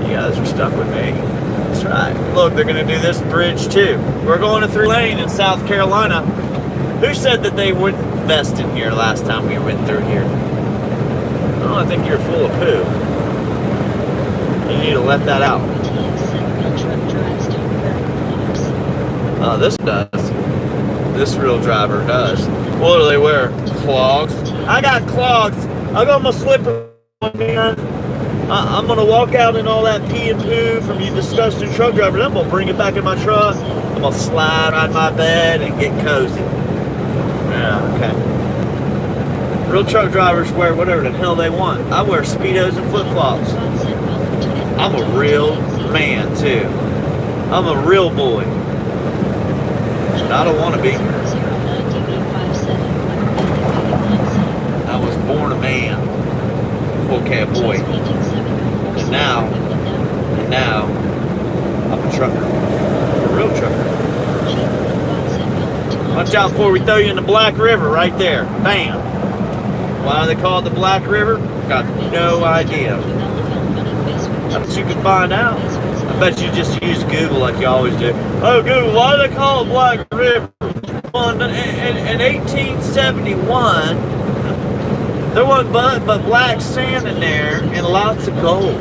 You guys are stuck with me. That's right. Look, they're going to do this bridge too. We're going to 3-lane in South Carolina. Who said that they wouldn't invest in here last time we went through here? Oh, I think you're full of poo. You need to let that out. This does. This real driver does. What do they wear? Clogs? I got clogs. I got my slipper on, man. I'm going to walk out in all that pee and poo from you disgusting truck drivers. I'm going to bring it back in my truck. I'm going to slide on my bed and get cozy. Yeah, okay. Real truck drivers wear whatever the hell they want. I wear Speedos and flip-flops. I'm a real man, too. I'm a real boy. I don't want to be. I was born a man. Okay, a boy. And now, I'm a trucker. A real trucker. Watch out before we throw you in the Black River right there. Bam. Why they call it the Black River? Got no idea. I bet you can find out. I bet you just use Google like you always do. Oh, Google, why do they call it Black River? Well, in 1871, there wasn't but black sand in there and lots of gold.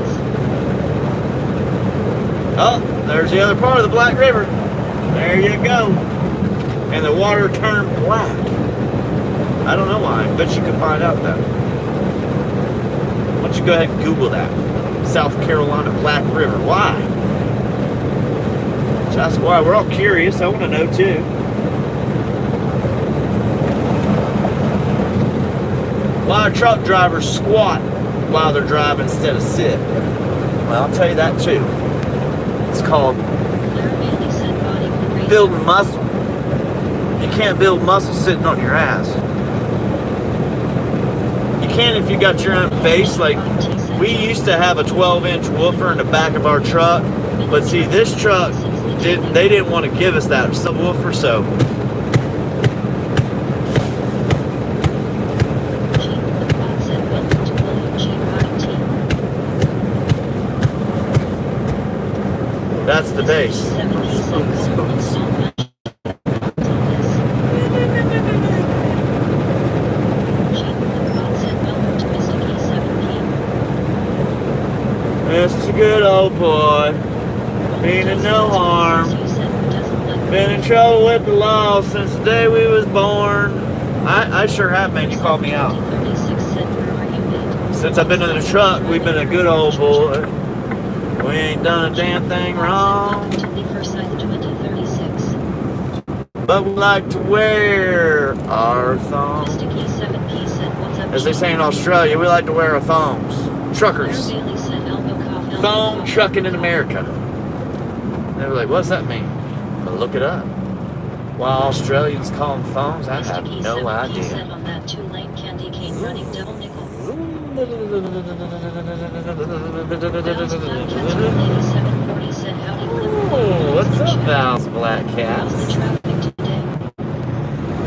Oh, there's the other part of the Black River. There you go. And the water turned black. I don't know why, but you can find out though. Why don't you go ahead and Google that. South Carolina Black River. Why? That's why we're all curious. I want to know too. Why do truck drivers squat while they're driving instead of sit? Well, I'll tell you that too. It's called building muscle. You can't build muscle sitting on your ass. You can if you got your own base. Like, we used to have a 12-inch woofer in the back of our truck, but see, this truck, they didn't want to give us that subwoofer, so that's the base. Mr. Good old boy, meaning no harm. Been in trouble with the law since the day we was born. I sure have, man. You called me out. Since I've been in the truck, we've been a good old boy. We ain't done a damn thing wrong. But we like to wear our thongs. As they say in Australia, we like to wear our thongs. Truckers. Thong trucking in America. They were like, what's that mean? But look it up. Why Australians call them thongs, I have no idea. Oh, what's up, Val's Black Cats?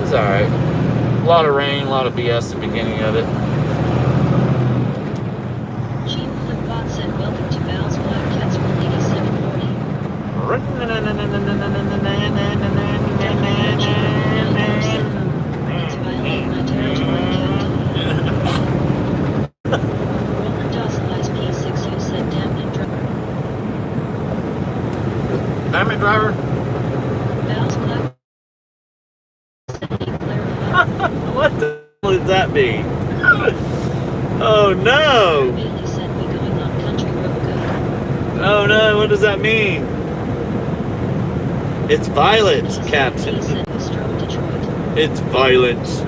It's alright. A lot of rain, a lot of BS at the beginning of it. driver? Val's Black said he clarified. What the hell does that mean? Oh no! Bailey said we going on country road good. Oh no, what does that mean? It's violence, He Captain. said we strolled Detroit. It's violence.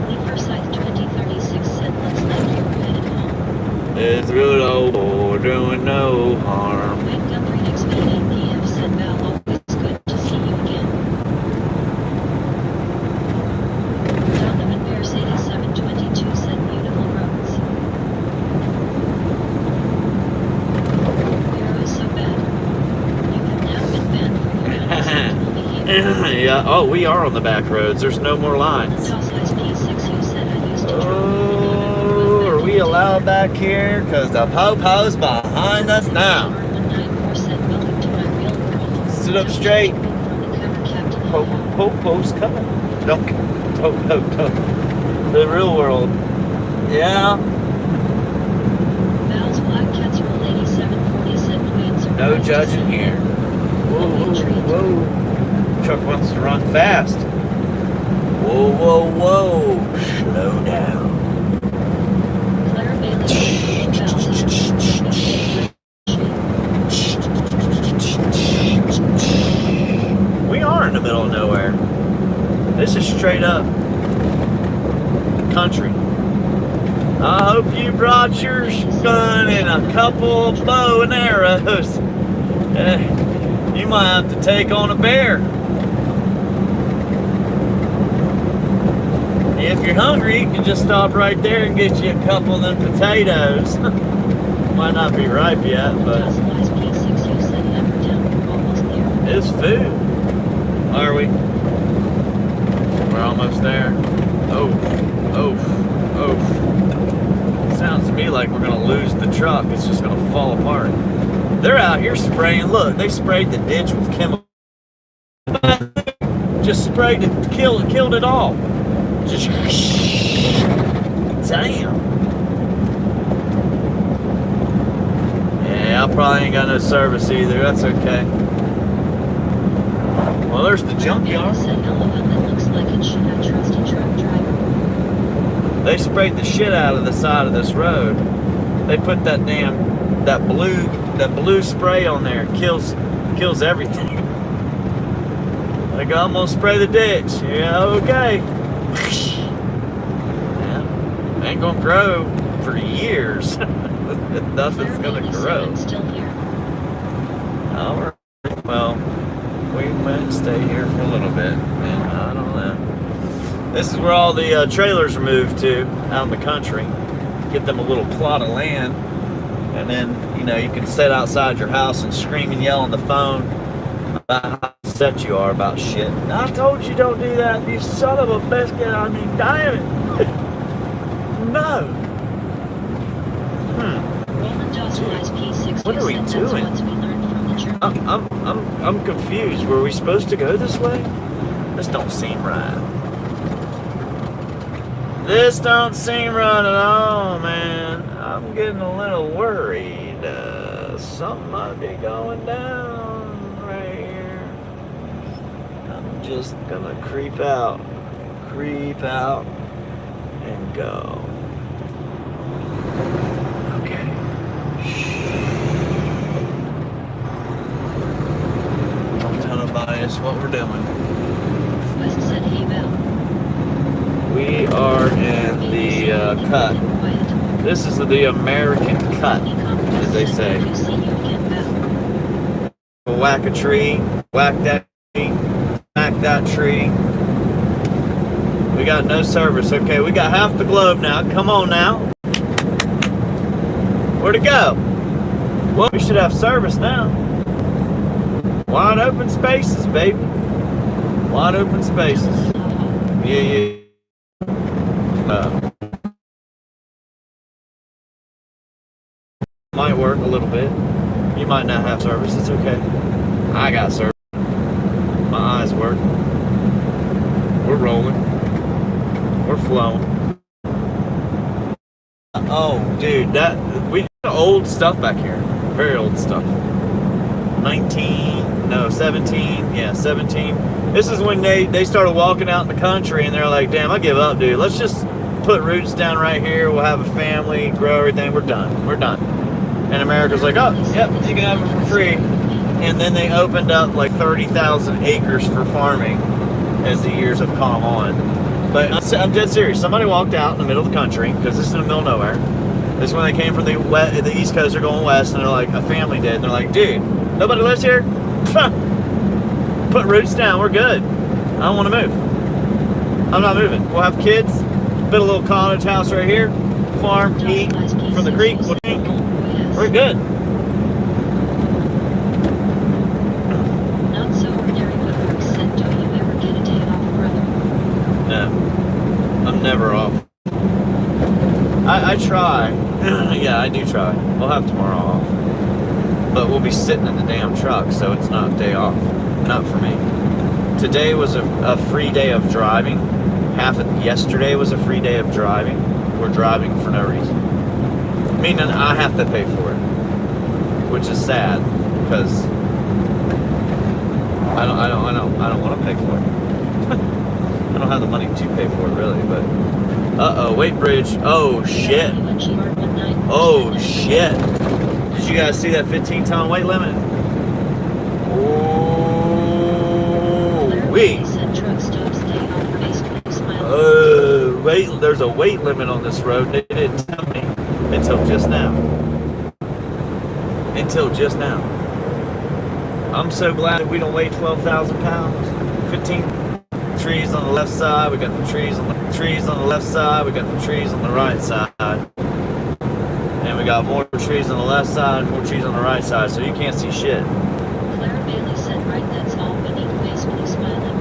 Lee Forsyth 2036 said let's like you were headed home. It's good old boy doing no harm. Wayne Guthrie XP8 PF said Val always good to see you again. Donovan Bears 8722 said beautiful roads. We are oh so bad. You have now been banned from your unacceptable behavior. Yeah, oh, we are on the back roads. There's no more lines. Toss Ice P6 you said I used to drive. Oh, are we allowed back here? Because the po-po's behind us now. 194 said welcome to my real world. Sit up straight. From the cover Captain Ahab. Po-po's coming. Don't. The real world. Yeah. Val's Black Cats Roll 8740 said Queens are No right judging to here. Whoa, whoa, whoa. Truck wants to run fast. Whoa, whoa, whoa. Slow down. Claire Bailey said Val's We are in the middle of nowhere. This is straight up country. I hope you brought your gun and a couple of bow and arrows. You might have to take on a bear. If you're hungry, you can just stop right there and get you a couple of them potatoes. Might not be ripe yet, but Toss Ice P6 you said hammer down. We're almost there. it's food. Are we? We're almost there. Oh. Sounds to me like we're gonna lose the truck. It's just gonna fall apart. They're out here spraying. Look, they sprayed the ditch with chemical. Just sprayed it, killed it all. Just damn. Yeah, I probably ain't got no service either. That's okay. Well, there's the Bailey junkyard. said LOL it looks like it should I trust a truck driver. They sprayed the shit out of the side of this road. They put that blue spray on there. Kills everything. They go, I'm gonna spray the ditch. Yeah, okay. Yeah. Ain't gonna grow for years. Nothing's Claire gonna Bailey said grow. I'm still here. Alright. Well, we might stay here for a little bit. And I don't know. This is where all the trailers are moved to, out in the country. Get them a little plot of land. And then, you can sit outside your house and scream and yell on the phone about how upset you are about shit. I told you don't do that, you son of a biscuit. I mean, damn it. No. Roland Toss Ice P6 What you are we said that's doing? what we learned from the journey. I'm confused. Were we supposed to go this way? This don't seem right. This don't seem right at all, man. I'm getting a little worried. Something might be going down right here. I'm just gonna creep out, and go. Okay. Don't tell nobody it's what we're doing. West said hey Val. We are in the cut. This is the American cut, as they say. Whack a tree, whack that tree, smack that tree. We got no service. Okay, we got half the globe now. Come on now. Where'd it go? Well, we should have service now. Wide open spaces, baby. Wide open spaces. Yeah. Might work a little bit. You might not have service. It's okay. I got service. My eyes work. We're rolling. We're flowing. Oh, dude, we got old stuff back here. Very old stuff. 17. Yeah, 17. This is when they started walking out in the country and they're like, damn, I give up, dude. Let's just put roots down right here. We'll have a family, grow everything. We're done. We're done. And America's like, oh, yep, you can have it for free. And then they opened up like 30,000 acres for farming as the years have come on. But I'm dead serious. Somebody walked out in the middle of the country, because this is in the middle of nowhere. This is when they came from the East Coast, they're going west, and they're like, a family did. And they're like, dude, nobody lives here? Put roots down, we're good. I don't want to move. I'm not moving. We'll have kids, build a little cottage house right here, farm, eat from the creek, we'll drink. We're good. Not so ordinary, but Mark said, don't you ever get a day off, brother? No, I'm never off. I try. Yeah, I do try. We'll have tomorrow off. But we'll be sitting in the damn truck, so it's not a day off. Not for me. Today was a free day of driving. Yesterday was a free day of driving. We're driving for no reason. Meaning I have to pay for it. Which is sad, because I don't want to pay for it. I don't have the money to pay for it, really, but uh-oh, weight bridge. Oh shit. Oh shit. Did you guys see that 15-ton weight limit? Oh, wait. Wait, there's a weight limit on this road. They didn't tell me until just now. Until just now. I'm so glad that we don't weigh 12,000 pounds. 15 trees on the left side. We got the trees on the left side. We got the trees on the right side. And we got more trees on the left side, more trees on the right side, so you can't see shit. Clara Bailey said, right, that's all we need face when he's smiling.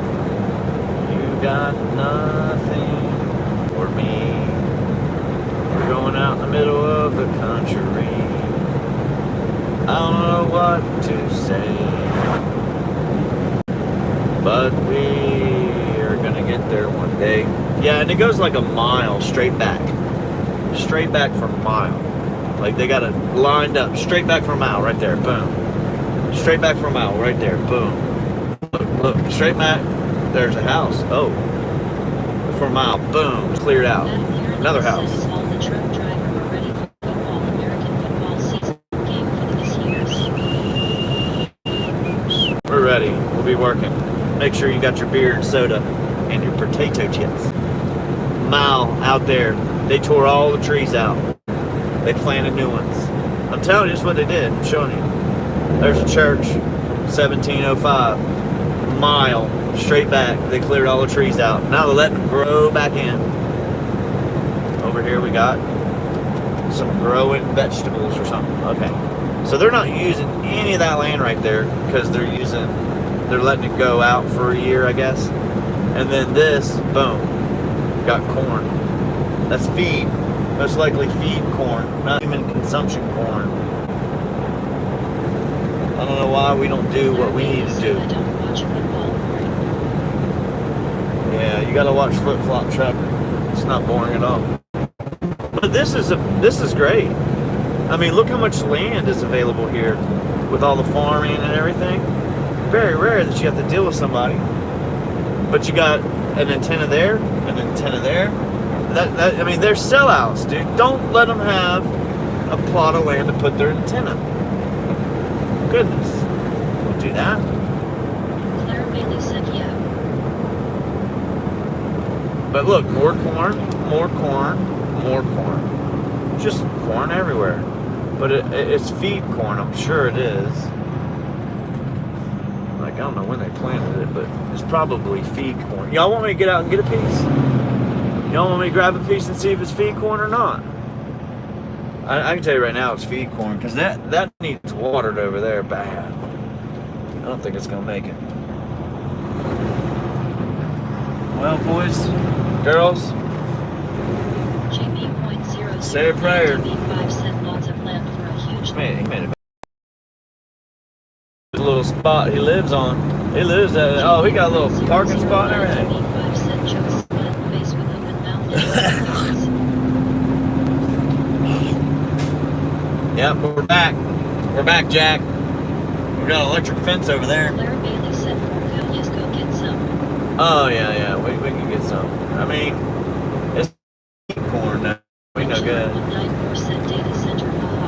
You got nothing for me. We're going out in the middle of the country. I don't know what to say, but we are gonna get there one day. Yeah, and it goes like a mile straight back for a mile. Like they got it lined up straight back for a mile right there, boom. Straight back for a mile right there, boom. Look, straight back. There's a house. Oh, for a mile, boom, cleared out. Another house. All the truck driver were ready for football, American football season game for this year's. We're ready. We'll be working. Make sure you got your beer and soda and your potato chips. Mile out there. They tore all the trees out. They planted new ones. I'm telling you, this is what they did. I'm showing you. There's a church, 1705. Mile straight back. They cleared all the trees out. Now they're letting them grow back in. Over here we got some growing vegetables or something. Okay. So they're not using any of that land right there because they're letting it go out for a year, I guess. And then this, boom, got corn. That's feed. Most likely feed corn, not human consumption corn. I don't know why we don't do what we need to do. I don't watch football. Yeah, you gotta watch Flip Flop Trucker. It's not boring at all. But this is great. I mean, look how much land is available here with all the farming and everything. Very rare that you have to deal with somebody. But you got an antenna there, an antenna there. I mean, they're sellouts, dude. Don't let them have a plot of land to put their antenna. Goodness. Don't do that. Clara Bailey said, yeah. But look, more corn, more corn, more corn. Just corn everywhere. But it's feed corn, I'm sure it is. Like, I don't know when they planted it, but it's probably feed corn. Y'all want me to get out and get a piece? Y'all want me to grab a piece and see if it's feed corn or not? I can tell you right now it's feed corn, because that needs watered over there bad. I don't think it's going to make it. Well, boys, girls, JB.0 say a prayer. 5 cent lots of land for a huge He made it. The little spot he lives on. He lives at, oh, he got a little parking spot and everything. 5 cent jokes, face with open mouth. Yep, we're back. We're back, Jack. We got an electric fence over there. Claire Bailey said Forco, yes, go get some. Oh, yeah. We can get some. I mean, it's corn now. We no good. 9% data center, haha.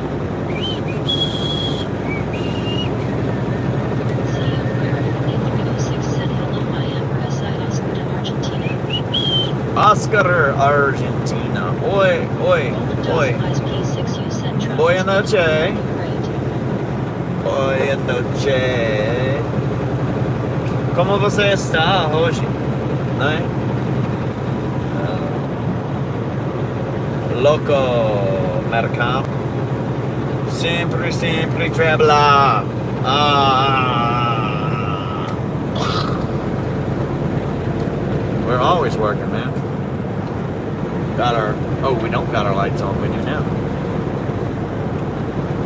CEO Claire A306 said hello, I am Resi Oscar de Argentina. Oscar, Argentina. Oi. Eyes P6 you said travel. Buenas noches. Great. Oi, noche. Como você está hoje? Né? Loco mercado. Sempre trabalhar. We're always working, man. We don't got our lights on. We do now.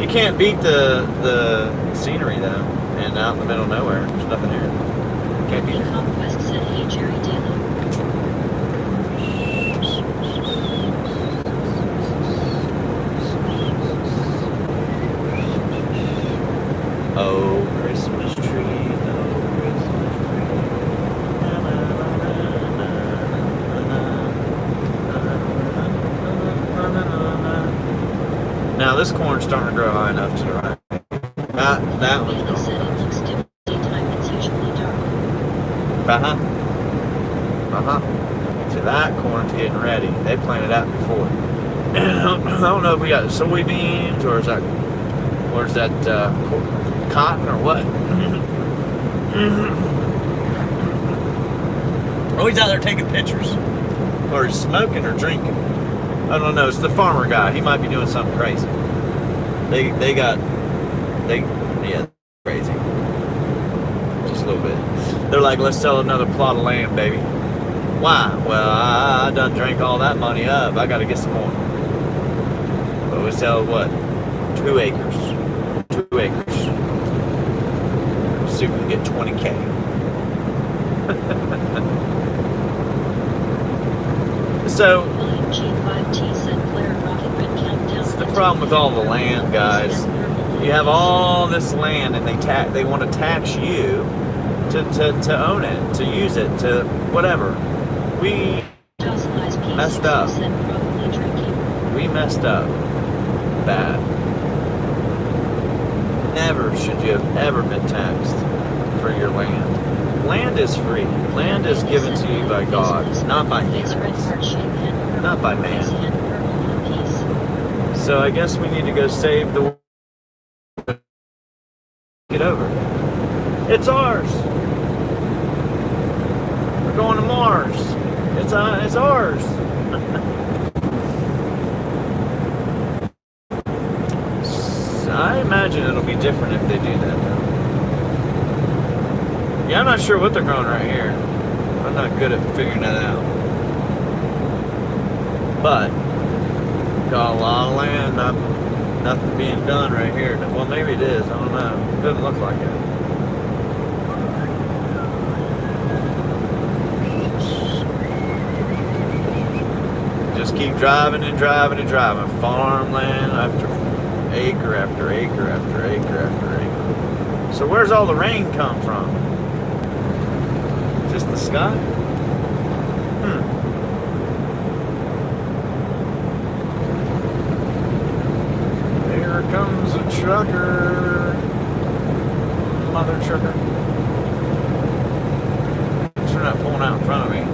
You can't beat the scenery though, and out in the middle of nowhere, there's nothing here. Can't beat it. Conquest said, hey Jerry Daly. Oh, Christmas tree, oh, Christmas tree. Now this corn's starting to grow high enough to the right. That one's Bailey said it looks dim. Daytime it's usually dark. So that corn's getting ready. They planted that before. I don't know if we got soybeans or is that cotton or what? Oh, he's out there taking pictures, or he's smoking or drinking. I don't know. It's the farmer guy. He might be doing something crazy. Yeah, crazy. Just a little bit. They're like, let's sell another plot of land, baby. Why? Well, I done drank all that money up. I got to get some more. But we sell what? 2 acres. 2 acres. See if we can get 20K. So, William G5T said Claire Rocket Red Countdown. it's the problem with all the land, guys. You have all this land, and they want to tax you to own it, to use it, to whatever. We messed up. We messed up bad. Never should you have ever been taxed for your land. Land is free. Land is given to you by God, not by humans, not by man. So I guess we need to go save the world. Get over it. It's ours. We're going to Mars. It's ours. I imagine it'll be different if they do that, though. Yeah, I'm not sure what they're growing right here. I'm not good at figuring that out. But, got a lot of land, nothing being done right here. Well, maybe it is. I don't know. It doesn't look like it. Just keep driving and driving and driving. Farmland after acre after acre after acre after acre. So where's all the rain come from? Just the sky? Here comes a trucker. Mother trucker. Thanks for not pulling out in front of me.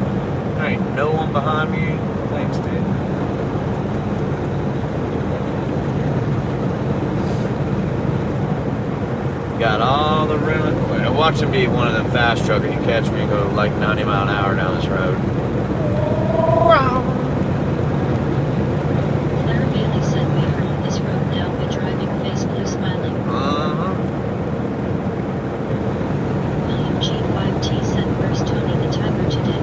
There ain't no one behind me. Thanks, dude. Got all the room. Watch him be one of them fast truckers. You catch me and go like 90 mile an hour down this road. Claire Bailey said we are on this road now. We driving face blue smiling. William G5T said where's Tony the Tiger today?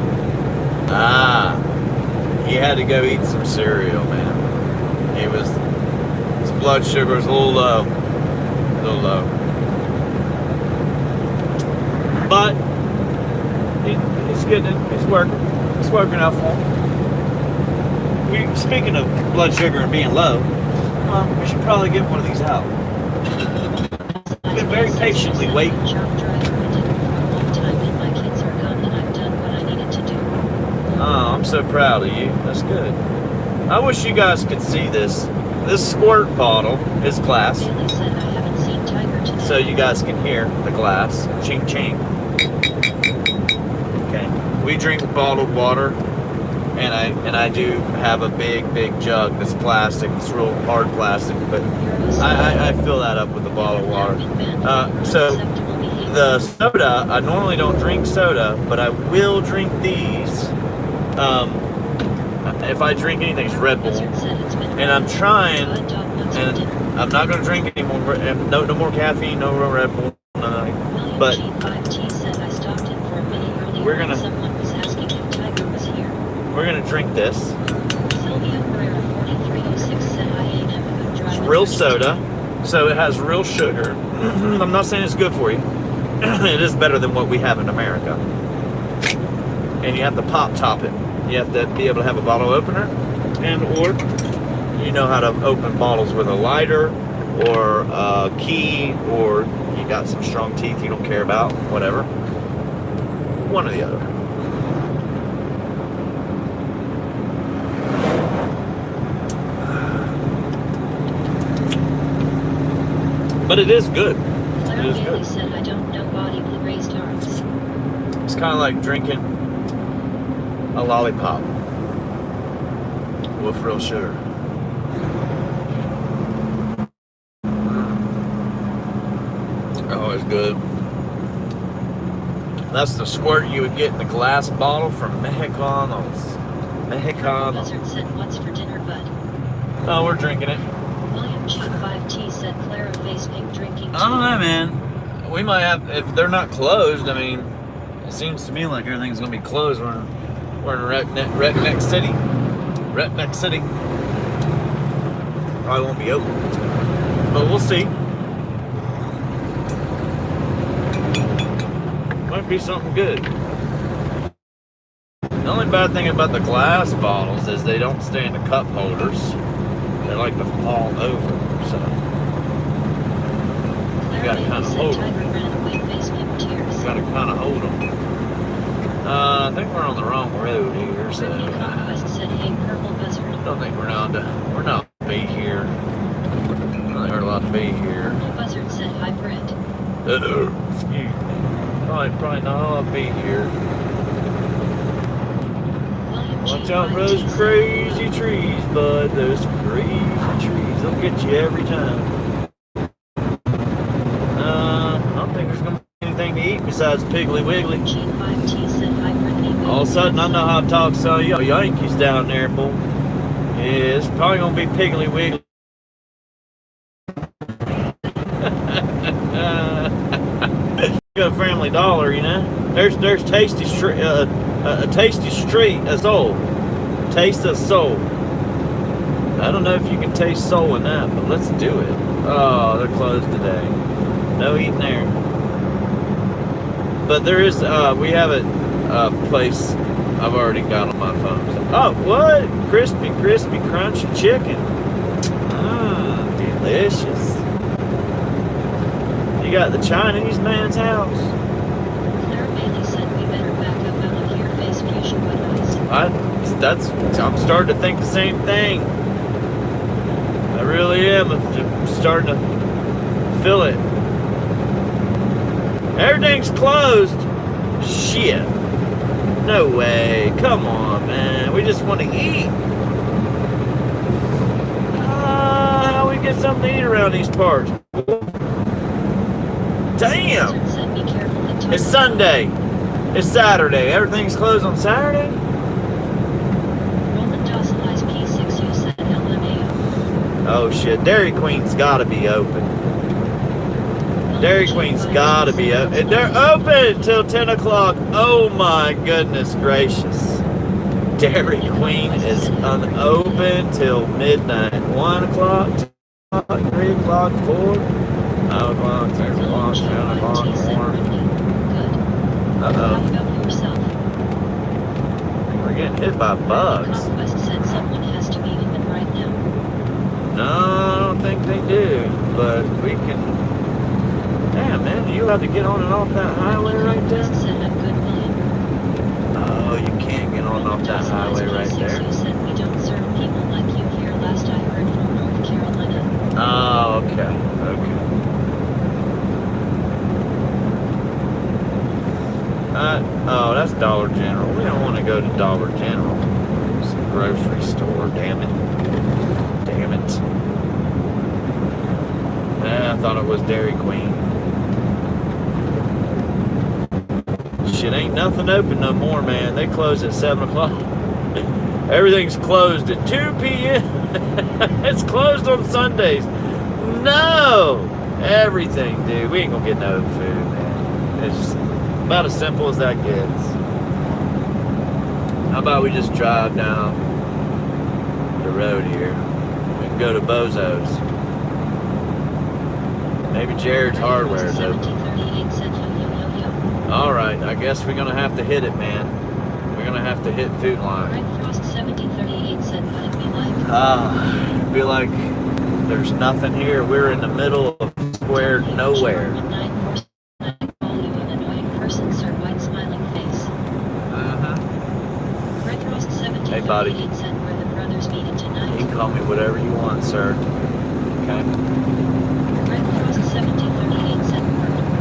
He had to go eat some cereal, man. His blood sugar was a little low. But he's getting it. He's working. It's working out for him. Speaking of blood sugar and being low, we should probably get one of these out. very patiently waiting. Job driver. I did it for a long time and my kids are gone and I've done what I needed to do. Oh, I'm so proud of you. That's good. I wish you guys could see this. This squirt bottle is glass, Bailey said I haven't seen Tiger today. so you guys can hear the glass. Ching ching. Okay. We drink bottled water, and I do have a big jug that's plastic. It's real hard plastic, but I fill that up with the bottled water. So the soda, I normally don't drink soda, but I will drink these. If I drink anything, it's Red Bull. And I'm trying, and I'm not going to drink any more, no more caffeine, no more Red Bull, nothing. But we're gonna drink this. It's real soda, so it has real sugar. I'm not saying it's good for you. It is better than what we have in America. And you have to pop top it. You have to be able to have a bottle opener, and or you know how to open bottles with a lighter or a key, or you got some strong teeth you don't care about, whatever. One or the other. But it is good. It is good. Said, I don't know body blue raised arms. It's kind of like drinking a lollipop with real sugar. Oh, it's good. That's the squirt you would get in the glass bottle from Mexicanos. Buzzard said, what's for dinner, bud? Oh, we're drinking it. William G5T said, Clara face pink drinking tea. I don't know, man. We might have, if they're not closed, I mean, it seems to me like everything's going to be closed. We're in Redneck City. Redneck City. Probably won't be open. But we'll see. Might be something good. The only bad thing about the glass bottles is they don't stay in the cup holders. They like to fall over, so you gotta kind of hold them. You gotta kind of hold them. I think we're on the wrong road here, so I don't think we're not be here. I don't think we're allowed to be here. Buzzard said hi, Brent. Excuse me. Probably not allowed to be here. Watch out for those crazy trees, bud. Those crazy trees. They'll get you every time. I don't think there's going to be anything to eat besides Piggly Wiggly. All of a sudden, I know how to talk some Yankees down there, boy. Yeah, it's probably going to be Piggly Wiggly. Go Family Dollar, you know. There's Tasty Street, a Tasty Street of Soul. Taste of Soul. I don't know if you can taste soul in that, but let's do it. Oh, they're closed today. No eating there. But there is, we have a place I've already got on my phone. Oh, what? Crispy, crunchy chicken. Delicious. You got the Chinese man's house. Claire Bailey said we better back up out of here. Face fusion weapons. I'm starting to think the same thing. I really am. I'm starting to feel it. Everything's closed. Shit. No way. Come on, man. We just want to eat. How we get something to eat around these parts? Damn! It's Sunday. It's Saturday. Everything's closed on Saturday? Roland Dawsonized P6U said LMAO. Oh shit. Dairy Queen's gotta be open. Dairy Queen's gotta be open. And they're open till 10 o'clock. Oh my goodness gracious. Dairy Queen is unopened till midnight. 1 o'clock, 2 o'clock, 3 o'clock, 4. 9 o'clock, 10 o'clock, 10 o'clock, 4. Uh-oh. We're getting hit by bugs. Conquest said someone has to be open right now. No, I don't think they do. But we can... allowed to get on and off that highway right there? Said I'm good, William. Oh, you can't get on and off that highway right there. You said we don't serve people like you here last I heard from North Carolina. Oh, okay. Okay. Oh, that's Dollar General. We don't want to go to Dollar General. It's a grocery store. Damn it. Damn it. I thought it was Dairy Queen. Shit, ain't nothing open no more, man. They close at 7 o'clock. Everything's closed at 2 p.m. It's closed on Sundays. No! Everything, dude. We ain't gonna get no food, man. It's just about as simple as that gets. How about we just drive down the road here? We can go to Bozo's. Maybe Jared's Hardware is open. Alright, I guess we're gonna have to hit it, man. We're gonna have to hit Food Line. Be like there's nothing here. We're in the middle of square nowhere. Hey, buddy. You can call me whatever you want, sir. Okay?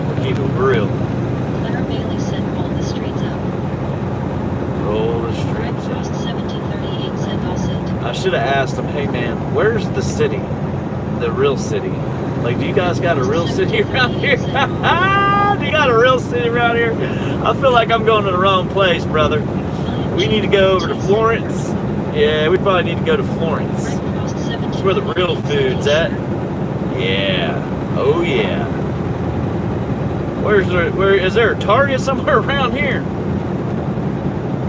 We'll keep it real. Claire Bailey said roll the streets up. Roll the streets up. 1738 said all set. I should have asked them, hey man, where's the city? The real city? Like, do you guys got a real city around here? Do you got a real city around here? I feel like I'm going to the wrong place, brother. We need to go over to Florence. Yeah, we probably need to go to Florence. That's where the real food's at. Yeah. Oh yeah. Where is there a Target somewhere around here?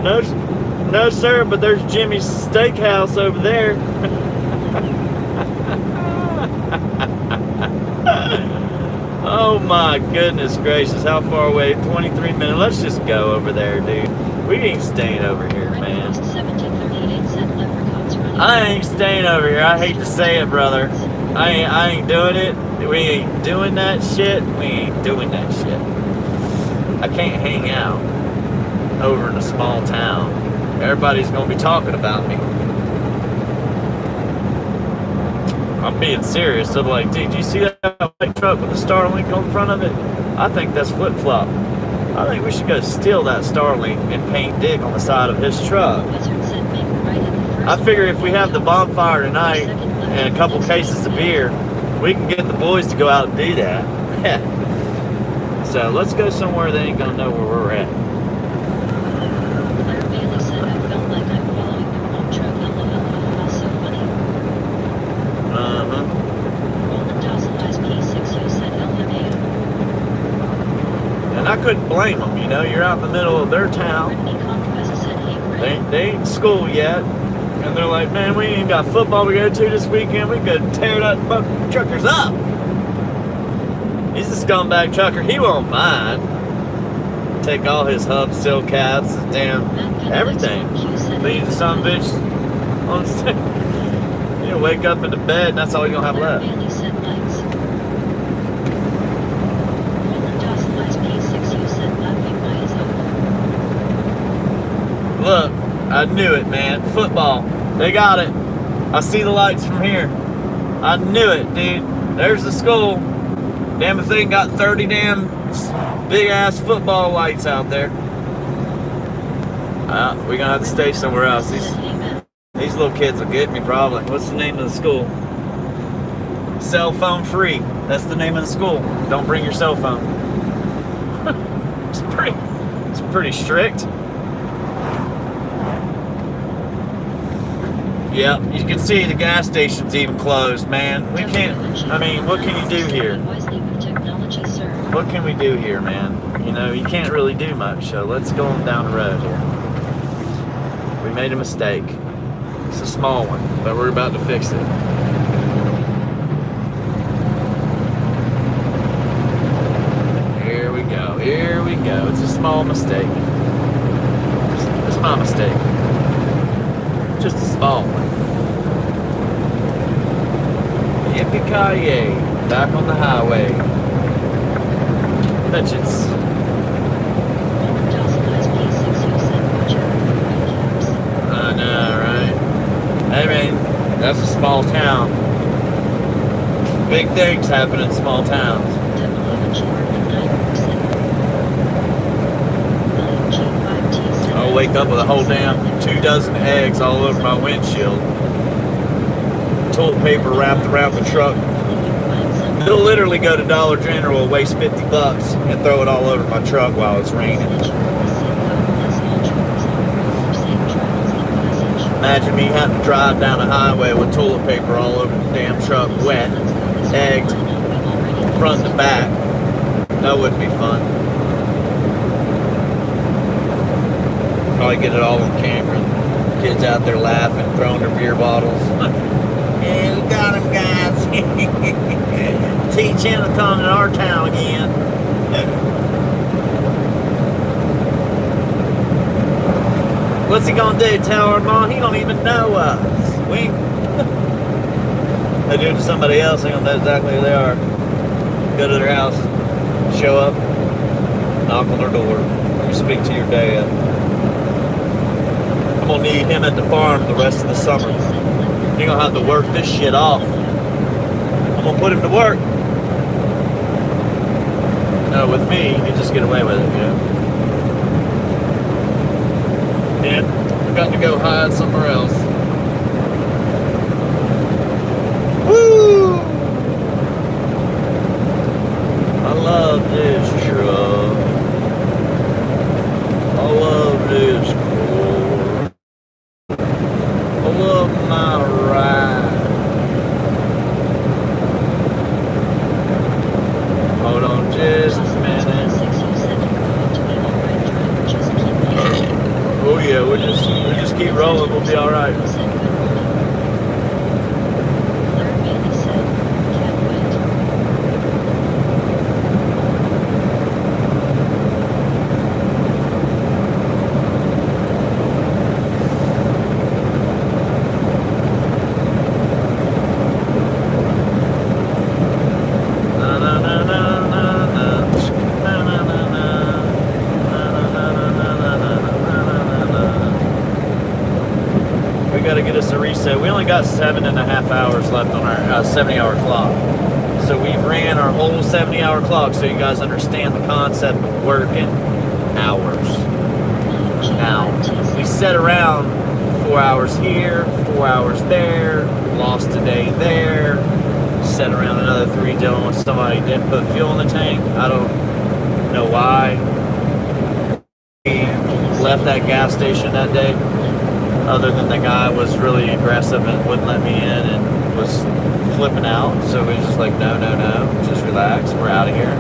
No, sir. But there's Jimmy's Steakhouse over there. Oh my goodness gracious! How far away? 23 minutes. Let's just go over there, dude. We ain't staying over here, man. I ain't staying over here. I hate to say it, brother. I ain't doing it. We ain't doing that shit. We ain't doing that shit. I can't hang out over in a small town. Everybody's gonna be talking about me. I'm being serious. So like, did you see that white truck with the Starlink on the front of it? I think that's flip-flop. I think we should go steal that Starlink and paint Dick on the side of his truck. I figure if we have the bonfire tonight and a couple cases of beer, we can get the boys to go out and do that. So let's go somewhere they ain't gonna know where we're at. Claire Bailey said I felt like I'm following the wrong truck. LOL, so funny. Roland Dawson last P6 you said LMAO. And I couldn't blame them, you know, you're out in the middle of their town. They ain't in school yet. And they're like, man, we ain't got football to go to this weekend. We could tear that truckers up. He's a scumbag trucker. He won't mind. Take all his hub, steel caps, his damn everything. Leave the son of a bitch on stage. You'll wake up in the bed and that's all you're going to have left. Look, I knew it, man. Football. They got it. I see the lights from here. I knew it, dude. There's the school. Damn thing got 30 damn big ass football lights out there. We're gonna have to stay somewhere else. These little kids will get me probably. What's the name of the school? Cell phone free. That's the name of the school. Don't bring your cell phone. It's pretty strict. Yep, you can see the gas station's even closed, man. We can't, I mean, what can you do here? What can we do here, man? You know, you can't really do much, so let's go on down the road here. We made a mistake. It's a small one, but we're about to fix it. Here we go, here we go. It's a small mistake. It's my mistake. Just a small one. Yippee-ki-yay, back on the highway. Bet it's Dawson ISP 6 you said watch out for recaps. I know, right? I mean, that's a small town. Big things happen in small towns. Double image mark 9%. G5T7. I'll wake up with a whole damn 24 eggs all over my windshield. Toilet paper wrapped around the truck. They'll literally go to Dollar General, waste $50, and throw it all over my truck while it's raining. Imagine me having to drive down a highway with toilet paper all over the damn truck, wet, egged, front to back. That wouldn't be fun. Probably get it all on camera. Kids out there laughing, throwing their beer bottles. Yeah, we got him, guys. Teach him to come to our town again. What's he gonna do? Tell her mom he don't even know us. We they do it to somebody else, they don't know exactly who they are. Go to their house, show up, knock on their door. You speak to your dad. I'm gonna need him at the farm the rest of the summer. You're gonna have to work this shit off. I'm gonna put him to work. No, with me, you just get away with it, you know. And I've got to go hide somewhere else. Woo! I love this truck. I love this car. I love my ride. Hold on just a minute. Oh yeah, we'll just keep rolling. We'll be all right. Get us a reset. We only got 7.5 hours left on our 70-hour clock. So we've ran our whole 70-hour clock so you guys understand the concept of working hours. Now, we set around 4 hours here, 4 hours there, lost a day there, set around another 3 dealing with somebody who didn't put fuel in the tank. I don't know why we left that gas station that day. Other than the guy was really aggressive and wouldn't let me in and was flipping out. So we was just like, no, just relax. We're out of here.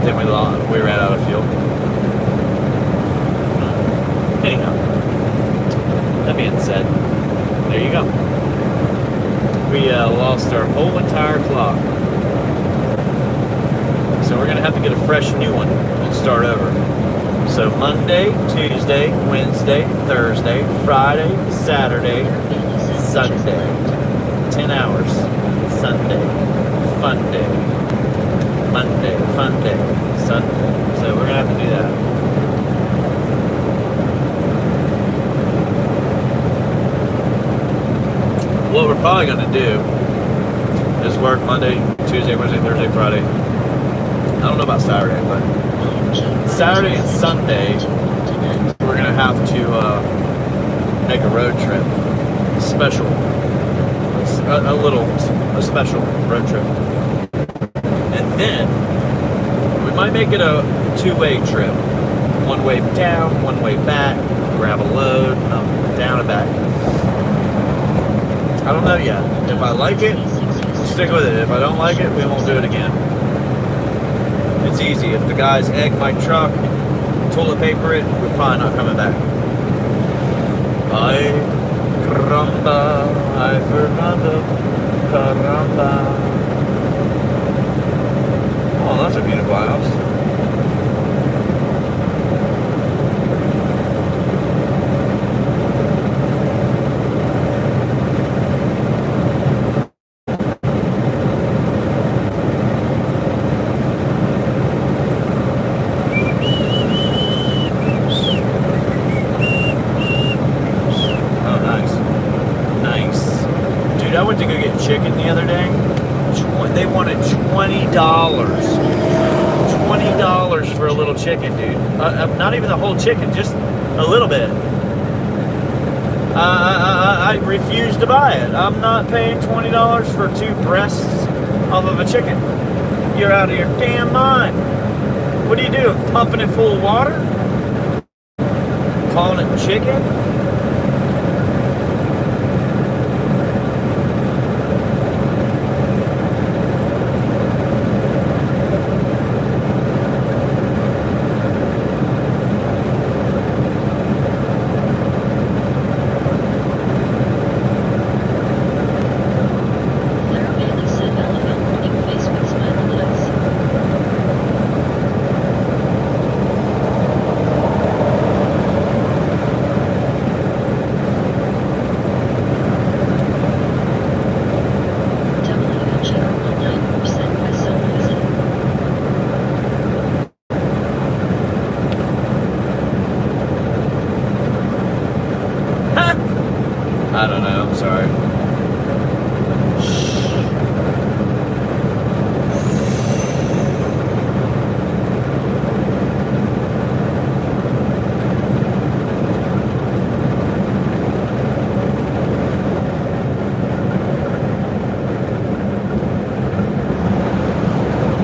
Then we ran out of fuel. Anyhow, that being said, there you go. We lost our whole entire clock. So we're going to have to get a fresh new one and start over. So Monday, Tuesday, Wednesday, Thursday, Friday, Saturday, Sunday. 10 hours. Sunday, fun day. Monday, fun day. Sunday. So we're going to have to do that. What we're probably going to do is work Monday, Tuesday, Wednesday, Thursday, Friday. I don't know about Saturday, but Saturday and Sunday, we're going to have to make a road trip. Special. A special road trip. And then, we might make it a 2-way trip. 1 way down, 1 way back, grab a load, come down and back. I don't know yet. If I like it, we'll stick with it. If I don't like it, we won't do it again. It's easy. If the guys egg my truck, toilet paper it, we're probably not coming back. Ay, caramba, ay, Fernando, caramba. Oh, that's a beautiful house. Dude, I went to go get chicken the other day. They wanted $20. $20 for a little chicken, dude. Not even the whole chicken, just a little bit. I refuse to buy it. I'm not paying $20 for 2 breasts off of a chicken. You're out of your damn mind. What are you doing? Pumping it full of water? Calling it chicken? Lara Bailey said LOL morning face with smiling eyes. WHR 9% by some reason. I don't know, I'm sorry.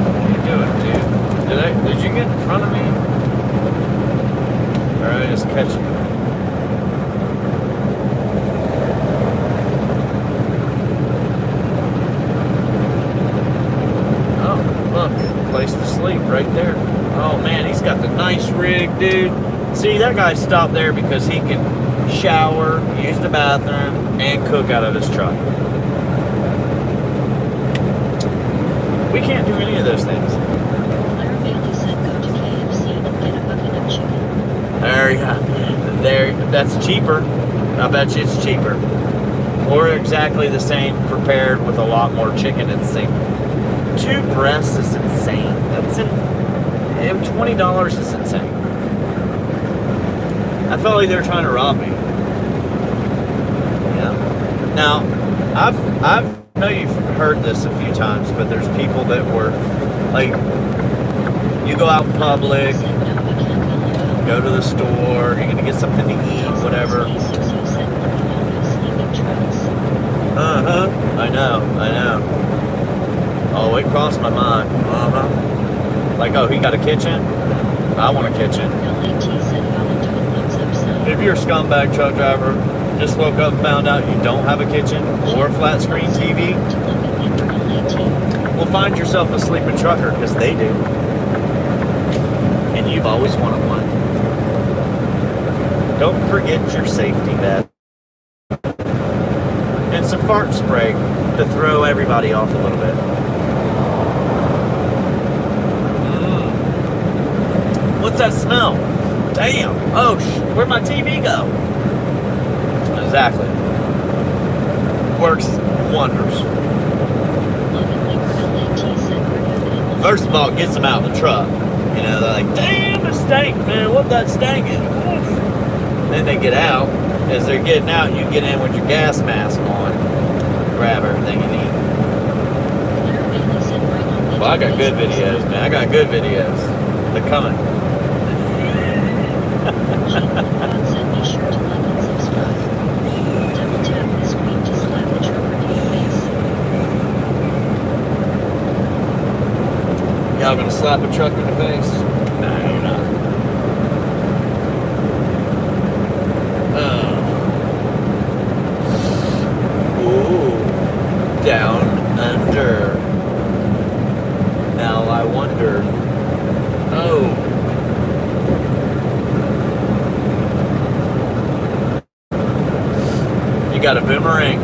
What are you doing, dude? Did you get in front of me? Or did I just catch you? Place to sleep right there. Oh man, he's got the nice rig, dude. See, that guy stopped there because he can shower, use the bathroom, and cook out of his truck. We can't do any of those things. Lara Bailey said go to KFC and get a bucket of chicken. There, that's cheaper. I bet you it's cheaper. Or exactly the same, prepared with a lot more chicken at the same. 2 breasts is insane. $20 is insane. I felt like they were trying to rob me. Yeah. Now, I know you've heard this a few times, but there's people that were like, you go out in public, Said no, we can't go to the store, you're gonna get something to eat, whatever. I know. Oh, it crossed my mind. Like, oh, he got a kitchen? I want a kitchen. LAT said Valentine looks upside. If you're a scumbag truck driver, just woke up and found out you don't have a kitchen or a flat screen TV, well, find yourself a sleeping trucker, because they do. And you've always wanted one. Don't forget your safety vest. And some fart spray to throw everybody off a little bit. What's that smell? Damn. Oh, where'd my TV go? Exactly. Works wonders. First of all, it gets them out of the truck. You know, they're like, damn, it stank, man. What that stank is. Then they get out. As they're getting out, you get in with your gas mask on. Grab everything you need. Well, I got good videos, man. I got good videos. They're coming. Said be sure to like and subscribe. Double tap the screen to slap the trucker in the face. Y'all gonna slap a truck in the face? Nah, you're not. Ooh. Down under. Now I wonder. Oh. You got a boomerang.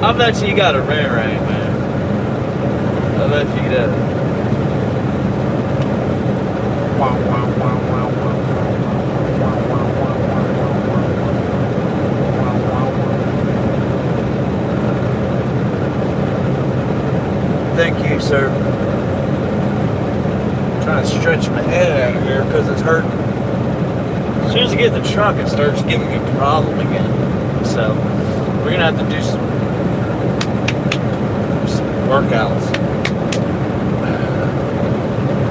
I bet you got a boomerang, man. I bet you do. Thank you, sir. I'm trying to stretch my head out of here because it's hurting. As soon as I get in the truck, it starts giving me a problem again. So we're gonna have to do some workouts.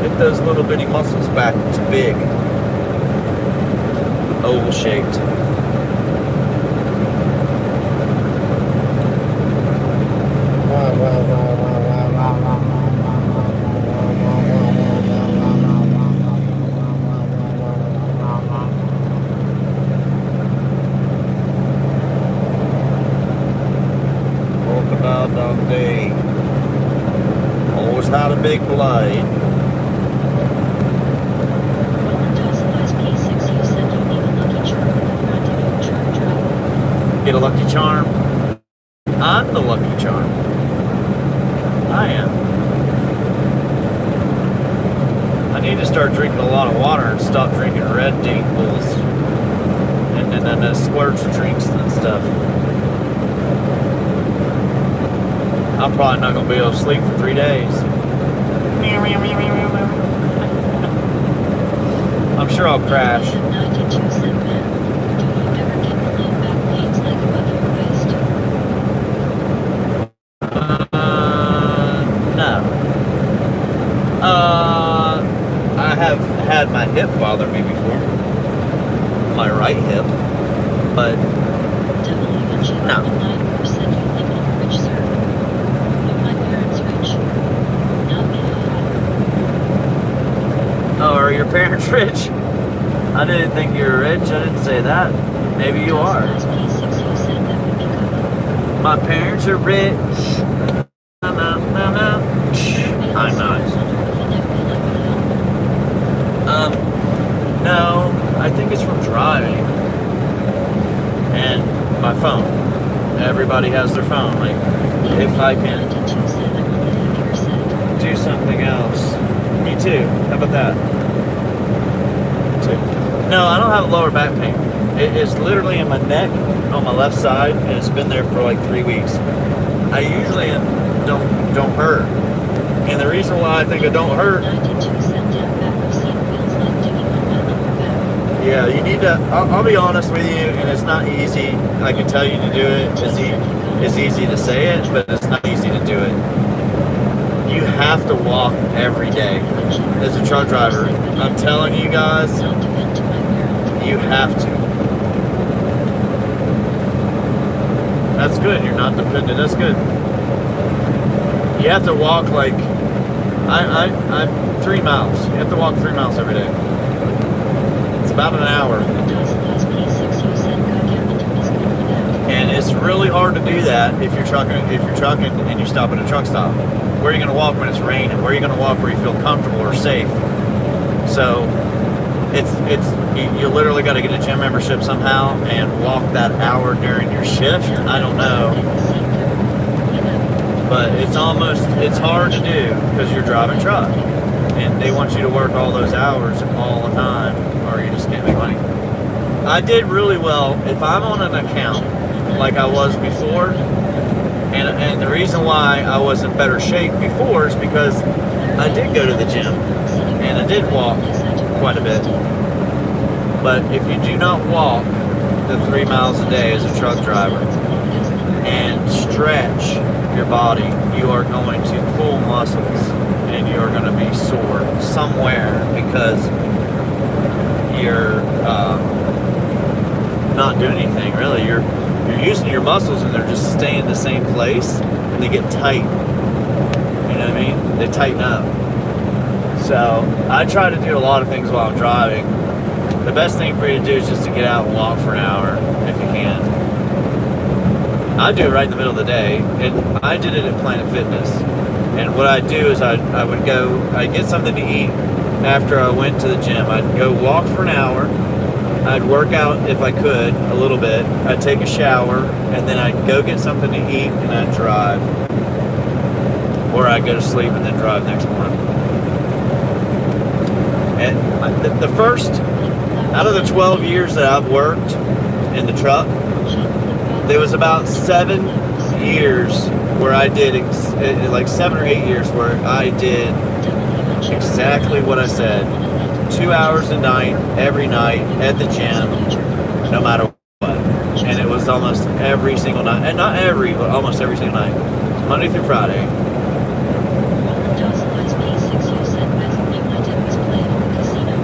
Get those little bitty muscles back to big, oval shaped. Crocodile Dundee. Always had a big blade. Get a lucky charm. I'm the lucky charm. I am. I need to start drinking a lot of water and stop drinking Red Dean Bulls and then squirts drinks and stuff. I'm probably not going to be able to sleep for 3 days. I'm sure I'll crash. No. I have had my hip bother me before. My right hip. But no. Oh, are your parents rich? I didn't think you were rich. I didn't say that. Maybe you are. My parents are rich. I'm not. No, I think it's from driving. And my phone. Everybody has their phone. Like, if I can do something else. Me too. How about that? No, I don't have lower back pain. It is literally in my neck on my left side, and it's been there for like 3 weeks. I usually don't hurt, and the reason why I think it don't hurt. Yeah, you need to. I'll be honest with you, and it's not easy. I can tell you to do it. It's easy to say it, but it's not easy to do it. You have to walk every day as a truck driver. I'm telling you guys, you have to. That's good. You're not dependent. That's good. You have to walk like I'm 3 miles. You have to walk 3 miles every day. It's about an hour. And it's really hard to do that if you're trucking and you stop at a truck stop. Where are you going to walk when it's raining? Where are you going to walk where you feel comfortable or safe? So you literally got to get a gym membership somehow and walk that hour during your shift. I don't know, but it's hard to do because you're driving truck and they want you to work all those hours all the time or you just can't make money. I did really well. If I'm on an account like I was before, and the reason why I was in better shape before is because I did go to the gym and I did walk quite a bit. But if you do not walk the 3 miles a day as a truck driver and stretch your body, you are going to pull muscles and you are going to be sore somewhere because you're not doing anything really. You're using your muscles and they're just staying the same place and they get tight. You know what I mean? They tighten up. So I try to do a lot of things while I'm driving. The best thing for you to do is just to get out and walk for an hour if you can. I do it right in the middle of the day, and I did it at Planet Fitness. And what I'd do is I'd get something to eat after I went to the gym. I'd go walk for an hour. I'd work out if I could a little bit. I'd take a shower, and then I'd go get something to eat, and I'd drive. Or I'd go to sleep and then drive next morning. And the first, out of the 12 years that I've worked in the truck, there was about 7 years where I did, like 7 or 8 years where I did exactly what I said. 2 hours a night, every night, at the gym, no matter what. And it was almost every single night, and not every, but almost every single night, Monday through Friday. Roland Dawson's P6U said best thing I did was play it in the casino.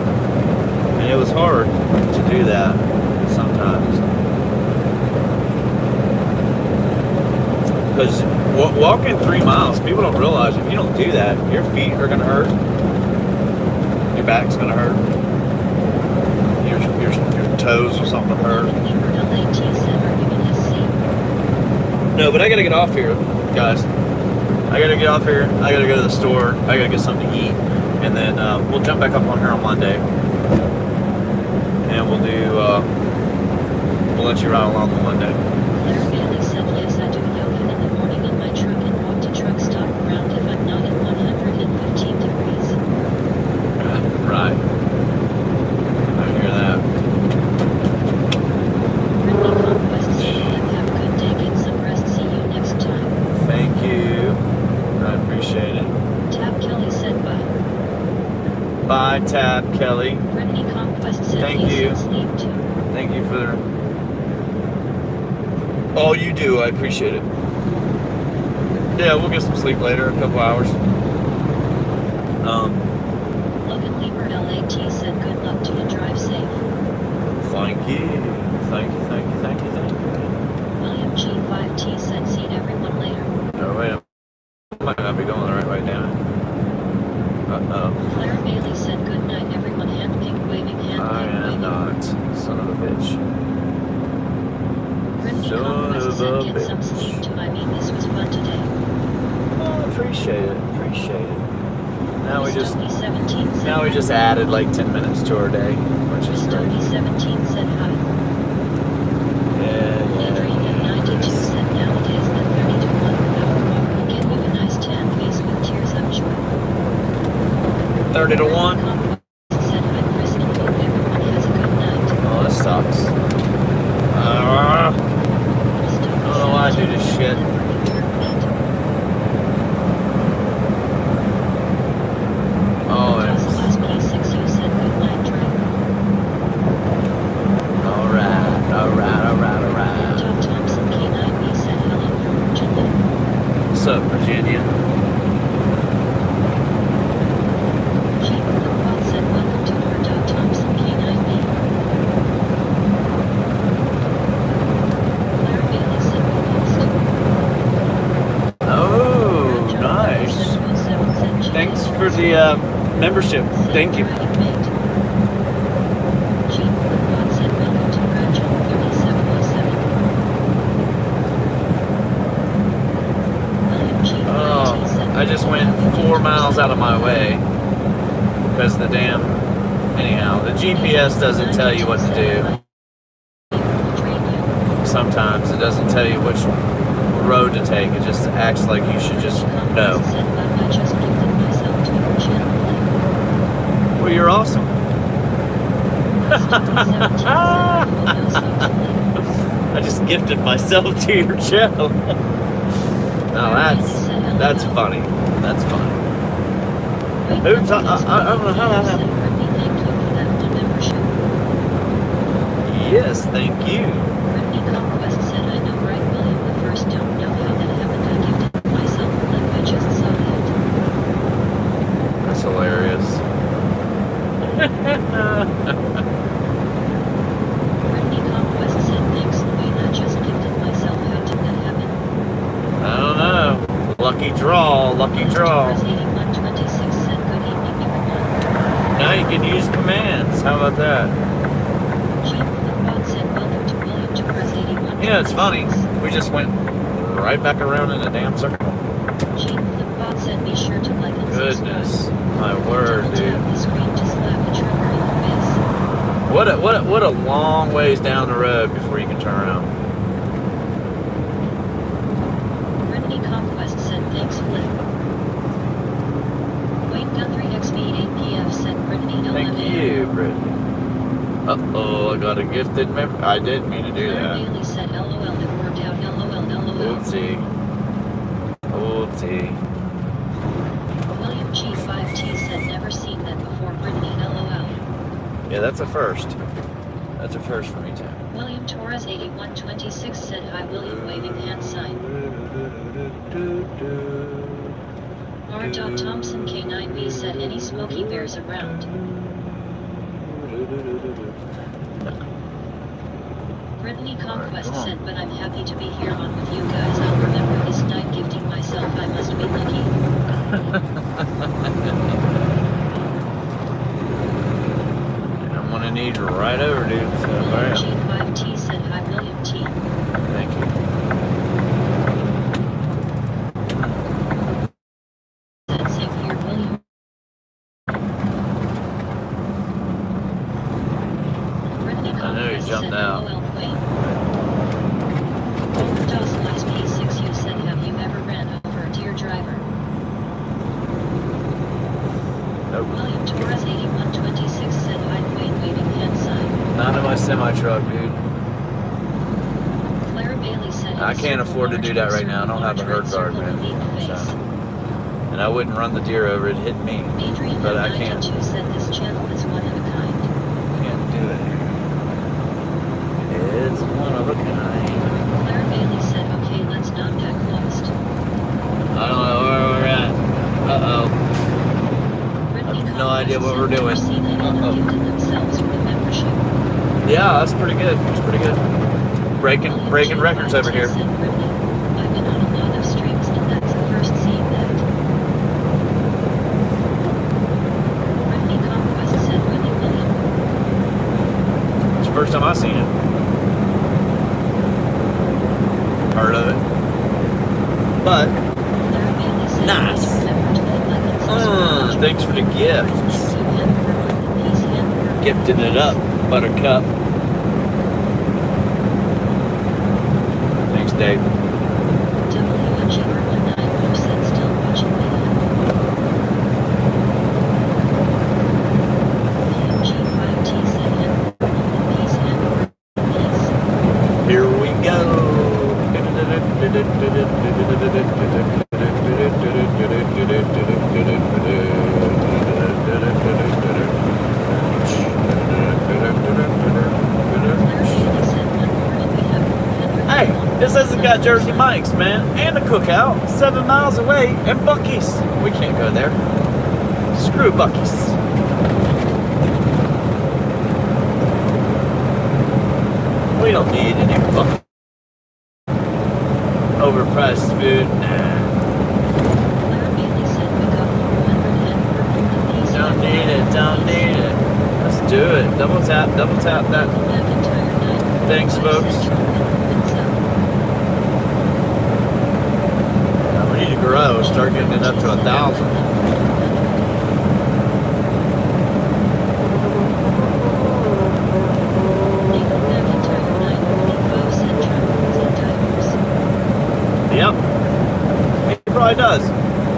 And it was hard to do that sometimes. Because walking 3 miles, people don't realize if you don't do that, your feet are going to hurt. Your back's going to hurt. Your toes or something will hurt. Leopard LAT said are you in SC? No, but I got to get off here, guys. I got to get off here. I got to go to the store. I got to get something to eat. And then we'll jump back up on here on Monday. And we'll do, we'll let you ride along on Monday. Claire Bailey said yes I do yoga in the morning in my truck and walk to truck stop around if I'm not at 115 degrees. Right. I hear that. Brittany Conquest said have a good day, get some rest, see you next time. Thank you. I appreciate it. Tab Kelly said bye. Bye, Tab Kelly. Brittany Conquest said Thank he you. said sleep too. Thank you for all you do. I appreciate it. Yeah, we'll get some sleep later, a couple hours. Logan Liebert LAT said good luck to you, drive safe. Thank you. Thank you, thank you, thank you, thank you. William G5T said see everyone later. Oh, wait. I might not be going the right way down. Uh-oh. Claire Bailey said good night everyone, hand pink waving, hand I pink am waving. not. Son of a bitch. Brittany Son Conquest of said a get some bitch. sleep too. I mean this was fun today. Oh, appreciate it. Appreciate it. Now we just... Stony 17 said Now we just added like 10 minutes to our day, which is great. Stony 17 said hi. Yeah, Adrian yeah. 92 said nowadays that 30 to 1 hour walk will get you a nice tan face with tears of joy. 30 to 1. Said hi Chris and hope everyone has a good night. Oh, this sucks. I don't know why I do this shit. Oh, it's... P6U said good night, driver. Alright, alright, alright, alright. Tom Thompson K9B said hello from Virginia. What's up, Virginia? Jeep Football said welcome to our Tom Thompson K9B. Claire Bailey said we lost. Oh, nice. Thanks for the membership. Thank you. Oh, I just went 4 miles out of my way because the damn... Anyhow, the GPS doesn't tell you what to do. Sometimes it doesn't tell you which road to take. It just acts like you should just know. Well, you're awesome. I just gifted myself to your channel. No, that's funny. That's funny. Who I don't know how. Yes, thank you. Brittany Conquest said, I know right, William the First, don't know how that happened. I gifted myself a lip, I just saw it. That's hilarious. Brittany Conquest said, thanks, Louie, I just gifted myself. How did that happen? I don't know. Lucky draw, lucky draw. 8126 said, good evening, everyone. Now you can use commands. How about that? Jeep Football said, welcome to William Torres 81. Yeah, it's funny. We just went right back around in a damn circle. Jeep Football said, be sure to like and Goodness, my word, Double tap dude. the screen to slap the trigger in the face. What a long ways down the road before you can turn around. Brittany Conquest said, thanks, Flip. Wayne Guthrie XV8PF said, Brittany LMA. Thank you, Brittany. Uh-oh, I got a gifted member. I didn't mean to do Claire that. Bailey said, LOL, it worked out, LOL. Oopsie. Oopsie. William G5T said, never seen that before, Brittany, LOL. Yeah, that's a first. That's a first for me, too. William Torres 8126 said hi William waving hand sign. R. Thompson K9B said any Smoky Bears around. Brittany Conquest said, but I'm happy to be here on with you guys. I'll remember this night gifting myself. I must be lucky. I'm gonna need you right over, dude. So, William alright. G5T said hi William T. Thank you. Said same here William. Brittany I know you Conquest jumped said out. LOL Queen. Overdose P6 you said have you ever ran over a deer driver? Nope. William Torres 8126 said hi Queen waving hand sign. Not in my semi-truck, dude. Clara Bailey said I can't afford to do that right now. I don't have a herd guard, man. So, and I wouldn't run the deer over. It'd hit me. Adrian But I can't. 92 said this channel is one of a kind. Can't do it. It's one of a kind. Clara Bailey said, okay, let's not get lost. I don't know where we're at. Uh-oh. Brittany I have no idea what we're Conquest doing. said never seen anyone gifted themselves with a membership. Yeah, that's pretty good. That's pretty good. Breaking records over here. Said Brittany, I've been on a lot of streams and that's the first seeing that. Brittany Conquest said really William. It's the first time I've seen it. Heard of it. But, Clara Bailey said, nice. remember to hit like and subscribe. Thanks for the gifts. Gifting it up, Buttercup. Thanks, Dave. WG19 said still watching me. PMG5T said peace and peace. Here we go. Hey, this hasn't got Jersey Mike's, man, and a cookout 7 miles away, and Buc-ee's. We can't go there. Screw Buc-ee's. We don't need any Buc-ee's. Overpriced food. Nah. Don't need it. Don't need it. Let's do it. Double tap that. Thanks, folks. We need to grow. Start getting it up to 1,000. Yep. He probably does.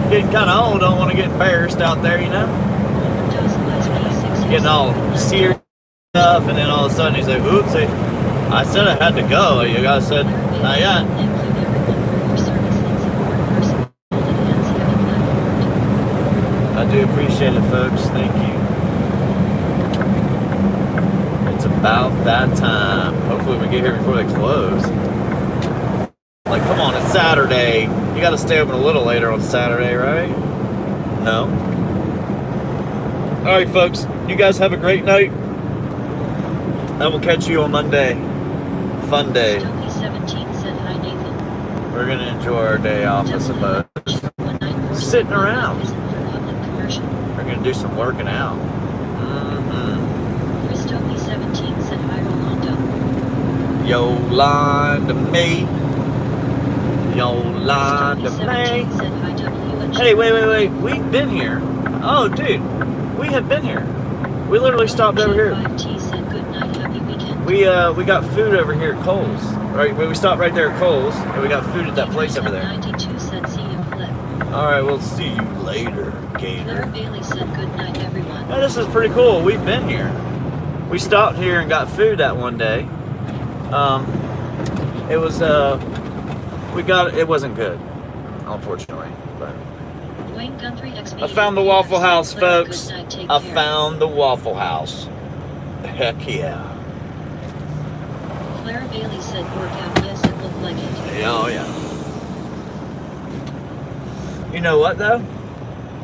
Getting kind of old. Don't want to get embarrassed out there, you know. Getting all serious stuff, and then all of a sudden he's like, "Oops, I said I had to go." You guys said, "Not yet." I do appreciate it, folks. Thank you. It's about that time. Hopefully we get here before they close. Like, come on, it's Saturday. You got to stay open a little later on Saturday, right? No. All right, folks. You guys have a great night. I will catch you on Monday. Fun day. We're going to enjoy our day off, I suppose. Sitting around. We're going to do some working out. Christopi17 said hi, Rolando. Yolanda May. Yolanda May. Hey, wait. We've been here. Oh, dude. We have been here. We literally stopped over here. We got food over here at Kohl's. Right, we stopped right there at Kohl's, and we got food at that place over there. 92 said see you flip. All right, we'll see you later, Clara Gator. Bailey said good night everyone. Yeah, this is pretty cool. We've been here. We stopped here and got food that one day. It was it wasn't good, unfortunately. But Wayne Guthrie XP I found the Waffle House, Clara, folks. good night, take I care. found the Waffle House. Heck yeah. Clara Clara Bailey said workout. Yes, it looked like it. Oh, yeah. You know what, though?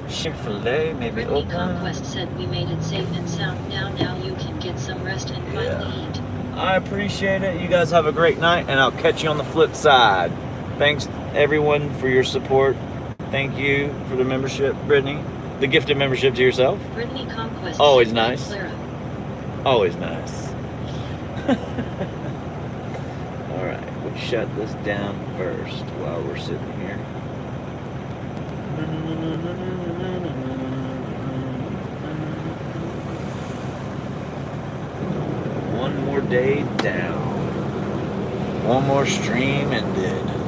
Chick-fil-A, maybe Brittany open. Conquest said we made it safe and sound. Now you can get some rest and finally eat. I appreciate it. You guys have a great night, and I'll catch you on the flip side. Thanks, everyone, for your support. Thank you for the membership, Brittany. The gifted membership to yourself. Brittany Conquest. Always said nice. Clara. Always nice. Alright, we'll shut this down first while we're sitting here. One more day down. One more stream ended.